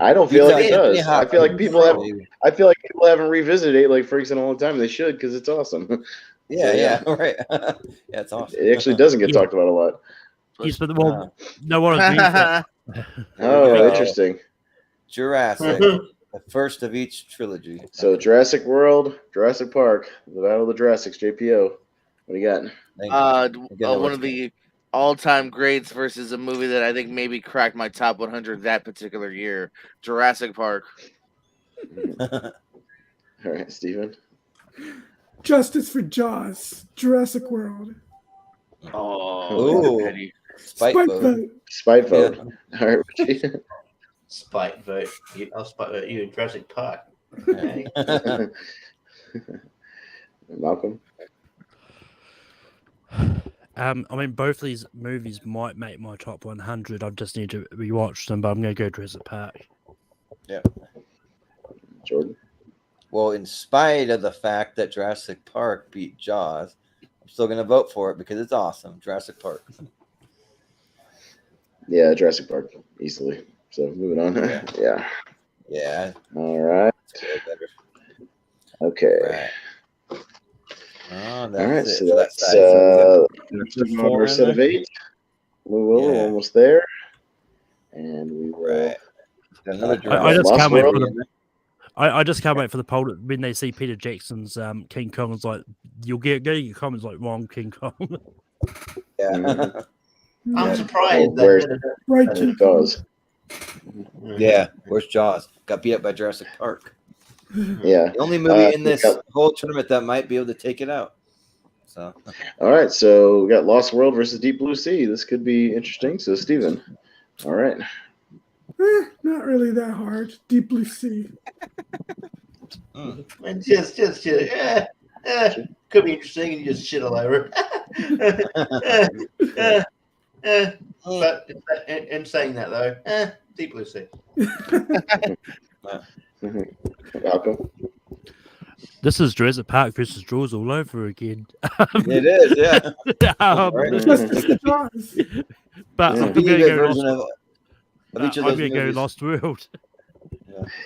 I don't feel like it Anthony does. I feel like people have. I feel like people haven't revisited 8 Leg Freaks in a long time. They should because it's awesome. Yeah, right. Yeah, it's awesome. It actually doesn't get talked about a lot. Yes, but well, no one agrees that. Oh, interesting. Jurassic, the first of each trilogy. So Jurassic World, Jurassic Park, The Battle of the Jurassics, JPO. What do you got? One of the all-time greats versus a movie that I think maybe cracked my top 100 that particular year, Jurassic Park. All right, Steven. Justice for Jaws, Jurassic World. Oh, Spite vote. Spite vote. All right, Richie. Spite vote. I'll spite vote you in Jurassic Park. Okay. Malcolm. I mean, both these movies might make my top 100. I just need to rewatch them, but I'm going to go Jurassic Park. Yeah. Jordan. Well, in spite of the fact that Jurassic Park beat Jaws, I'm still going to vote for it because it's awesome. Jurassic Park. Yeah, Jurassic Park, easily. So moving on. Yeah. All right. Okay. Right. Oh, all right. it. So that's our set of 8. We're almost there. And we will. Right. Another I just can't wait for the. I just can't wait for the poll when they see Peter Jackson's King Kong. It's like you'll get your comments like wrong King Kong. Yeah. Mm-hmm. I'm surprised Right, King Jaws. Yeah. Where's Jaws? Got beat up by Jurassic Park. Yeah. The only movie in this whole tournament that might be able to take it out. So. All right. So we got Lost World versus Deep Blue Sea. This could be interesting. So Steven. All right. Not really that hard. Deep Blue Sea. And just could be interesting and just shit all over. But in saying that though, Deep Blue Sea. Malcolm. This is Jurassic Park versus Jaws all over again. It is, yeah. But I'm going to go Lost World.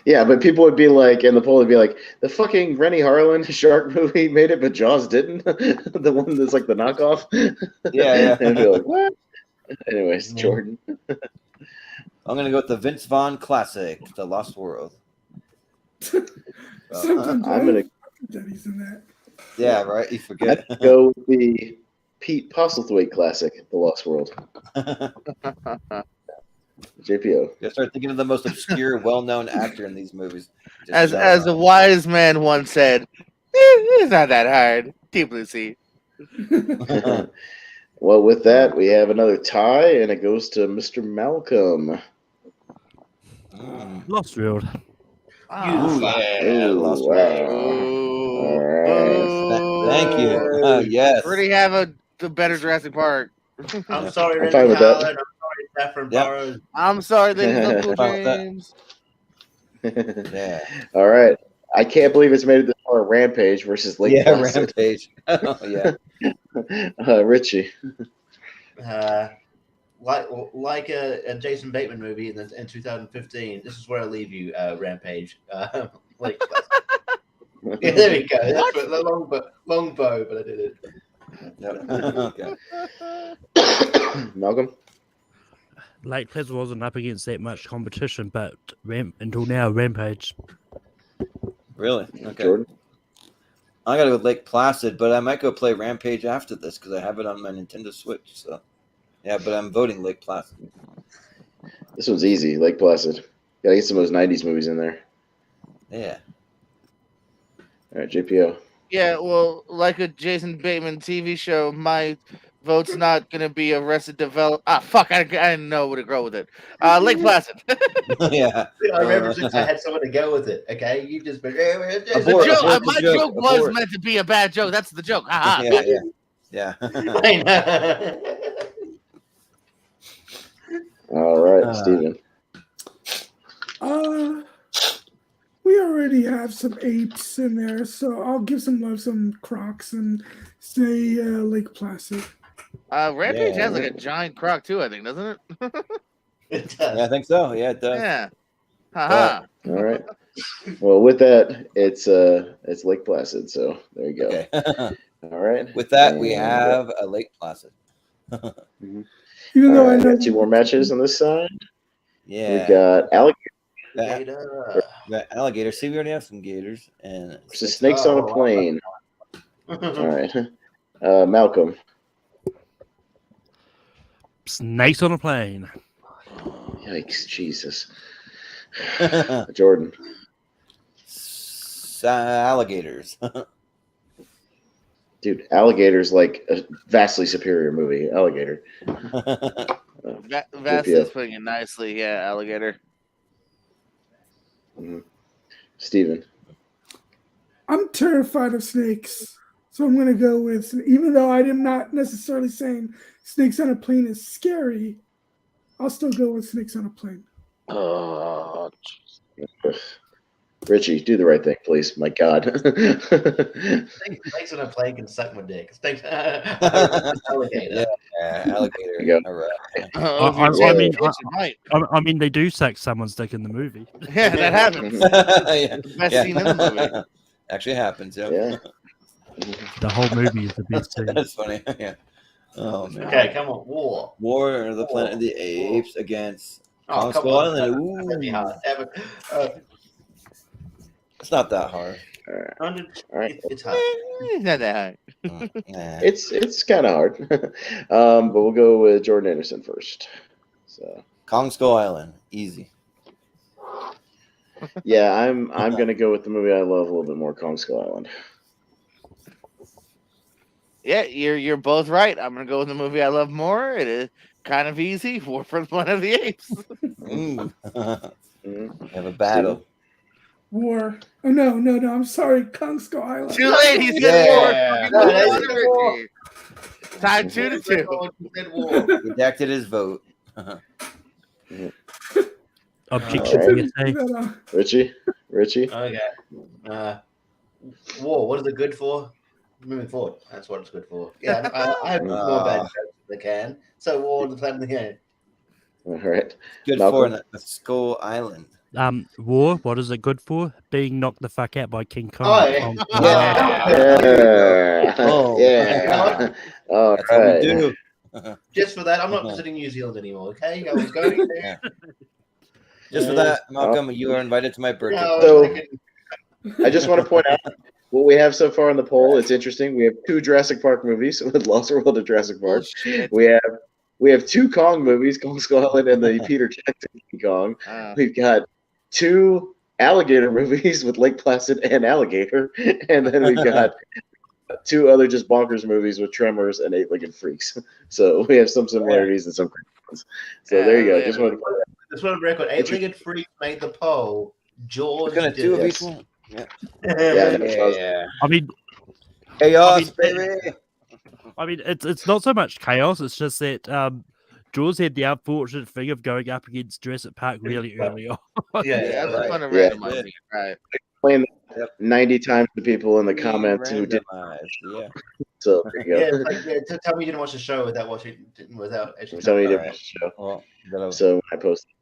Yeah, but people would be like, and the poll would be like, the fucking Rennie Harlan shark movie made it, but Jaws didn't. The one that's like the knockoff. Yeah. And be like, what? Anyways, Jordan. I'm gonna go with the Vince Vaughn classic, The Lost World. I'm gonna. He's in that. Yeah, right. You forget. I'd go with the Pete Postlethwaite classic, The Lost World. JPO. You start thinking of the most obscure, well-known actor in these movies. As a wise man once said, it's not that hard. Deep Blue Sea. Well, with that, we have another tie, and it goes to Mr. Malcolm. Lost World. Lost World. All right. Thank you. Yes. Already have the better Jurassic Park. I'm sorry, I'm fine with that. I'm sorry, Saffron Burrows. I'm sorry, ladies and James. Yeah. All right. I can't believe it's made it this far. Rampage versus Lake Placid. Rampage. Yeah. Richie. Like a Jason Bateman movie in 2015. This is where I leave you, Rampage. Lake Placid. Yeah, there we go. That's the long bow, but I did it. Okay. Malcolm. Lake Placid wasn't up against that much competition, but until now, Rampage. Really? Okay. Jordan. I gotta go with Lake Placid, but I might go play Rampage after this because I have it on my Nintendo Switch. So, yeah, but I'm voting Lake Placid. This one's easy. Lake Placid. Gotta get some of those 90s movies in there. Yeah. All right, JPO. Yeah, well, like a Jason Bateman TV show, my vote's not gonna be Arrested Development. Fuck! I didn't know where to go with it. Lake Placid. Yeah. I remember since I had someone to go with it. Okay, you just been. My joke was meant to be a bad joke. That's the joke. Yeah. I know. All right, Steven. we already have some apes in there, so I'll give some love, some crocs, and say Lake Placid. Rampage Yeah. has like a giant croc too, I think, doesn't it? It does. Yeah, I think so. Yeah, it does. Yeah. Haha. All right. Well, with that, it's Lake Placid. So there you go. Okay. All right. With that, we And, have a Lake Placid. mhm. Even All though right, I know got two more matches on this side. Yeah. We got Alligator That- that alligator. See, we already have some gators and versus Snakes on a Plane. All right. Malcolm. Snakes on a plane. Yikes, Jesus. Jordan. alligators. Dude, Alligator's like a vastly superior movie. Alligator. Vastly's putting it nicely. Yeah, alligator. Steven. I'm terrified of snakes, so I'm going to go with, even though I'm not necessarily saying Snakes on a Plane is scary, I'll still go with Snakes on a Plane. Oh, Richie, do the right thing, please. My God. Snakes on a plane can suck my dick. Snakes, alligator. Yeah, alligator. There you go. All right. I mean, they do suck someone's dick in the movie. Yeah, that happens. Yeah. Best scene in the movie. Actually happens. Yep. Yeah. The whole movie is the best scene. That's funny. Yeah. Oh man. Okay, come on, war. War of the Planet of the Apes against Oh, Kong come Skull on. Island. That'd be Ooh, hard. it's not that hard. All right. It's hard. Not that high. Nah. It's kind of hard. But we'll go with Jordan Anderson first. So Kong Skull Island, easy. yeah, I'm gonna go with the movie I love a little bit more, Kong Skull Island. Yeah, you're both right. I'm gonna go with the movie I love more. It is kind of easy. War for the Planet of the Apes. Ooh. Mhm. We have a battle. War. Oh, no. I'm sorry. Kong Skull Island. Too late. He Yeah. said war. Yeah, Fucking that's war. Tied 2-2. War. Redacted his vote. Objection All right. PSA. Richie. Okay. War. What is it good for? Moving forward. That's what it's good for. Yeah, I have more bad jokes than I can. So war the plan of the game. All right. Good Malcolm. for a Skull Island. War. What is it good for? Being knocked the fuck out by King Kong. Oh, yeah. Kong- Yeah. Oh. Yeah. All That's what we right. do. Just for that, I'm not visiting New Zealand anymore. Okay, I was going there. Just for that, Malcolm, you are invited to my birthday No, party. So- I just want to point out what we have so far in the poll. It's interesting. We have 2 Jurassic Park movies with Lost World of Jurassic Park. Bullshit. We have 2 Kong movies, Kong Skull Island and the Peter Jackson King Kong. We've got 2 alligator movies with Lake Placid and Alligator, and then we've got 2 other just bonkers movies with Tremors and 8-Legged Freaks. So we have some similarities and some ones. So there you go. Yeah. Just wanted to This one record. 8-Legged Freak made the poll. George We're gonna did do it. each one. Yeah. Yeah. I mean, Chaos, I mean, baby. I mean, it's not so much chaos. It's just that Jaws had the unfortunate thing of going up against Jurassic Park really early on. Yeah, That's right. fun of Yeah. randomizing it, right? Playing Yep. 90 times to people in the comments who did. Randomized, yeah. So there you Yeah, go. it's like, yeah, tell me you didn't watch the show without actually. Tell me you didn't Alright. watch the show. Well, that'll- So I posted.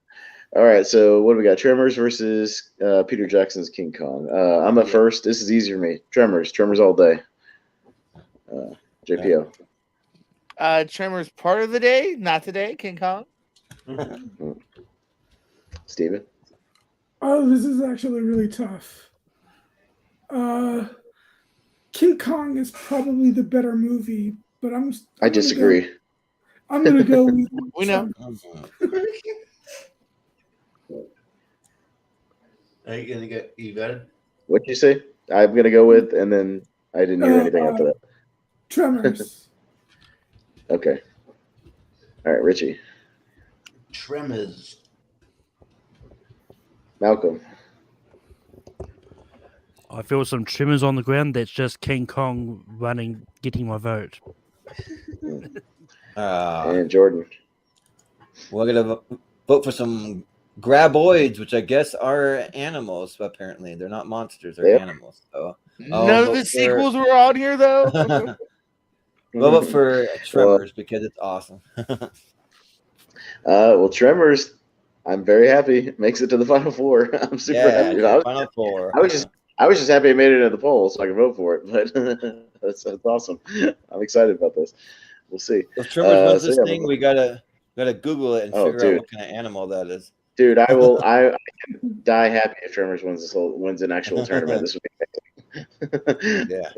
All right, so what do we got? Tremors versus Peter Jackson's King Kong. I'm up first. This is easy for me. Tremors all day. JPO. Tremors part of the day, not today. King Kong. Steven. Oh, this is actually really tough. King Kong is probably the better movie, but I disagree. I'm gonna go with We know. Are you gonna go? You got it. What'd you say? I'm gonna go with, and then I didn't hear anything after that. Tremors. Okay. All right, Richie. Tremors. Malcolm. I feel some tremors on the ground. That's just King Kong running, getting my vote. And Jordan. We're gonna vote for some graboids, which I guess are animals. Apparently, they're not monsters; they're Yep. animals. So, None of the sequels were on here though. well, but for Tremors because it's awesome. Well, Tremors, I'm very happy. It makes it to the final four. I'm super happy. Final four. I was just happy I made it into the poll so I could vote for it. But that's awesome. I'm excited about this. We'll see. If Tremors wins this yeah, thing, we gotta Google it and figure out what kind of animal that is. Dude, I will. I can die happy if Tremors wins an actual tournament. This would be Yeah.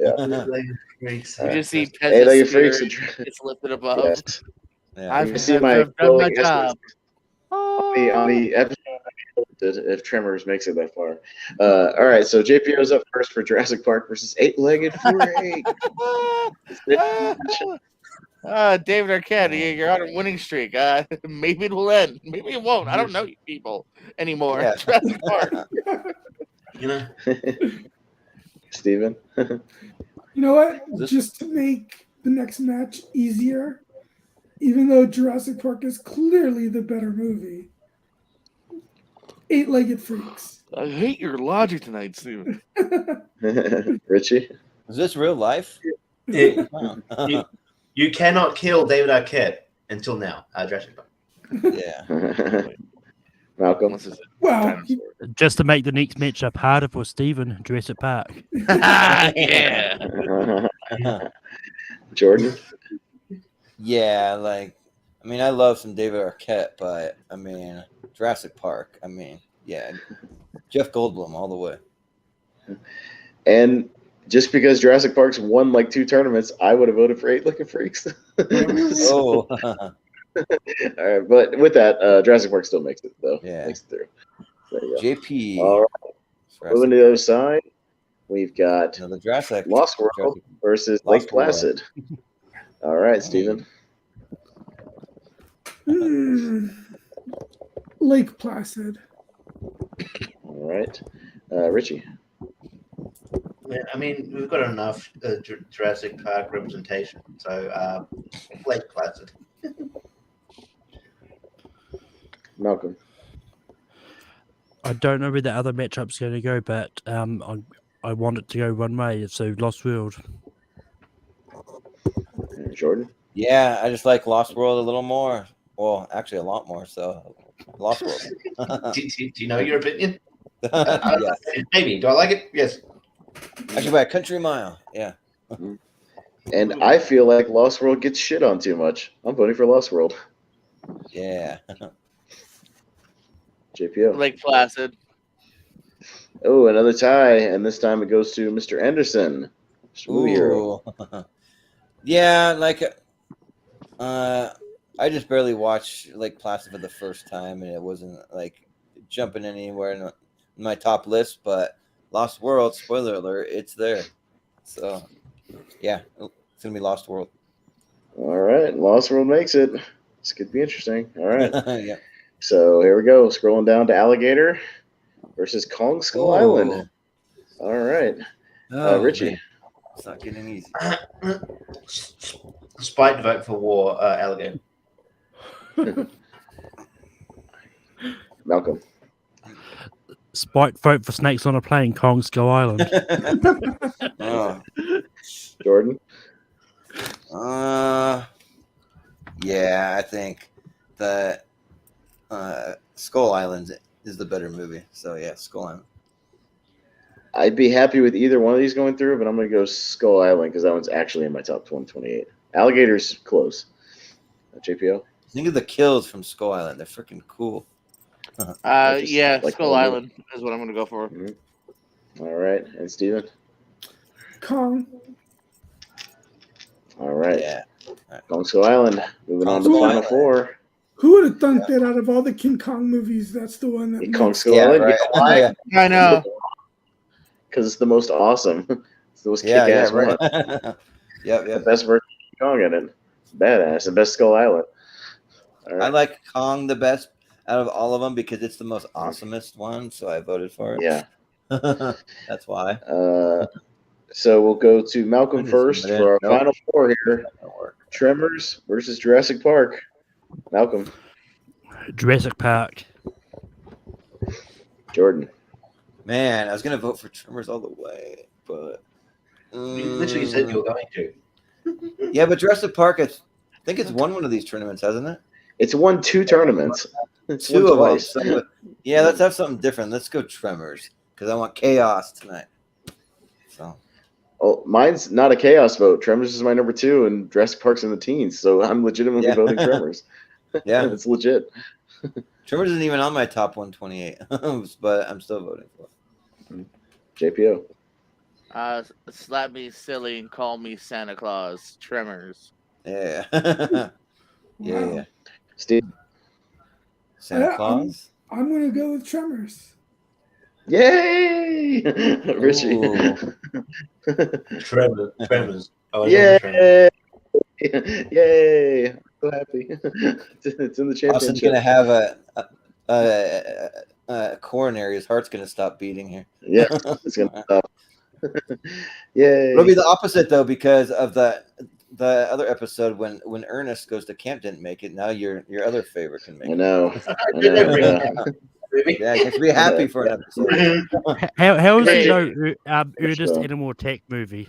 You just see Hey, like Pez's freaks. spirit gets lifted above. Yes. Yeah. I've You see my done my glowing job. on the episode if Tremors makes it that far. All right, so JPO's up first for Jurassic Park versus Eight-Legged Freak. David Arquette, you're on a winning streak. Maybe it will end. Maybe it won't. I don't know you people anymore. Yeah. Jurassic Park. You know, Steven? You know what? Just to make the next match easier, even though Jurassic Park is clearly the better movie, Eight-Legged Freaks. I hate your logic tonight, Steven. Richie? Is this real life? you cannot kill David Arquette until now. Jurassic Park. Yeah. Malcolm? Well, Just to make the next matchup harder for Steven, Jurassic Park. Yeah. Jordan? Yeah, like, I mean, I love some David Arquette, but I mean, Jurassic Park. I mean, yeah, Jeff Goldblum all the way. And just because Jurassic Park's won like 2 tournaments, I would have voted for Eight-Legged Freaks. Oh, All right, but with that, Jurassic Park still makes it though. Yeah. Makes it through. There you go. JP. All right. Moving to the other side, we've got the Jurassic Lost World versus Lake Placid. All right, Steven. Lake Placid. All right, Richie. Yeah, I mean, we've got enough Jurassic Park representation, so Lake Placid. Malcolm. I don't know where the other matchup's going to go, but I want it to go one way, so Lost World. Jordan. Yeah, I just like Lost World a little more. Well, actually, a lot more. So, Lost World. do you know your opinion? Yes. Maybe. Do I like it? Yes. Actually, by a country mile. Yeah. And I feel like Lost World gets shit on too much. I'm voting for Lost World. Yeah. JPO. Lake Placid. Oh, another tie, and this time it goes to Mr. Anderson. Movie hero. Yeah, like I just barely watched Lake Placid for the first time, and it wasn't like jumping anywhere in my top list. But Lost World, spoiler alert, it's there. So yeah, it's gonna be Lost World. All right, Lost World makes it. This could be interesting. All right. Yeah. So here we go. Scrolling down to Alligator versus Kong Skull Island. All right. Richie. Man. It's not getting easy. Spite vote for war, Alligator. Malcolm. Spike vote for Snakes on a Plane, Kong Skull Island. Jordan. Yeah, I think that Skull Island is the better movie. So yeah, Skull Island. I'd be happy with either one of these going through, but I'm going to go Skull Island because that one's actually in my top 128. Alligator's close. JPO? Think of the kills from Skull Island. They're freaking cool. Yeah, like Skull Island is what I'm going to go for. Mm-hmm. All right. And Steven? Kong. All right. Yeah. Kong Skull Island. Moving on to the final four. Who would have thunk that out of all the King Kong movies, that's the one that Kong makes Skull Island? Right. You know why? I know. Because it's the most awesome. It's the most Yeah, kick-ass right. one. Yep. The best version of Kong in it. It's badass. The best Skull Island. All I right. like Kong the best out of all of them because it's the most awesomest one. So I voted for it. Yeah. That's why. So we'll go to Malcolm I just first submitted. for our Nope. final four here. Tremors versus Jurassic Park. Malcolm. Jurassic Park. Jordan. Man, I was gonna vote for Tremors all the way, but You literally said you were going to. yeah, but Jurassic Park, I think it's won one of these tournaments, hasn't it? It's won 2 tournaments. It's won Two of them. twice. So, yeah, let's have something different. Let's go Tremors because I want chaos tonight. So. Oh, mine's not a chaos vote. Tremors is my number 2, and Jurassic Park's in the teens, so I'm legitimately voting Tremors. Yeah, it's legit. Tremors isn't even on my top 128, but I'm still voting for it. JPO. Slap me silly and call me Santa Claus. Tremors. Yeah. Wow. Steve. Santa Claus. I'm going to go with Tremors. Yay! Richie. Tremors. Oh, Yay! Tremors. Yay! I'm so happy. It's in the championship. Austin's gonna have a coronary. His heart's gonna stop beating here. Yeah, it's gonna stop. Yay! It'll be the opposite though, because of the other episode when Ernest goes to camp didn't make it. Now your other favorite can make I it. know. Yeah. Yeah, you have to be happy for an episode. How is Hey. it Ernest So. Animal Attack movie?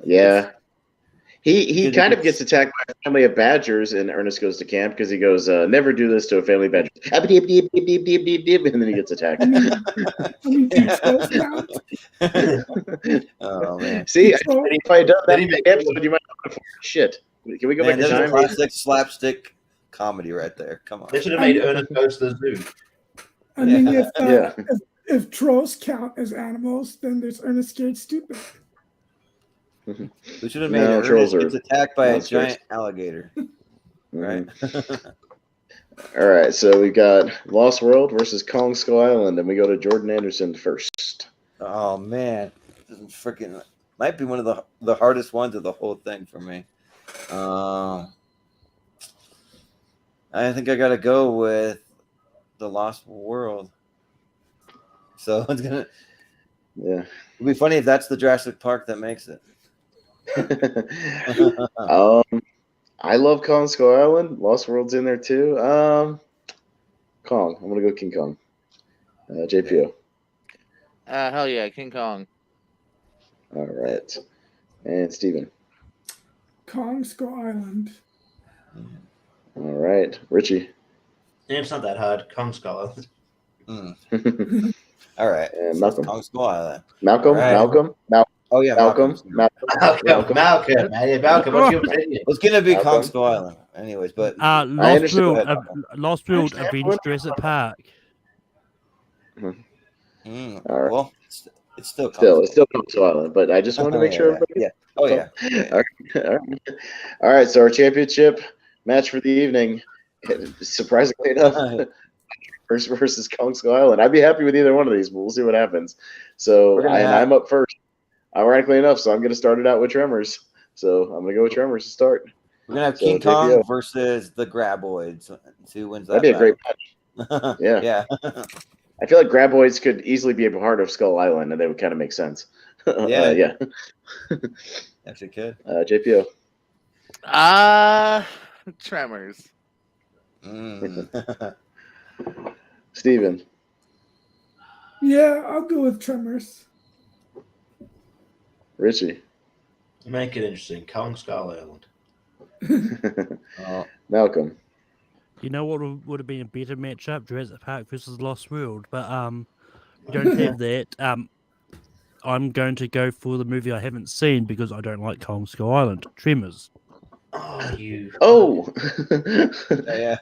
Yeah. He Good kind of news. gets attacked by a family of badgers in Ernest Goes to Camp because he goes, never do this to a family of badgers. And then he gets attacked. I mean, do trolls count? Oh man. See, Do trolls- if I had done that Then in he the episode, you might not have shit. Can we go Man, back to that's a time? classic slapstick comedy right there. Come on. They should have made Ernest go to the zoo. I mean, Yeah. if trolls count as animals, then there's Ernest Scared Stupid. We should have made No, Ernest trolls are gets attacked by a monsters. giant alligator. Right. All right, so we got Lost World versus Kong Skull Island, and we go to Jordan Anderson first. Oh man, this is freaking might be one of the hardest ones of the whole thing for me. I think I gotta go with the Lost World. So it's gonna Yeah. it'll be funny if that's the Jurassic Park that makes it. I love Kong Skull Island. Lost World's in there too. Kong. I'm gonna go King Kong. JPO. Hell yeah, King Kong. All right. And Steven. Kong Skull Island. All right. Richie. Yeah, it's not that hard. Kong Scholar. and All right. Malcolm. Kong Skull Island. Malcolm. Right. Malcolm. Oh yeah, Malcolm. Malcolm. Malcolm. Hey, Malcolm, what's your opinion? It's gonna be Malcolm. Kong Skull Island, anyways. But understand. Lost World understand, Avenged Jurassic Park. All right. well, it's still Kong Still, it's still Kong Skull Island, but I just wanted to make sure everybody. Yeah. Oh yeah. All right. So our championship match for the evening, surprisingly enough, first versus Kong Skull Island. I'd be happy with either one of these, but we'll see what happens. So I'm up first, ironically enough. So I'm going to start it out with Tremors. So I'm going to go with Tremors to start. We're gonna have So, King Kong JPO. versus the Graboids. See who wins that. That'd be a great battle. match. Yeah. Yeah. I feel like Graboids could easily be a part of Skull Island, and they would kind of make sense. Yeah. Yeah. Actually could. JPO. Tremors. Steven. Yeah, I'll go with Tremors. Richie. Make it interesting. Kong Skull Island. Oh, Malcolm. You know what would have been a better matchup? Jurassic Park versus Lost World. But we don't have that. I'm going to go for the movie I haven't seen because I don't like Kong Skull Island. Tremors. Oh, you. Oh. yeah.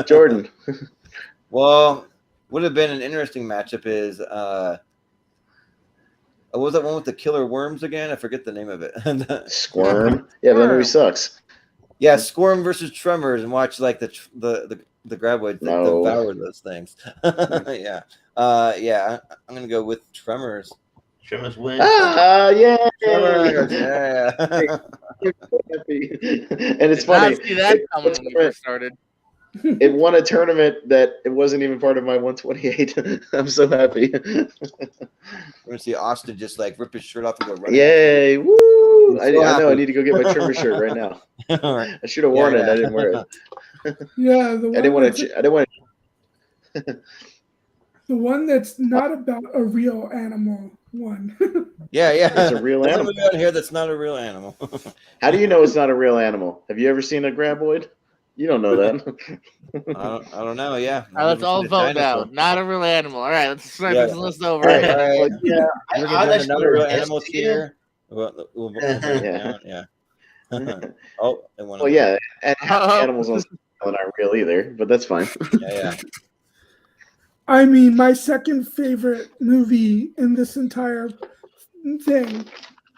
Jordan. Well, would have been an interesting matchup is what was that one with the killer worms again? I forget the name of it. Squirm. Yeah, that movie sucks. Yeah, Squirm versus Tremors, and watch like the Graboids that No. devour those things. Yeah. Yeah, I'm gonna go with Tremors. Tremors win. Yeah. Tremors, yeah. And it's funny. Not see that coming when we first started. It won a tournament that it wasn't even part of my 128. I'm so happy. We're gonna see Austin just like rip his shirt off and go running. Yay! Woo! I So know. I happy. need to go get my Trimmer shirt right now. All right. I should have worn it. I didn't wear it. Yeah, I didn't want to. The one that's not about a real animal one. Yeah. It's a real There's animal. movie out here that's not a real animal. How do you know it's not a real animal? Have you ever seen a graboid? You don't know that. I don't know. Yeah. All right, let's all vote now. Not a real animal. All right, let's start this list over. All right. All right. Well, Yeah, We're I'd doing actually another real put an S animal tier. We'll bring it down. Yeah. Oh, and one. Well, yeah, and half the animals on Soundcloud aren't real either, but that's fine. Yeah. I mean, my second favorite movie in this entire thing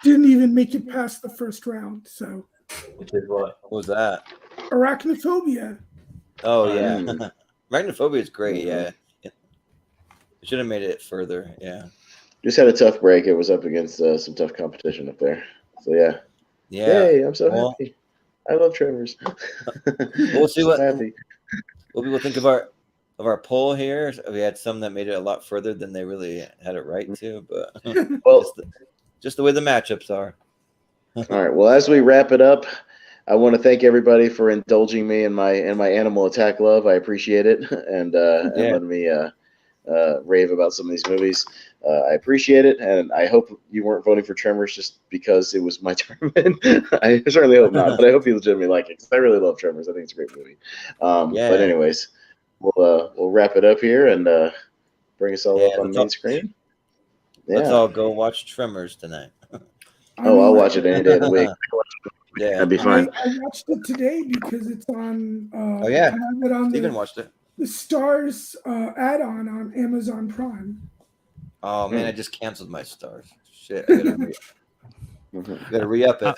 didn't even make it past the first round. So, Which is what? What was that? Arachnophobia. Oh yeah. Mm. Arachnophobia is great. Yeah. It should have made it further. Yeah. Just had a tough break. It was up against some tough competition up there. So yeah. Yeah. Yay! I'm so Well, happy. I love Tremors. We'll see So what happy. people think of our poll here. We had some that made it a lot further than they really had it right to, but Well, just the way the matchups are. all right. Well, as we wrap it up, I want to thank everybody for indulging me in my animal attack love. I appreciate it, and letting me rave about some of these movies. I appreciate it, and I hope you weren't voting for Tremors just because it was my tournament. I certainly hope not, but I hope you legitimately like it because I really love Tremors. I think it's a great movie. But anyways, we'll wrap it up here and bring us all up on the main screen. Let's all go watch Tremors tonight. I'll watch it any day of the week. Yeah, that'd be fine. I watched it today because it's on. Oh yeah, I have it on Steven watched it. The Stars add-on on Amazon Prime. Oh man, I just canceled my Stars. Shit, I gotta re-up it.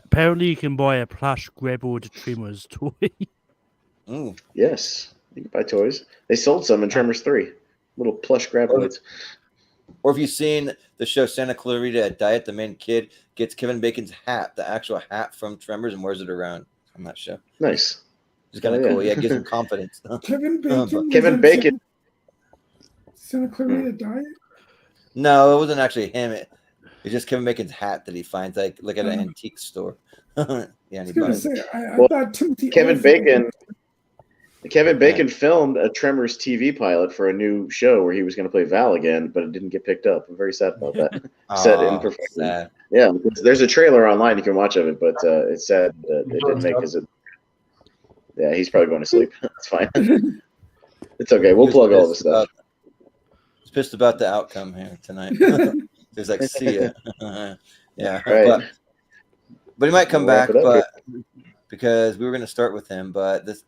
Apparently, you can buy a plush Graboid Tremors toy. Ooh. Yes, you can buy toys. They sold some in Tremors 3. Little plush graboids. Or if you've seen the show Santa Clarita at Diet, the main kid gets Kevin Bacon's hat, the actual hat from Tremors, and wears it around on that show. Nice. It's kind of cool. Yeah, it gives him confidence. Kevin Bacon. Kevin Bacon. Santa Clarita Diet? No, it wasn't actually him. It's just Kevin Bacon's hat that he finds like at an antique store. Yeah, and he buys it. I thought Timothy Kevin Bacon filmed a Tremors TV pilot for a new show where he was going to play Val again, but it didn't get picked up. I'm very sad about that. Sad imperfection. Sad. Yeah, there's a trailer online you can watch of it, but it's sad that it didn't make because yeah, he's probably going to sleep. It's fine. It's okay. We'll plug all the stuff. He's pissed about the outcome here tonight. He's like, see ya. Yeah, right. But he might come back, but because we were going to start with him, but this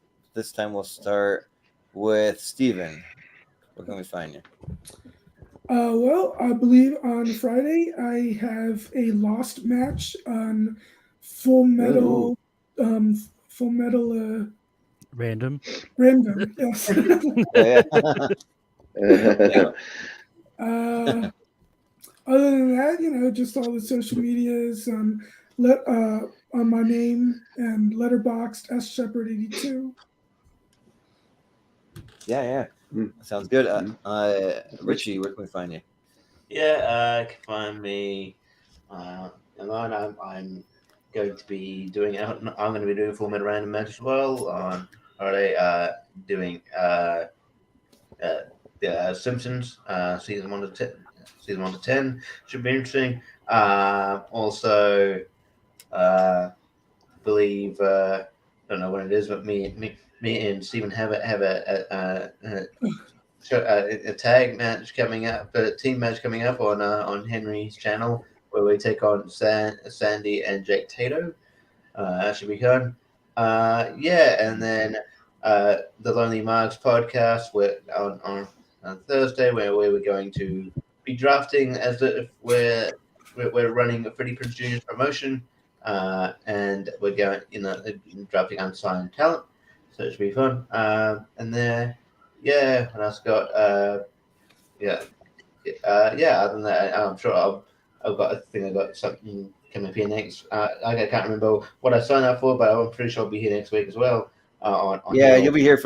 time we'll start with Steven. Where can we find you? Well, I believe on Friday I have a lost match on Full Metal. Full Metal. Random. Yes. Other than that, just all the social medias on my name and Letterboxd SShepherd82. Yeah. Sounds good. Richie, where can we find you? Yeah, you can find me online. I'm going to be doing. I'm going to be doing Full Metal Random Match as well on Friday. Doing Simpsons season 1 to 10 should be interesting. Also, believe I don't know what it is, but me and Stephen have a tag match coming up, a team match coming up on Henry's channel where we take on Sandy and Jake Tato. That should be fun. And then the Lonely Marks podcast on Thursday where we're going to be drafting we're running a Freddie Prinze Jr.'s promotion, and we're going drafting unsigned talent, so it should be fun. And then what else got? Other than that, I'm sure I got something coming up here next. I can't remember what I signed up for, but I'm pretty sure I'll be here next week as well. You'll be here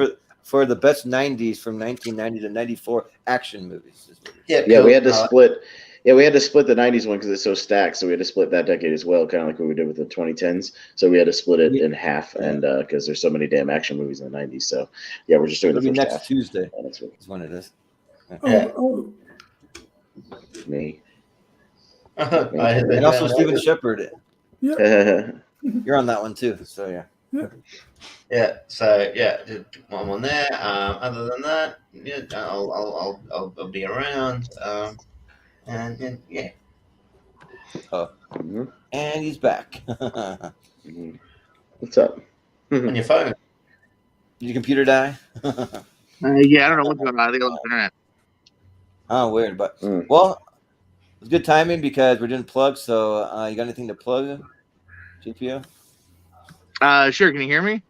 for the best 90s from 1990 to 94 action movies. We had to split. Yeah, we had to split the 90s one because it's so stacked. So we had to split that decade as well, kind of like what we did with the 2010s. So we had to split it in half, and because there's so many damn action movies in the 90s. So yeah, we're just doing the first next half. Tuesday. Next week is when it is. Yeah. Oh, Me. And also Steven Shepard. yeah. You're on that one too. So yeah. Yeah, so yeah, just one on there. Other than that, yeah, I'll be around. And yeah, Mhm. And he's back. Mhm. What's up? on your phone. Did your computer die? Yeah, I don't know what's going on. I think on the internet. Oh, weird. But Mm. well, it's good timing because we're doing plugs. So you got anything to plug, GPO? Sure. Can you hear me?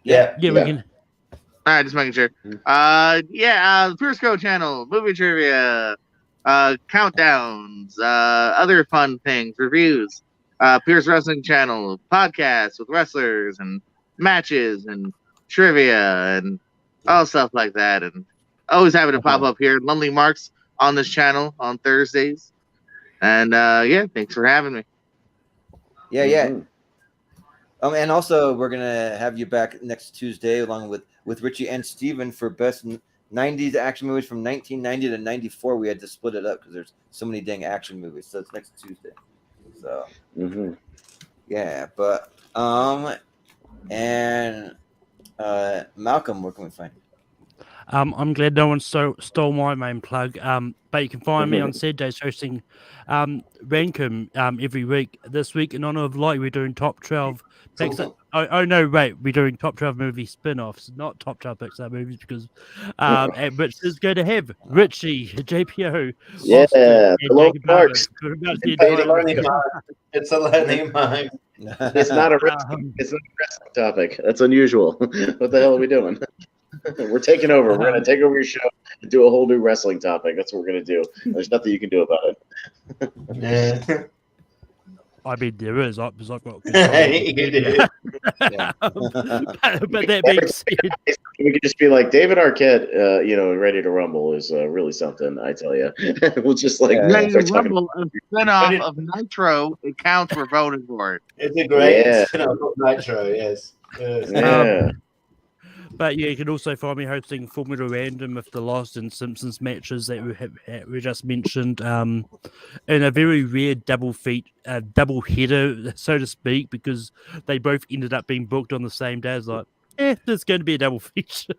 Yeah. Yeah, we can. All right, just making sure. The Periscope channel, movie trivia, countdowns, other fun things, reviews, Pierce Wrestling channel, podcasts with wrestlers and matches and trivia and all stuff like that. And always happy to pop up here. Lonely Marks on this channel on Thursdays. And yeah, thanks for having me. Yeah. Mhm. And also we're gonna have you back next Tuesday along with Richie and Steven for best 90s action movies from 1990 to 94. We had to split it up because there's so many dang action movies. So it's next Tuesday. So Mhm. yeah, but and Malcolm, where can we find you? I'm glad no one stole my main plug. But you can find me on Saturdays hosting Rankum every week. This week, in honor of Light, we're doing top 12 Pixar. Oh no, wait, we're doing top 12 movie spin-offs, not top 12 Pixar movies, because and which is going to have Richie, JPO, Yeah, Austin, and hello, Jacob Marks. Marvin. We're about the It's a entire learning list. mind. It's a learning mind. It's not a wrestling, it's not a wrestling topic. That's unusual. What the hell are we doing? We're taking over. We're gonna take over your show and do a whole new wrestling topic. That's what we're gonna do. There's nothing you can do about it. Yeah. I mean, there is. I've got control. You did. Yeah. But that being said, We could just be like David Arquette, Ready to Rumble is really something. I tell you, we'll just like Yeah. Ready to start talking. Rumble, a spinoff of Nitro. It counts for voting for it. It's a great Yeah. spin-off of Nitro. Yes. Yes. Yeah. but yeah, you can also find me hosting Formula Random with the Lost and Simpsons matches that we just mentioned. In a very rare double header, so to speak, because they both ended up being booked on the same day. I was like, there's going to be a double feature.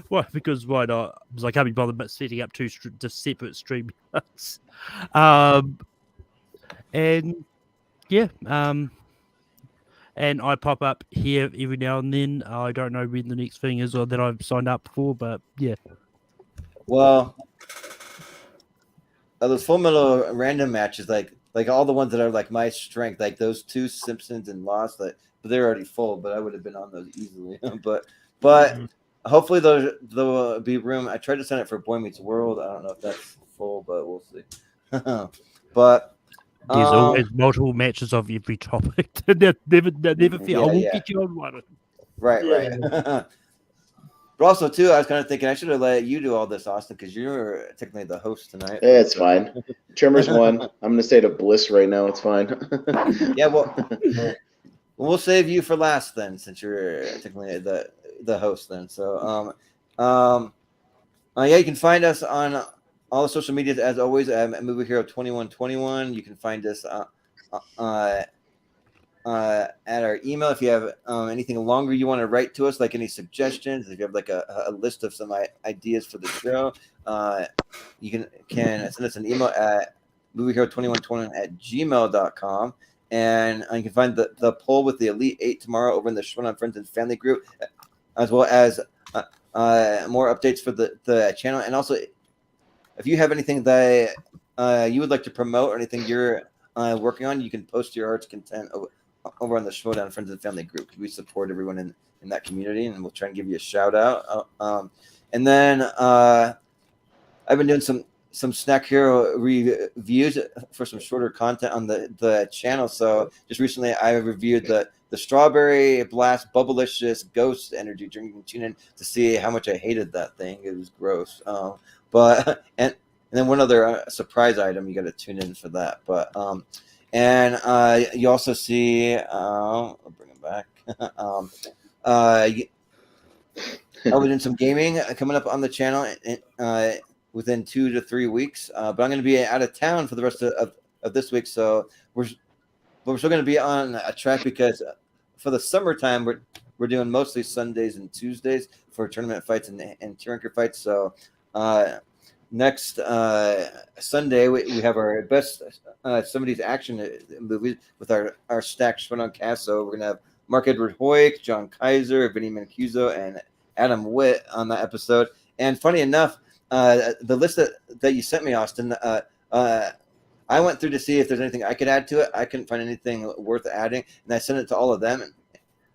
Why? Because why not? Because I can't be bothered but setting up two separate stream cards. And yeah, and I pop up here every now and then. I don't know when the next thing is or that I've signed up for, but yeah. Well, those Formula Random matches, like all the ones that are like my strength, like those two Simpsons and Lost, but they're already full. But I would have been on those easily. but hopefully there'll be room. I tried to sign up for Boy Meets World. I don't know if that's full, but we'll see. But there's always multiple matches of every topic. never fear. I will get you on one. Right. But also, too, I was kind of thinking I should have let you do all this, Austin, because you're technically the host tonight. Yeah, it's fine. Tremors won. I'm gonna stay to Bliss right now. It's fine. Yeah, well, we'll save you for last then, since you're technically the host then. So, yeah, you can find us on all the social medias as always at Movie Hero 2121. You can find us at our email if you have anything longer you want to write to us, like any suggestions, if you have like a list of some ideas for the show, you can send us an email at moviehero2121@gmail.com, and you can find the poll with the Elite 8 tomorrow over in the Shoutout Friends and Family group, as well as more updates for the channel. And also, if you have anything that you would like to promote or anything you're working on, you can post your art's content over on the Showdown Friends and Family group. We support everyone in that community, and we'll try and give you a shout out. And then I've been doing some Snack Hero reviews for some shorter content on the channel. So just recently, I reviewed the Strawberry Blast Bubblicious Ghost Energy drink. You can tune in to see how much I hated that thing. It was gross. But and then one other surprise item, you got to tune in for that. But and you also see, I'll bring it back. I was doing some gaming coming up on the channel, within 2 to 3 weeks. But I'm going to be out of town for the rest of this week, so we're still going to be on a track because for the summertime we're doing mostly Sundays and Tuesdays for tournament fights and Tyranker fights. So next Sunday we have our best 70s action movies with our stacked Shoutout cast. So we're going to have Mark Edward Hoyk, John Kaiser, Vinny Mancuso, and Adam Witt on that episode. And funny enough, the list that you sent me, Austin, I went through to see if there's anything I could add to it. I couldn't find anything worth adding, and I sent it to all of them,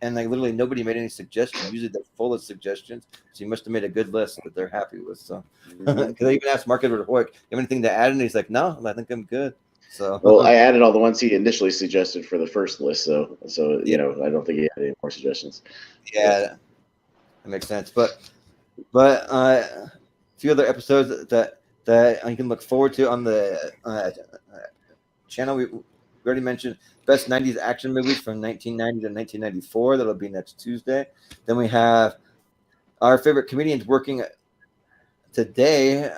and like literally nobody made any suggestions. Usually they're full of suggestions, so you must have made a good list that they're happy with. So, because I even asked Mark Edward Hoyk, "You have anything to add?" And he's like, "No, I think I'm good." So, well, I added all the ones he initially suggested for the first list, so you know, I don't think he had any more suggestions. Yeah, that makes sense. But a few other episodes that you can look forward to on the channel. We already mentioned best 90s action movies from 1990 to 1994. That'll be next Tuesday. Then we have our favorite comedians working today,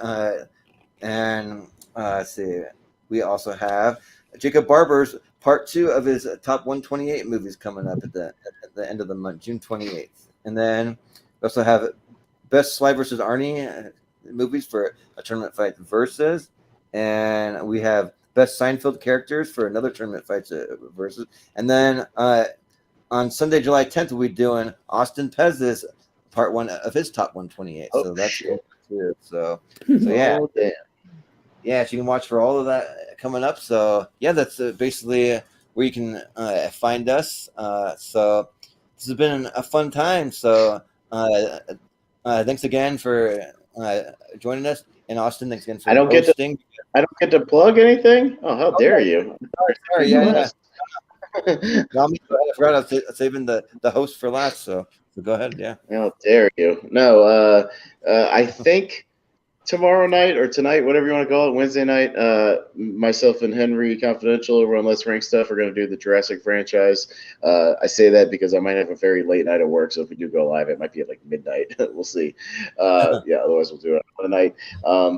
and let's see. We also have Jacob Barber's part 2 of his top 128 movies coming up at the end of the month, June 28th. And then we also have best Sly versus Arnie movies for a tournament fight versus, and we have best Seinfeld characters for another tournament fight versus. And then on Sunday, July 10th, we'll be doing Austin Pez's part 1 of his top 128. So that's cool too. So yeah. Oh, damn. Yeah, so you can watch for all of that coming up. So yeah, that's basically where you can find us. So this has been a fun time. So thanks again for joining us. And Austin, thanks again for hosting. I don't get to plug anything? Oh, how dare you? Sorry. Yeah. No, I forgot I was saving the host for last. So go ahead. Yeah. How dare you? No, I think tomorrow night or tonight, whatever you want to call it, Wednesday night, myself and Henry Confidential over on Let's Rank Stuff are going to do the Jurassic franchise. I say that because I might have a very late night at work, so if we do go live, it might be at like midnight. We'll see. Yeah, otherwise we'll do it on the night.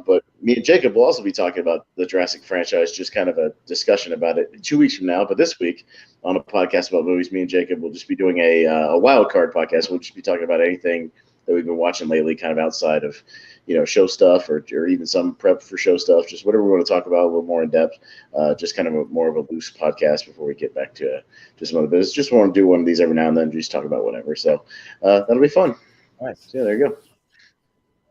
But me and Jacob will also be talking about the Jurassic franchise, just kind of a discussion about it 2 weeks from now. But this week on a podcast about movies, me and Jacob will just be doing a wild card podcast. We'll just be talking about anything that we've been watching lately, kind of outside of, you know, show stuff or even some prep for show stuff, just whatever we want to talk about a little more in depth, just kind of more of a loose podcast before we get back to some other business. Just want to do one of these every now and then, just talk about whatever. So that'll be fun. Nice. So, yeah, there you go.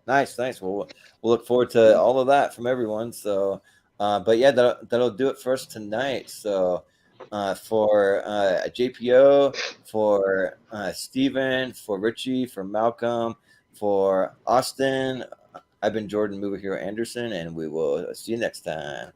Nice. Well, we'll look forward to all of that from everyone. So, but yeah, that'll do it for us tonight. So, for JPO, for Steven, for Richie, for Malcolm, for Austin, I've been Jordan Movie Hero Anderson, and we will see you next time.